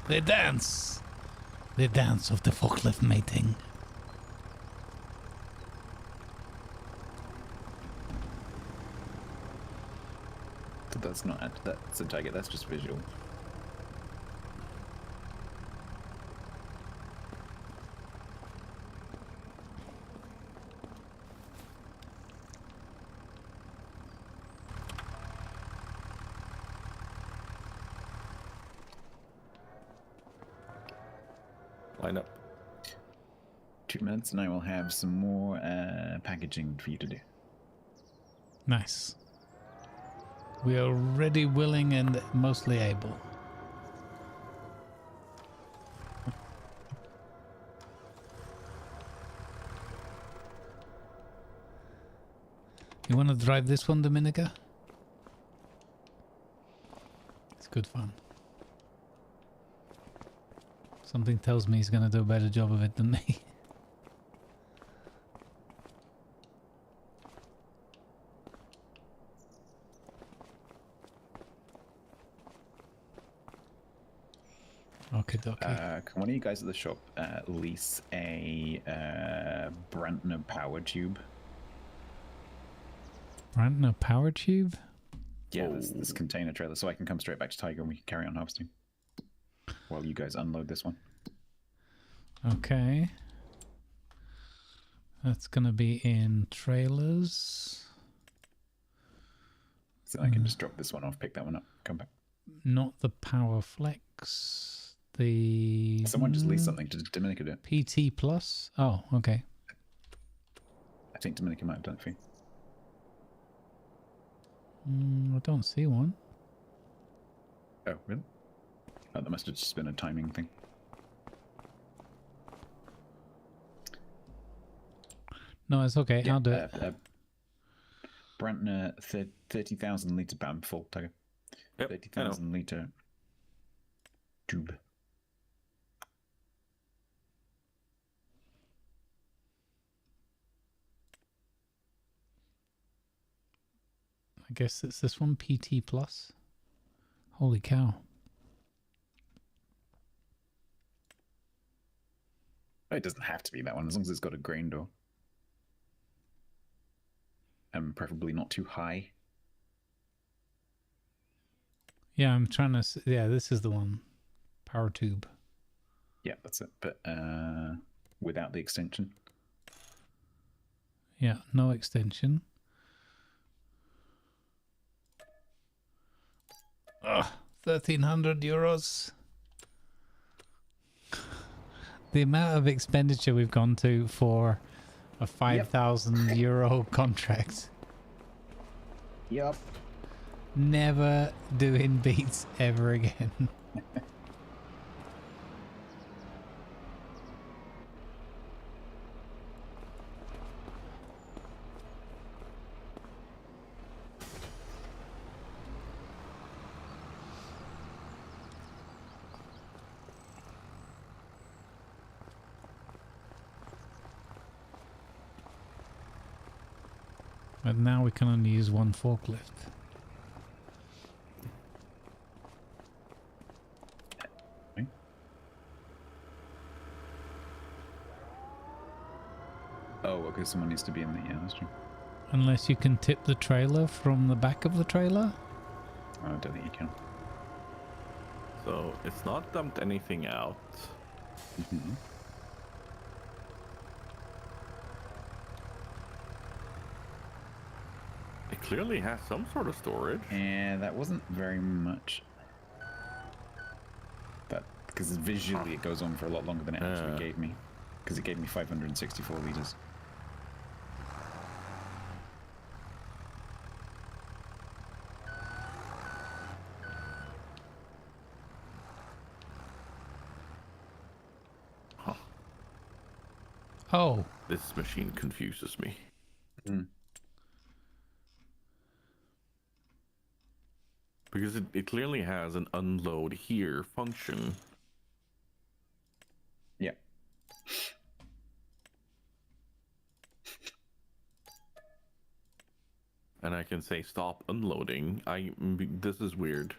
The dance. The dance of the forklift mating.
That's not that's a target, that's just visual.
Line up.
2 minutes and I will have some more packaging for you to do.
Nice. We are ready, willing, and mostly able. You want to drive this one, Dominica? It's good fun. Something tells me he's going to do a better job of it than me. Okay,
can one of you guys at the shop lease a Brantner power tube?
Brantner power tube?
Yeah, this container trailer, so I can come straight back to Tiger and we can carry on harvesting while you guys unload this one.
Okay. That's gonna be in trailers.
So I can just drop this one off, pick that one up, come back.
Not the Power Flex. The
someone just leased something to Dominica do it.
PT Plus. Oh, okay.
I think Dominica might have done it for you.
I don't see one.
Oh, really? Oh, that must have just been a timing thing.
No, it's okay.
Yeah,
I'll do it.
Brantner, 30,000 litre BAM full, Tiger.
Yep,
30,000 litre tube.
I guess it's this one, PT Plus. Holy cow.
Oh, it doesn't have to be that one, as long as it's got a grain door. And preferably not too high.
Yeah, I'm trying to... Yeah, this is the one. Power tube.
Yeah, that's it. But without the extension.
Yeah, no extension. Ugh, 1,300 euros. The amount of expenditure we've gone to for a 5,000 euro contract.
Yup.
Never doing beats ever again. But now we can only use one forklift.
Oh, okay, someone needs to be in the... Yeah, that's true.
Unless you can tip the trailer from the back of the trailer?
Oh, I don't think you can.
So, it's not dumped anything out.
Mm-hmm.
It clearly has some sort of storage.
And that wasn't very much. That, because visually it goes on for a lot longer than it actually gave me. Because it gave me 564 litres.
Huh.
Oh.
This machine confuses me.
Mm.
Because it clearly has an unload here function.
Yeah.
And I can say stop unloading. This is weird.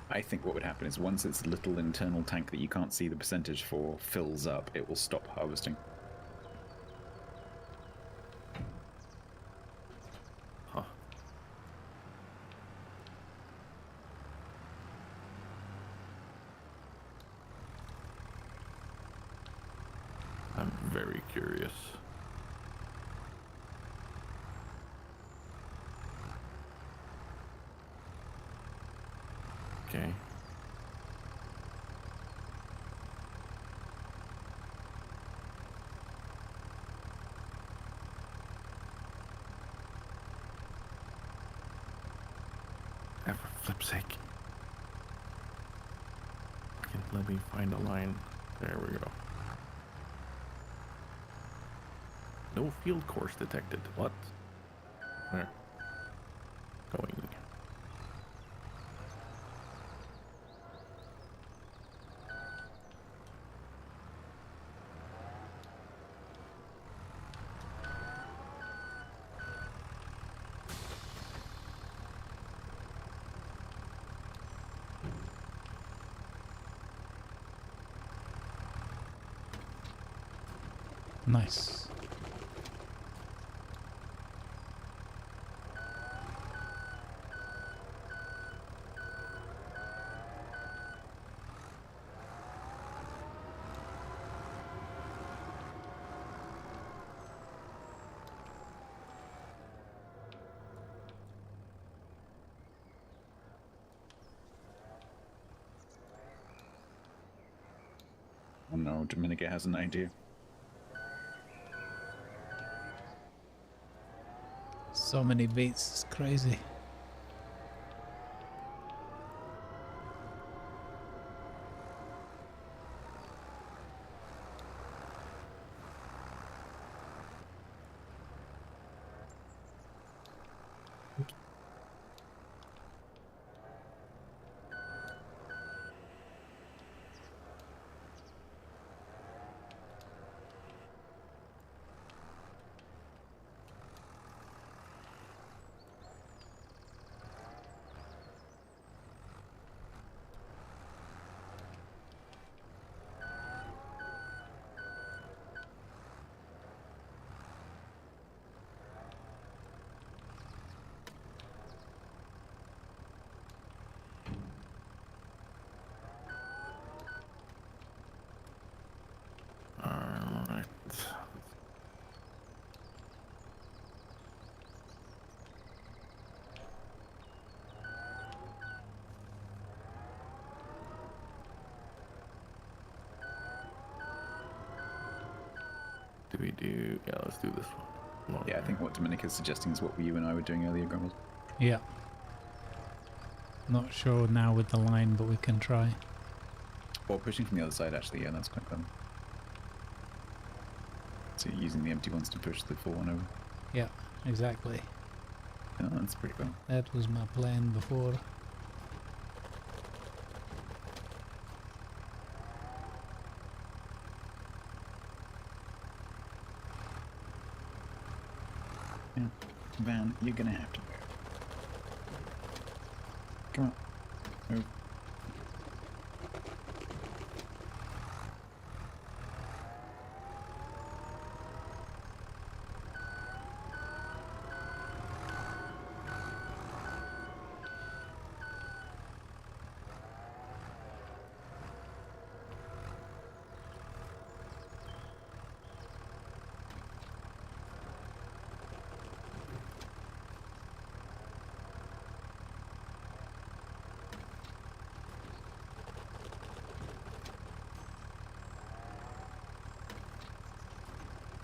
I think what would happen is once its little internal tank that you can't see the percentage for fills up, it will stop harvesting.
Huh. I'm very curious. Okay. For flip's sake. Okay, let me find a line. There we go. No field course detected. What? Where? Going.
Nice.
Oh no, Dominica has an idea.
So many beats, it's crazy.
Alright. Do we do... Yeah, let's do this one.
Yeah, I think what Dominica's suggesting is what you and I were doing earlier, Grumbles.
Yeah. Not sure now with the line, but we can try.
Or pushing from the other side, actually, yeah, that's quite clever. So you're using the empty ones to push the full one over.
Yeah, exactly.
Oh, that's pretty cool.
That was my plan before.
Yeah. Van, you're gonna have to move. Come on. Move.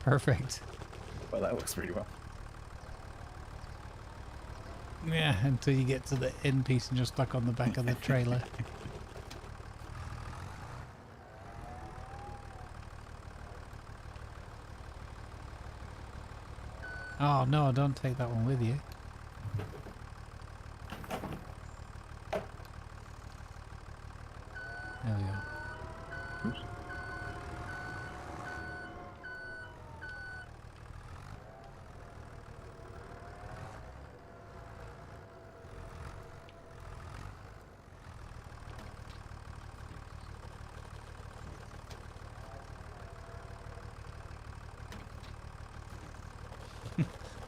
Perfect.
Well, that works pretty well.
Yeah, until you get to the end piece and you're stuck on the back of the trailer. Oh no, don't take that one with you. There we go.
Oops.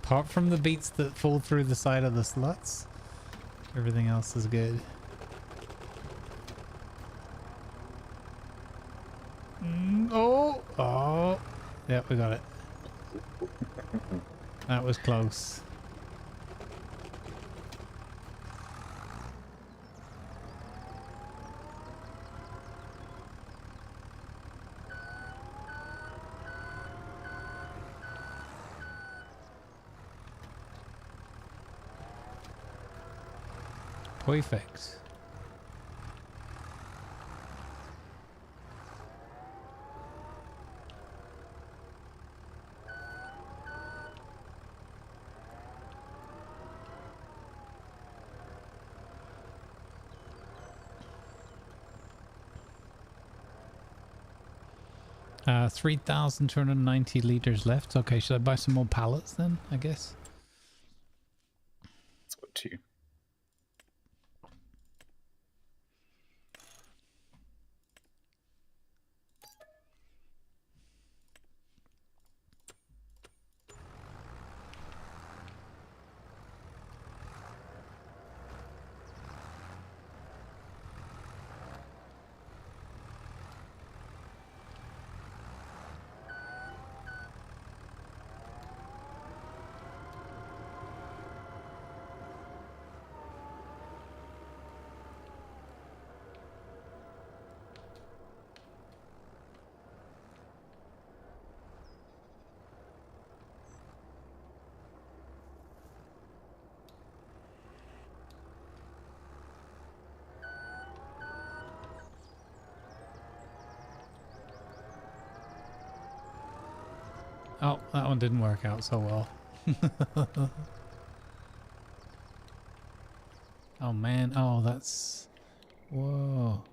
Apart from the beats that fall through the side of the slots, everything else is good. Oh! Oh! Yeah, we got it. That was close. Perfect. Uh, 3,290 liters left. Okay, should I buy some more pallets then, I guess?
Let's go 2.
Oh, that one didn't work out so well. Oh man, oh that's... Whoa.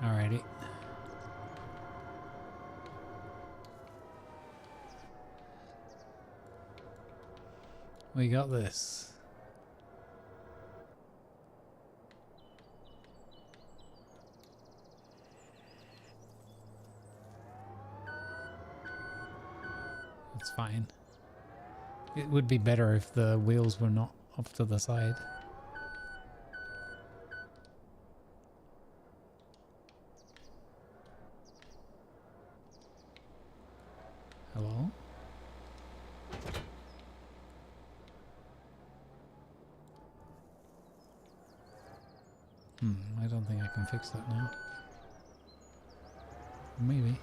Alrighty. We got this. It's fine. It would be better if the wheels were not off to the side. Hello? I don't think I can fix that now. Maybe.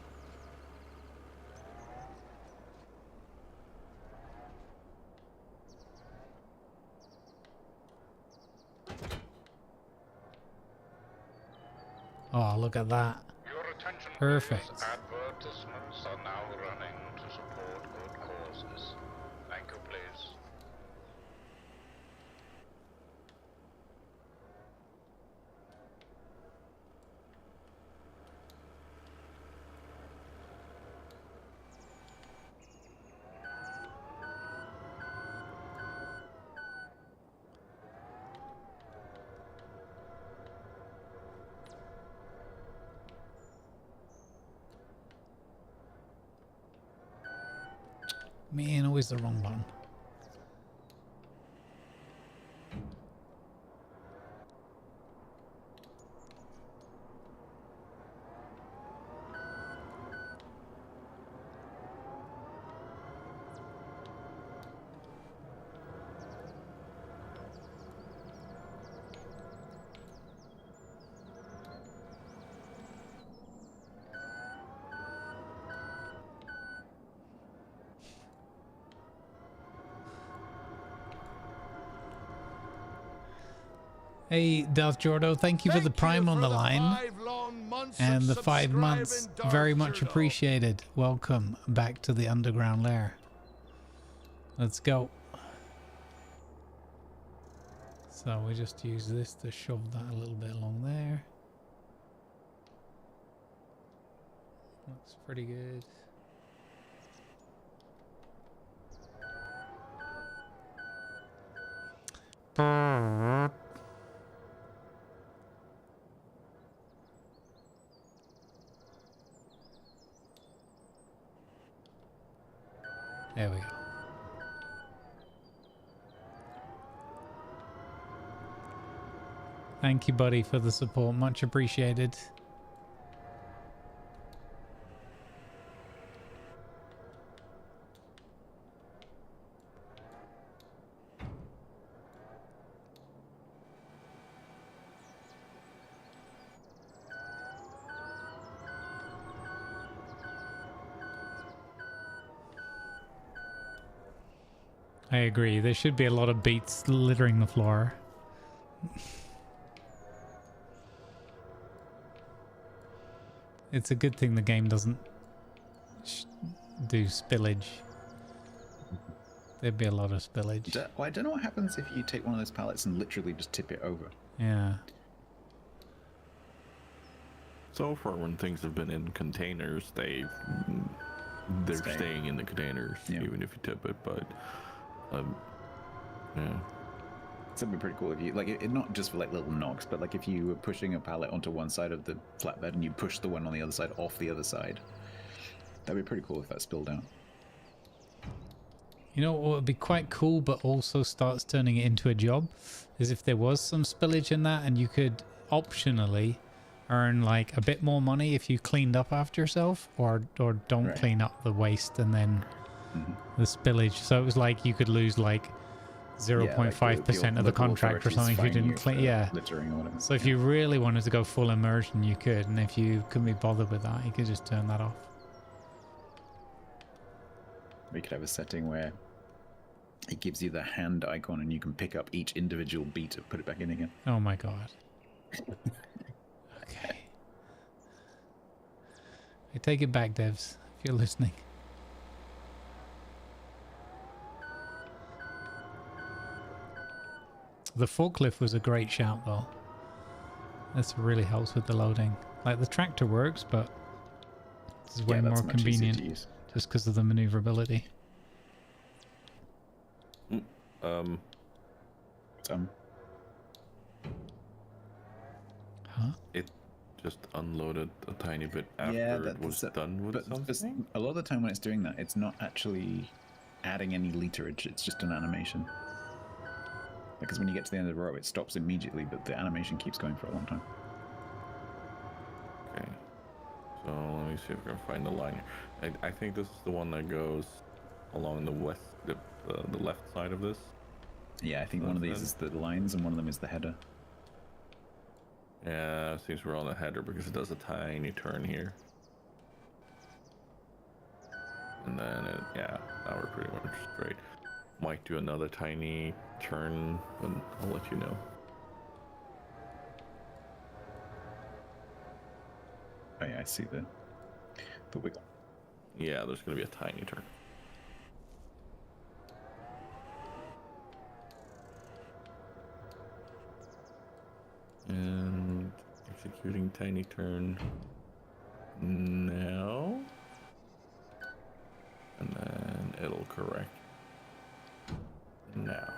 Oh, look at that.
Your attention,
Perfect.
please. Advertisements are now running to support good causes. Thank you, please.
Man, always the wrong button. Hey, Darth Jordo, thank you for the Prime on the line. And the 5 months, very much appreciated. Welcome back to the underground lair. Let's go. So we just use this to shove that a little bit along there. Looks pretty good. There we go. Thank you, buddy, for the support. Much appreciated. I agree. There should be a lot of beats littering the floor. It's a good thing the game doesn't do spillage. There'd be a lot of spillage.
Well, I don't know what happens if you take one of those pallets and literally just tip it over.
Yeah.
So far, when things have been in containers, they're staying in the containers, even if you tip it. But yeah.
That'd be pretty cool if you like it, not just for like little knocks, but like if you were pushing a pallet onto one side of the flatbed and you push the one on the other side off the other side. That'd be pretty cool if that spilled out.
You know what would be quite cool, but also starts turning it into a job, is if there was some spillage in that and you could optionally earn like a bit more money if you cleaned up after yourself, or don't clean up the waste and then the spillage. So it was like you could lose like 0.5% of the contract or something if you didn't clean. Yeah.
Littering or whatever.
So if you really wanted to go full immersion, you could, and if you couldn't be bothered with that, you could just turn that off.
We could have a setting where It gives you the hand icon, and you can pick up each individual beat and put it back in again.
Oh my god. Okay. I take it back, devs, if you're listening. The forklift was a great shout, though. This really helps with the loading. Like, the tractor works, but this is way more convenient just because of the maneuverability. Huh?
It just unloaded a tiny bit after it was done with something?
A lot of the time when it's doing that, it's not actually adding any literage, it's just an animation. Because when you get to the end of the row, it stops immediately, but the animation keeps going for a long time.
Okay. So let me see if I can find the line. I think this is the one that goes along the the left side of this.
Yeah, I think one of these is the lines and one of them is the header.
Yeah, it seems we're on the header because it does a tiny turn here. And then, yeah, now we're pretty much straight. Might do another tiny turn, but I'll let you know.
Oh yeah, I see the wiggle.
Yeah, there's going to be a tiny turn. And executing tiny turn now. And then it'll correct now.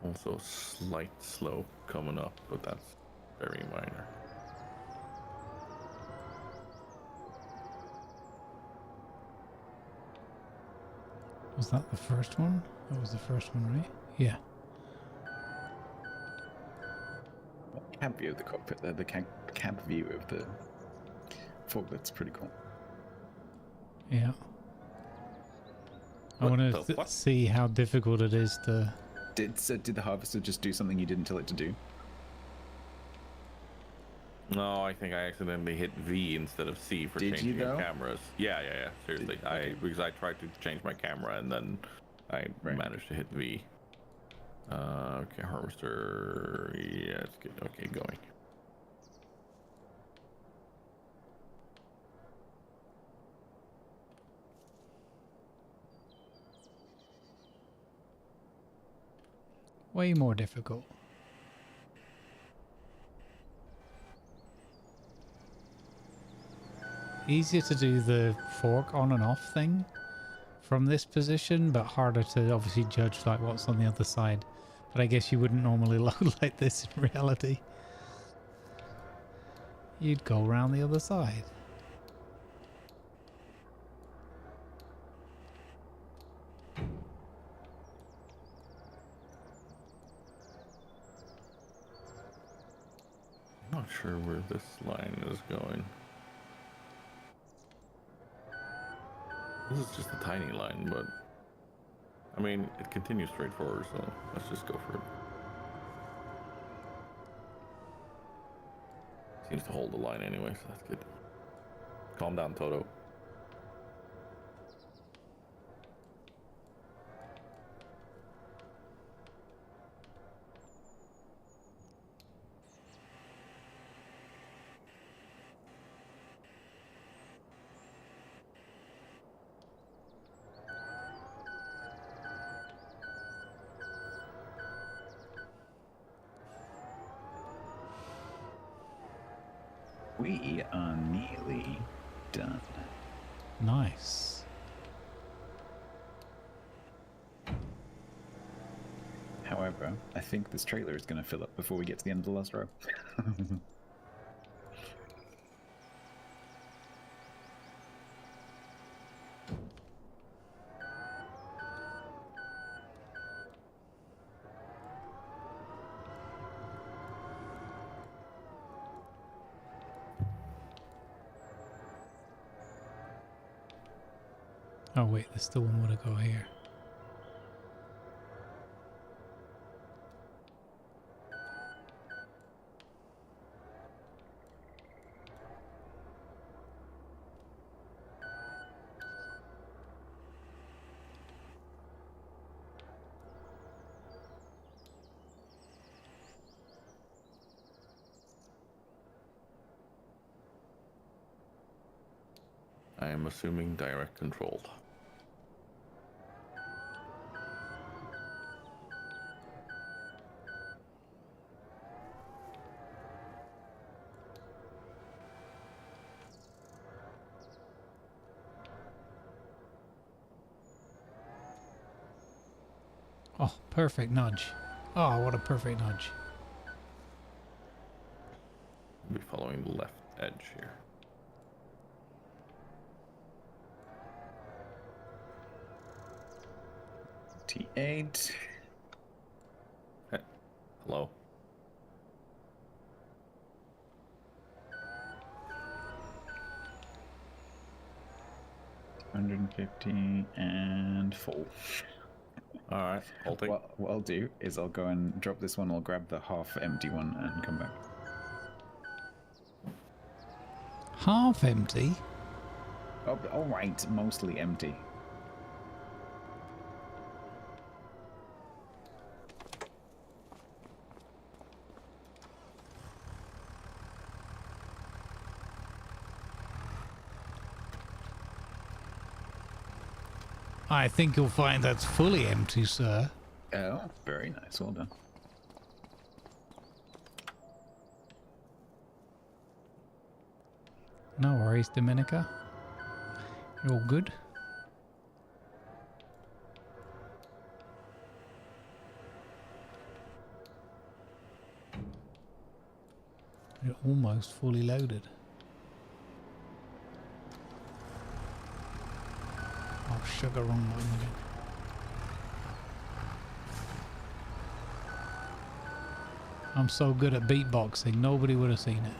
Also slight slope coming up, but that's very minor.
Was that the first one? That was the first one, right? Yeah.
Cab view of the cockpit there, the cab view of the forklift's pretty cool.
Yeah. I want to see how difficult it is to...
Did the harvester just do something you didn't tell it to do?
No, I think I accidentally hit V instead of C for changing your cameras. Yeah. Seriously, because I tried to change my camera and then I managed to hit V. Okay, harvester. Yeah, it's good. Okay, going.
Way more difficult. Easier to do the fork on and off thing from this position, but harder to obviously judge like what's on the other side. But I guess you wouldn't normally load like this in reality. You'd go around the other side.
I'm not sure where this line is going. This is just a tiny line, but I mean, it continues straight forward, so let's just go for it. Seems to hold the line anyway, so that's good. Calm down, Toto.
We are nearly done.
Nice.
However, I think this trailer is going to fill up before we get to the end of the last row.
Oh wait, there's still one more to go here.
I am assuming direct control.
Oh, perfect nudge. Oh, what a perfect nudge.
I'll be following the left edge here.
T8.
Hey, hello.
$150 and full.
Alright, I'll take.
What I'll do is I'll go and drop this one, I'll grab the half empty one and come back.
Half empty?
Oh, alright, mostly empty.
I think you'll find that's fully empty, sir.
Oh, very nice. Well done.
No worries, Dominica. You're all good. You're almost fully loaded. Oh, sugar, wrong one again. I'm so good at beatboxing, nobody would have seen it.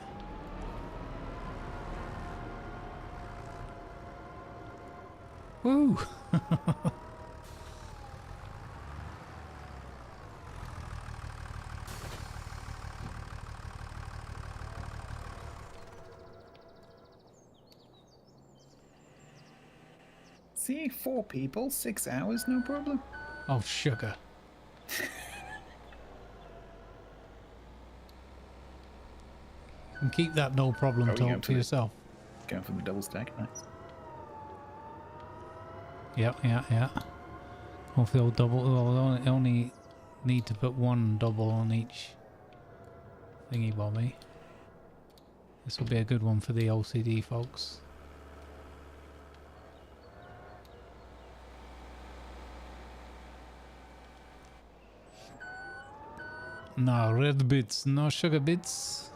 Woo!
See, 4 people, 6 hours, no problem.
Oh, sugar. And keep that no problem talk to yourself.
Going for the double stack, nice.
Yeah. Hopefully I'll double. Well, I only need to put one double on each thingy bobby. This will be a good one for the OCD folks. No red bits, no sugar bits.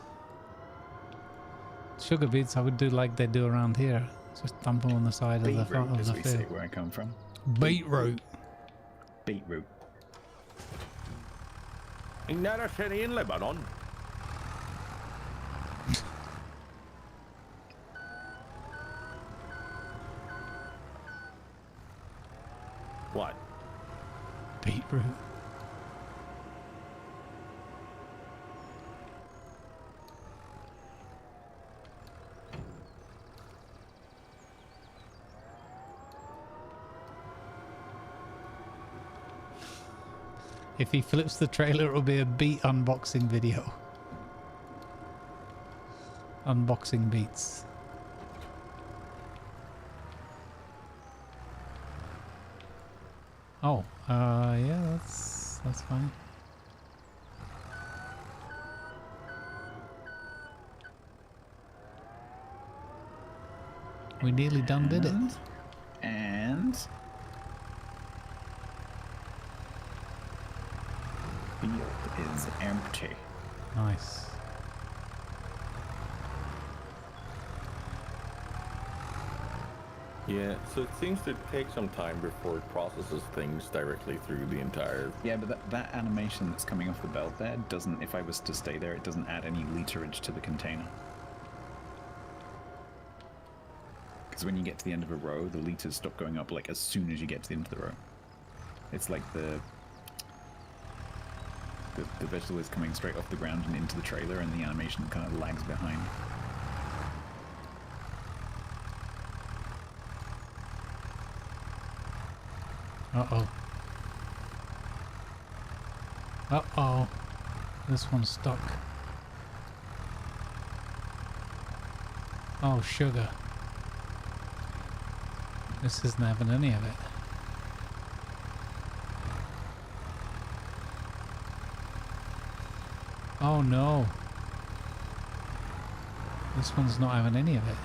Sugar bits I would do like they do around here. Just dump them on the side of the front of the field.
Say where I come from.
Beetroot.
Beetroot.
Ain't that a city in Lebanon? What?
Beetroot. If he flips the trailer, it'll be a beat unboxing video. Unboxing beats. Oh, yeah, that's fine. We nearly done did it.
And field is empty.
Nice.
Yeah, so it seems to take some time before it processes things directly through the entire...
Yeah, but that animation that's coming off the belt there doesn't, if I was to stay there, it doesn't add any literage to the container. Because when you get to the end of a row, the liters stop going up like as soon as you get to the end of the row. It's like the vegetable is coming straight off the ground and into the trailer, and the animation kind of lags behind.
Uh-oh. Uh-oh. This one's stuck. Oh, sugar. This isn't having any of it. Oh no. This one's not having any of it.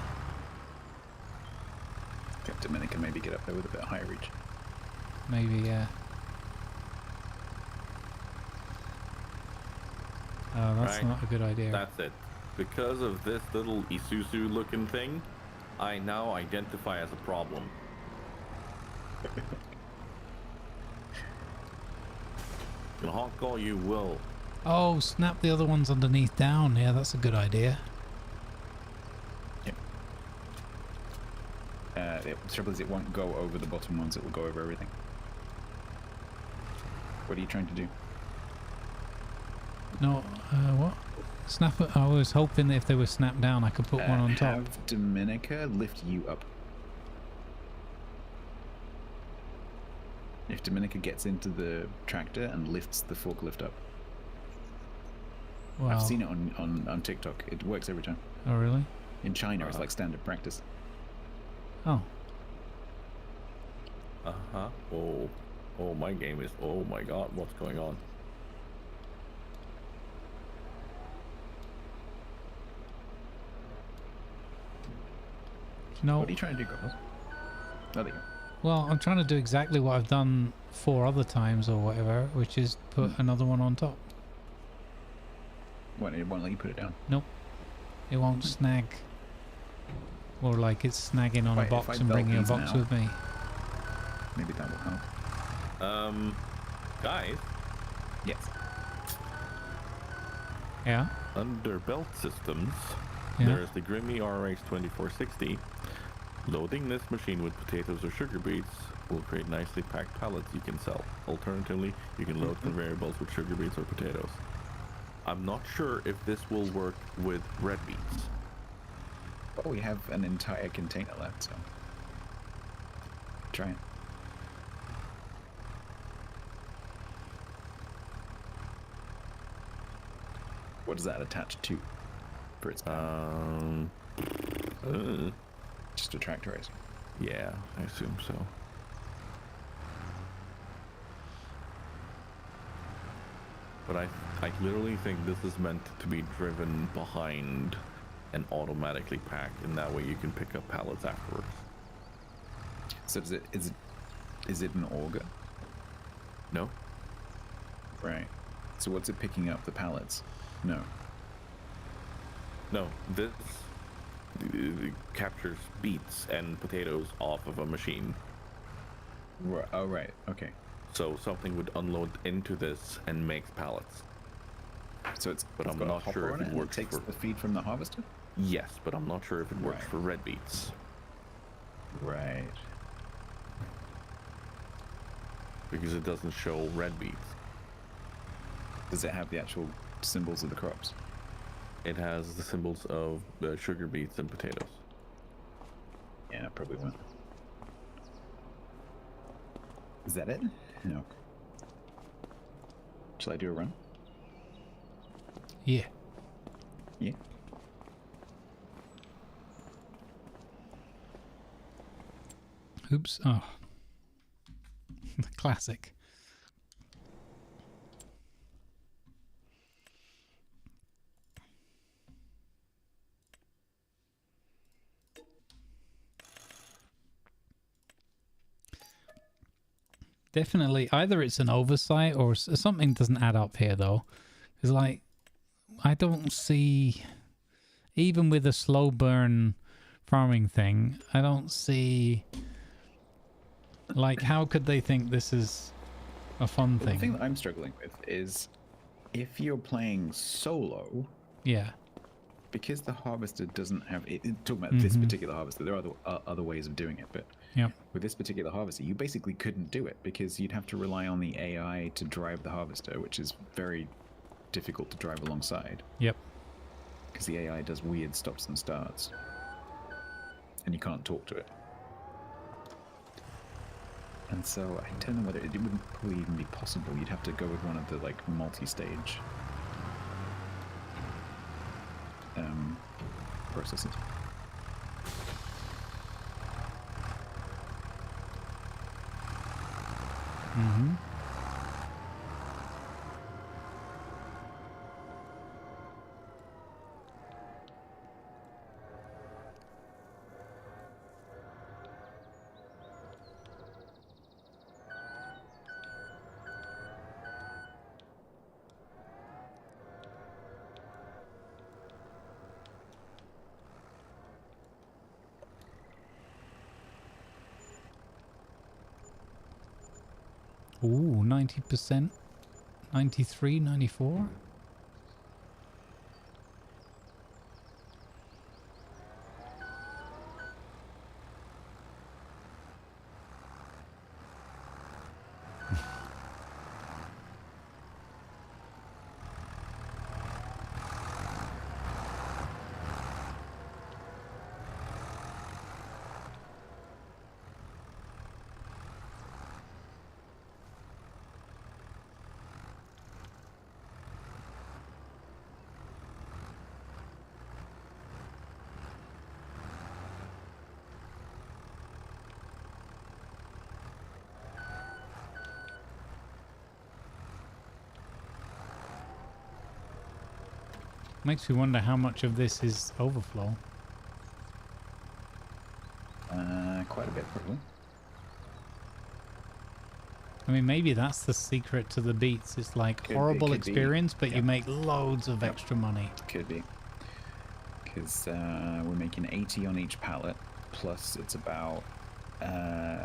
Captain Dominica maybe get up there with a bit higher reach.
Maybe, yeah. Oh, that's
Right.
not a good idea.
That's it. Because of this little Isuzu looking thing, I now identify as a problem. You can honk all you will.
Oh, snap the other ones underneath down. Yeah, that's a good idea.
Yep. The trouble is it won't go over the bottom ones, it will go over everything. What are you trying to do?
No, what? Snap it. I was hoping that if they were snapped down, I could put one on top.
Have Dominica lift you up. If Dominica gets into the tractor and lifts the forklift up.
Wow.
I've seen it on TikTok. It works every time.
Oh, really?
In China, it's like standard practice.
Oh.
Uh-huh. Oh. Oh, my game is... Oh my god, what's going on?
No.
What are you trying to do, Goggles? Oh, there you go.
Well, I'm trying to do exactly what I've done 4 other times or whatever, which is put another one on top.
It won't let you put it down.
Nope. It won't snag. Or like it's snagging on
Wait,
a
if
box
I
and
belt
bringing a
these
box
now-
with me.
Maybe that will help.
Guys?
Yes.
Yeah?
Under belt systems,
Yeah.
there's the Grimmy RX 2460. Loading this machine with potatoes or sugar beets will create nicely packed pallets you can sell. Alternatively, you can load conveyor belts with sugar beets or potatoes. I'm not sure if this will work with red beets.
Well, we have an entire container left, so try it. What does that attach to? For its just a tractor, I assume.
Yeah, I assume so. But I literally think this is meant to be driven behind and automatically packed, and that way you can pick up pallets afterwards.
So is it an auger?
No.
Right. So what's it picking up? The pallets? No.
No, this captures beets and potatoes off of a machine.
Right. Oh, right. Okay.
So something would unload into this and makes pallets.
So it's.
But
it's
I'm
got a
not
hopper
sure
on
if
it
it
and
works
takes
for.
the feed from the harvester.
Yes, but I'm not sure if it works
Right.
for red beets.
Right.
Because it doesn't show red beets.
Does it have the actual symbols of the crops?
It has the symbols of sugar beets and potatoes.
Yeah, probably won't. Is that it? No. Shall I do a run?
Yeah.
Yeah.
Oops. Oh. Classic. Definitely, either it's an oversight or something doesn't add up here, though. It's like, I don't see, even with a slow burn farming thing, I don't see, like, how could they think this is a fun
The
thing?
thing that I'm struggling with is if you're playing solo,
Yeah.
because the harvester doesn't have it. Talking about this particular harvester, there are other ways of doing it, but
Yep.
with this particular harvester, you basically couldn't do it because you'd have to rely on the AI to drive the harvester, which is very difficult to drive alongside.
Yep.
Because the AI does weird stops and starts, and you can't talk to it. And so I don't know whether it wouldn't probably even be possible. You'd have to go with one of the like multi-stage processes.
Mm-hmm. Ooh, 90%. 93, 94? Makes me wonder how much of this is overflow.
Quite a bit, probably.
I mean, maybe that's the secret to the beats. It's like horrible experience, but you make loads of extra money.
Could be. Because we're making 80 on each pallet, plus it's about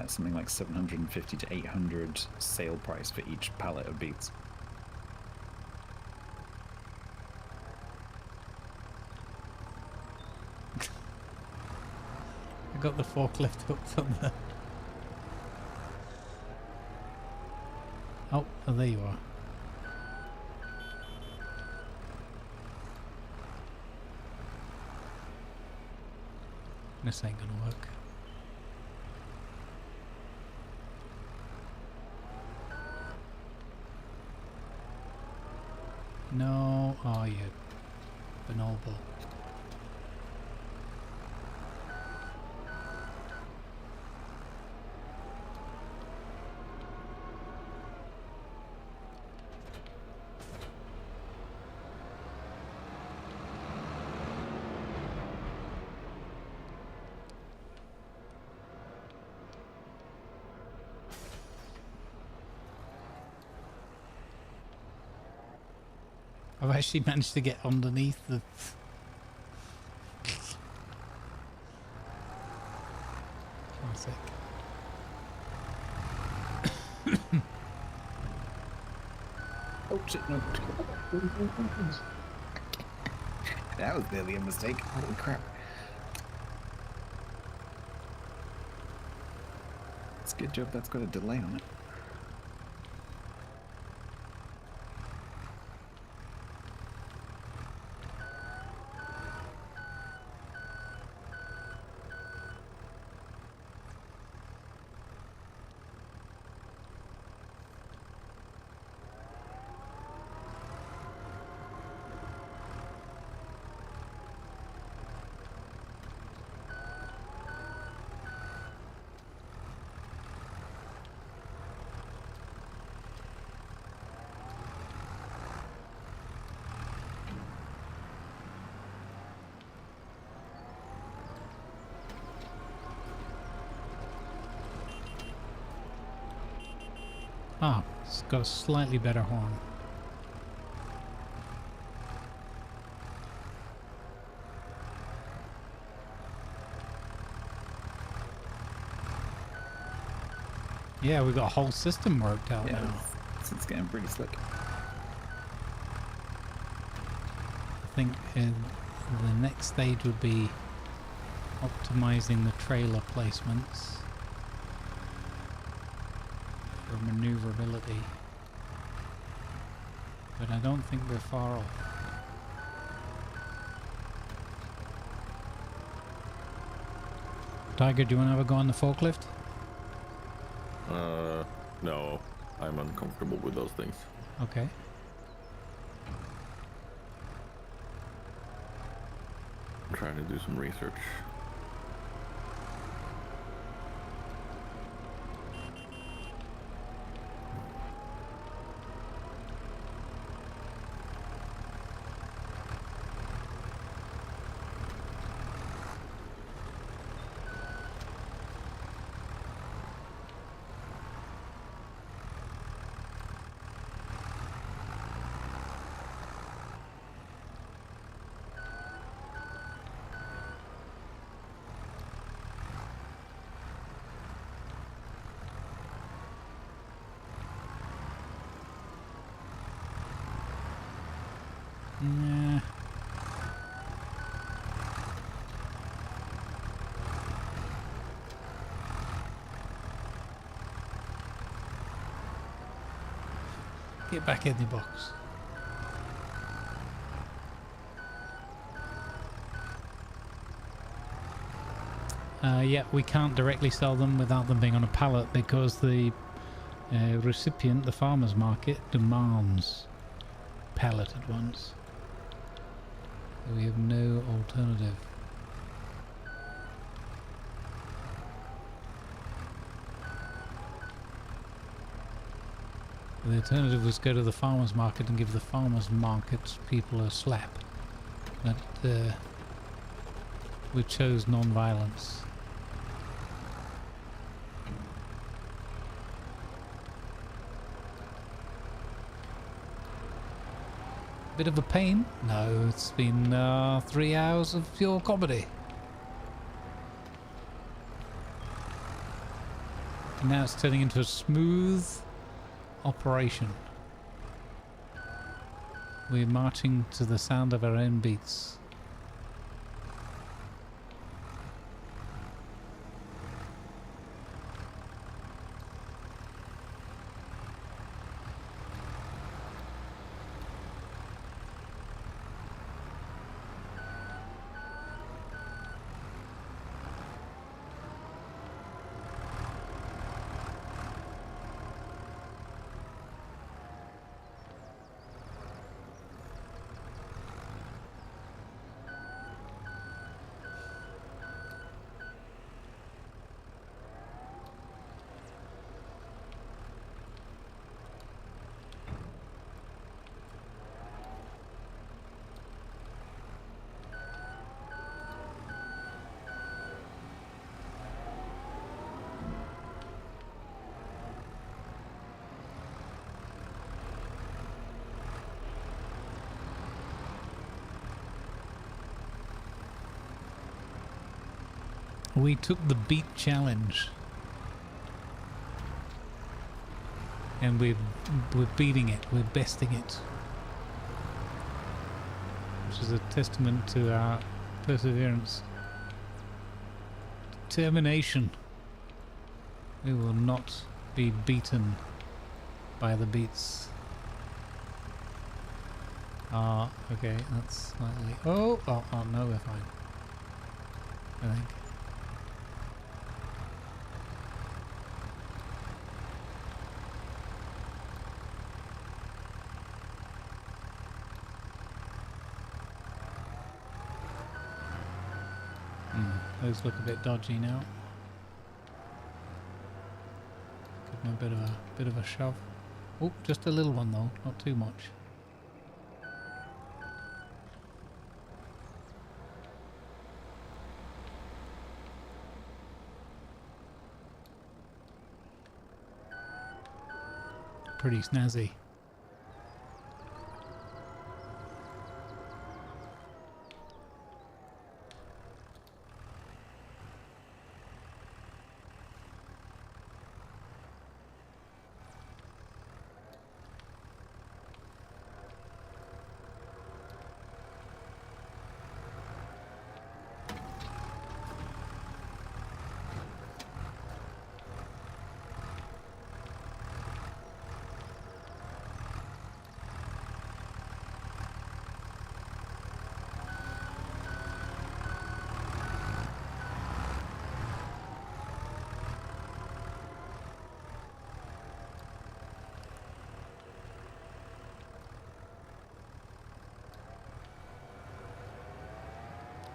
something like 750 to 800 sale price for each pallet of beats.
I got the forklift hooked up there. Oh, there you are. This ain't gonna work. No, oh you bonobo. I've actually managed to get underneath the... Classic.
Oh shit, no. That was nearly a mistake. Holy crap. It's a good job that's got a delay on it.
Ah, it's got a slightly better horn. Yeah, we've got a whole system worked out now.
It's getting pretty slick.
I think the next stage would be optimizing the trailer placements for maneuverability. But I don't think we're far off. Tiger, do you want to have a go on the forklift?
No, I'm uncomfortable with those things.
Okay.
I'm trying to do some research.
Get back in the box. Yeah, we can't directly sell them without them being on a pallet because the recipient, the farmer's market, demands palleted ones. So we have no alternative. The alternative was go to the farmer's market and give the farmer's market people a slap. But we chose non-violence. Bit of a pain? No, it's been 3 hours of pure comedy. And now it's turning into a smooth operation. We're marching to the sound of our own beats. We took the beat challenge and we're beating it, we're besting it, which is a testament to our perseverance, determination. We will not be beaten by the beats. Okay, that's slightly... Oh, no, we're fine, I think. Those look a bit dodgy now. Give them a bit of a shove. Oh, just a little one though, not too much. Pretty snazzy.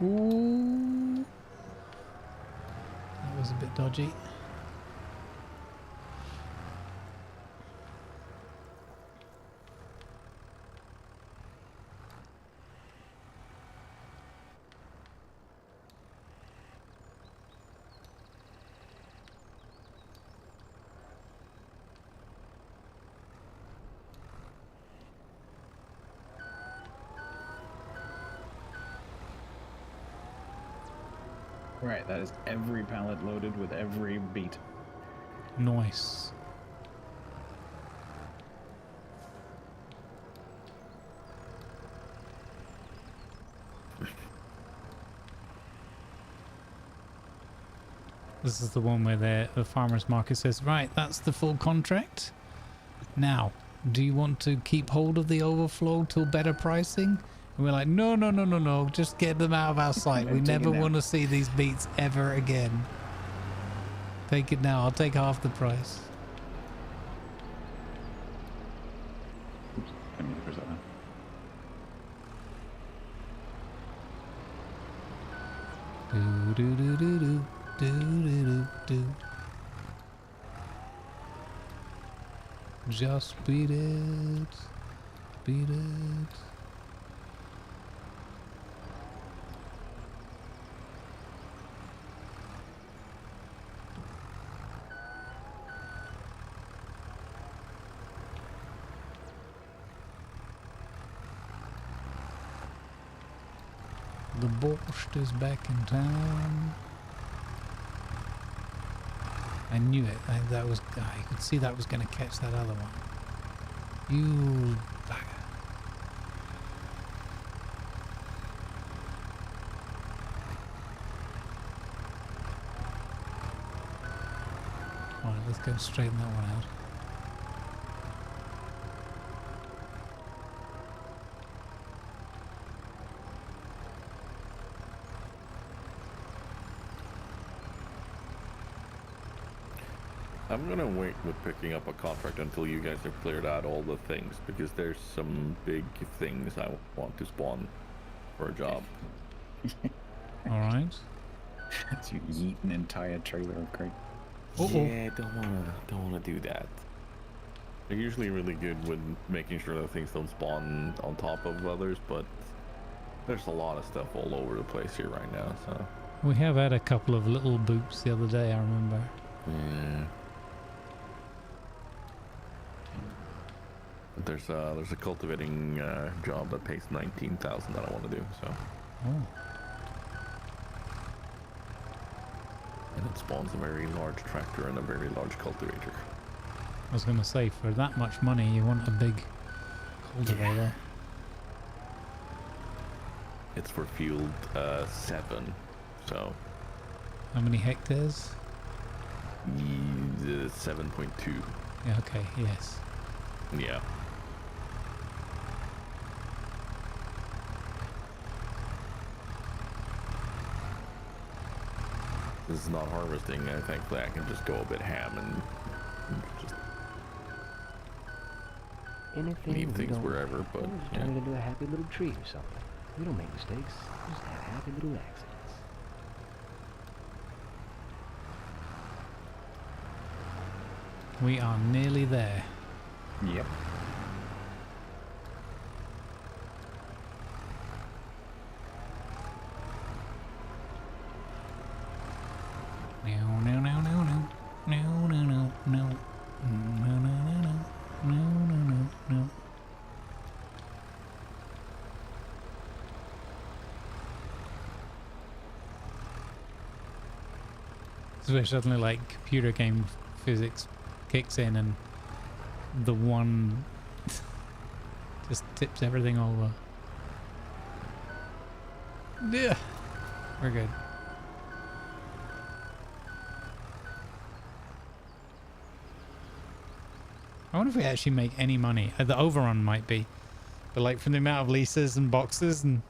Ooh, that was a bit dodgy.
Right, that is every pallet loaded with every beat.
Nice. This is the one where the farmer's market says, right, that's the full contract. Now, do you want to keep hold of the overflow till better pricing? And we're like, no, just get them out of our sight. We never want to see these beats ever again. Take it now. I'll take half the price.
Oops, I mean, where's that one?
Do do do do do do do do. Just beat it. Beat it. The borscht is back in town. I knew it. That was. I could see that was going to catch that other one. You bugger. Alright, let's go straighten that one out.
I'm gonna wait with picking up a contract until you guys have cleared out all the things, because there's some big things I want to spawn for a job.
Alright.
So you eat an entire trailer of crate.
Yeah, don't wanna do that. They're usually really good with making sure that things don't spawn on top of others, but there's a lot of stuff all over the place here right now, so.
We have had a couple of little boops the other day, I remember.
Yeah. But there's a cultivating job that pays 19,000 that I want to do, so.
Oh.
And it spawns a very large tractor and a very large cultivator.
I was going to say, for that much money, you want a big cultivator.
It's for field 7, so.
How many hectares?
7.2.
Yeah, okay, yes.
Yeah. This is not harvesting, and thankfully I can just go a bit ham and just
Anything
leave things wherever, but
just turn it into a happy little tree or something. We don't make mistakes, just have happy little accidents.
We are nearly there.
Yep.
No. This is where suddenly like computer game physics kicks in and the one just tips everything over. Yeah, we're good. I wonder if we actually make any money. The overrun might be, but like from the amount of leases and boxes and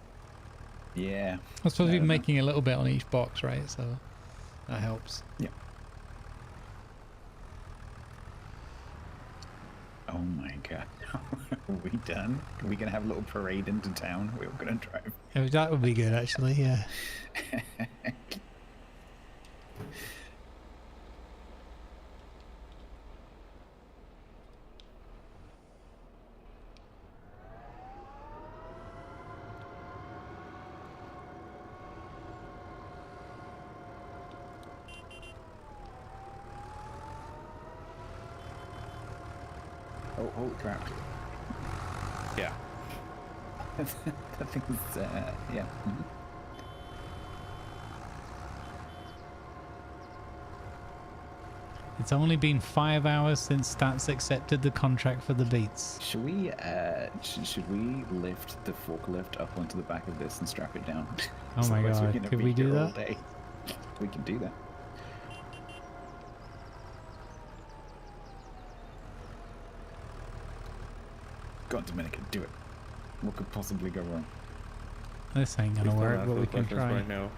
yeah,
I suppose we're making a little bit on each box, right? So that helps.
Yeah. Oh my god. Are we done? Are we gonna have a little parade into town? We're gonna drive.
Oh, that would be good, actually. Yeah.
Oh, trapped.
Yeah.
That thing was, yeah. Mm-hmm.
It's only been 5 hours since Stats accepted the contract for the beats.
Should we, should we lift the forklift up onto the back of this and strap it down?
Oh my god, could we do that?
Day. We can do that. Go on, Dominica, do it. What could possibly go wrong?
This ain't gonna work, but we can try.
Right now.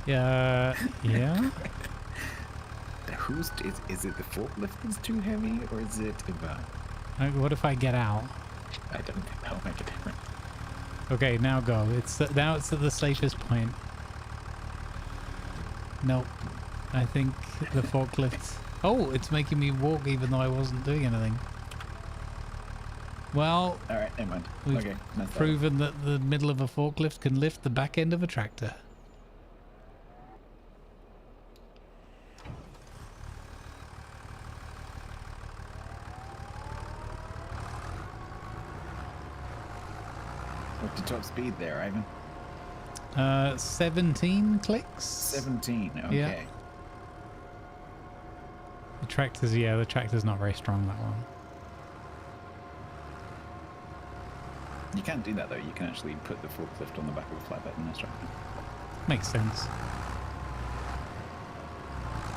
Yeah.
Is it the forklift that's too heavy, or is it the van?
What if I get out?
I don't think that'll make a difference.
Okay, now go. Now it's at the safest point. Nope. I think the forklift. Oh, it's making me walk even though I wasn't doing anything. Well,
all right, never mind.
We've
Okay,
proven that the middle of a forklift can lift the back end of a tractor.
What's the top speed there, Ivan?
17 clicks.
17. Okay.
Yeah. The tractor's not very strong, that one.
You can't do that though. You can actually put the forklift on the back of a flatbed in this tractor.
Makes sense.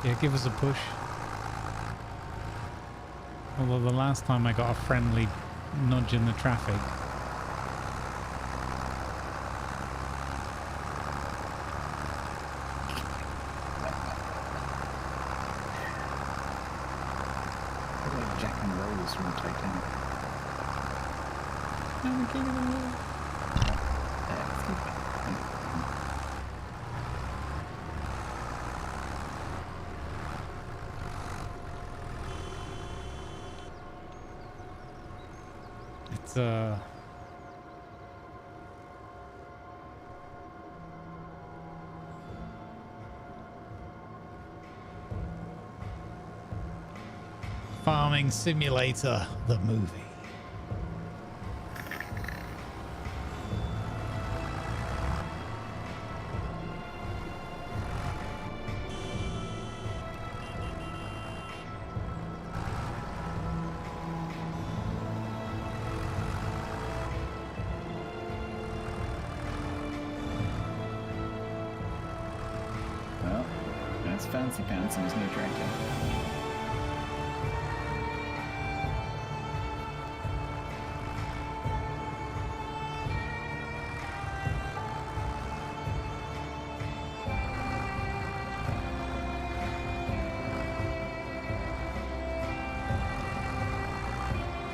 Yeah, give us a push. Although the last time I got a friendly nudge in the traffic.
Like Jack and Rose from Titanic. I'm the king of the world.
It's Farming Simulator, the movie.
Well, that's fancy pants and his new tractor.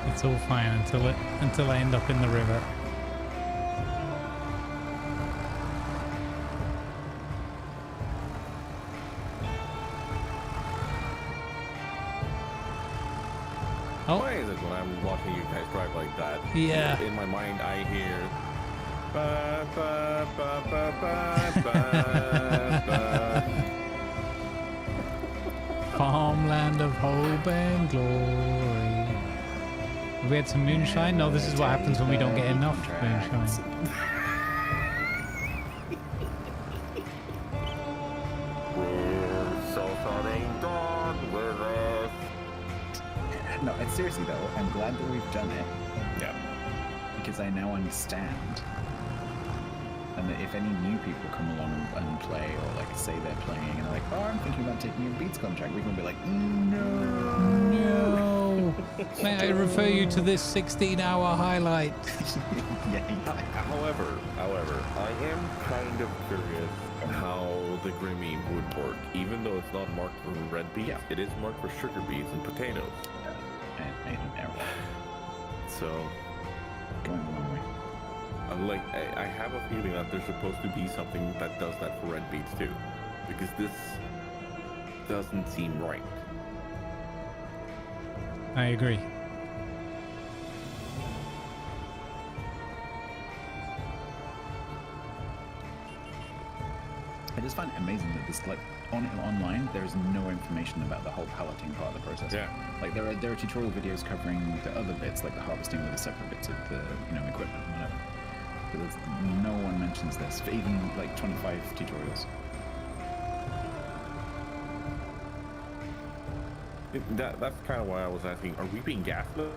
It's all fine until I end up in the river. Oh.
Why is it when I'm watching you guys drive like that?
Yeah.
In my mind, I hear. Ba, ba, ba, ba, ba, ba, ba.
Farmland of hope and glory. Have we had some moonshine? No, this is what happens when we don't get enough moonshine.
We're so something done with us.
No, and seriously though, I'm glad that we've done it.
Yeah.
Because I now understand. And that if any new people come along and play, or like say they're playing and they're like, oh, I'm thinking about taking a Beats contract, we can be like,
No. May I refer you to this 16-hour highlight?
However, I am kind of curious how the Grimmy would work. Even though it's not marked for red beets, it is marked for sugar beets and potatoes.
And arrow.
So,
going a long way.
I have a feeling that there's supposed to be something that does that for red beets too, because this doesn't seem right.
I agree.
I just find it amazing that this, like, online, there is no information about the whole palleting part of the process.
Yeah.
Like, there are tutorial videos covering the other bits, like the harvesting with the separate bits of the, equipment and whatever. But no one mentions this, for even, like, 25 tutorials.
That's kind of why I was asking. Are we being gaslit?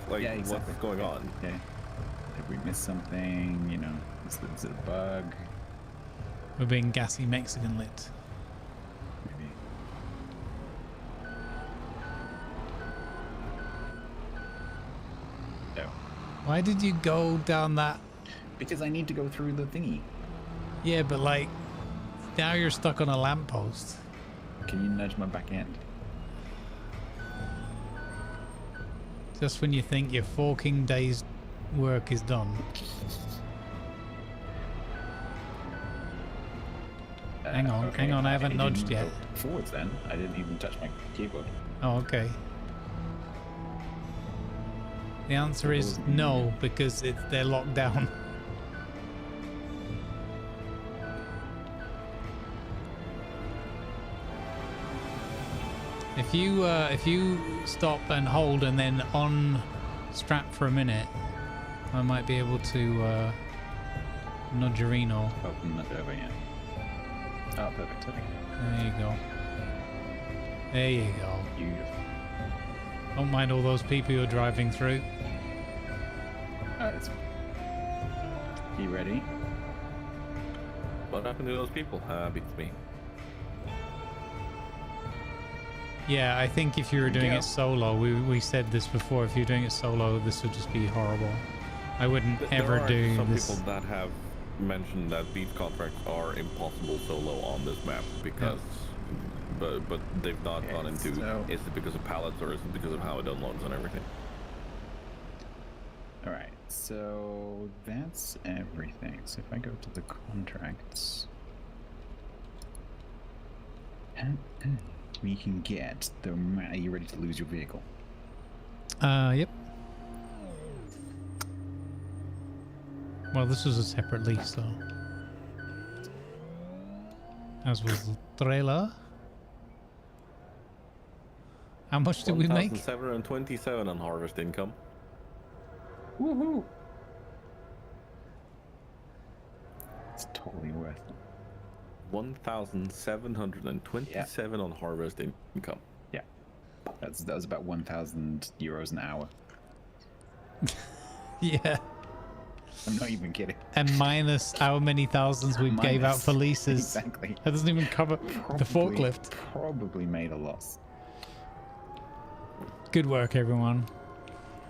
Like,
Yeah, exactly.
what's going on?
Yeah. Did we miss something? You know, is it a bug?
We're being gassy Mexican lit.
Maybe. No.
Why did you go down that?
Because I need to go through the thingy.
Yeah, but like, now you're stuck on a lamppost.
Can you nudge my back end?
Just when you think your 14 days work is done. Hang on, I haven't nudged yet.
Forwards then. I didn't even touch my keyboard.
Oh, okay. The answer is no, because they're locked down. If you stop and hold and then on strap for a minute, I might be able to nudge Reno.
Oh, not over yet. Oh, perfect.
There you go. There you go.
Beautiful.
Don't mind all those people you're driving through.
Alright. You ready?
What happened to those people? Beats me.
Yeah, I think if you were doing it solo, we said this before, if you're doing it solo, this would just be horrible. I wouldn't ever do
some
this.
People that have mentioned that beat contracts are impossible solo on this map because, but they've not gone into is it because of pallets or is it because of how it unloads and everything.
All right, so that's everything. So if I go to the contracts, we can get the. Are you ready to lose your vehicle?
Yep. Well, this was a separate lease, though. As was the trailer. How much did we make?
1,727 on harvest income.
Woohoo! It's totally worth it.
1,727 on harvest income.
Yeah, that was about 1,000 euros an hour.
Yeah.
I'm not even kidding.
And minus how many thousands we gave out for leases.
Exactly.
That doesn't even cover the forklift.
Probably made a loss.
Good work, everyone.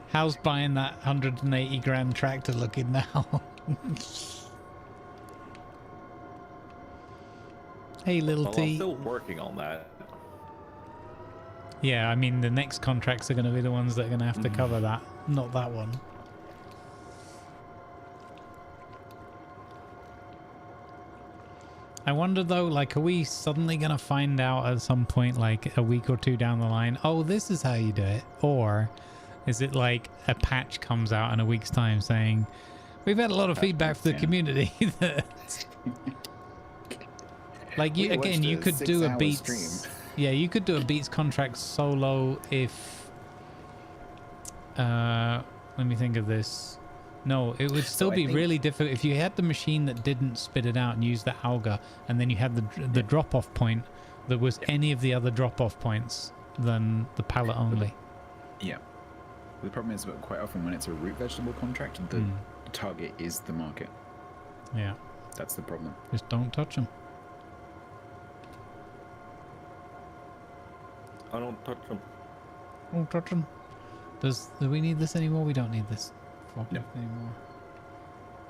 How's buying that 180 grand tractor looking now? Hey, little
Well,
T.
I'm still working on that.
Yeah, I mean, the next contracts are going to be the ones that are going to have to cover that, not that one. I wonder though, like, are we suddenly going to find out at some point, like a week or two down the line, oh, this is how you do it? Or is it like a patch comes out in a week's time saying, we've had a lot of feedback from the community that... Like, you again, you could do a Beats... Yeah, you could do a Beats contract solo if... let me think of this. No, it would still be really difficult if you had the machine that didn't spit it out and use the alga, and then you had the drop-off point that was any of the other drop-off points than the pallet only.
Yeah. The problem is that quite often when it's a root vegetable contract, the target is the market.
Yeah.
That's the problem.
Just don't touch them.
I don't touch them.
Don't touch them. Do we need this anymore? We don't need this anymore.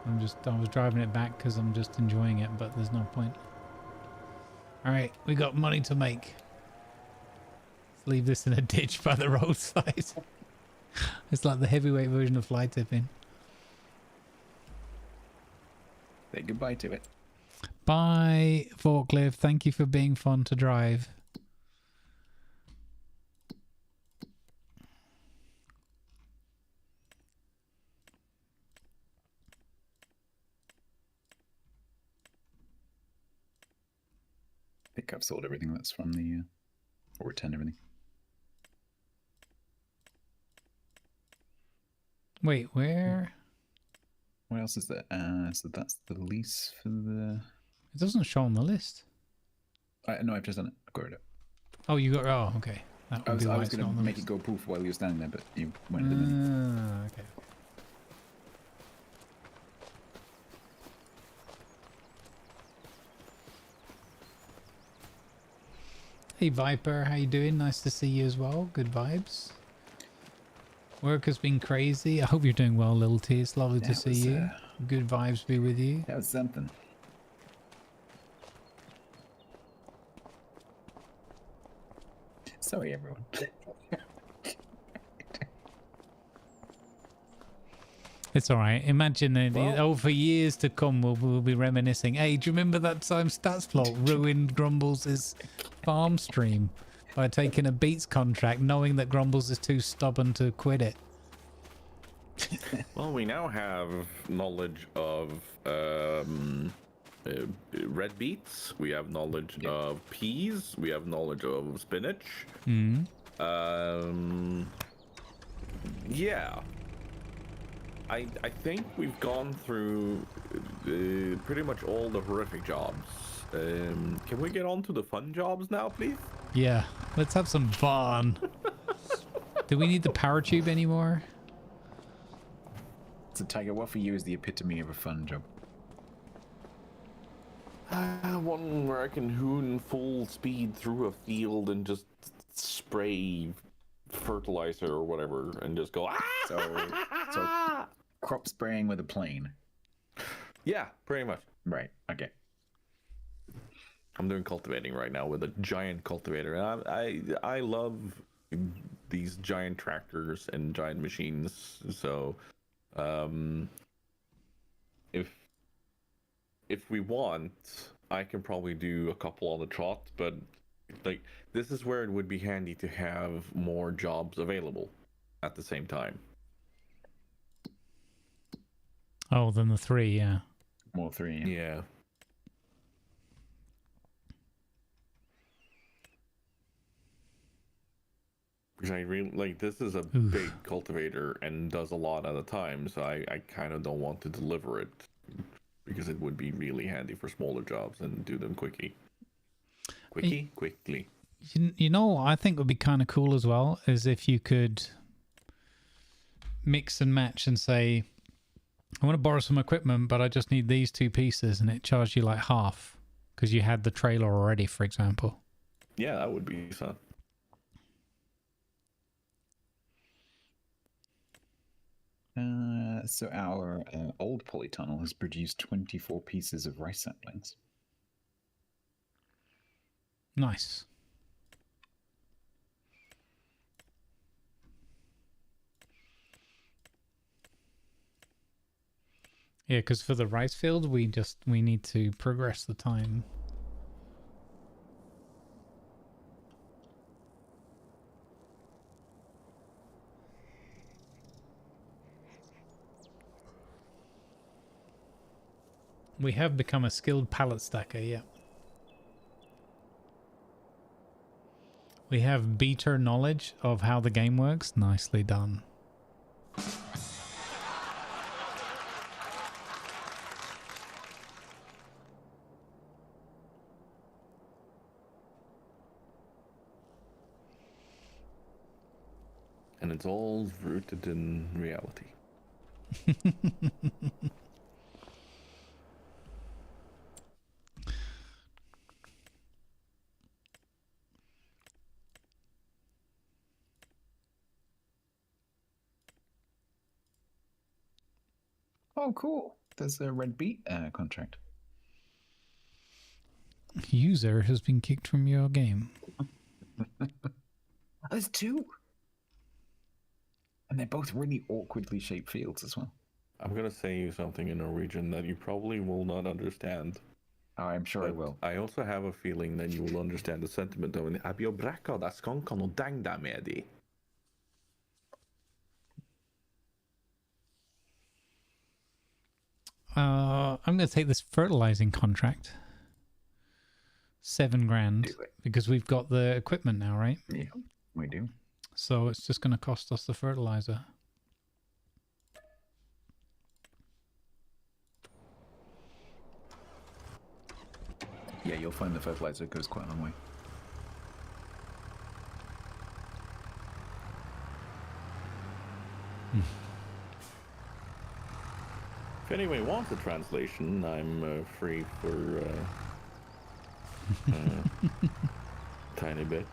I was driving it back because I'm just enjoying it, but there's no point. All right, we got money to make. Let's leave this in a ditch by the roadside. It's like the heavyweight version of fly tipping.
Say goodbye to it.
Bye, forklift. Thank you for being fun to drive.
I think I've sold everything that's from the, or returned everything.
Wait, where?
What else is there? So that's the lease for the...
It doesn't show on the list.
No, I've just done it. I've got it up.
Oh, you got... Oh, okay. That
I
would
was,
be
I
why
was
it's
going
not on
to
the
make
list.
it go poof while you were standing there, but you went in the middle.
Okay. Hey Viper, how you doing? Nice to see you as well. Good vibes. Work has been crazy. I hope you're doing well, Little T. It's lovely to see you. Good vibes be with you.
That was something. Sorry, everyone.
It's all right. Imagine that for years to come, we'll be reminiscing. Hey, do you remember that time Statsflot ruined Grumbles' farm stream by taking a Beats contract, knowing that Grumbles is too stubborn to quit it?
Well, we now have knowledge of red beets. We have knowledge of peas. We have knowledge of spinach.
Hmm.
Yeah. I think we've gone through pretty much all the horrific jobs. Can we get on to the fun jobs now, please?
Yeah, let's have some fun. Do we need the power tube anymore?
So, Tiger, what for you is the epitome of a fun job?
One where I can hoon full speed through a field and just spray fertilizer or whatever and just go, ah!
So crop spraying with a plane.
Yeah, pretty much.
Right, okay.
I'm doing cultivating right now with a giant cultivator. And I love these giant tractors and giant machines. So, if we want, I can probably do a couple on the trot, but like this is where it would be handy to have more jobs available at the same time.
Oh, then the 3, yeah.
More 3.
Yeah. Because I really like this is a big cultivator and does a lot at a time, so I kind of don't want to deliver it because it would be really handy for smaller jobs and do them quickly. Quickly.
You know what I think would be kind of cool as well is if you could mix and match and say, I want to borrow some equipment, but I just need these 2 pieces, and it charged you like half because you had the trailer already, for example.
Yeah, that would be fun.
So our old polytunnel has produced 24 pieces of rice saplings.
Nice. Yeah, because for the rice field, we need to progress the time. We have become a skilled pallet stacker, yeah. We have beater knowledge of how the game works. Nicely done.
And it's all rooted in reality.
Oh, cool. There's a red beet contract.
User has been kicked from your game.
There's 2. And they're both really awkwardly shaped fields as well.
I'm going to say you something in Norwegian that you probably will not understand.
Oh, I'm sure I will.
I also have a feeling that you will understand the sentiment of en brekka da skankan og deng deg med I.
I'm going to take this fertilizing contract. 7 grand. Because we've got the equipment now, right?
Yeah, we do.
So it's just going to cost us the fertilizer.
Yeah, you'll find the fertilizer goes quite a long way.
If anyone wants a translation, I'm free for tiny bit.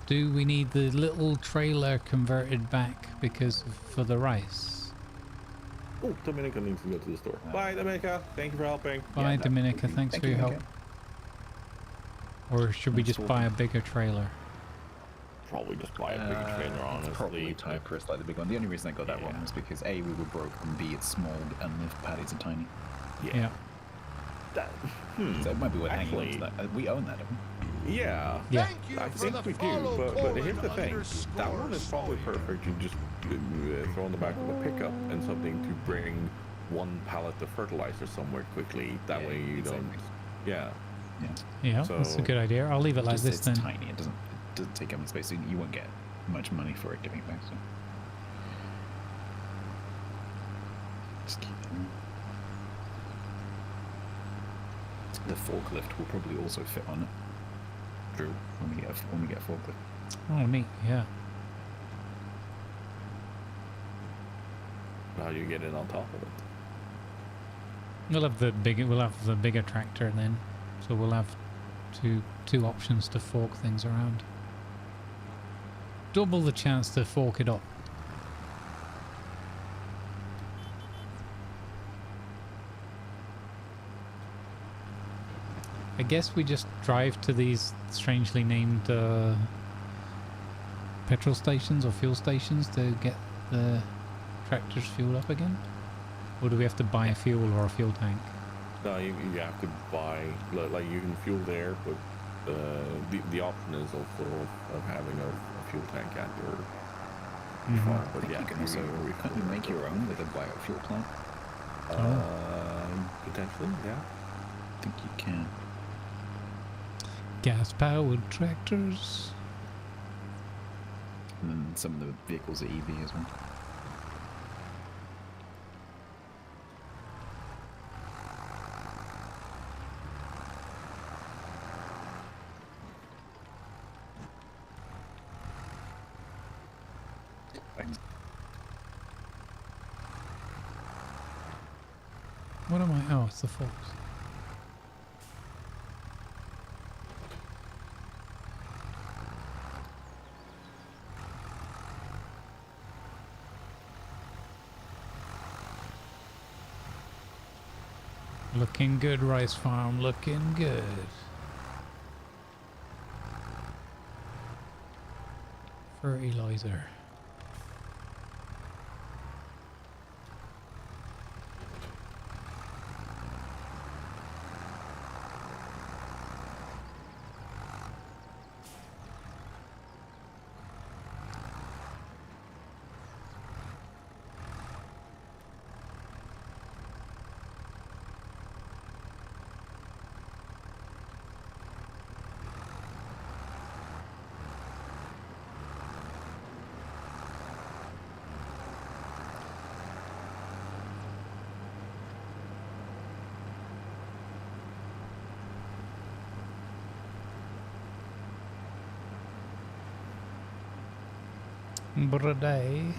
Do we need the little trailer converted back for the rice?
Oh, Dominica needs to go to the store. Bye, Dominica. Thank you for helping.
Bye,
Yeah,
Dominica. Thanks for your help. Or should we just buy a bigger trailer?
Probably just buy a bigger trailer, honestly.
Probably time for a slightly big one. The only reason I got that one was because A, we were broke, and B, it's small, and the patties are tiny.
Yeah.
That,
So it might be worth hanging on to that. We own that, don't we?
Yeah.
Yeah.
I think we do, but here's the thing. That one is probably perfect. You just throw in the back of a pickup and something to bring one pallet of fertilizer somewhere quickly. That way you don't... Yeah.
Yeah, that's a good idea. I'll leave it like this
it's
then.
Tiny. It doesn't take up much space. So you won't get much money for it giving it back. So just keep it in. The forklift will probably also fit on it.
True.
When we get a forklift.
Oh, neat. Yeah.
How do you get it on top of it?
We'll have the bigger tractor then, so we'll have two options to fork things around. Double the chance to fork it up. I guess we just drive to these strangely named petrol stations or fuel stations to get the tractor's fuel up again? Or do we have to buy a fuel or a fuel tank?
No, you have to buy, like you can fuel there, but the option is also of having a fuel tank at your farm. But yeah,
you can also make your own with a biofuel plant.
Potentially, yeah.
I think you can.
Gas-powered tractors.
And then some of the vehicles are EV as well.
What am I? Oh, it's the forks. Looking good, rice farm. Looking good. Fertilizer. Braday.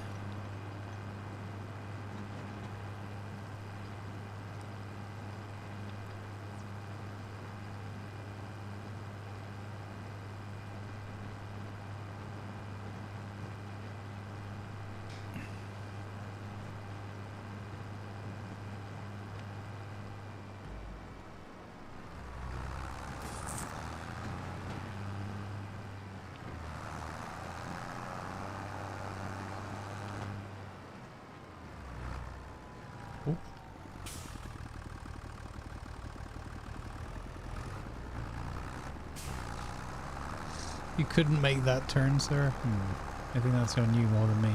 You couldn't make that turn, sir? I think that's on you more than me.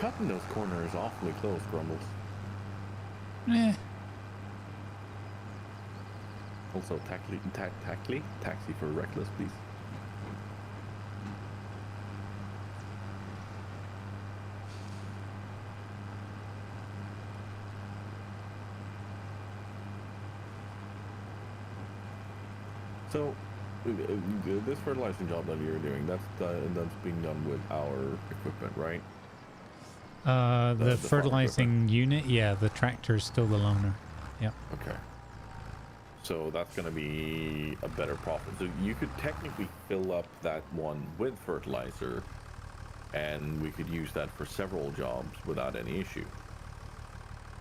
cutting those corners awfully close, Grumbles.
Eh.
Also, taxi for reckless, please. So, this fertilizing job that you're doing, that's being done with our equipment, right?
The fertilizing unit, yeah, the tractor is still the loaner. Yeah.
Okay. So that's going to be a better profit. So you could technically fill up that one with fertilizer, and we could use that for several jobs without any issue.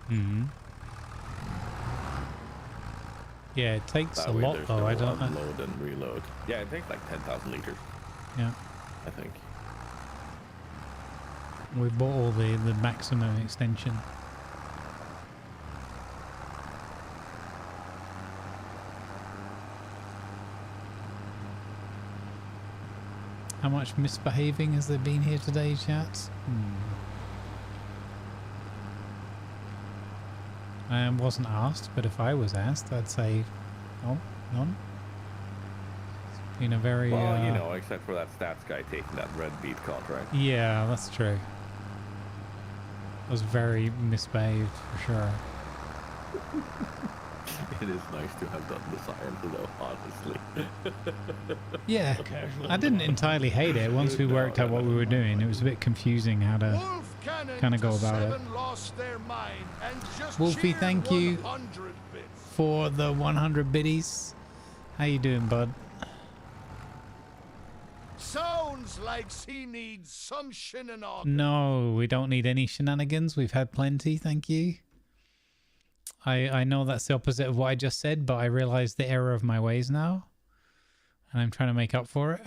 Mm-hmm. Yeah, it takes a lot though. I don't
unload and reload. Yeah, it takes like 10,000 liters.
Yeah.
I think.
We bought all the maximum extension. How much misbehaving has there been here today, chat? I wasn't asked, but if I was asked, I'd say, oh, none. It's been a very...
Well, you know, except for that stats guy taking that red beat contract.
Yeah, that's true. I was very misbehaved, for sure.
It is nice to have done the science, though, honestly.
Yeah, I didn't entirely hate it. Once we worked out what we were doing, it was a bit confusing how to kind of go about it. Wolfie, thank you for the 100 biddies. How you doing, bud?
Sounds like he needs some shenanigans.
No, we don't need any shenanigans. We've had plenty, thank you. I know that's the opposite of what I just said, but I realize the error of my ways now. And I'm trying to make up for it.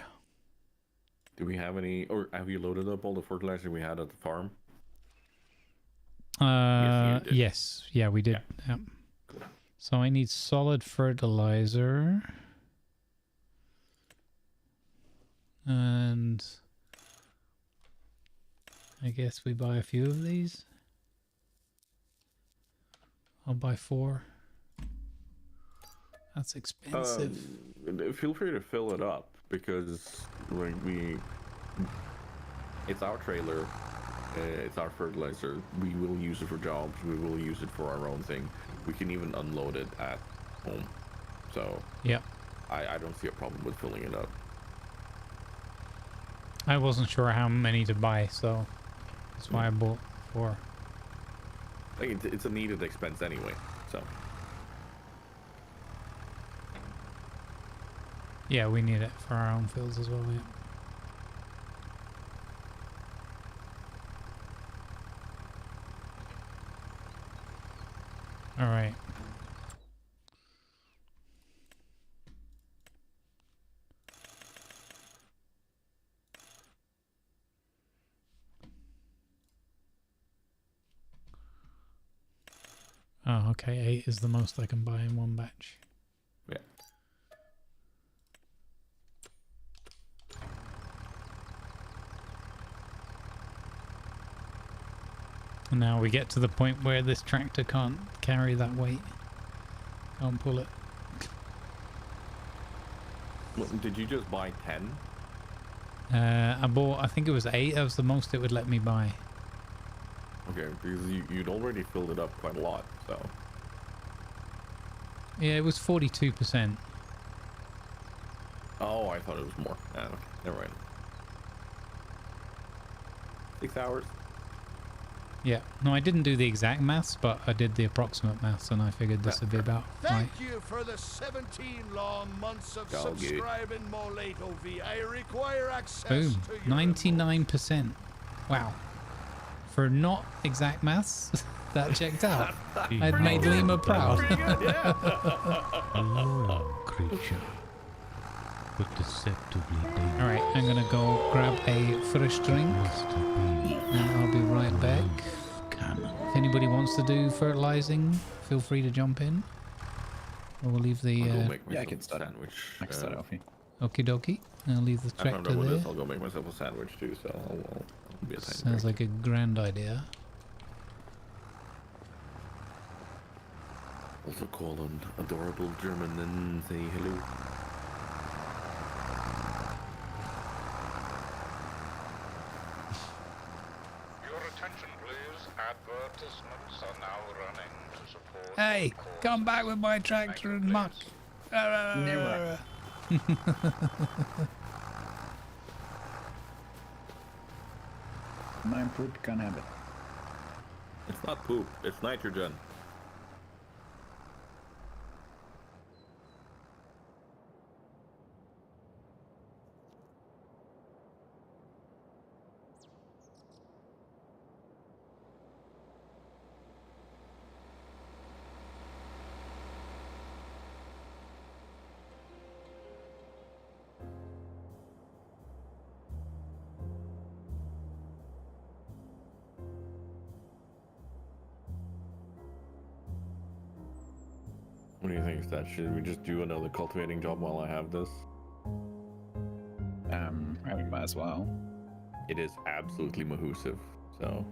Do we have any, or have you loaded up all the fertilizer we had at the farm?
Yes. Yeah, we did. Yeah. Cool. So I need solid fertilizer. And I guess we buy a few of these. I'll buy 4. That's expensive.
Feel free to fill it up because like it's our trailer, it's our fertilizer. We will use it for jobs. We will use it for our own thing. We can even unload it at home. So
yeah,
I don't see a problem with filling it up.
I wasn't sure how many to buy, so that's why I bought 4.
Like it's a needed expense anyway, so.
Yeah, we need it for our own fields as well, yeah. All right. Oh, okay. 8 is the most I can buy in one batch.
Yeah.
And now we get to the point where this tractor can't carry that weight. Can't pull it.
Well, did you just buy 10?
I bought, I think it was 8. That was the most it would let me buy.
Okay, because you'd already filled it up quite a lot, so.
Yeah, it was 42%.
Oh, I thought it was more. Okay, never mind. 6 hours.
Yeah, no, I didn't do the exact maths, but I did the approximate maths, and I figured this would be about right.
Thank you for the 17 long months of subscribing, Molatovi. I require access
Boom,
to your
99%. Wow. For not exact maths, that checked out. I'd made Lima proud.
A loyal creature, but deceptively dangerous.
Alright, I'm gonna go grab a fresh drink, and I'll be right back. If anybody wants to do fertilizing, feel free to jump in. Or we'll leave the...
yeah, I can start sandwich. I can start off here.
Okie dokie. I'll leave the tractor there.
I'll go make myself a sandwich too, so I'll Be a tiny
Sounds like a grand idea.
Also call an adorable German and say hello.
Your attention, please. Advertisements are now running to support.
Hey, come back with my tractor and muck.
Never. My poop can't have it.
It's not poop, it's nitrogen. What do you think, Stat? Should we just do another cultivating job while I have this?
We might as well.
It is absolutely mahoosive, so...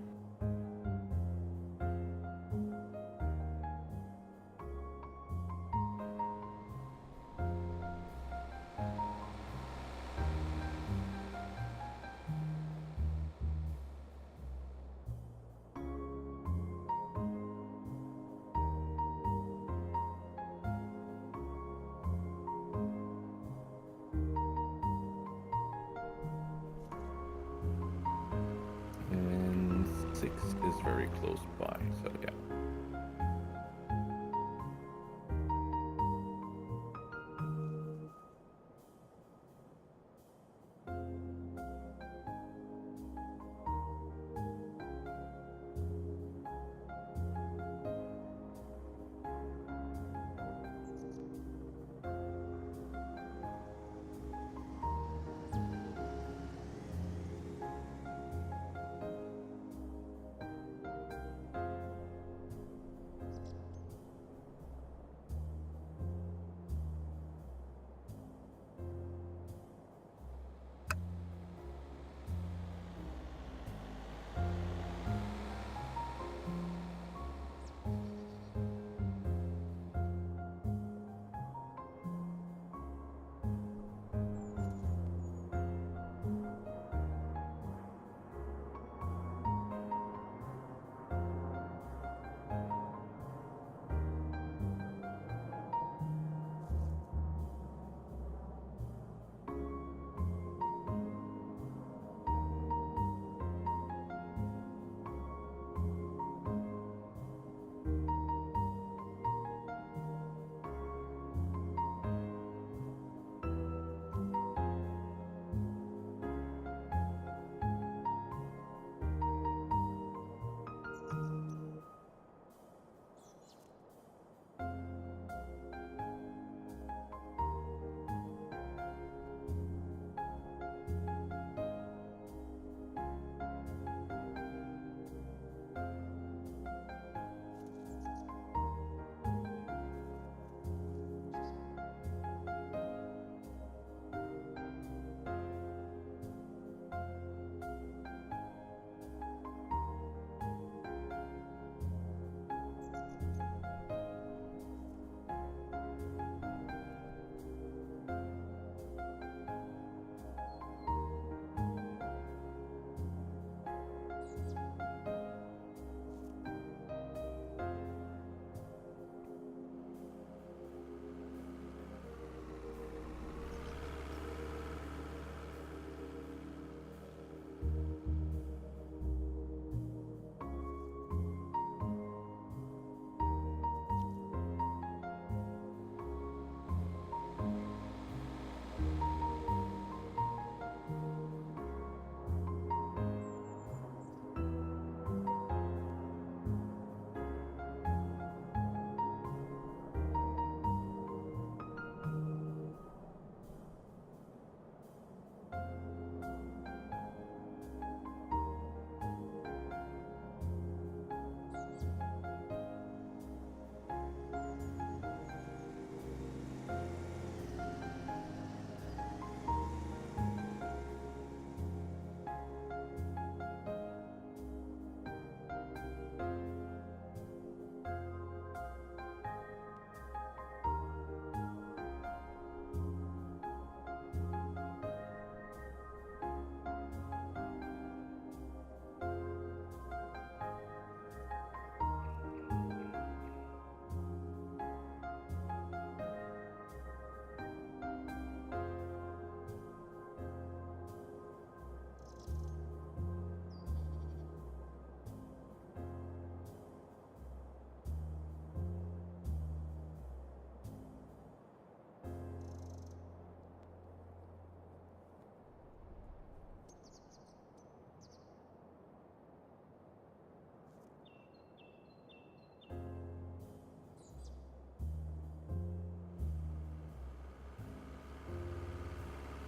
And 6 is very close by, so yeah.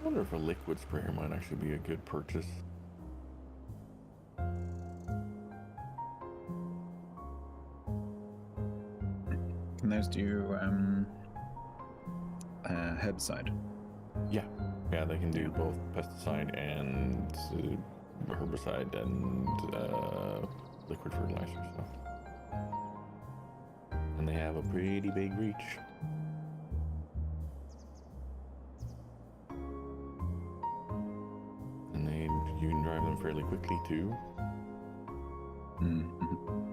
wonder if a liquid sprayer might actually be a good purchase.
Can those do herbicide?
Yeah, they can do both pesticide and herbicide and liquid fertilizer. So, and they have a pretty big reach. And you can drive them fairly quickly too.
Mm-hmm.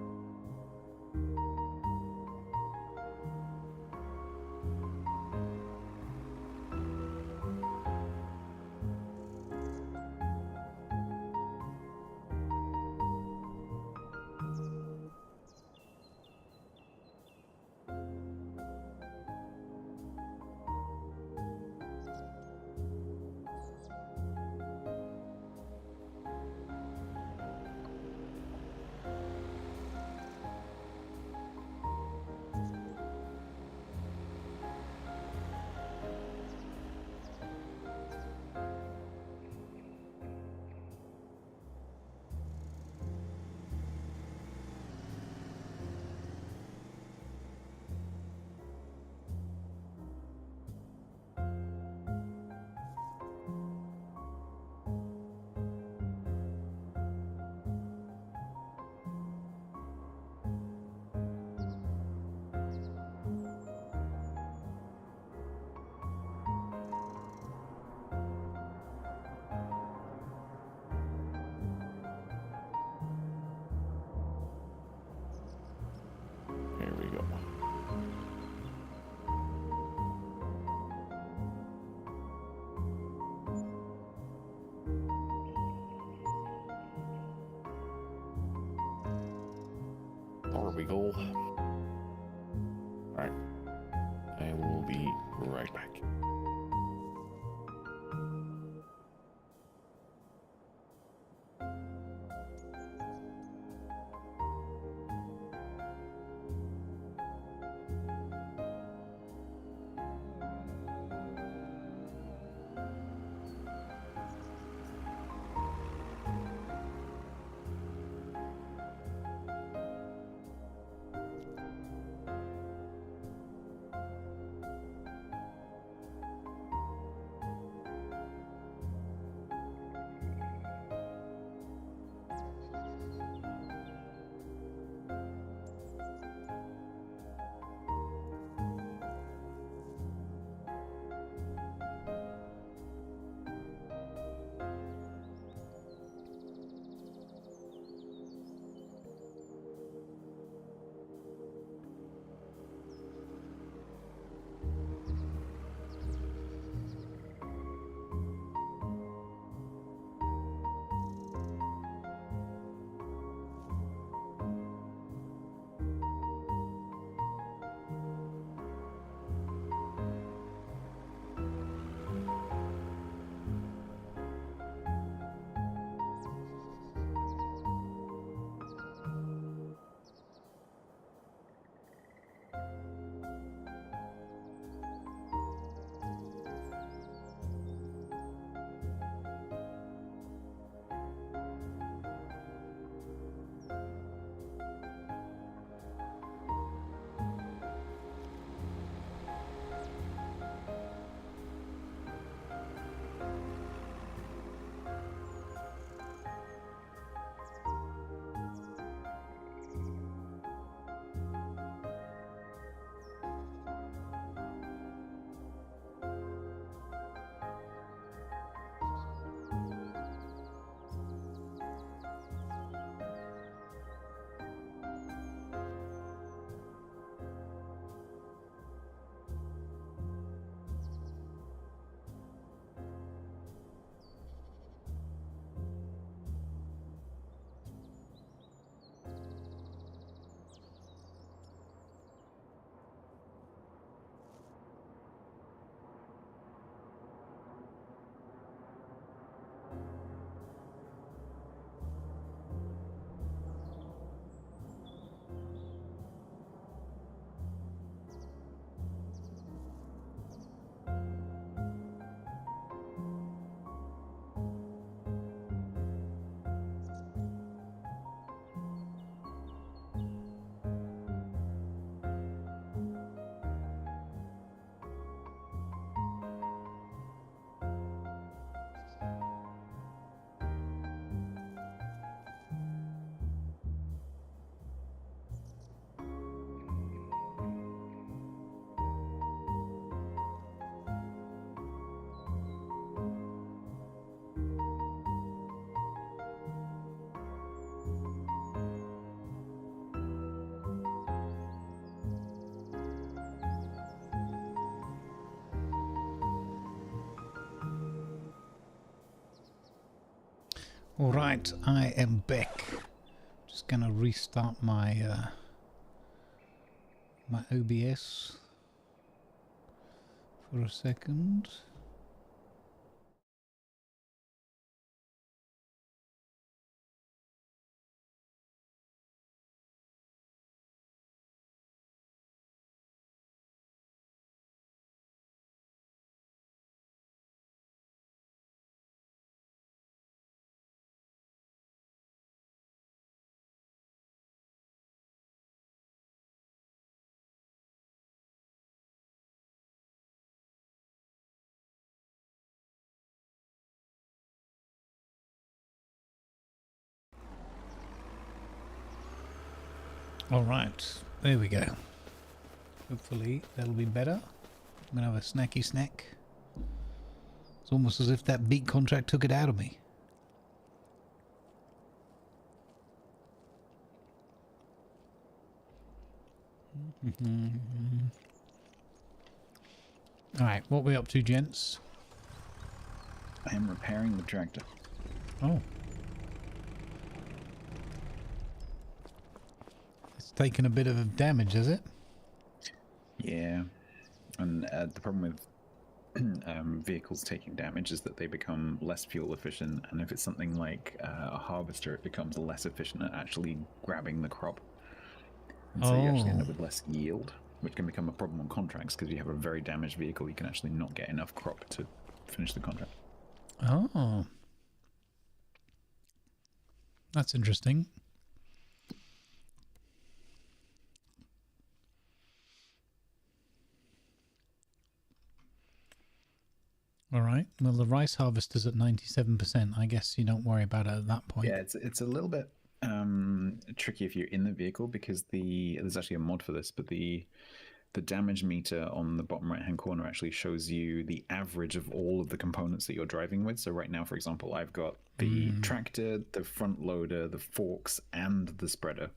Here we go. There we go. Alright. I will be right back.
Alright, I am back. Just gonna restart my my OBS for a second. Alright, there we go. Hopefully that'll be better. I'm gonna have a snacky snack. It's almost as if that beat contract took it out of me. Alright, what are we up to, gents?
I am repairing the tractor.
Oh. It's taken a bit of damage, has it?
Yeah. And the problem with vehicles taking damage is that they become less fuel efficient, and if it's something like a harvester, it becomes less efficient at actually grabbing the crop. And so you actually end up with less yield, which can become a problem on contracts, because you have a very damaged vehicle, you can actually not get enough crop to finish the contract.
Oh. That's interesting. All right. Well, the rice harvest is at 97%. I guess you don't worry about it at that point.
Yeah, it's a little bit tricky if you're in the vehicle, because there's actually a mod for this, but the damage meter on the bottom right hand corner actually shows you the average of all of the components that you're driving with. So right now, for example, I've got the tractor, the front loader, the forks, and the spreader.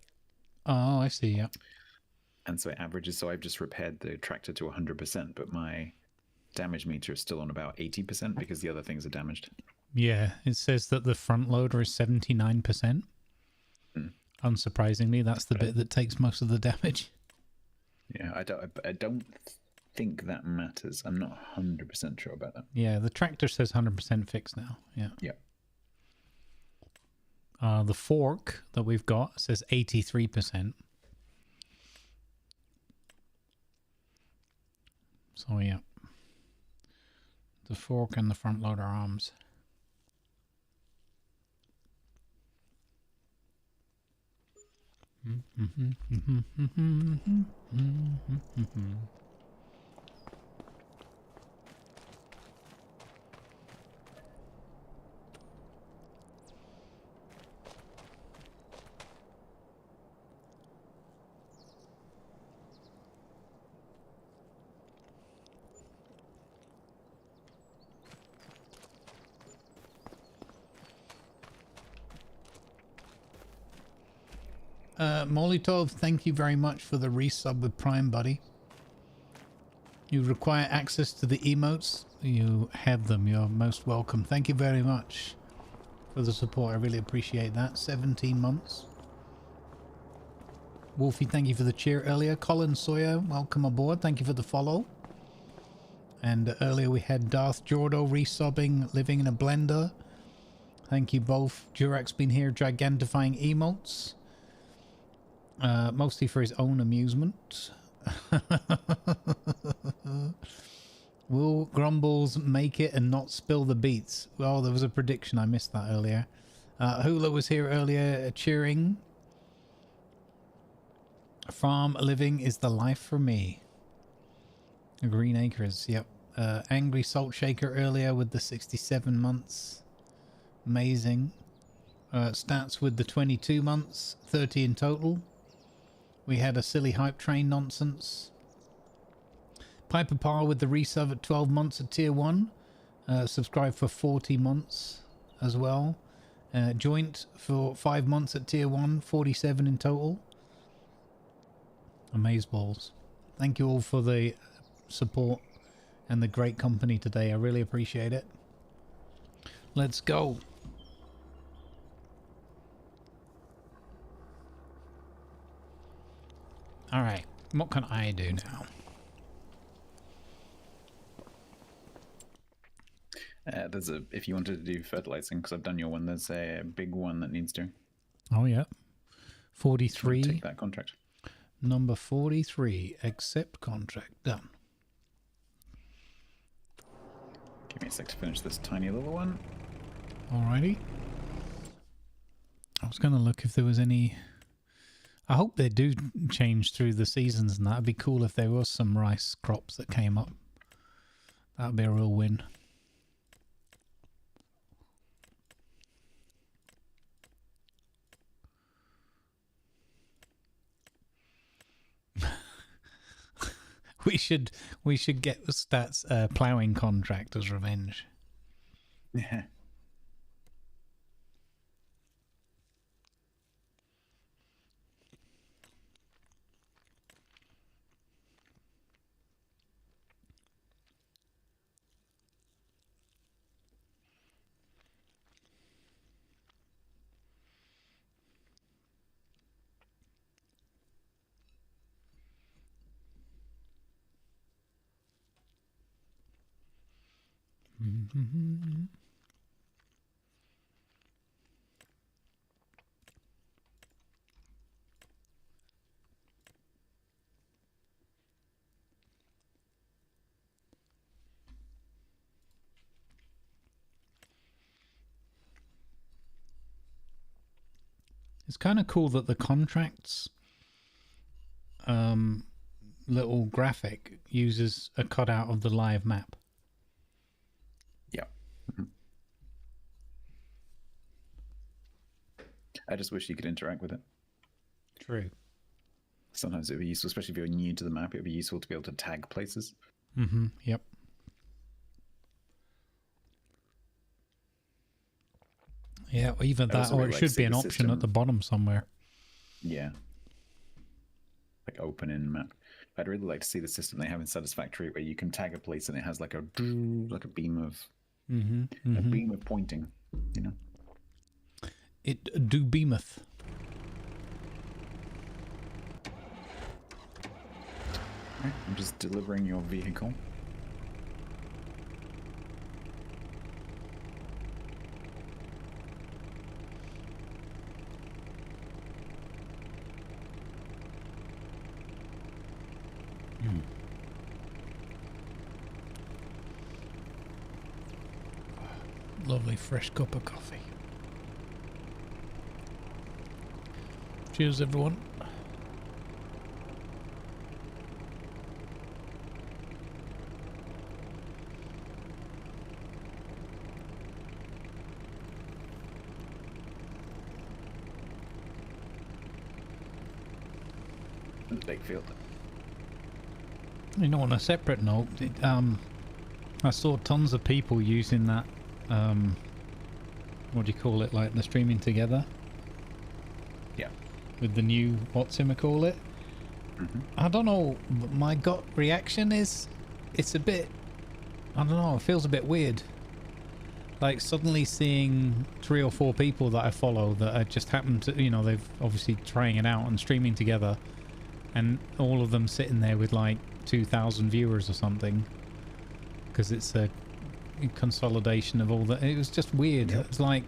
Oh, I see. Yeah.
And so it averages. So I've just repaired the tractor to 100%, but my damage meter is still on about 80% because the other things are damaged.
Yeah, it says that the front loader is 79%. Unsurprisingly, that's the bit that takes most of the damage.
Yeah, I don't think that matters. I'm not 100% sure about that.
Yeah, the tractor says 100% fixed now. Yeah.
Yeah.
The fork that we've got says 83%. So yeah. The fork and the front loader arms. Molotov, thank you very much for the resub with Prime, buddy. You require access to the emotes. You have them. You're most welcome. Thank you very much for the support. I really appreciate that. 17 months. Wolfie, thank you for the cheer earlier. Colin Sawyer, welcome aboard. Thank you for the follow. And earlier we had Darth Jordo resubbing, living in a blender. Thank you both. Durex been here, gigantifying emotes. Mostly for his own amusement. Will Grumbles make it and not spill the beats? Well, there was a prediction. I missed that earlier. Hula was here earlier cheering. Farm living is the life for me. Green Acres, yep. Angry Salt Shaker earlier with the 67 months. Amazing. Stats with the 22 months, 30 in total. We had a silly hype train nonsense. Piper Par with the resub at 12 months at tier 1. Subscribe for 40 months as well. Joint for 5 months at tier 1, 47 in total. Amazeballs. Thank you all for the support and the great company today. I really appreciate it. Let's go. All right. What can I do now?
There's a, if you wanted to do fertilizing, because I've done your one, there's a big one that needs doing.
Oh, yeah. 43.
Take that contract.
Number 43. Accept contract. Done.
Give me a sec to finish this tiny little one.
Alrighty. I was going to look if there was any... I hope they do change through the seasons, and that'd be cool if there was some rice crops that came up. That'd be a real win. We should get the stats ploughing contract as revenge.
Yeah.
It's kind of cool that the contracts little graphic uses a cutout of the live map.
Yeah. I just wish you could interact with it.
True.
Sometimes it would be useful, especially if you're new to the map, it would be useful to be able to tag places.
Yep. Yeah, either that or it should be an option at the bottom somewhere.
Yeah. Like open in map. I'd really like to see the system they have in Satisfactory where you can tag a place and it has like a beam of a beam of pointing, you know.
It do beameth.
Right, I'm just delivering your vehicle.
Lovely fresh cup of coffee. Cheers, everyone.
Big field.
You know, on a separate note, I saw tons of people using that. What do you call it? Like the streaming together.
Yeah.
With the new call it. I don't know. My gut reaction is, it's a bit. I don't know. It feels a bit weird. Like suddenly seeing 3 or 4 people that I follow that I just happened to, you know, they've obviously trying it out and streaming together, and all of them sitting there with like 2,000 viewers or something, because it's a consolidation of all that. It was just weird. Yep. It's like,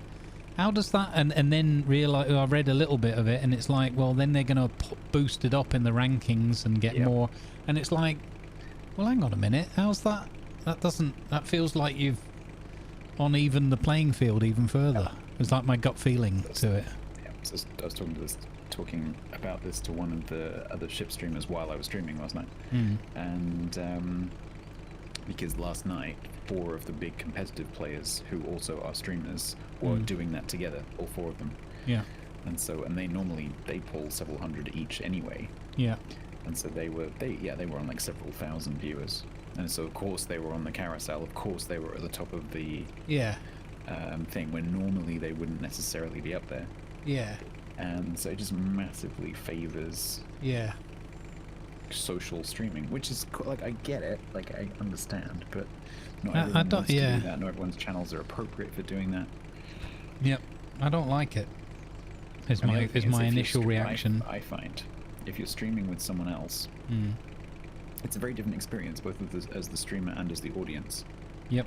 how does that, and then realize, I read a little bit of it and it's like, well, then they're gonna boost it up in the rankings and get more, and it's like, well, hang on a minute, how's that? That feels like you've uneven the playing field even further. It's like my gut feeling to it.
Yeah, so I was talking about this to one of the other ship streamers while I was streaming last night, and because last night 4 of the big competitive players who also are streamers were doing that together, all 4 of them.
Yeah.
And so, and they pull several hundred each anyway.
Yeah.
And so they were on like several thousand viewers. And so of course they were on the carousel. Of course they were at the top of the thing when normally they wouldn't necessarily be up there.
Yeah.
And so it just massively favors social streaming, which is like, I get it, like I understand, but not everyone wants to do that. Not everyone's channels are appropriate for doing that.
Yep, I don't like it. Is my initial reaction.
I find if you're streaming with someone else, it's a very different experience, both as the streamer and as the audience.
Yep.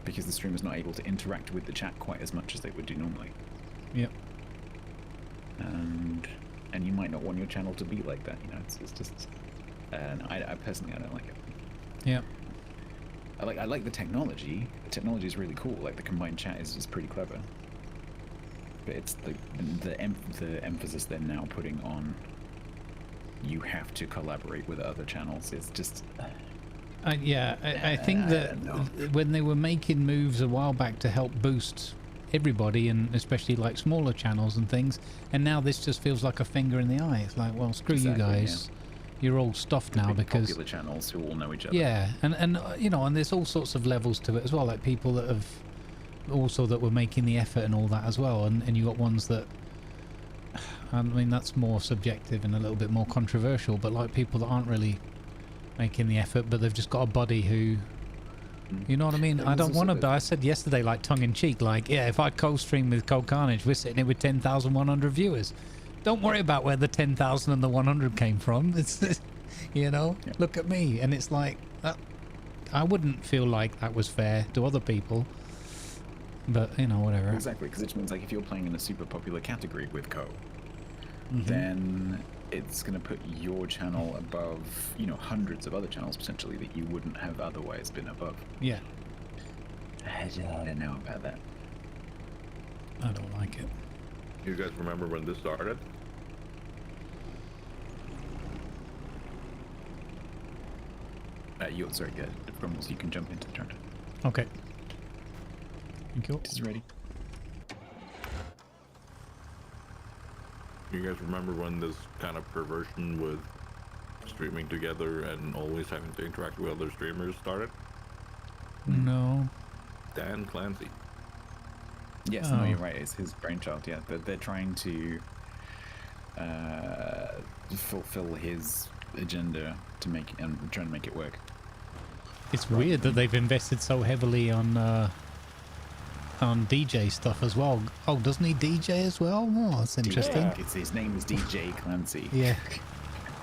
Because the streamer's not able to interact with the chat quite as much as they would do normally.
Yep.
And you might not want your channel to be like that, you know. It's just, and I personally, I don't like it.
Yeah.
I like the technology. The technology is really cool. Like the combined chat is pretty clever. But it's the emphasis they're now putting on you have to collaborate with other channels. It's just.
I think that when they were making moves a while back to help boost everybody, and especially like smaller channels and things, and now this just feels like a finger in the eye. It's like, well, screw you guys. Yeah. You're all stuffed now because
popular channels who all know each other.
Yeah, and you know, and there's all sorts of levels to it as well, like people that have also that were making the effort and all that as well, and you got ones that, I mean, that's more subjective and a little bit more controversial, but like people that aren't really making the effort, but they've just got a buddy who, you know what I mean? I don't want to. I said yesterday, like tongue in cheek, like, yeah, if I co-stream with Cold Carnage, we're sitting here with 10,100 viewers. Don't worry about where the 10,000 and the 100 came from. It's, you know, look at me, and it's like that. I wouldn't feel like that was fair to other people, but you know, whatever.
Exactly, because it means like if you're playing in a super popular category with Co, then it's going to put your channel above, you know, hundreds of other channels potentially that you wouldn't have otherwise been above.
Yeah.
I don't know about that.
I don't like it.
You guys remember when this started?
Sorry, Grumbles, you can jump into the character.
Okay. Thank you.
It's ready.
You guys remember when this kind of perversion with streaming together and always having to interact with other streamers started?
No.
Dan Clancy.
Yes, no, you're right. It's his brainchild. Yeah, they're trying to fulfill his agenda to make and trying to make it work.
It's weird that they've invested so heavily on DJ stuff as well. Oh, doesn't he DJ as well? Oh, that's interesting.
Yeah, his name is DJ Clancy.
Yeah,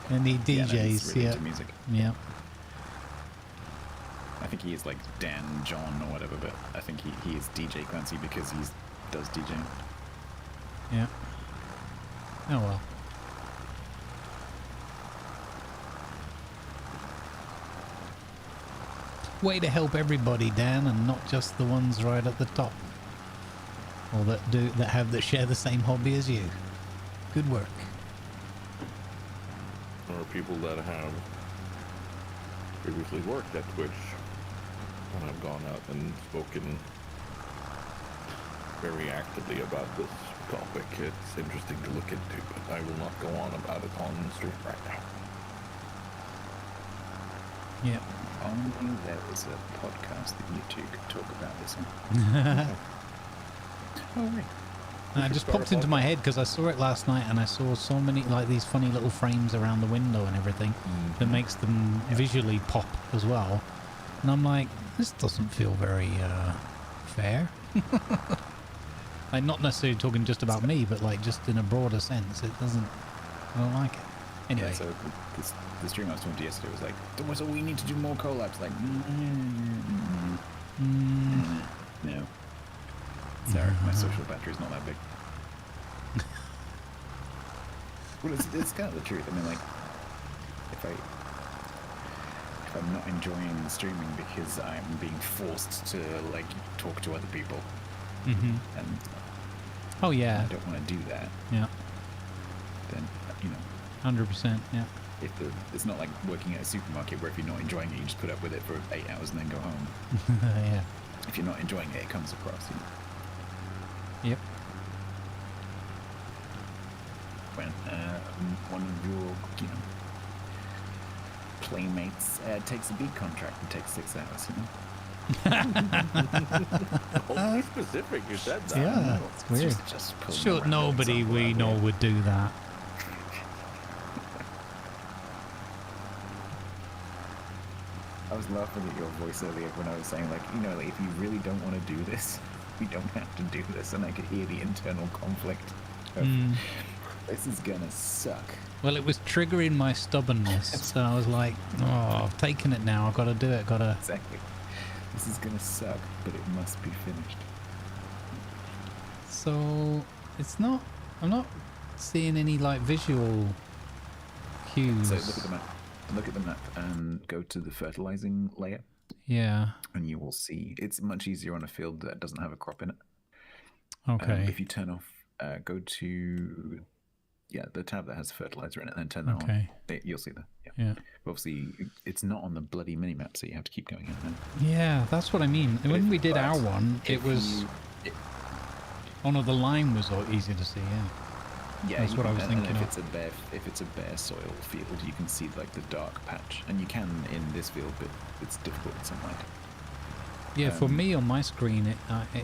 and he DJs.
Yeah, no, he's really into music.
Yeah.
I think he is like Dan John or whatever, but I think he is DJ Clancy because he does DJing.
Yeah. Oh well. Way to help everybody, Dan, and not just the ones right at the top, or that share the same hobby as you. Good work.
There are people that have previously worked at Twitch and have gone out and spoken very actively about this topic. It's interesting to look into, but I will not go on about it on the stream right now.
Yeah.
Only there was a podcast that you two could talk about this on. Oh, right.
I just popped into my head because I saw it last night, and I saw so many like these funny little frames around the window and everything that makes them visually pop as well. And I'm like, this doesn't feel very fair. Like, not necessarily talking just about me, but like just in a broader sense. It doesn't. I don't like it. Anyway.
Yeah, so the stream I was talking to yesterday was like, so we need to do more collabs. Like, no. Sorry, my social battery's not that big. Well, it's kind of the truth. I mean, like, if I'm not enjoying streaming because I'm being forced to like talk to other people, and
oh yeah,
I don't want to do that.
Yeah.
Then
100%. Yeah.
It's not like working at a supermarket where if you're not enjoying it, you just put up with it for 8 hours and then go home.
Yeah.
If you're not enjoying it, it comes across.
Yep.
When one of your, playmates takes a big contract and takes 6 hours,
Only specific, you said that.
Yeah, it's weird. Sure, nobody we know would do that.
I was laughing at your voice earlier when I was saying, like, like if you really don't want to do this, we don't have to do this, and I could hear the internal conflict of This is gonna suck.
Well, it was triggering my stubbornness, so I was like, oh, I've taken it now. I've got to do it.
Exactly. This is gonna suck, but it must be finished.
So it's not. I'm not seeing any like visual cues.
So look at the map. Look at the map and go to the fertilizing layer.
Yeah.
And you will see it's much easier on a field that doesn't have a crop in it.
Okay.
If you turn off, go to the tab that has fertilizer in it, and then turn that
Okay.
on. You'll see that.
Yeah.
But obviously, it's not on the bloody mini map, so you have to keep going in and out.
Yeah, that's what I mean. When we did our one, it was one of the line was all easy to see. Yeah.
Yeah,
that's what I was thinking
and if
of.
if it's a bare soil field, you can see like the dark patch, and you can in this field, but it's difficult in sunlight.
Yeah, for me on my screen, it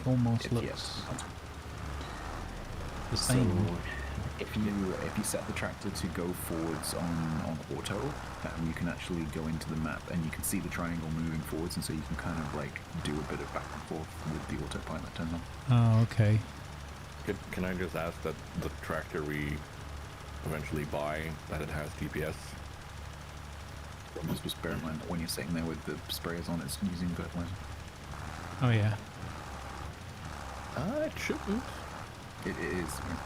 almost looks the same.
So if you set the tractor to go forwards on auto, you can actually go into the map and you can see the triangle moving forwards, and so you can kind of like do a bit of back and forth with the autopilot turned on.
Oh, okay.
Can I just ask that the tractor we eventually buy, that it has GPS?
Just bear in mind that when you're sitting there with the sprayers on, it's using fertilizer.
Oh yeah.
It shouldn't.
It is. Yeah.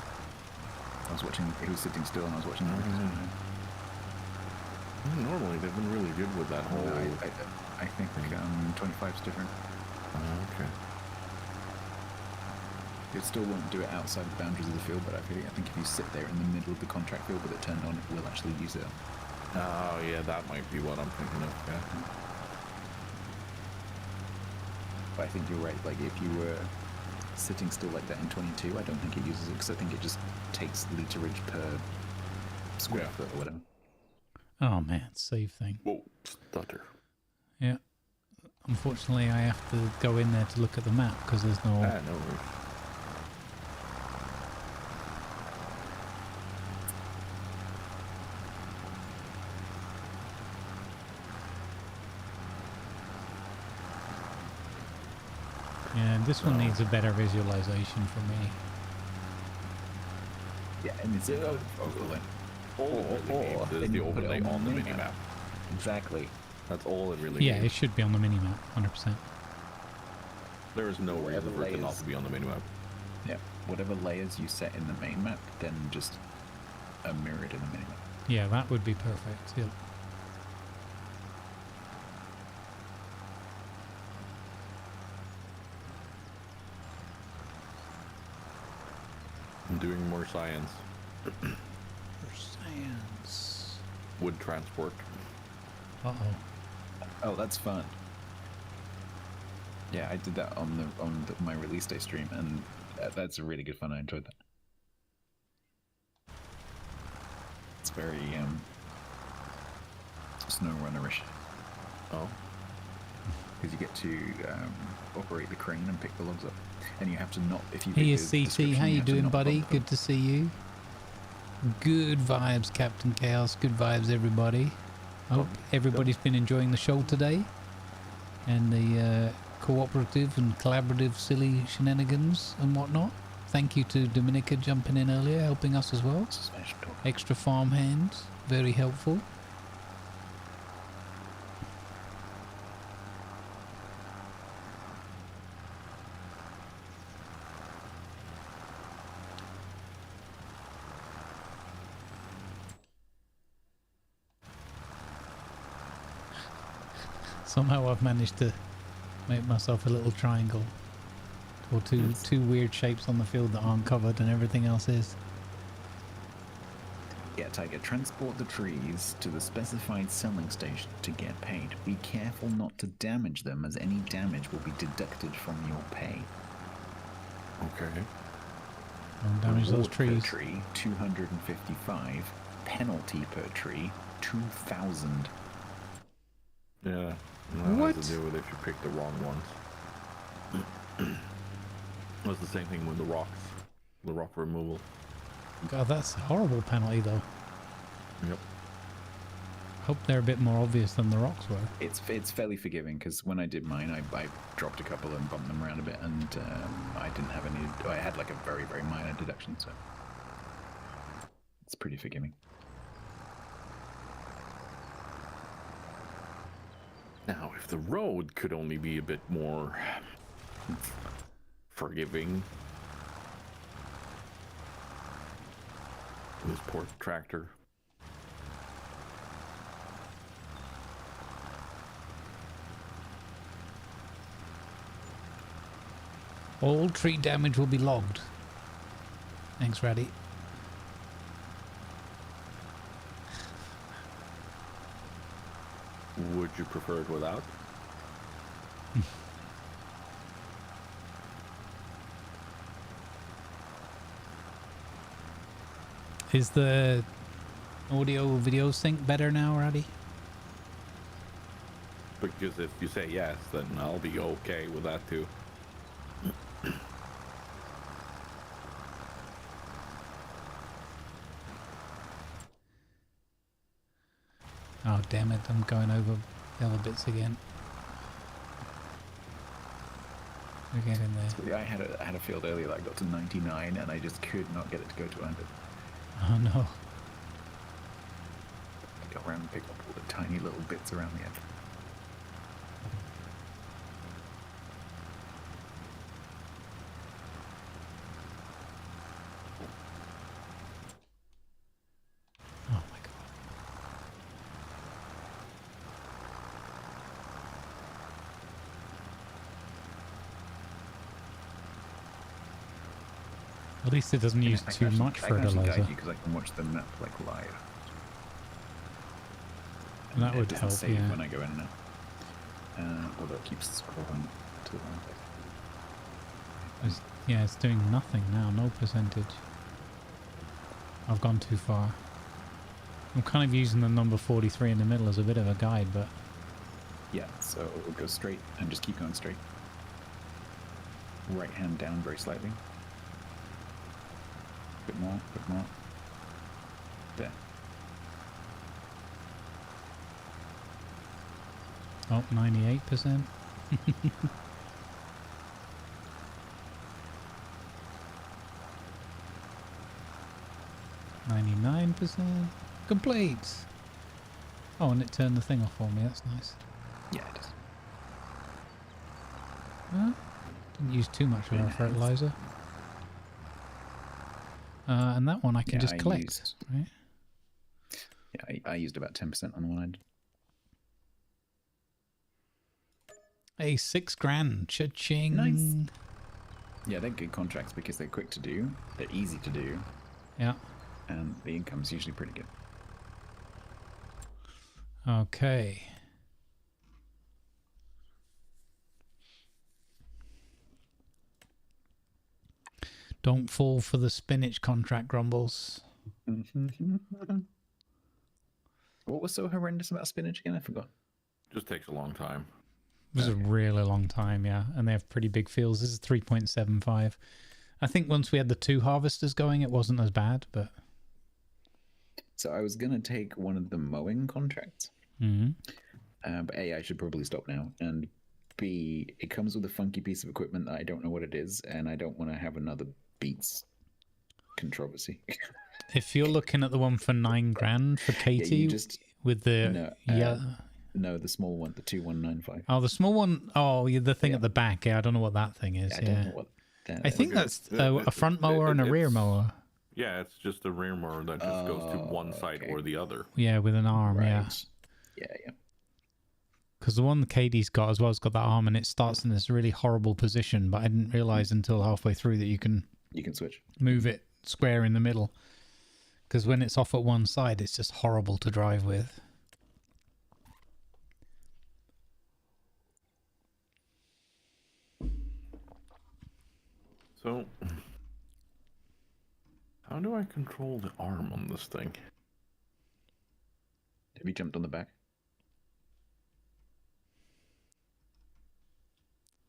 I was watching. He was sitting still, and I was watching.
Normally, they've been really good with that whole.
I think 25 is different.
Okay.
It still won't do it outside the boundaries of the field, but I think if you sit there in the middle of the contract field with it turned on, it will actually use it.
Oh yeah, that might be what I'm thinking of. Yeah.
But I think you're right. Like if you were sitting still like that in 22, I don't think it uses it, because I think it just takes literage per square foot or whatever.
Oh man, save thing.
Whoa, stutter.
Yeah. Unfortunately, I have to go in there to look at the map because there's no.
No worries.
Yeah, this one needs a better visualization for me.
Yeah, and it's overlay.
There's the overlay on the mini map.
Exactly.
That's all it really
Yeah,
needs.
it should be on the mini map, 100%.
There is no reason for it to not to be on the mini map.
Yeah, whatever layers you set in the main map, then just mirror it in the mini map.
Yeah, that would be perfect. Yeah.
I'm doing more science.
For science.
Wood transport.
Uh-oh.
Oh, that's fun. Yeah, I did that on my release day stream, and that's a really good fun. I enjoyed that. It's very SnowRunner-ish.
Oh.
Because you get to operate the crane and pick the logs up, and you have to not. If you
Hey,
read the
CT,
description,
how you
have to
doing,
not
buddy?
bump them.
Good to see you. Good vibes, Captain Chaos. Good vibes, everybody. I hope everybody's been enjoying the show today, and the cooperative and collaborative silly shenanigans and whatnot. Thank you to Dominica jumping in earlier, helping us as well. Extra farm hands, very helpful. Somehow I've managed to make myself a little triangle, or two weird shapes on the field that aren't covered and everything else is.
Yeah, Tiger, transport the trees to the specified selling station to get paid. Be careful not to damage them, as any damage will be deducted from your pay.
Okay.
Don't damage those
Reward
trees.
Per tree, 255. Penalty per tree, 2,000.
Yeah.
What?
Has to do with if you pick the wrong ones. It's the same thing with the rocks. The rock removal.
God, that's a horrible penalty though.
Yep.
Hope they're a bit more obvious than the rocks were.
It's fairly forgiving, because when I did mine, I dropped a couple and bumped them around a bit, and I didn't have any. I had like a very, very minor deduction, so. pretty forgiving.
Now, if the road could only be a bit more forgiving. This poor tractor.
All tree damage will be logged. Thanks, Raddy.
Would you prefer it without?
Is the audio video sync better now, Raddy?
Because if you say yes, then I'll be okay with that too.
Oh, damn it, I'm going over the other bits again. We're getting there.
So, yeah, I had a field earlier that I got to 99 and I just could not get it to go to 100.
Oh no.
Go around and pick up all the tiny little bits around the edge.
Oh my god. At least it doesn't use too much fertilizer.
I can guide you because I can watch the map like live.
And that would help,
save
yeah.
when I go in and out. Although it keeps scrolling to the
Yeah, it's doing nothing now, no percentage. I've gone too far. I'm kind of using the number 43 in the middle as a bit of a guide, but...
Yeah, so we'll go straight and just keep going straight. Right hand down very slightly. Bit more, bit more. There.
Oh, 98%. 99%. Complete. Oh, and it turned the thing off for me. That's nice.
Yeah, it does.
Huh? Didn't use too much of our fertilizer. And that one I can just collect, right?
Yeah, I used about 10% on the one end.
Hey, $6,000. Cha-ching.
Nice. Yeah, they're good contracts because they're quick to do. They're easy to do.
Yeah.
And the income's usually pretty good.
Okay. Don't fall for the spinach contract, Grumbles.
What was so horrendous about spinach again? I forgot.
Just takes a long time.
It was a really long time, yeah. And they have pretty big fields. This is 3.75. I think once we had the 2 harvesters going, it wasn't as bad, but...
So I was going to take one of the mowing contracts. But A, I should probably stop now. And B, it comes with a funky piece of equipment that I don't know what it is, and I don't want to have another Beats controversy.
If you're looking at the one for $9,000 for Katie, with the...
No, the small one, the 2195.
Oh, the small one. Oh, yeah, the thing at the back. Yeah, I don't know what that thing is.
I don't know what that
I think that's a front mower and a rear mower.
Yeah, it's just a rear mower that just goes to one side or the other.
Yeah, with an arm, yeah.
Yeah.
Because the one that Katie's got as well has got that arm, and it starts in this really horrible position, but I didn't realise until halfway through that you can
switch.
Move it square in the middle. Because when it's off at one side, it's just horrible to drive with.
So, how do I control the arm on this thing?
Have you jumped on the back?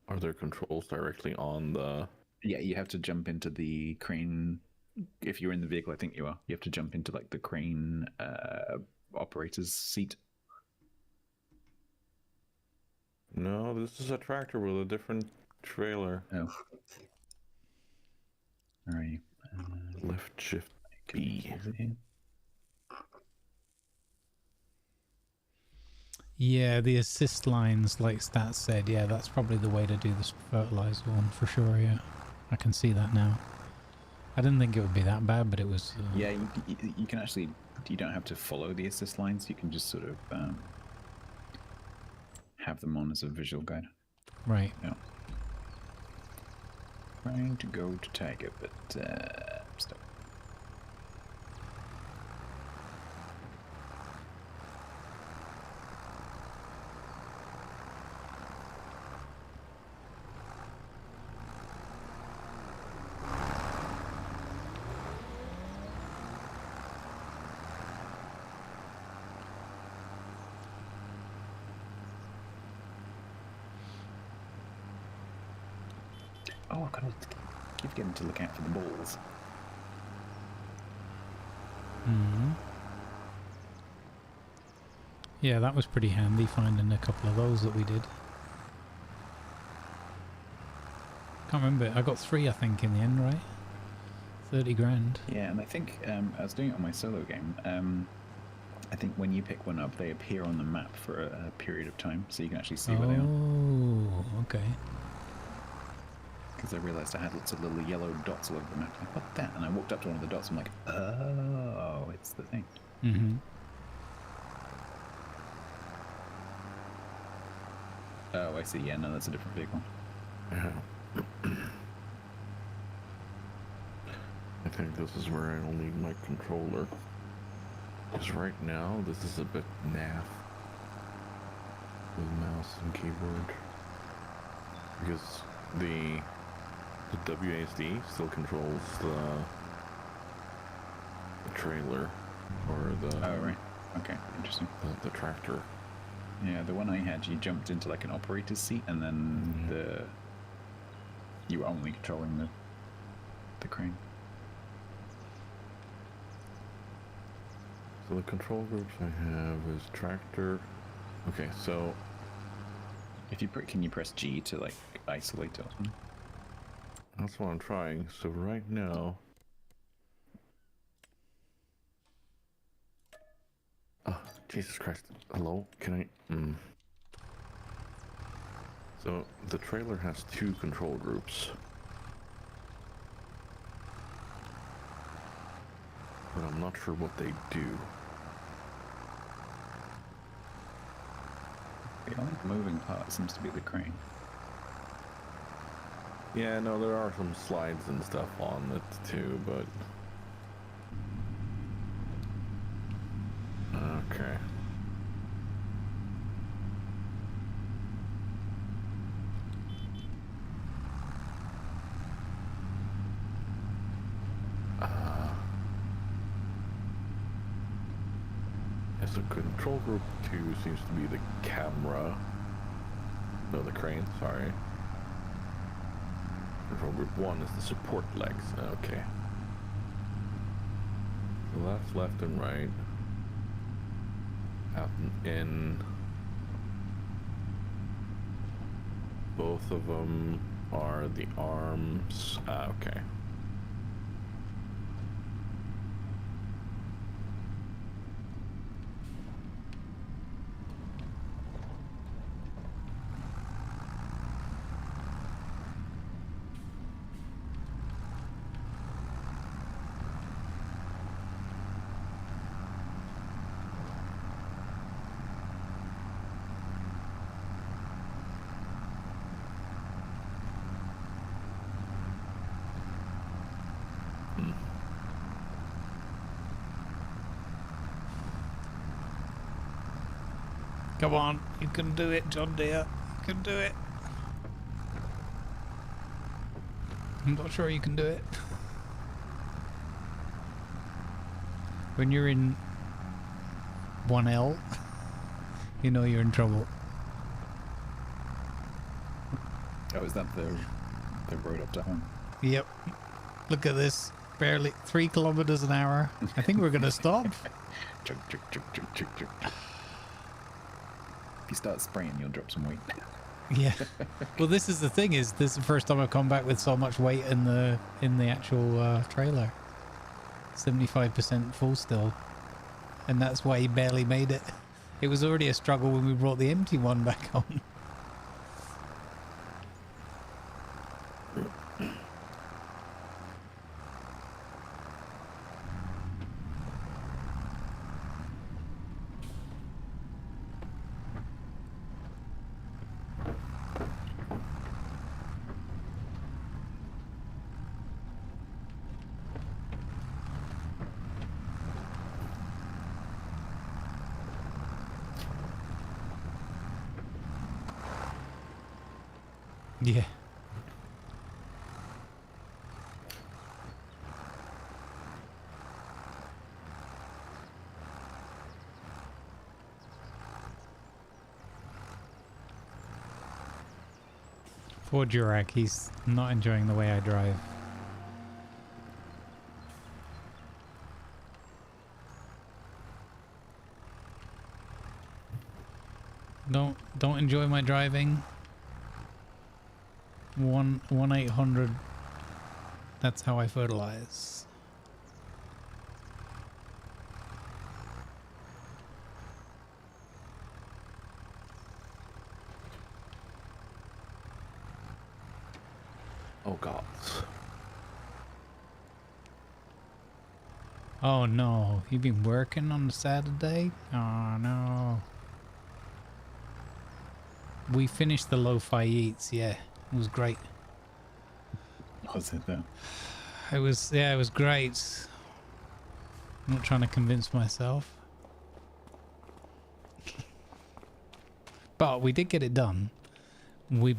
Are there controls directly on the...
Yeah, you have to jump into the crane. If you're in the vehicle, I think you are. You have to jump into like the crane operator's seat.
No, this is a tractor with a different trailer.
Oh. Where are you?
Left shift B.
Yeah, the assist lines, like Stats said, yeah, that's probably the way to do this fertilizer one for sure, yeah. I can see that now. I didn't think it would be that bad, but it was...
Yeah, you can actually... You don't have to follow the assist lines. You can just sort of have them on as a visual guide.
Right.
Yeah. Trying to go to Tiger, but stuck. Oh, I've got to keep forgetting to look out for the balls.
Yeah, that was pretty handy, finding a couple of those that we did. Can't remember. I got 3, I think, in the end, right? 30 grand.
Yeah, and I think I was doing it on my solo game. I think when you pick one up, they appear on the map for a period of time, so you can actually see where they are.
Oh, okay.
Because I realised I had lots of little yellow dots all over the map. Like, what that? And I walked up to one of the dots and I'm like, oh, it's the thing.
Mm-hmm.
Oh, I see. Yeah, no, that's a different vehicle.
Yeah. I think this is where I'll need my controller. Because right now, this is a bit naff with mouse and keyboard. Because the WASD still controls the trailer or the...
Oh, right. Okay, interesting.
The tractor.
Yeah, the one I had, you jumped into like an operator's seat, and then you were only controlling the crane.
So the control groups I have is tractor. Okay, so
if you can you press G to like isolate it?
That's what I'm trying. So right now, oh Jesus Christ! Hello, can I? So the trailer has 2 control groups, but I'm not sure what they do.
The only moving part seems to be the crane.
Yeah, no, there are some slides and stuff on it too, but okay. Yeah, so control group 2 seems to be the camera. No, the crane, sorry. Control group 1 is the support legs. Okay. So that's left and right. Out and in. Both of them are the arms. Okay.
Come on, you can do it, John Deere. You can do it. I'm not sure you can do it. When you're in 1L, you know you're in trouble.
Oh, is that the road up to home?
Yep. Look at this. Barely 3 kilometers an hour. I think we're going to stop.
Chug, chug, chug, chug, chug, chug. If you start spraying, you'll drop some weight.
Yeah. Well, this is the thing, is this is the first time I've come back with so much weight in the actual trailer. 75% full still. And that's why he barely made it. It was already a struggle when we brought the empty one back on. Yeah. Poor Jurak, he's not enjoying the way I drive. Don't enjoy my driving. 1-800. That's how I fertilize.
Oh God.
Oh no, you've been working on the Saturday? Oh no. We finished the lo-fi eats, yeah. It was great.
Was it though?
It was, yeah, it was great. I'm not trying to convince myself. But we did get it done. We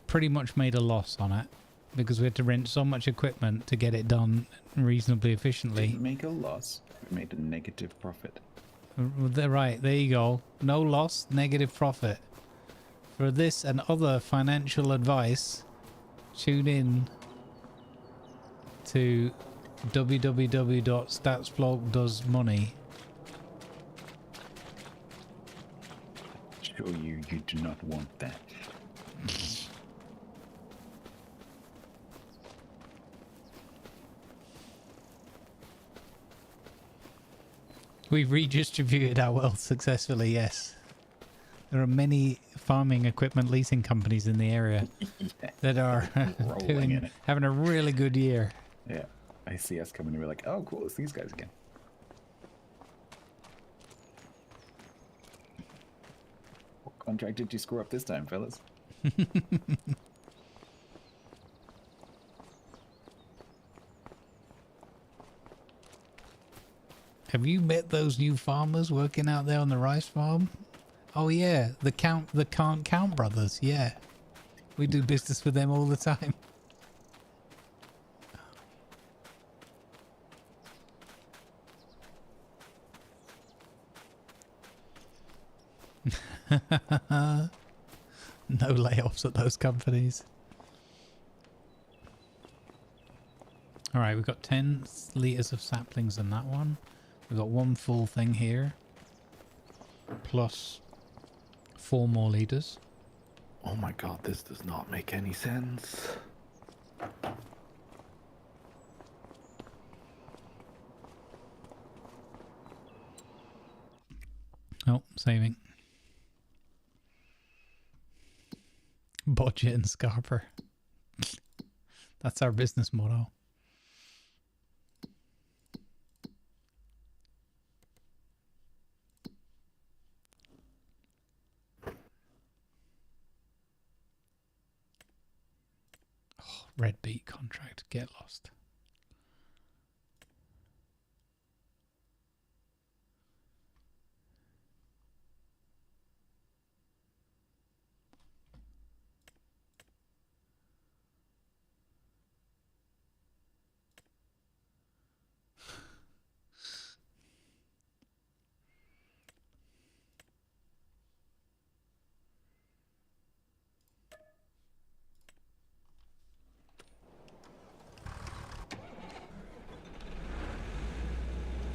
pretty much made a loss on it because we had to rent so much equipment to get it done reasonably efficiently.
Didn't make a loss. We made a negative profit.
Right, there you go. No loss, negative profit. For this and other financial advice, tune in to www.statsblog.does.money.
Show you do not want that.
We've redistributed our wealth successfully, yes. There are many farming equipment leasing companies in the area that are having a really good year.
Yeah, I see us coming and we're like, oh cool, it's these guys again. What contract did you screw up this time, fellas?
Have you met those new farmers working out there on the rice farm? Oh yeah, the Can't Count brothers, yeah. We do business with them all the time. No layoffs at those companies. Alright, we've got 10 litres of saplings in that one. We've got one full thing here. Plus 4 more litres.
Oh my God, this does not make any sense.
Oh, saving. Budget and Scarper. That's our business motto. Oh, red beet contract. Get lost.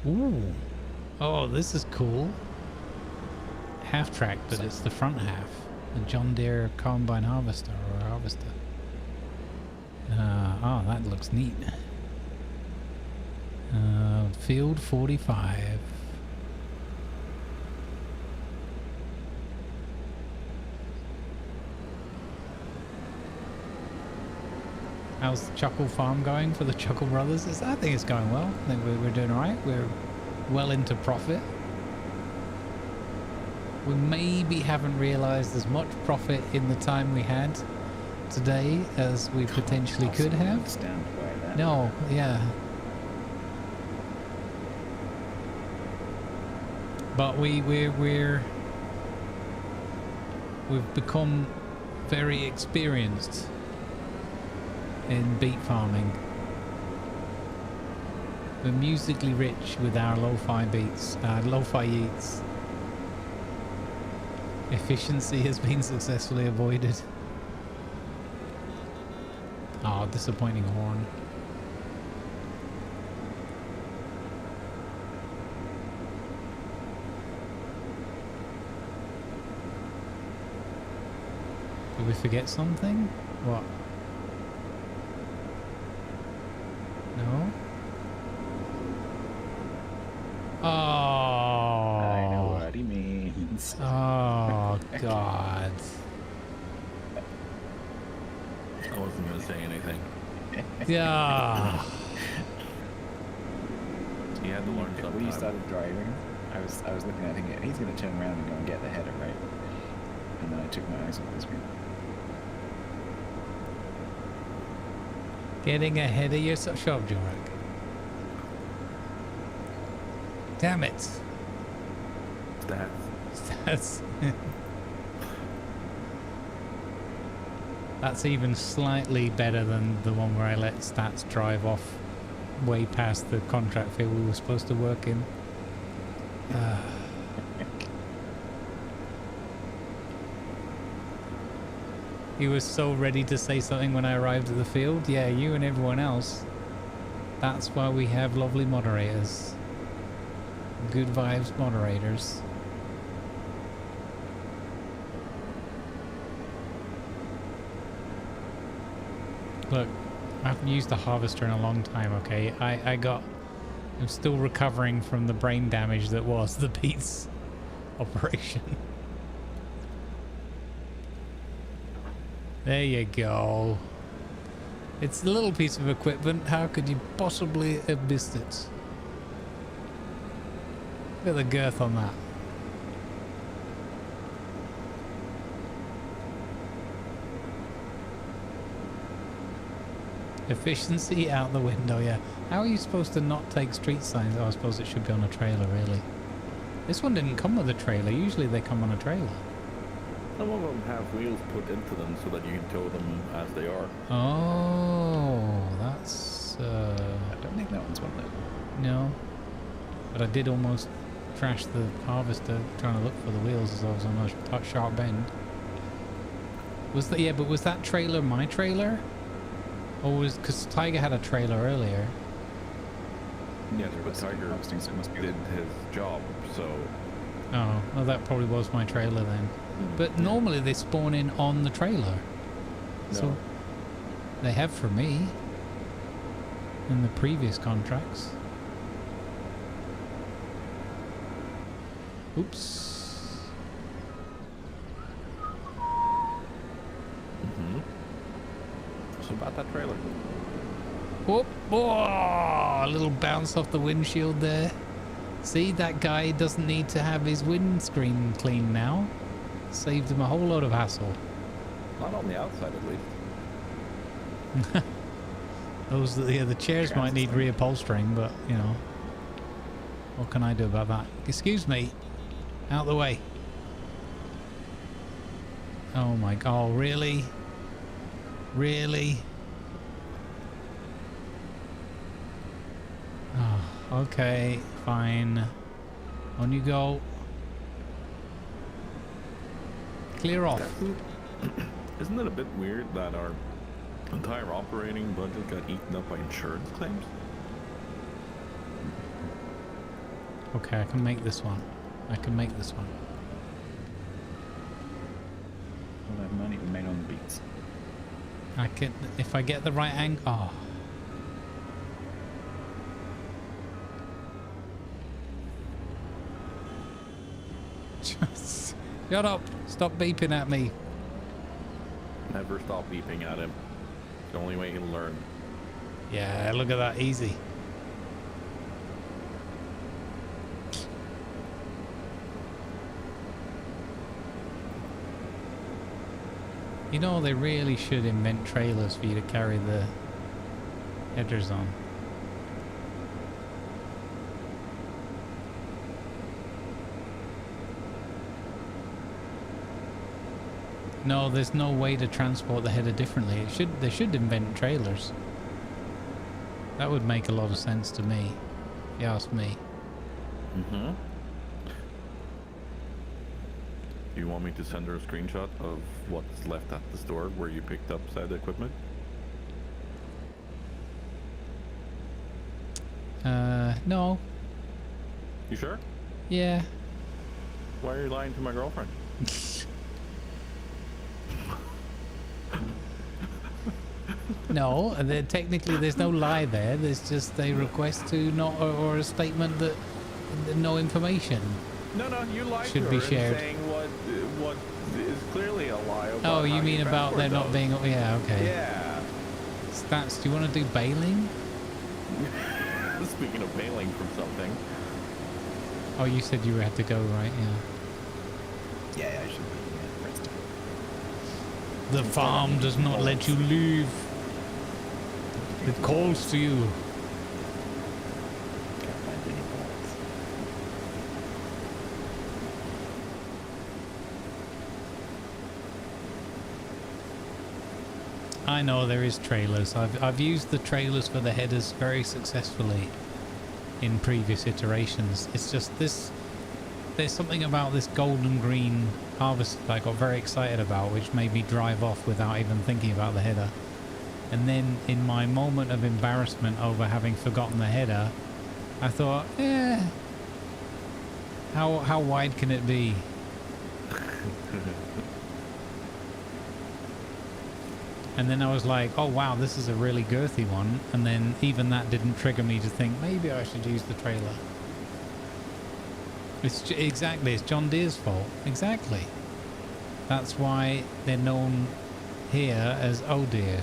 Ooh. Oh, this is cool. Half track, but it's the front half. The John Deere Combine Harvester or Harvester. Oh, that looks neat. Field 45. How's the Chuckle Farm going for the Chuckle Brothers? I think it's going well. I think we're doing all right. We're well into profit. We maybe haven't realized as much profit in the time we had today as we potentially could have.
Understand why that.
No, yeah. But we've become very experienced in beet farming. We're musically rich with our lo-fi beats, lo-fi eats. Efficiency has been successfully avoided. Oh, disappointing horn. Did we forget something? What? No? Oh.
I know what he means.
Oh, God.
I wasn't going to say anything.
Yeah.
He had to learn something.
When you started driving, I was looking at it thinking, he's going to turn around and go and get the header, right? And then I took my eyes off the screen.
Getting ahead of yourself. Shut up, Jorak. Damn it. That's that's even slightly better than the one where I let stats drive off way past the contract field we were supposed to work in. He was so ready to say something when I arrived at the field. Yeah, you and everyone else. That's why we have lovely moderators. Good vibes moderators. Look, I haven't used the harvester in a long time, okay? I'm still recovering from the brain damage that was the beets operation. There you go. It's a little piece of equipment. How could you possibly have missed it? Look at the girth on that. Efficiency out the window, yeah. How are you supposed to not take street signs? Oh, I suppose it should be on a trailer, really. This one didn't come with a trailer. Usually they come on a trailer.
Some of them have wheels put into them so that you can tow them as they are.
Oh, that's...
I don't think that one's one though.
No. But I did almost crash the harvester trying to look for the wheels as I was on a sharp bend. Was that... Yeah, but was that trailer my trailer? Or was... Because Tiger had a trailer earlier.
Yes, but Tiger did his job, so...
Oh, well that probably was my trailer then. But normally they spawn in on the trailer.
No.
So they have for me in the previous contracts. Oops.
So about that trailer.
Whoop. Oh, a little bounce off the windshield there. See, that guy doesn't need to have his windscreen cleaned now. Saved him a whole load of hassle.
Not on the outside, at least.
The chairs might need reupholstering, but, you know. What can I do about that? Excuse me. Out the way. Oh my god, really? Really? Oh, okay, fine. On you go. Clear off.
Isn't it a bit weird that our entire operating budget got eaten up by insurance claims?
Okay, I can make this one. I can make this one.
All that money we made on the beats.
I can, if I get the right angle. Oh. Just shut up. Stop beeping at me.
Never stop beeping at him. It's the only way you learn.
Yeah, look at that, easy. You know, they really should invent trailers for you to carry the headers on. No, there's no way to transport the header differently. They should invent trailers. That would make a lot of sense to me, if you ask me.
Mm-hmm. Do you want me to send her a screenshot of what's left at the store where you picked up said equipment?
No.
You sure?
Yeah.
Why are you lying to my girlfriend?
No, technically there's no lie there. There's just a request to not, or a statement that no information.
No, you lied
should
to
be
her
shared.
Saying what is clearly a lie. About
Oh, you mean about there not being? Yeah, okay.
Yeah.
Stats. Do you want to do bailing?
Speaking of bailing from something.
Oh, you said you had to go, right? Yeah.
Yeah, I should be.
The farm does not let you leave. It calls to you.
Can't find any balls.
I know there is trailers. I've used the trailers for the headers very successfully in previous iterations. It's just this. There's something about this golden green harvest that I got very excited about, which made me drive off without even thinking about the header. And then in my moment of embarrassment over having forgotten the header, I thought, how wide can it be? And then I was like, oh wow, this is a really girthy one. And then even that didn't trigger me to think maybe I should use the trailer. Exactly, it's John Deere's fault. Exactly. That's why they're known here as Oh Deere.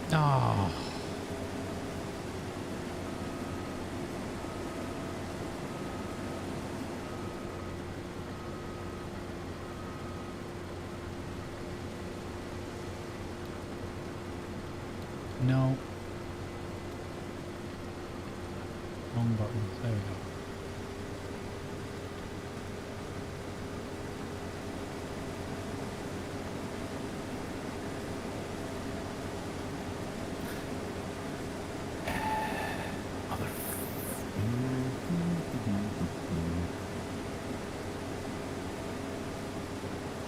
Oh. No. Wrong button. There we go.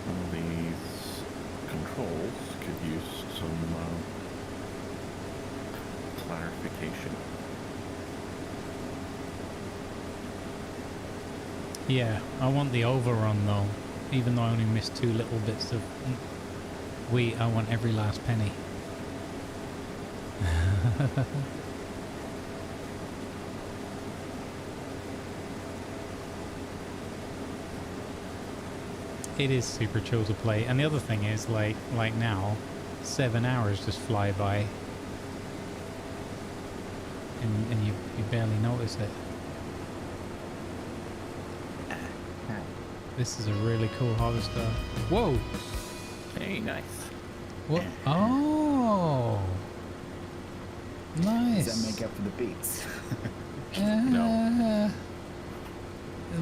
One of these controls could use some clarification.
Yeah, I want the overrun though. Even though I only missed 2 little bits of wheat, I want every last penny. It is super chill to play, and the other thing is, like now, 7 hours just fly by, and you barely notice it. This is a really cool harvester. Whoa!
Hey, nice.
What? Oh! Nice.
Does that make up for the beats?
No.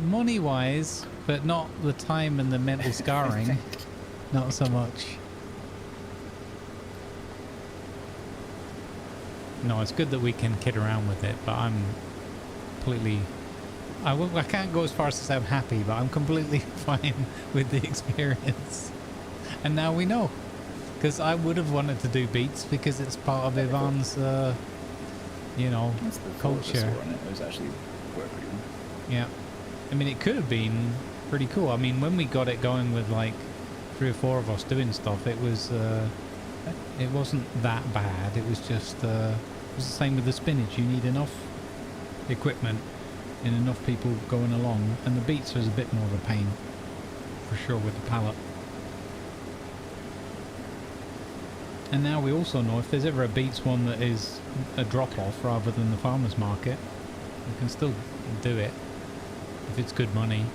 Money-wise, but not the time and the mental scarring. Not so much. No, it's good that we can kid around with it, but I'm completely... I can't go as far as to say I'm happy, but I'm completely fine with the experience. And now we know. Because I would have wanted to do beats because it's part of Ivan's, you know, culture.
It was actually worth it.
Yeah. I mean, it could have been pretty cool. I mean, when we got it going with like 3 or 4 of us doing stuff, it was, it wasn't that bad. It was just, it was the same with the spinach. You need enough equipment and enough people going along, and the beats was a bit more of a pain, for sure, with the pallet. And now we also know if there's ever a beats one that is a drop-off rather than the farmer's market, we can still do it if it's good money.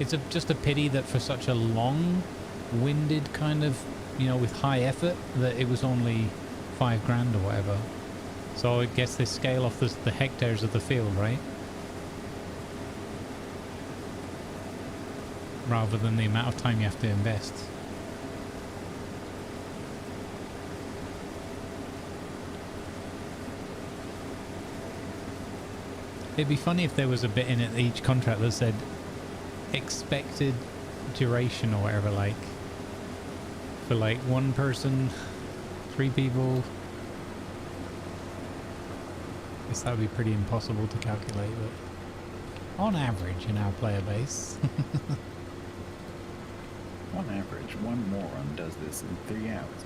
It's just a pity that for such a long-winded kind of, you know, with high effort, that it was only 5 grand or whatever. So it gets this scale off the hectares of the field, right? Rather than the amount of time you have to invest. It'd be funny if there was a bit in it, each contract that said expected duration or whatever, like for like 1 person, 3 people. I guess that would be pretty impossible to calculate, but on average in our player base.
On average, 1 moron does this in 3 hours.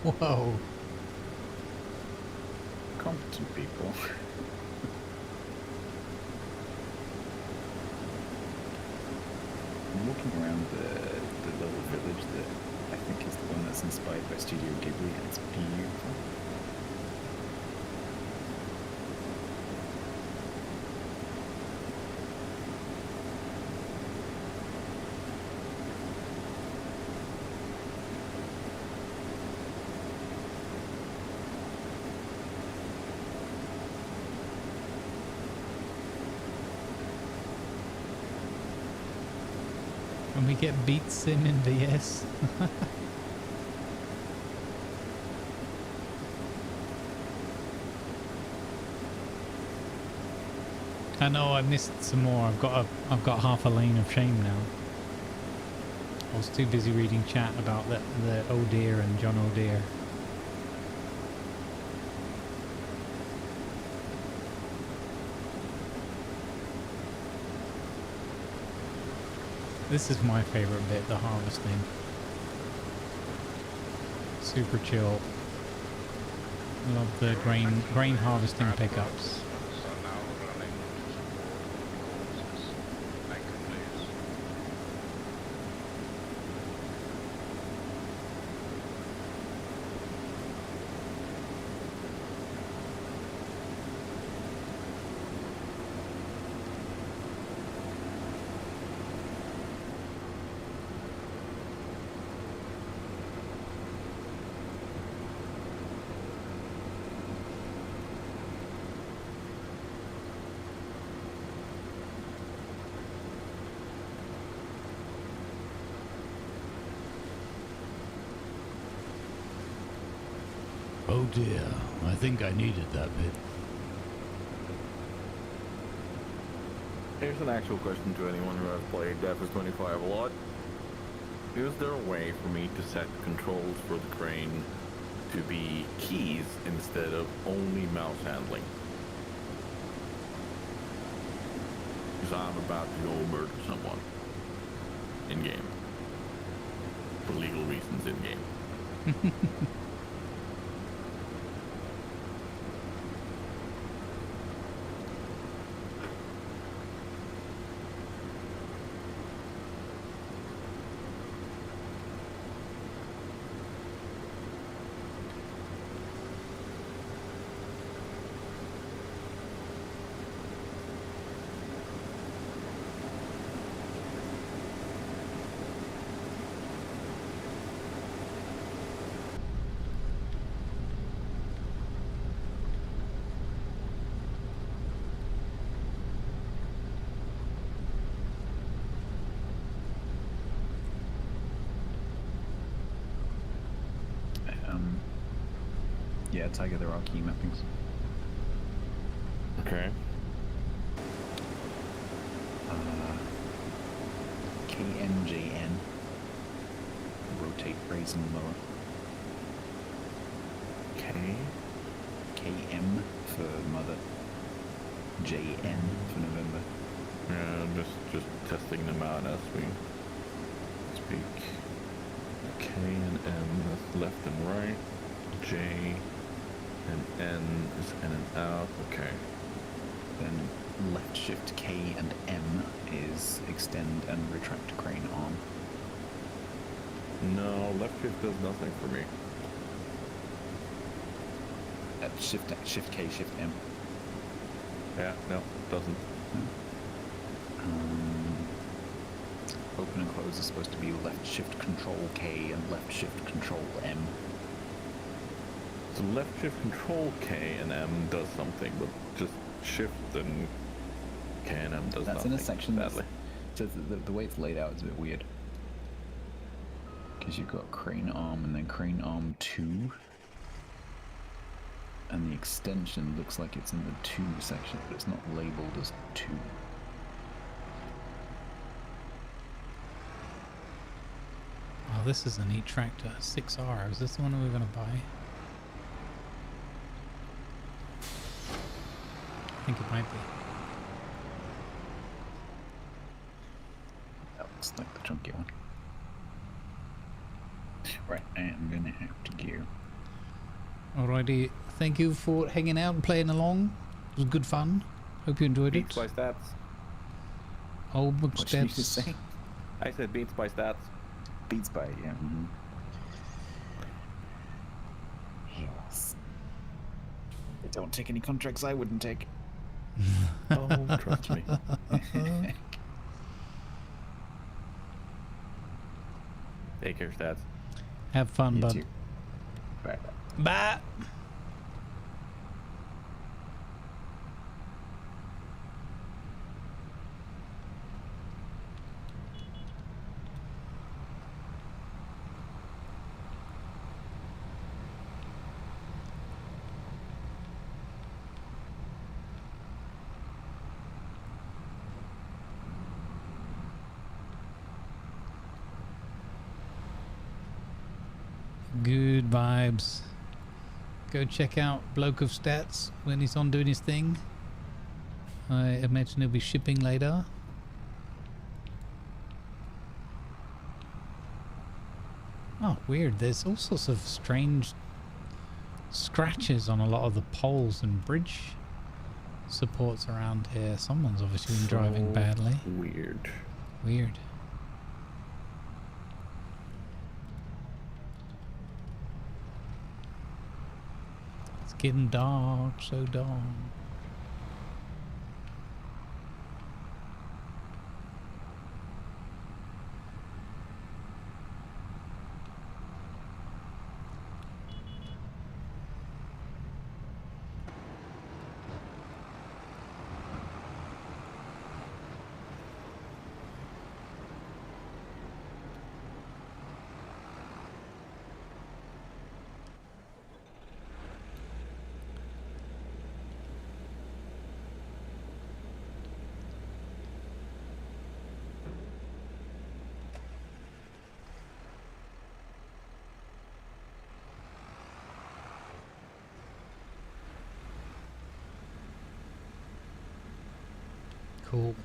Whoa.
Competent people. I'm walking around the little village that I think is the one that's inspired by Studio Ghibli, and it's beautiful.
And we get beat sim in VS. I know I missed some more. I've got half a lane of shame now. I was too busy reading chat about the Oh Dear and John Oh Dear. This is my favorite bit, the harvesting. Super chill. Love the grain harvesting pickups.
Oh dear, I think I needed that bit.
Here's an actual question to anyone who has played Death 25 a lot. Is there a way for me to set controls for the crane to be keys instead of only mouse handling? Because I'm about to go murder someone in-game. For legal reasons in-game.
Yeah, Tiger, there are key mappings.
Okay.
KMJN. Rotate brazen mower. KM for mother. JN for November.
Yeah, just testing them out as we speak. K and M, that's left and right. J and N is in and out. Okay.
Then left shift K and M is extend and retract crane arm.
No, left shift does nothing for me.
Shift K, shift M.
Yeah, no, doesn't.
Open and close is supposed to be left shift control K and left shift control M.
So left shift control K and M does something, but just shift and K and M does
That's
nothing.
in a section
badly.
So the way it's laid out is a bit weird. Because you've got crane arm and then crane arm 2. And the extension looks like it's in the 2 section, but it's not labeled as 2.
Oh, this is a neat tractor. 6R. Is this the one we're going to buy? I think it might be.
That looks like the chunky one. Right, I am going to have to gear.
Alrighty, thank you for hanging out and playing along. It was good fun. Hope you enjoyed
Beats
it.
by stats.
Oh,
What did you just say?
I said beats by stats.
Beats by, yeah. Yes. They don't take any contracts I wouldn't take.
Oh, trust me. Take care, stats.
Have fun,
You
bud.
too. Bye.
Bye. Good vibes. Go check out Bloke of Stats when he's on doing his thing. I imagine he'll be shipping later. Oh, weird. There's all sorts of strange scratches on a lot of the poles and bridge supports around here. Someone's obviously been driving badly.
Weird.
Weird. It's getting dark, so dark. Cool.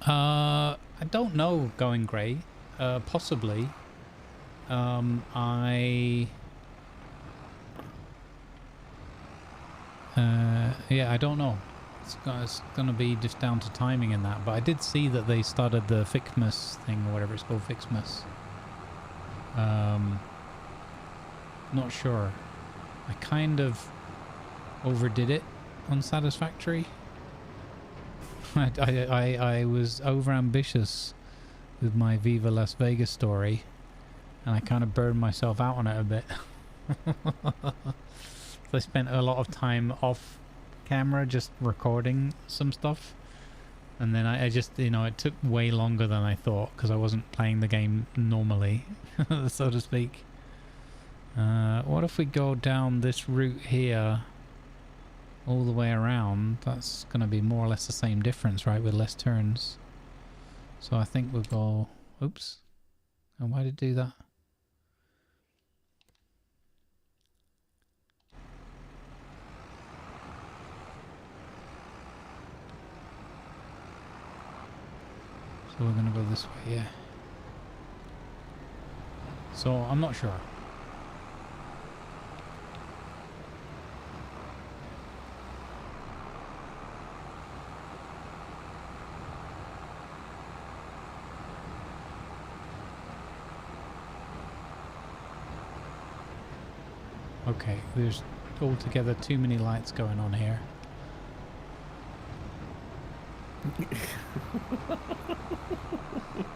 I don't know, Going Grey. Possibly. Yeah, I don't know. It's going to be just down to timing in that. But I did see that they started the Fixmas thing, or whatever it's called, Fixmas. Not sure. I kind of overdid it on Satisfactory. I was over ambitious with my Viva Las Vegas story, and I kind of burned myself out on it a bit. So I spent a lot of time off camera just recording some stuff, and then I just, you know, it took way longer than I thought because I wasn't playing the game normally, so to speak. What if we go down this route here all the way around? That's going to be more or less the same difference, right, with less turns. So I think we'll go... Oops. And why did it do that? So we're going to go this way, yeah. So I'm not sure. Okay, there's altogether too many lights going on here.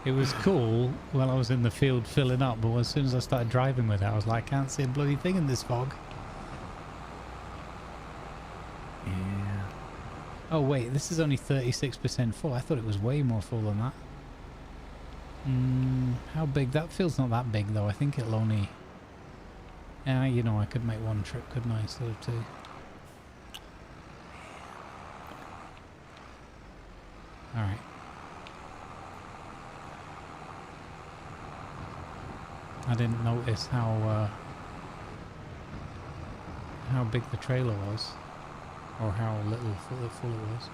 It was cool while I was in the field filling up, but as soon as I started driving with it, I was like, I can't see a bloody thing in this fog.
Yeah.
Oh wait, this is only 36% full. I thought it was way more full than that. How big? That field's not that big though. I think it'll only... you know, I could make one trip, couldn't I, instead of two? Alright. I didn't notice how big the trailer was, or how little full it was.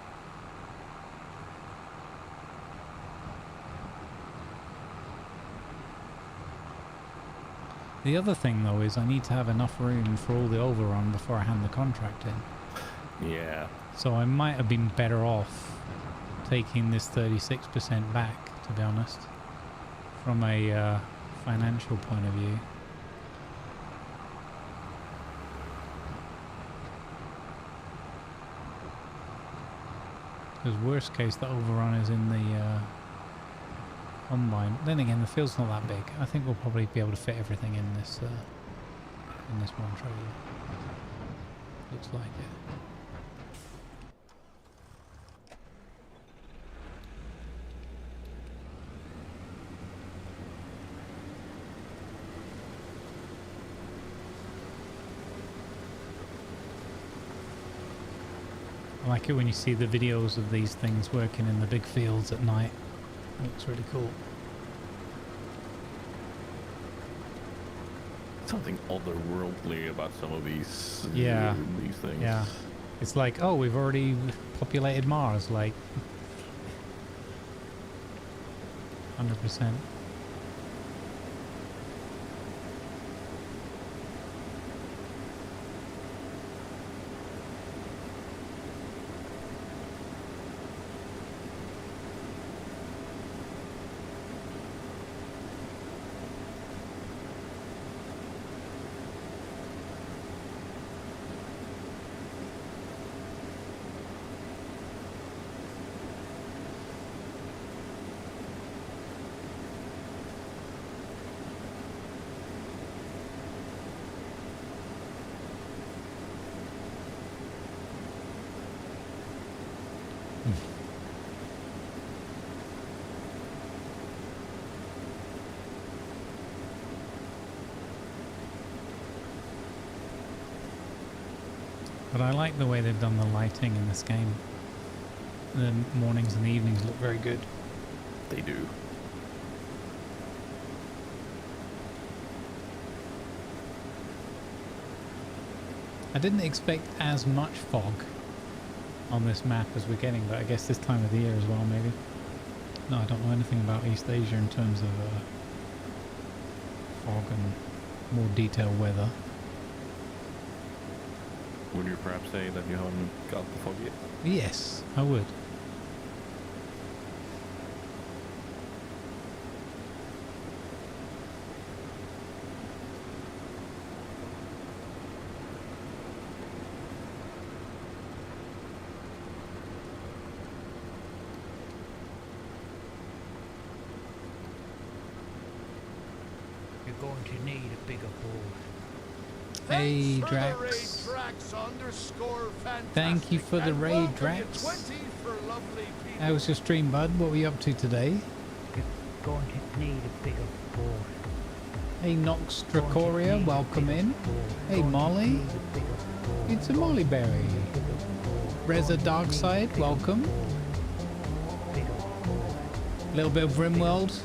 The other thing though is I need to have enough room for all the overrun before I hand the contract in.
Yeah.
So I might have been better off taking this 36% back, to be honest, from a financial point of view. Because worst case, the overrun is in the combine. Then again, the field's not that big. I think we'll probably be able to fit everything in this one trailer. Looks like it. I like it when you see the videos of these things working in the big fields at night. It looks really cool.
Something otherworldly about some of these these things.
Yeah. It's like, oh, we've already populated Mars, like 100%. But I like the way they've done the lighting in this game. The mornings and the evenings look very good.
They do.
I didn't expect as much fog on this map as we're getting, but I guess this time of the year as well, maybe. No, I don't know anything about East Asia in terms of fog and more detailed weather.
Would you perhaps say that you haven't got the fog yet?
Yes, I would.
You're going to need a bigger boat.
Hey, Drax. Thank you for the raid, Drax. How was your stream, bud? What were you up to today?
You're going to need a bigger boat.
Hey, Nox Dracoria, welcome in. Hey, Molly. It's a Molly Berry. Reza Darkside, welcome. Little bit of Rimworld.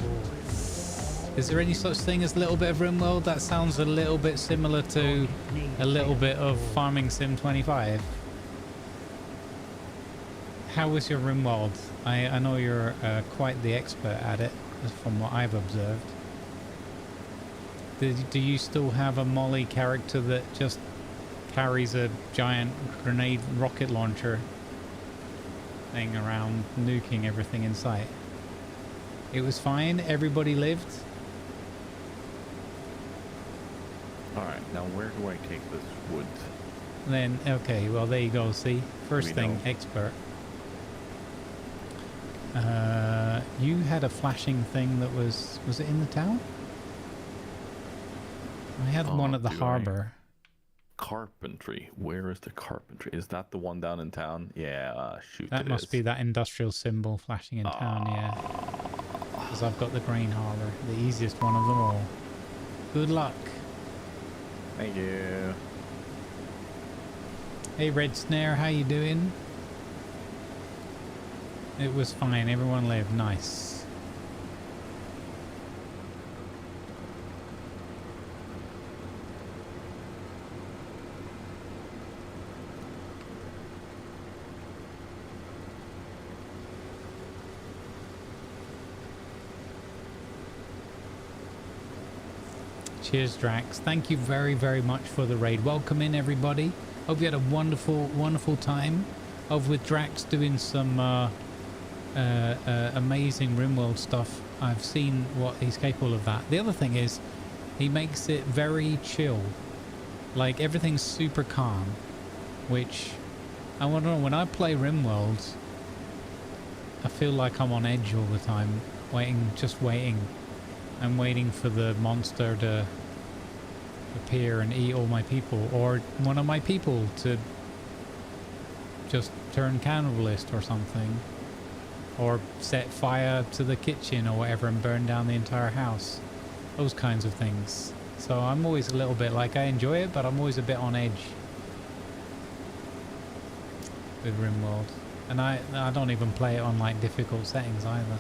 Is there any such thing as a little bit of Rimworld? That sounds a little bit similar to a little bit of Farming Sim 25. How was your Rimworld? I know you're quite the expert at it, from what I've observed. Do you still have a Molly character that just carries a giant grenade rocket launcher thing around, nuking everything in sight? It was fine, everybody lived.
Alright, now where do I take this wood?
Then, okay, well there you go, see? First thing, expert. You had a flashing thing that was it in the town? I had one at the harbor.
Carpentry. Where is the carpentry? Is that the one down in town? Yeah, shoot.
That must be that industrial symbol flashing in town, yeah. Because I've got the grain harbor, the easiest one of them all. Good luck.
Thank you.
Hey, Red Snare, how you doing? It was fine. Everyone lived. Nice. Cheers, Drax. Thank you very, very much for the raid. Welcome in, everybody. Hope you had a wonderful, wonderful time over with Drax doing some amazing Rimworld stuff. I've seen what he's capable of that. The other thing is, he makes it very chill. Like, everything's super calm, which, I don't know, when I play Rimworld, I feel like I'm on edge all the time, just waiting. I'm waiting for the monster to appear and eat all my people, or one of my people to just turn cannibalist or something, or set fire to the kitchen or whatever and burn down the entire house. Those kinds of things. So I'm always a little bit like, I enjoy it, but I'm always a bit on edge with Rimworld. And I don't even play it on like difficult settings either.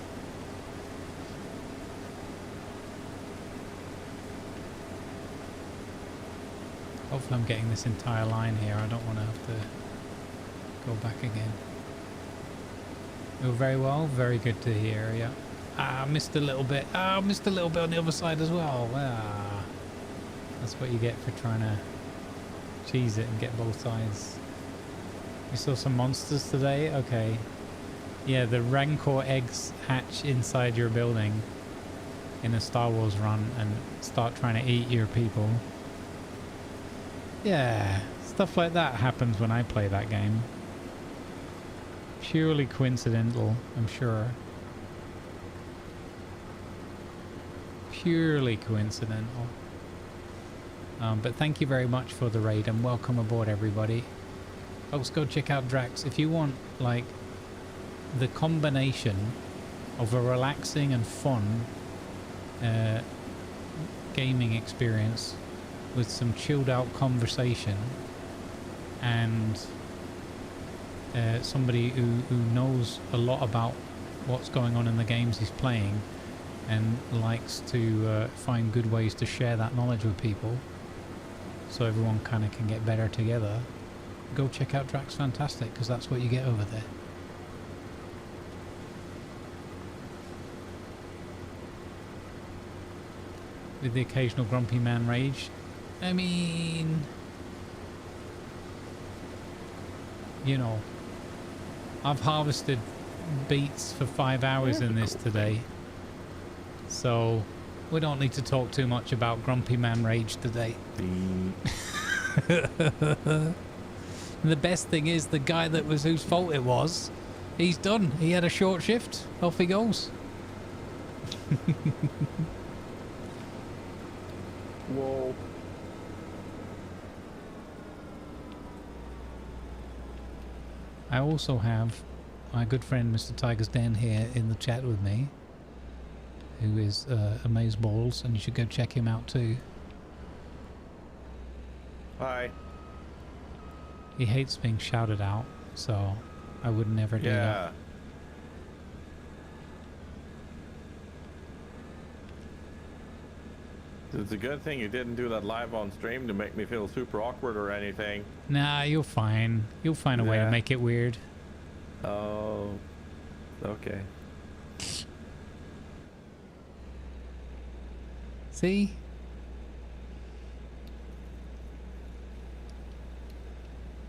Hopefully I'm getting this entire line here. I don't want to have to go back again. You're very well. Very good to hear, yeah. Ah, missed a little bit. Ah, missed a little bit on the other side as well. Ah, that's what you get for trying to cheese it and get both sides. You saw some monsters today? Okay. Yeah, the Rancor eggs hatch inside your building in a Star Wars run and start trying to eat your people. Yeah, stuff like that happens when I play that game. Purely coincidental, I'm sure. Purely coincidental. But thank you very much for the raid and welcome aboard, everybody. Folks, go check out Drax. If you want, like, the combination of a relaxing and fun gaming experience with some chilled out conversation and somebody who knows a lot about what's going on in the games he's playing and likes to find good ways to share that knowledge with people so everyone kind of can get better together, go check out Drax Fantastic, because that's what you get over there. With the occasional grumpy man rage. I mean, you know, I've harvested beets for 5 hours in this today. So we don't need to talk too much about grumpy man rage today. The best thing is the guy that was whose fault it was, he's done. He had a short shift. Off he goes.
Whoa.
I also have my good friend Mr. Tiger's Den here in the chat with me, who is amazeballs, and you should go check him out too.
Hi.
He hates being shouted out, so I would never do that.
It's a good thing you didn't do that live on stream to make me feel super awkward or anything.
Nah, you're fine. You'll find a way to make it weird.
Oh, okay.
See?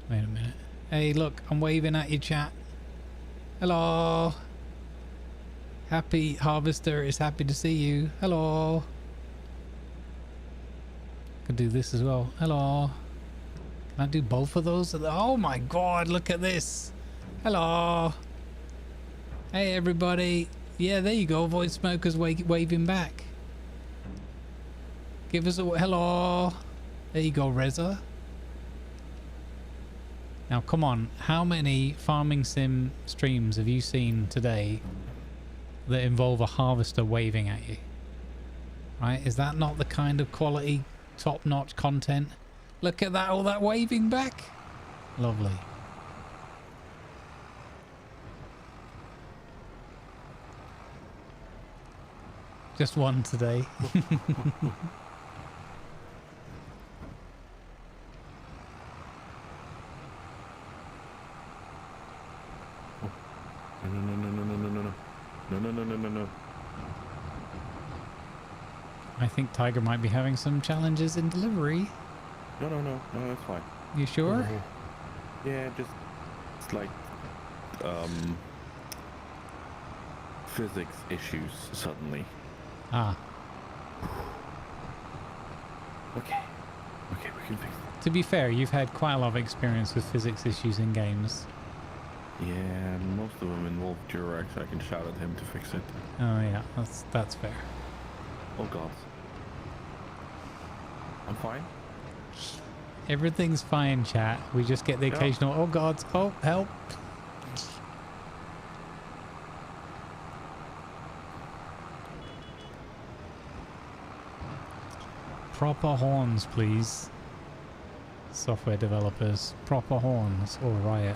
Wait a minute. Hey, look, I'm waving at you, chat. Hello. Happy Harvester is happy to see you. Hello. Could do this as well. Hello. Can I do both of those? Oh my god, look at this. Hello. Hey everybody. Yeah, there you go. Void Smoker's waving back. Give us a hello. There you go, Reza. Now come on, how many farming sim streams have you seen today that involve a harvester waving at you? Right? Is that not the kind of quality, top-notch content? Look at that, all that waving back. Lovely. Just one today.
No.
I think Tiger might be having some challenges in delivery.
No, that's fine.
You sure?
Yeah, just it's like physics issues suddenly.
Ah.
Okay, we can fix it.
To be fair, you've had quite a lot of experience with physics issues in games.
Yeah, most of them involve Durex. I can shout at him to fix it.
Oh yeah, that's fair.
Oh god. I'm fine?
Everything's fine, chat. We just get the occasional, oh god, oh, help. Proper horns, please. Software developers. Proper horns or riot.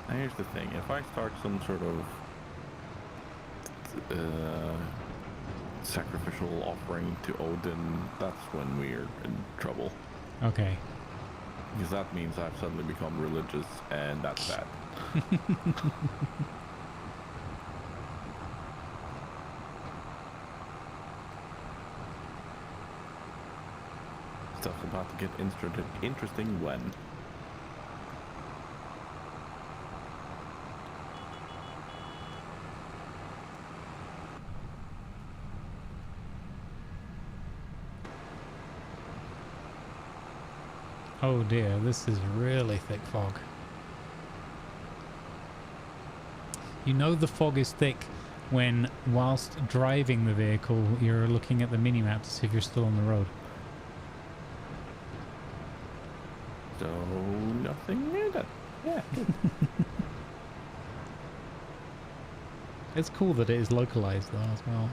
Now here's the thing. If I start some sort of sacrificial offering to Odin, that's when we're in trouble.
Okay.
Because that means I've suddenly become religious, and that's bad. Stuff's about to get interesting when.
Oh dear, this is really thick fog. You know the fog is thick when, whilst driving the vehicle, you're looking at the mini-map to see if you're still on the road.
So, nothing new then. Yeah, good.
It's cool that it is localized though as well.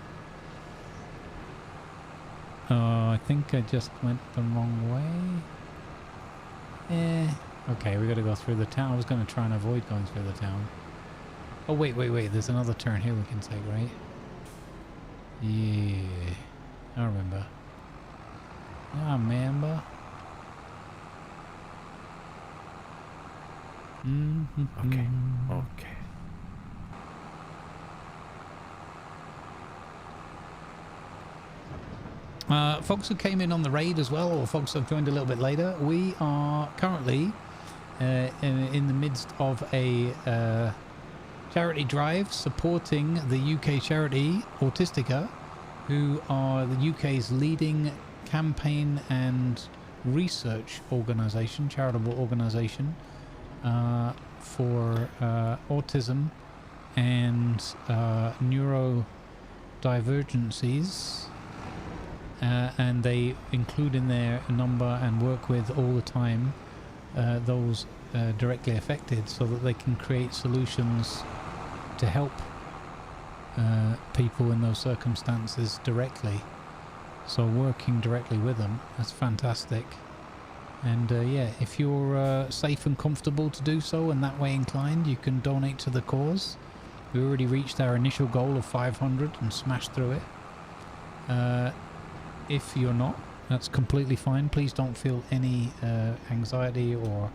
Oh, I think I just went the wrong way. Okay, we gotta go through the town. I was gonna try and avoid going through the town. Oh, wait. There's another turn here we can take, right? Yeah. I remember. I remember.
Okay.
Folks who came in on the raid as well, or folks who have joined a little bit later, we are currently in the midst of a charity drive supporting the UK charity Autistica, who are the UK's leading campaign and research organisation, charitable organisation for autism and neurodivergencies. And they include in their number and work with all the time those directly affected, so that they can create solutions to help people in those circumstances directly. So working directly with them, that's fantastic. And yeah, if you're safe and comfortable to do so and that way inclined, you can donate to the cause. We already reached our initial goal of 500 and smashed through it. If you're not, that's completely fine. Please don't feel any anxiety or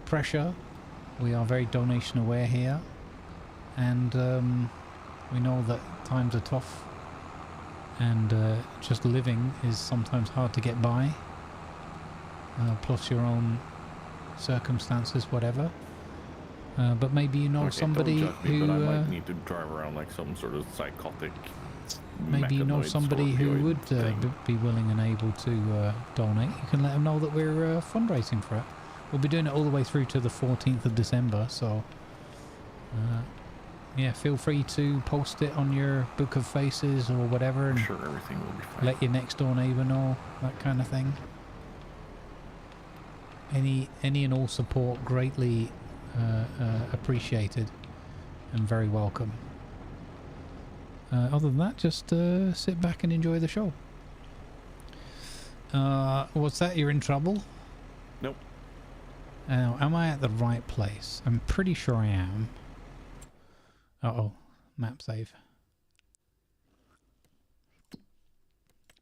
pressure. We are very donation aware here, and we know that times are tough, and just living is sometimes hard to get by, plus your own circumstances, whatever. But maybe you know somebody who
but I might need to drive around like some sort of psychotic.
Maybe you know somebody who would be willing and able to donate. You can let them know that we're fundraising for it. We'll be doing it all the way through to the 14th of December, so yeah, feel free to post it on your book of faces or whatever, and
sure everything will be fine.
let your next door neighbour know, that kind of thing. Any and all support greatly appreciated and very welcome. Other than that, just sit back and enjoy the show. What's that? You're in trouble?
Nope.
Am I at the right place? I'm pretty sure I am. Uh-oh. Map save.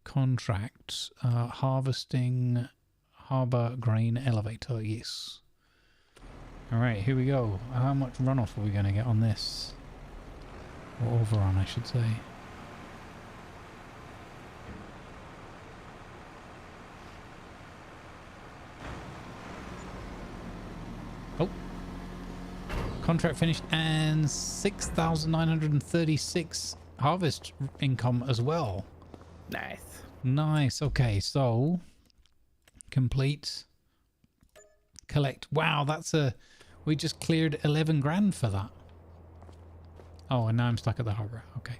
Contract. Harvesting harbour grain elevator. Yes. Alright, here we go. How much runoff are we going to get on this? Or overrun, I should say. Oh. Contract finished, and 6,936 harvest income as well.
Nice.
Nice. Okay, so complete. Collect. Wow, that's a... We just cleared 11 grand for that. Oh, and now I'm stuck at the harbour. Okay.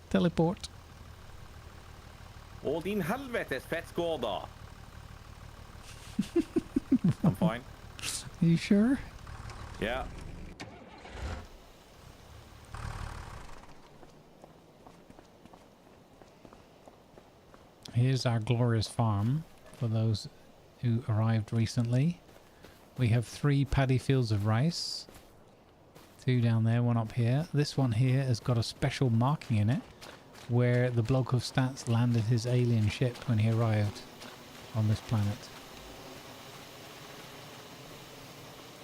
Teleport.
Å din helvetes fettskåda. I'm fine.
Are you sure?
Yeah.
Here's our glorious farm for those who arrived recently. We have 3 paddy fields of rice. 2 down there, 1 up here. This one here has got a special marking in it where the bloke of stats landed his alien ship when he arrived on this planet.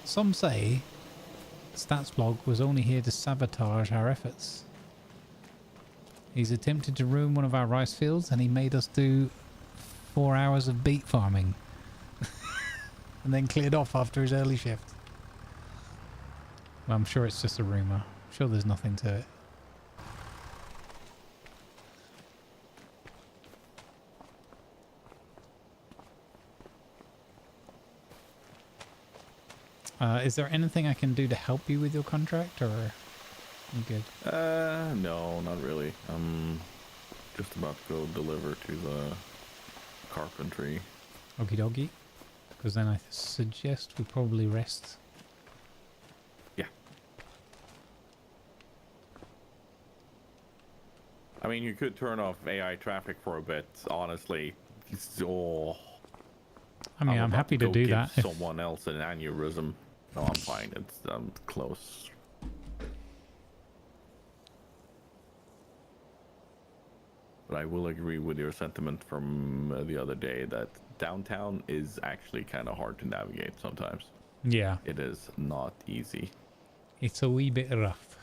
Some say Stats blog was only here to sabotage our efforts. He's attempted to ruin one of our rice fields, and he made us do 4 hours of beet farming and then cleared off after his early shift. Well, I'm sure it's just a rumour. I'm sure there's nothing to it. Is there anything I can do to help you with your contract, or you good?
No, not really. I'm just about to go deliver to the carpentry.
Okie dokie. Because then I suggest we probably rest.
Yeah. I mean, you could turn off AI traffic for a bit, honestly. Oh.
I mean, I'm happy to do that.
Give someone else an aneurysm. No, I'm fine. It's close. But I will agree with your sentiment from the other day that downtown is actually kind of hard to navigate sometimes.
Yeah.
It is not easy.
It's a wee bit rough.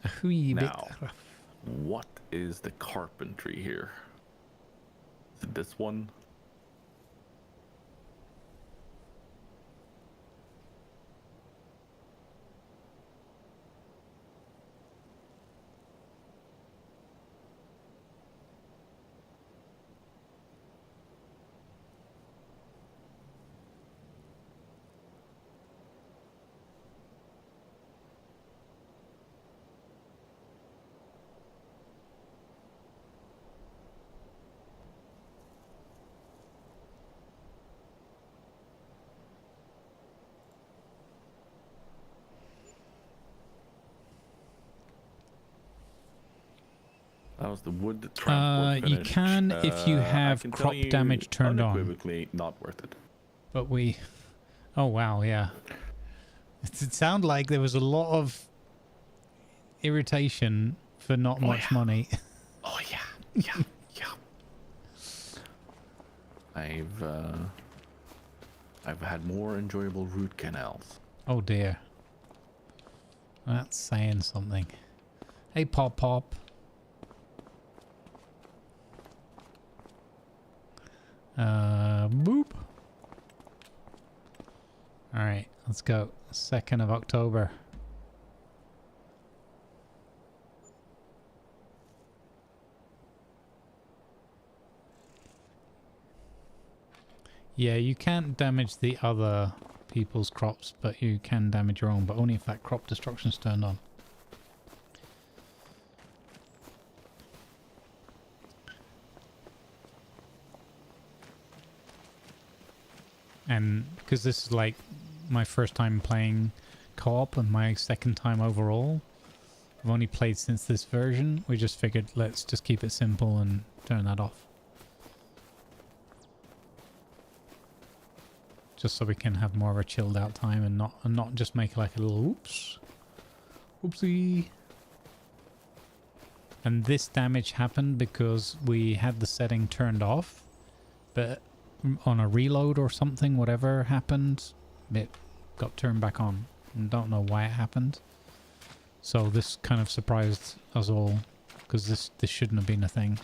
A wee bit rough.
What is the carpentry here? Is it this one? That was the wood transport
you
finished.
can if you
I
have
can
crop
tell you
damage turned on.
unequivocally not worth it.
But we... Oh, wow, yeah. It sounded like there was a lot of irritation for not much money.
Oh, yeah. I've had more enjoyable root canals.
Oh, dear. That's saying something. Hey, Pop Pop. Boop. Alright, let's go. 2nd of October. Yeah, you can't damage the other people's crops, but you can damage your own, but only if that crop destruction's turned on. And because this is like my first time playing co-op and my 2nd time overall, I've only played since this version, we just figured let's just keep it simple and turn that off. Just so we can have more of a chilled out time and not just make like a little oops. Oopsie. And this damage happened because we had the setting turned off, but on a reload or something, whatever happened, it got turned back on. And don't know why it happened. So this kind of surprised us all, because this shouldn't have been a thing.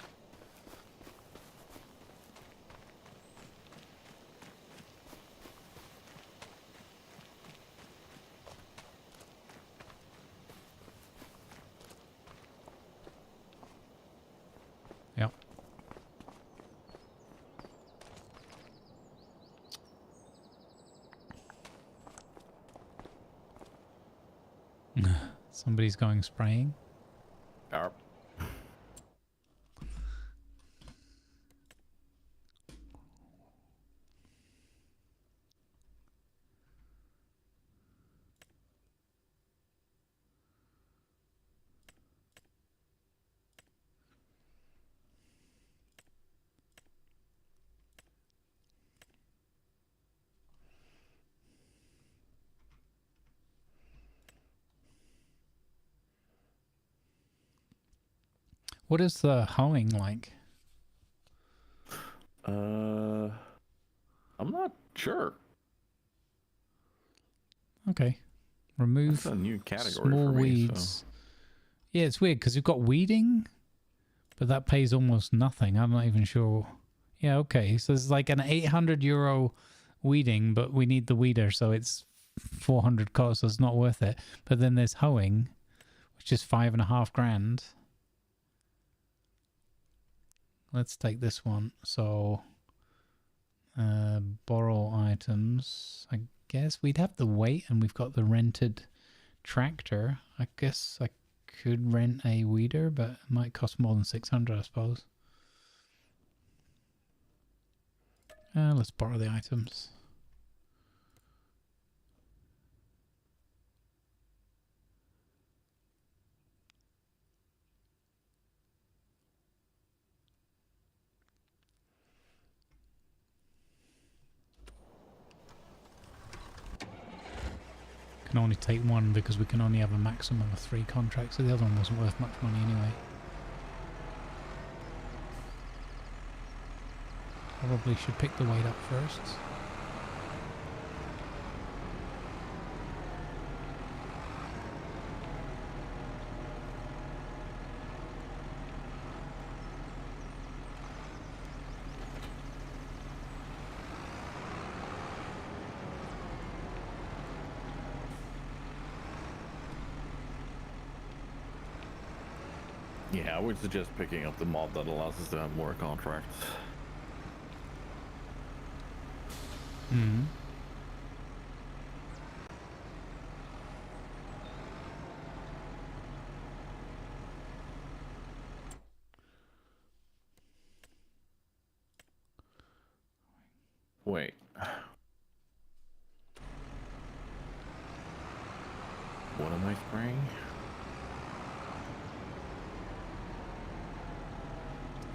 Yep. Somebody's going spraying.
Arp.
What is the hoeing like?
I'm not sure.
Okay. Remove
That's a new category
small
for me,
weeds.
so.
Yeah, it's weird because you've got weeding, but that pays almost nothing. I'm not even sure. Yeah, okay. So it's like an €800 weeding, but we need the weeder, so it's 400 cost, so it's not worth it. But then there's hoeing, which is $5,500. Let's take this one. So, borrow items. I guess we'd have the weight, and we've got the rented tractor. I guess I could rent a weeder, but it might cost more than 600, I suppose. Let's borrow the items. Can only take one because we can only have a maximum of 3 contracts, so the other one wasn't worth much money anyway. Probably should pick the weight up first.
Yeah, I would suggest picking up the mod that allows us to have more contracts.
Hmm.
Wait. What am I spraying?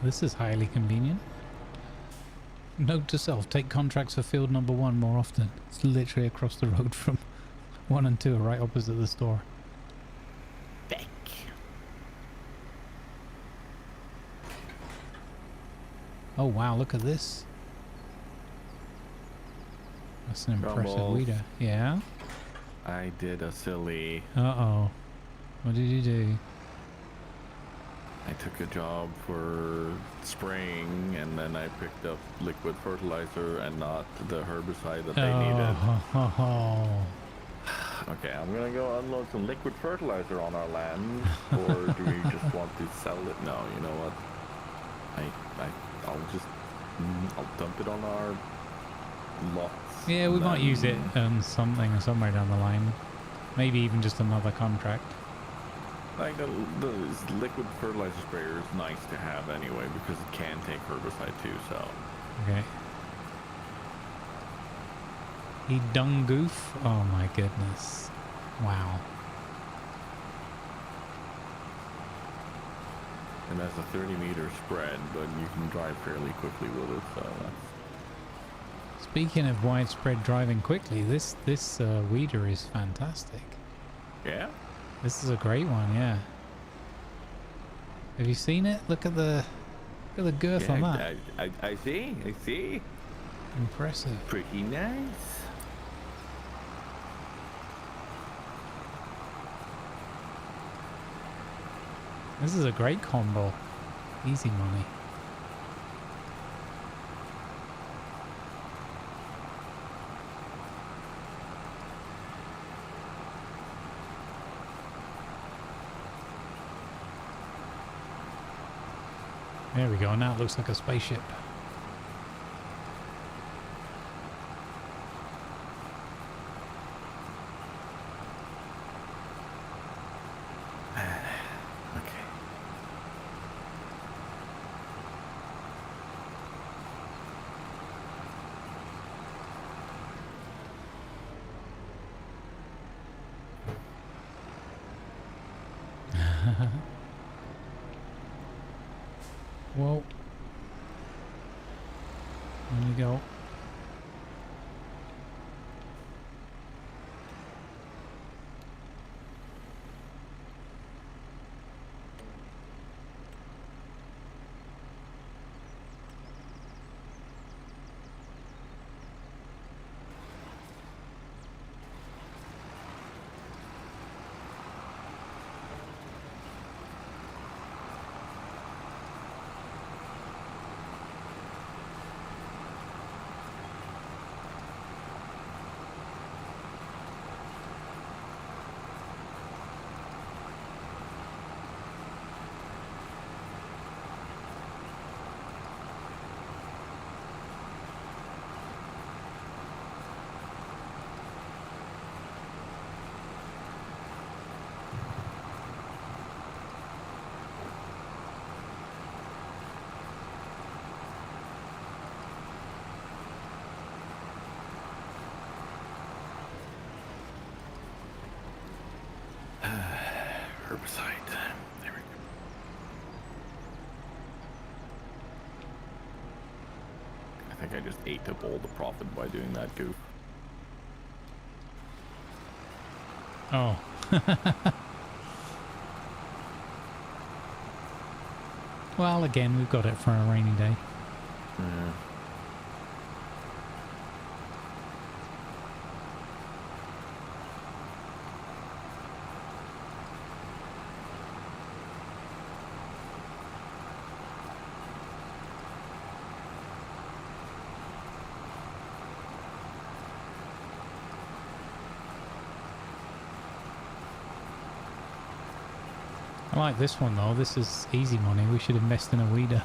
This is highly convenient. Note to self, take contracts for field number 1 more often. It's literally across the road from 1 and 2, right opposite the store.
Back.
Oh wow, look at this. That's an impressive
Grumbles.
weeder. Yeah?
I did a silly.
Uh-oh. What did you do?
I took a job for spraying, and then I picked up liquid fertilizer and not the herbicide that they needed.
Oh.
Okay, I'm gonna go unload some liquid fertilizer on our land, or do we just want to sell it? No, you know what? I'll dump it on our lots.
Yeah, we
and
might use it
then-
on something or somewhere down the line. Maybe even just another contract.
Like the liquid fertilizer sprayer is nice to have anyway because it can take herbicide too. So
Okay. He dung goof? Oh my goodness. Wow.
and that's a 30-meter spread, but you can drive fairly quickly with it. So that's
Speaking of widespread driving quickly, this weeder is fantastic.
yeah.
This is a great one, yeah. Have you seen it? Look at the girth on that.
I see.
Impressive.
Pretty nice.
This is a great combo. Easy money. There we go. Now it looks like a spaceship. Whoa. There you go.
Herbicide. There we go. I think I just ate up all the profit by doing that goof.
Oh. Well, again, we've got it for a rainy day.
Yeah.
I like this one though. This is easy money. We should invest in a weeder.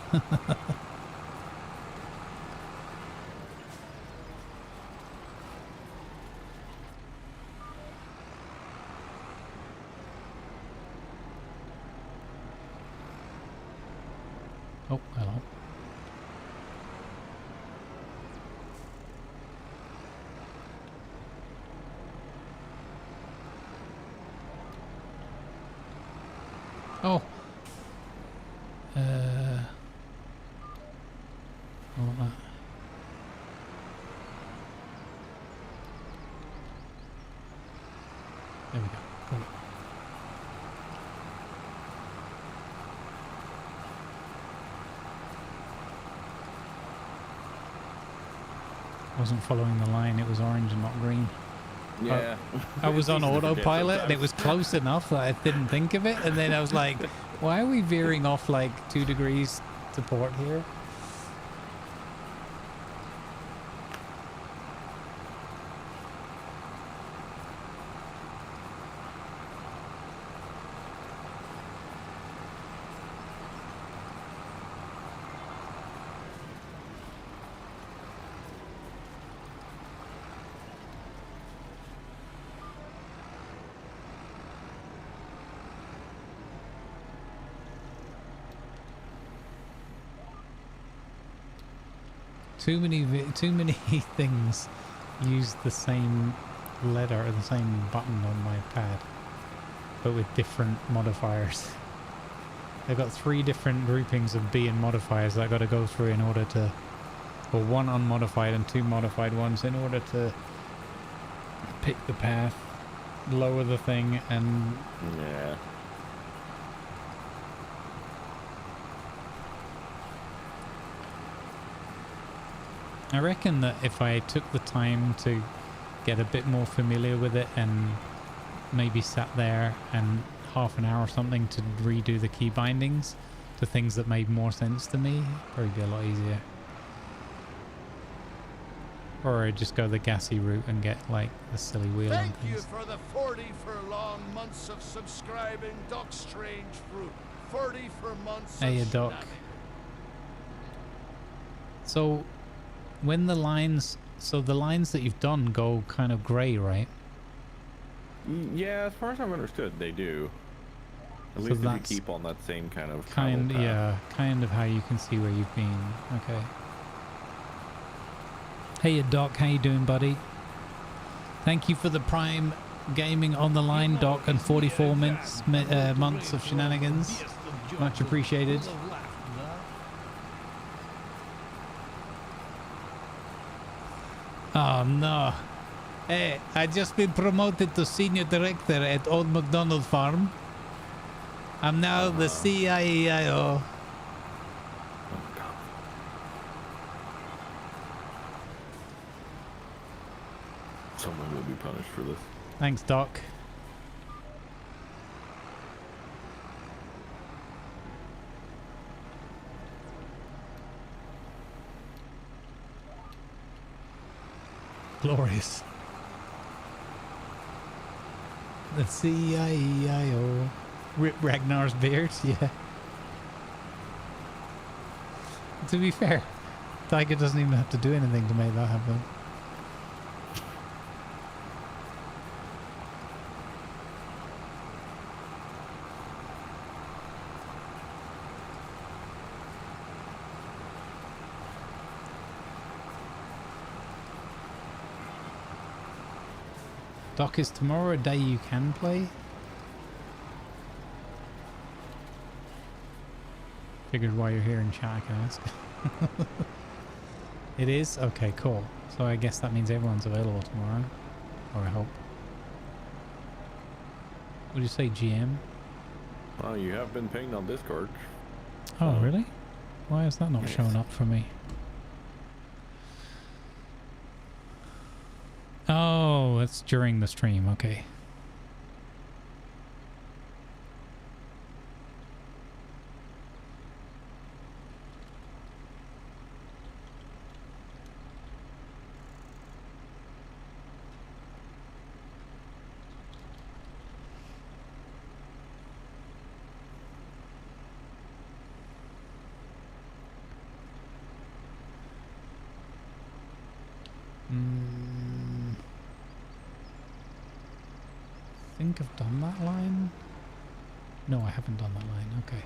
Oh, hello. Oh. wasn't following the line. It was orange and not green.
Yeah.
I was on
It's easy to forget
autopilot and it was
sometimes.
close enough that I didn't think of it. And then I was like, why are we veering off like 2 degrees to port here? Too many things use the same letter or the same button on my pad, but with different modifiers. I've got 3 different groupings of B and modifiers that I got to go through in order to, or 1 unmodified and 2 modified ones in order to pick the path, lower the thing, and
Yeah.
I reckon that if I took the time to get a bit more familiar with it and maybe sat there and half an hour or something to redo the key bindings to things that made more sense to me, probably be a lot easier. Or I'd just go the gassy route and get like the silly wheel and
Thank you
things.
for the 40 furlong months of subscribing, Doc Strange Fruit. 40 for months
Hey,
of
Doc.
shenanigans.
So when the lines that you've done go kind of grey, right?
Yeah, as far as I've understood, they do. At
So
least if you
that's
keep on that same kind of
Kind
travel path.
of how you can see where you've been. Okay. Hey, Doc, how you doing, buddy? Thank you for the Prime Gaming on the line, Doc, and 44 months of shenanigans. Much appreciated. Oh no. Hey, I just been promoted to senior director at Old MacDonald Farm. I'm now the CIEIO.
Someone will be punished for this.
Thanks, Doc. Glorious. The CIEIO. Rip Ragnar's beard, yeah. To be fair, Tiger doesn't even have to do anything to make that happen. Doc, is tomorrow a day you can play? Figured while you're here in chat I can ask. It is? Okay, cool. So I guess that means everyone's available tomorrow. Or I hope. Would you say GM?
Well, you have been pinged on Discord.
Oh, really? Why is that not showing up for me? Oh, it's during the stream. Okay. I think I've done that line. No, I haven't done that line. Okay.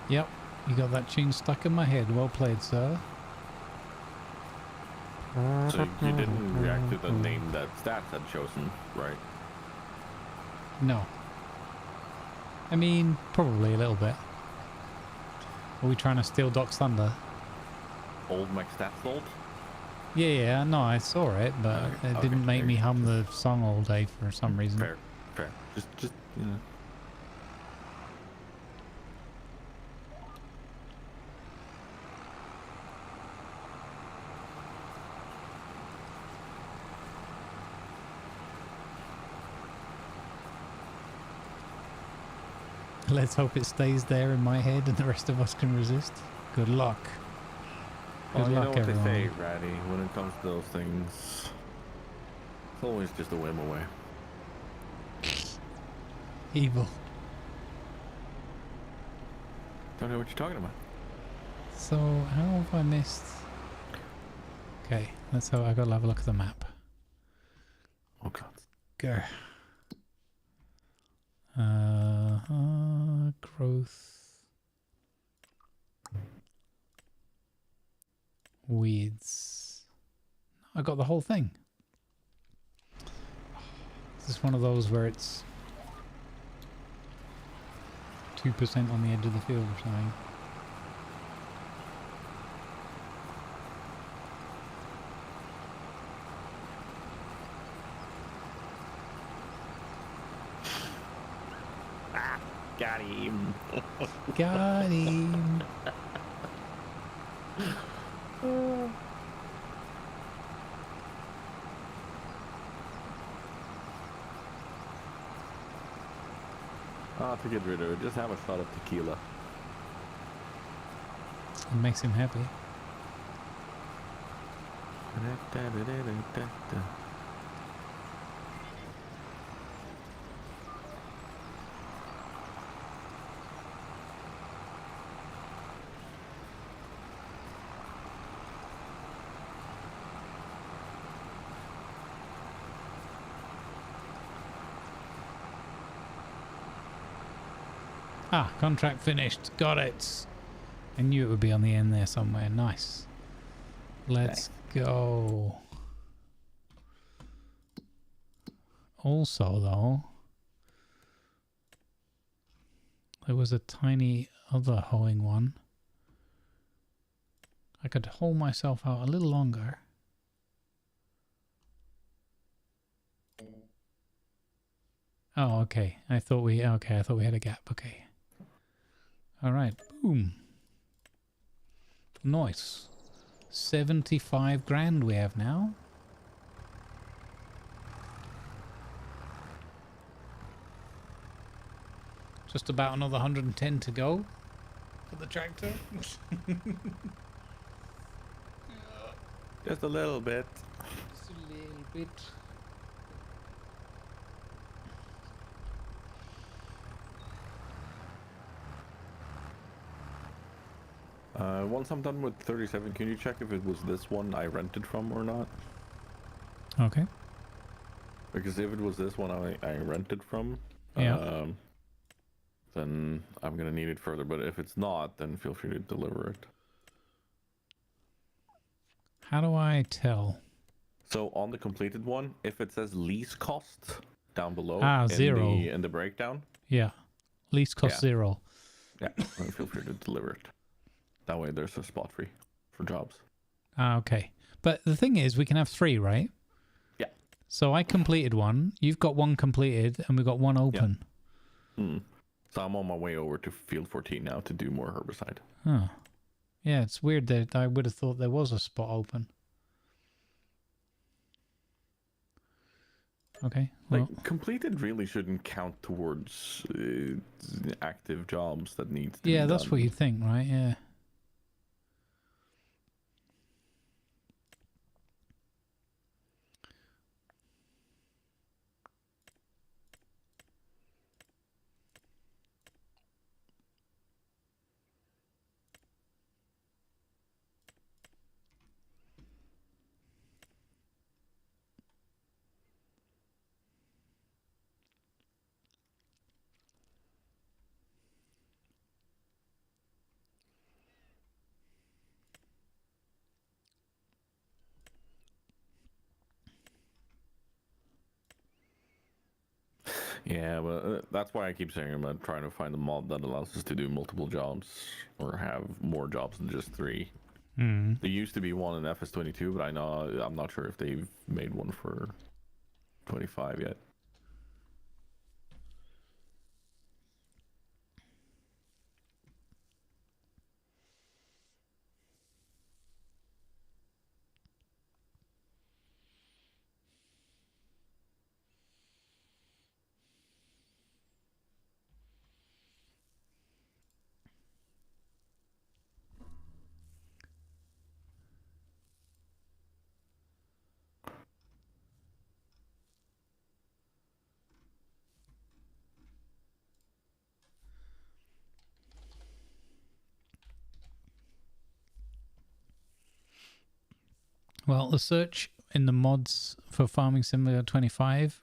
Yep, you got that tune stuck in my head. Well played, sir.
So you didn't react to the name that Stats had chosen, right?
No. I mean, probably a little bit. Are we trying to steal Doc's thunder?
Old Stats old?
Yeah, no, I saw it, but it didn't make me hum the song all day for some reason.
Fair. Just, you know.
Let's hope it stays there in my head and the rest of us can resist. Good luck.
Well,
Good
you know
luck,
what
everyone.
they say, Ratty, when it comes to those things, it's always just a whim away.
Evil.
Don't know what you're talking about.
So, how have I missed? Okay, let's have. I gotta have a look at the map.
Oh God.
Go. Growth. Weeds. I got the whole thing. Is this one of those where it's 2% on the edge of the field or something?
Got him.
Got him.
To get rid of it, just have a shot of tequila.
It makes him happy. Ah, contract finished. Got it. I knew it would be on the end there somewhere. Nice. Let's go. Also, though, there was a tiny other hoeing one. I could hold myself out a little longer. Oh, okay. I thought we had a gap. Okay. All right. Boom. Nice. 75 grand we have now. Just about another 110 to go for the tractor.
Just a little bit.
Just a little bit.
Once I'm done with 37, can you check if it was this one I rented from or not?
Okay.
Because if it was this one I rented from,
yeah.
Then I'm gonna need it further. But if it's not, then feel free to deliver it.
How do I tell?
So on the completed one, if it says lease cost down below in the breakdown.
Yeah. Lease cost 0.
Yeah, then feel free to deliver it. That way there's a spot free for jobs.
Ah, okay. But the thing is, we can have 3, right?
Yeah.
So I completed one, you've got one completed, and we've got one open.
Yeah. So I'm on my way over to Field 14 now to do more herbicide.
Huh. Yeah, it's weird that I would have thought there was a spot open. Okay. Well.
Like, completed really shouldn't count towards active jobs that need to be
Yeah, that's
done.
what you think, right? Yeah.
Yeah, but that's why I keep saying about trying to find a mod that allows us to do multiple jobs or have more jobs than just 3.
Mm.
There used to be one in FS22, but I'm not sure if they've made one for 25 yet.
Well, the search in the mods for Farming Simulator 25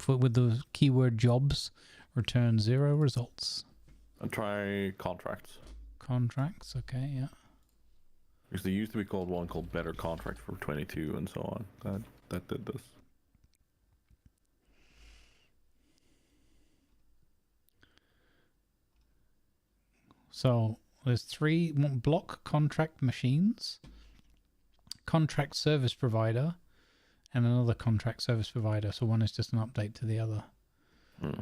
with the keyword jobs returns 0 results.
I'll try contracts.
Contracts, okay, yeah.
Because there used to be one called Better Contract for 22 and so on. That did this.
So there's 3 block contract machines, contract service provider, and another contract service provider. So one is just an update to the other.
Hmm.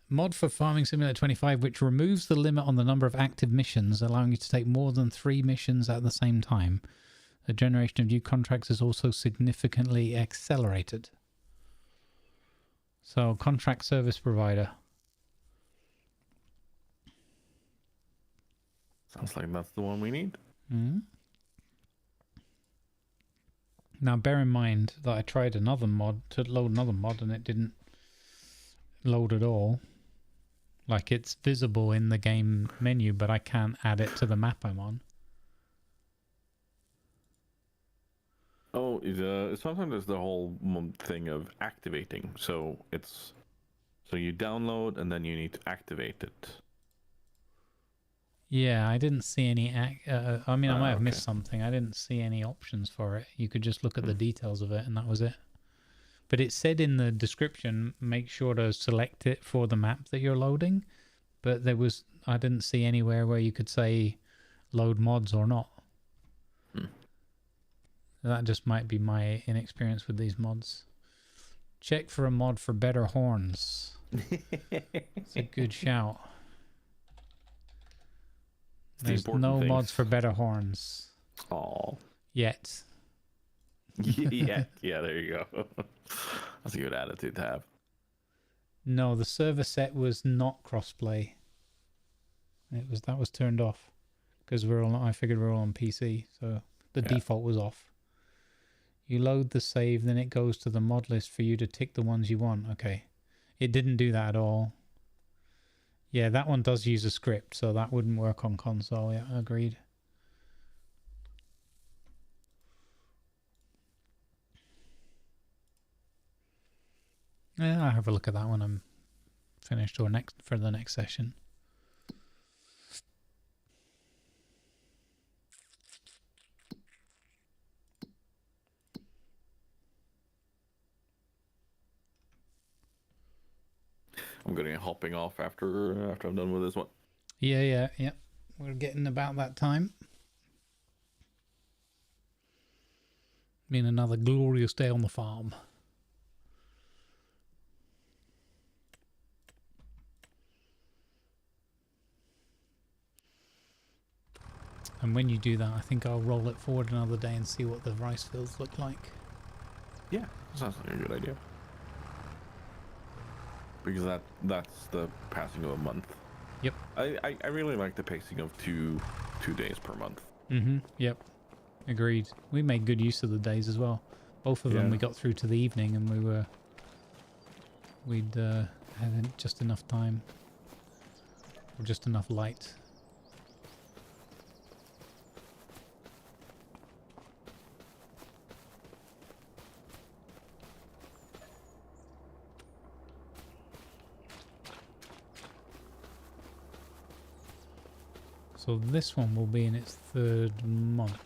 Mod for Farming Simulator 25, which removes the limit on the number of active missions, allowing you to take more than 3 missions at the same time. The generation of new contracts is also significantly accelerated. So, contract service provider.
Sounds like that's the one we need.
Mm-hmm. Now, bear in mind that I tried another mod to load another mod and it didn't load at all. Like, it's visible in the game menu, but I can't add it to the map I'm on.
Oh, sometimes there's the whole thing of activating. So you download and then you need to activate it.
Yeah, I didn't see any. I mean, I might have missed something. I didn't see any options for it. You could just look at the details of it, and that was it. But it said in the description, make sure to select it for the map that you're loading. But I didn't see anywhere where you could say load mods or not. That just might be my inexperience with these mods. Check for a mod for better horns. It's a good shout. There's no mods for better horns.
Oh.
Yet.
Yeah, there you go. That's a good attitude to have.
No, the server set was not crossplay. That was turned off because I figured we're all on PC, so the default was off. You load the save, then it goes to the mod list for you to tick the ones you want. Okay. It didn't do that at all. Yeah, that one does use a script, so that wouldn't work on console. Yeah, agreed. Yeah, I'll have a look at that when I'm finished or for the next session.
I'm going to be hopping off after I'm done with this one.
Yeah. We're getting about that time. Been another glorious day on the farm. And when you do that, I think I'll roll it forward another day and see what the rice fields look like.
Yeah, sounds like a good idea. Because that's the passing of a month.
Yep.
I really like the pacing of two days per month.
Mm-hmm. Yep. Agreed. We made good use of the days as well. Both of them we got through to the evening, and we'd had just enough time, or just enough light. So this one will be in its 3rd month.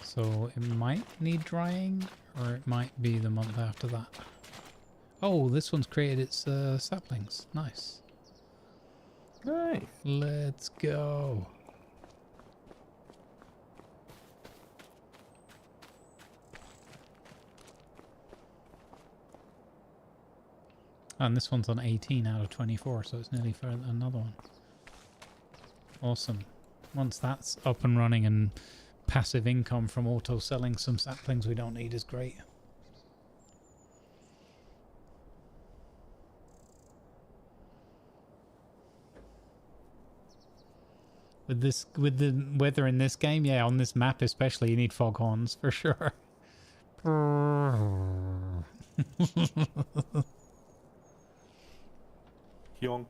So it might need drying, or it might be the month after that. Oh, this one's created its saplings. Nice.
Nice.
Let's go. And this one's on 18 out of 24, so it's nearly for another one. Awesome. Once that's up and running and passive income from auto selling some saplings we don't need is great. With the weather in this game, yeah, on this map especially, you need foghorns for sure.
Yonk.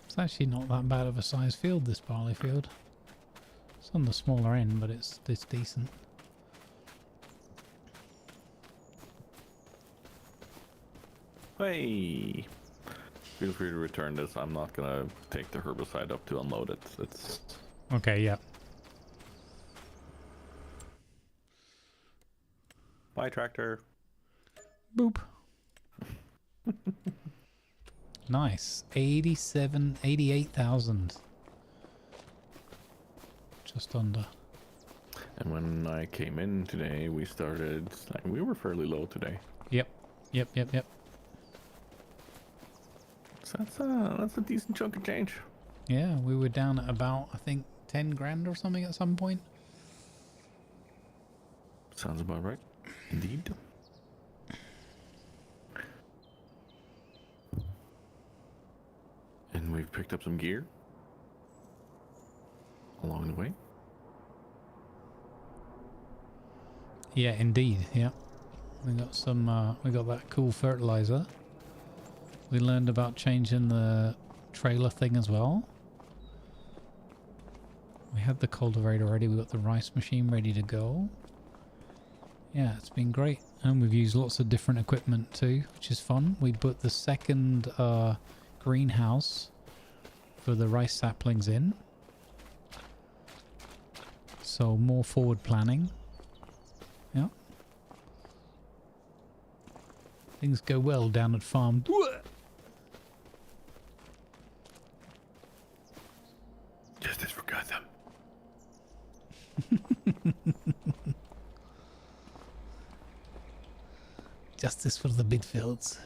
It's actually not that bad of a size field, this barley field. It's on the smaller end, but it's decent.
Hey! Feel free to return this. I'm not gonna take the herbicide up to unload it. It's
okay, yeah.
Bye, tractor.
Boop. Nice. 88,000. Just under.
And when I came in today, we started, like, we were fairly low today.
Yep.
So that's a decent chunk of change.
Yeah, we were down at about, I think, 10 grand or something at some point.
Sounds about right. Indeed. And we've picked up some gear along the way.
Yeah, indeed. Yeah, we got some. We got that cool fertilizer. We learned about changing the trailer thing as well. We had the cultivator already. We got the rice machine ready to go. Yeah, it's been great, and we've used lots of different equipment too, which is fun. We put the second greenhouse for the rice saplings in, so more forward planning. Yeah, things go well down at farm.
Justice for Gotham.
Justice for the Bidfields.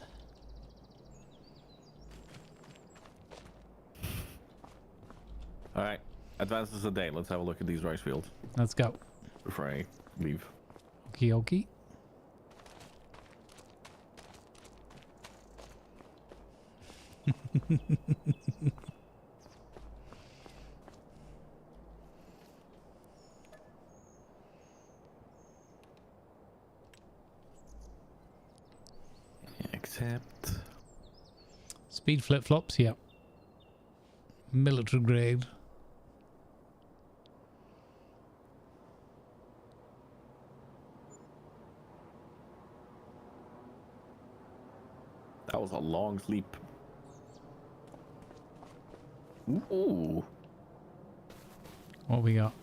All right, advances a day. Let's have a look at these rice fields.
Let's go.
Before I leave.
Okie dokie.
Accept.
Speed flip-flops, yep. Military grade.
That was a long sleep. Ooh.
What we got?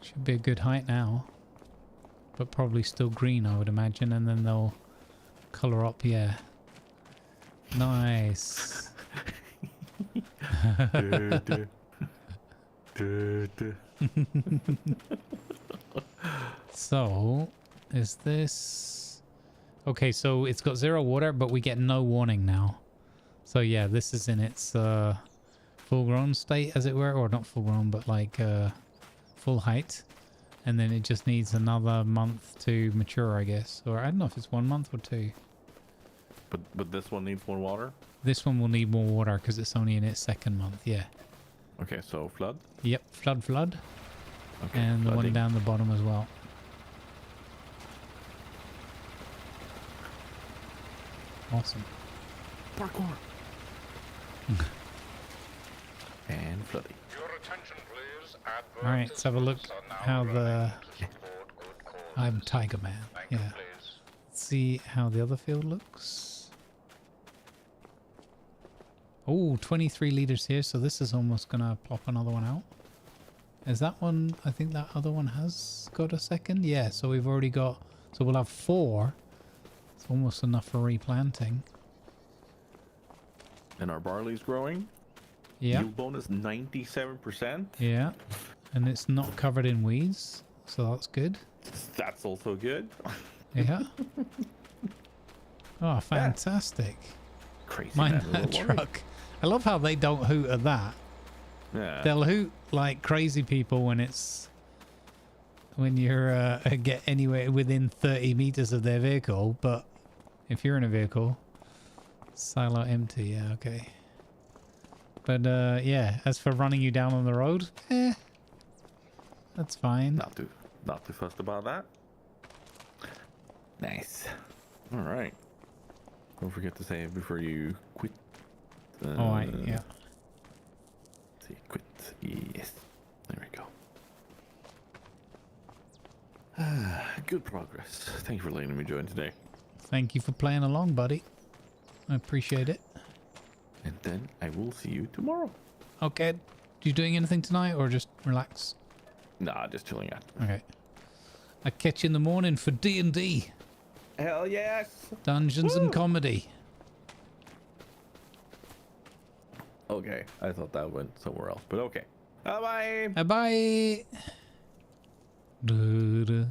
Should be a good height now. But probably still green, I would imagine, and then they'll colour up, yeah. Nice. So, is this... Okay, so it's got 0 water, but we get no warning now. So yeah, this is in its full-grown state, as it were. Or not full-grown, but like full height. And then it just needs another month to mature, I guess. Or I don't know if it's 1 month or 2.
But this one needs more water?
This one will need more water because it's only in its 2nd month, yeah.
Okay, so flood?
Yep, flood.
Okay,
and the one
flooding.
down the bottom as well. Awesome.
Parkour. And flooding.
Your attention, please.
Alright, let's have a look how the... I'm Tiger Man, yeah. Let's see how the other field looks. Oh, 23 liters here, so this is almost gonna plop another one out. Is that one, I think that other one has got a 2nd? Yeah, so we've already got, so we'll have 4. It's almost enough for replanting.
And our barley's growing.
Yeah.
Yield bonus 97%.
Yeah, and it's not covered in weeds, so that's good.
That's also good.
Yeah. Oh, fantastic.
Crazy.
Mind
man,
that
little
truck. I love how they don't hoot at that.
Yeah.
They'll hoot like crazy people when you're get anywhere within 30 meters of their vehicle, but if you're in a vehicle, silo empty, yeah, okay. But yeah, as for running you down on the road, that's fine.
Not too fussed about that. Nice. All right. Don't forget to save before you quit.
Alright, yeah.
See, quit. Yes. There we go. Good progress. Thank you for letting me join today.
Thank you for playing along, buddy. I appreciate it.
And then I will see you tomorrow.
Okay. You doing anything tonight or just relax?
Nah, just chilling out.
Okay. I catch you in the morning for D&D.
Hell yes.
Dungeons and comedy.
Okay, I thought that went somewhere else, but okay. Bye bye.
Bye. Dun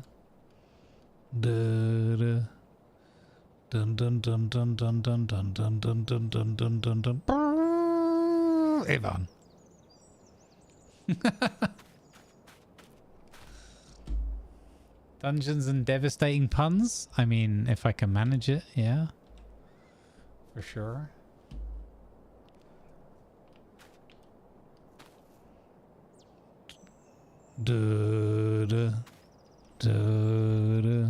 dun dun dun dun dun dun dun dun dun dun dun dun dun dun. Evan. Dungeons and devastating puns? I mean, if I can manage it, yeah. For sure. Duh, duh, duh, duh.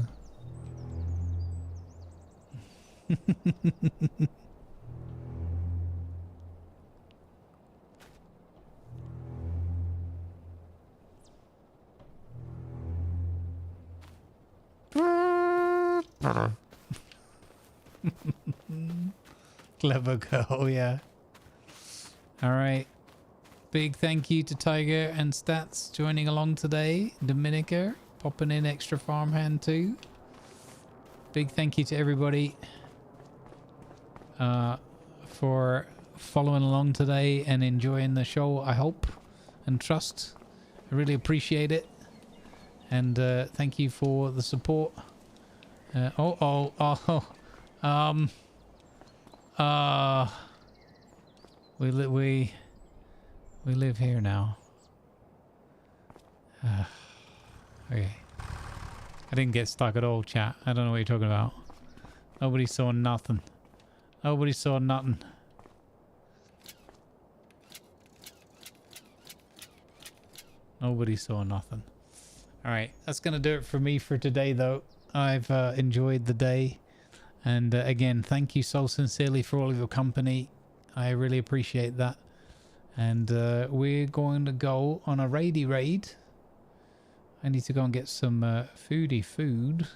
Clever girl, yeah. Alright. Big thank you to Tiger and Stats joining along today. Dominica popping in extra farmhand too. Big thank you to everybody for following along today and enjoying the show, I hope and trust. I really appreciate it. And thank you for the support. We live here now. Okay. I didn't get stuck at all, chat. I don't know what you're talking about. Nobody saw nothing. Nobody saw nothing. Nobody saw nothing. Alright, that's going to do it for me for today, though. I've enjoyed the day. And again, thank you so sincerely for all of your company. I really appreciate that. And we're going to go on a raidy raid. I need to go and get some foodie food.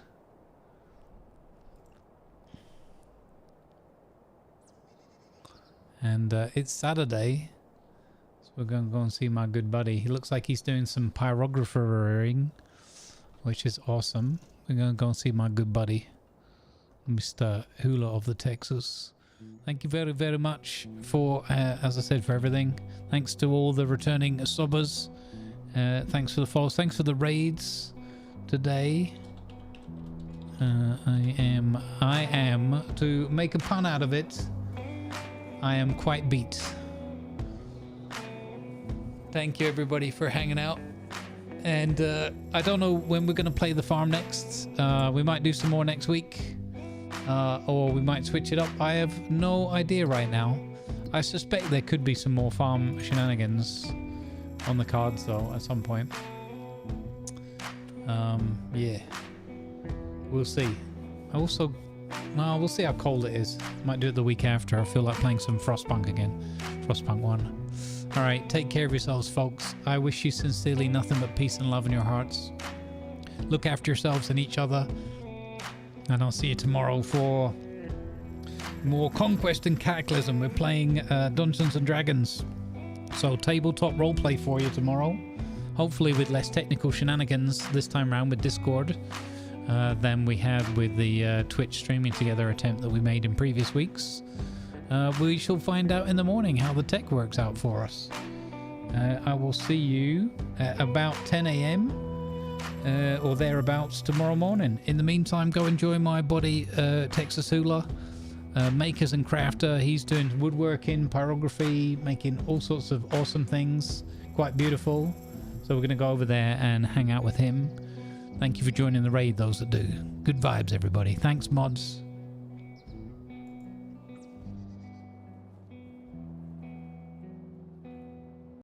And it's Saturday. So we're going to go and see my good buddy. He looks like he's doing some pyrographering, which is awesome. We're going to go and see my good buddy, Mr. Hula of the Texas. Thank you very, very much for, as I said, for everything. Thanks to all the returning subbers. Thanks for the follows. Thanks for the raids today. I am, to make a pun out of it, I am quite beat. Thank you, everybody, for hanging out. And I don't know when we're going to play the farm next. We might do some more next week. Or we might switch it up. I have no idea right now. I suspect there could be some more farm shenanigans on the cards, though, at some point. Yeah. We'll see. Also, well, we'll see how cold it is. Might do it the week after. I feel like playing some Frostpunk again. Frostpunk 1. Alright, take care of yourselves, folks. I wish you sincerely nothing but peace and love in your hearts. Look after yourselves and each other. And I'll see you tomorrow for more Conquest and Cataclysm. We're playing Dungeons and Dragons. So tabletop roleplay for you tomorrow. Hopefully with less technical shenanigans this time around with Discord than we had with the Twitch streaming together attempt that we made in previous weeks. We shall find out in the morning how the tech works out for us. I will see you at about 10 a.m. Or thereabouts tomorrow morning. In the meantime, go enjoy my buddy Texas Hula, makers and crafter. He's doing woodworking, pyrography, making all sorts of awesome things. Quite beautiful. So we're going to go over there and hang out with him. Thank you for joining the raid, those that do. Good vibes, everybody. Thanks, mods.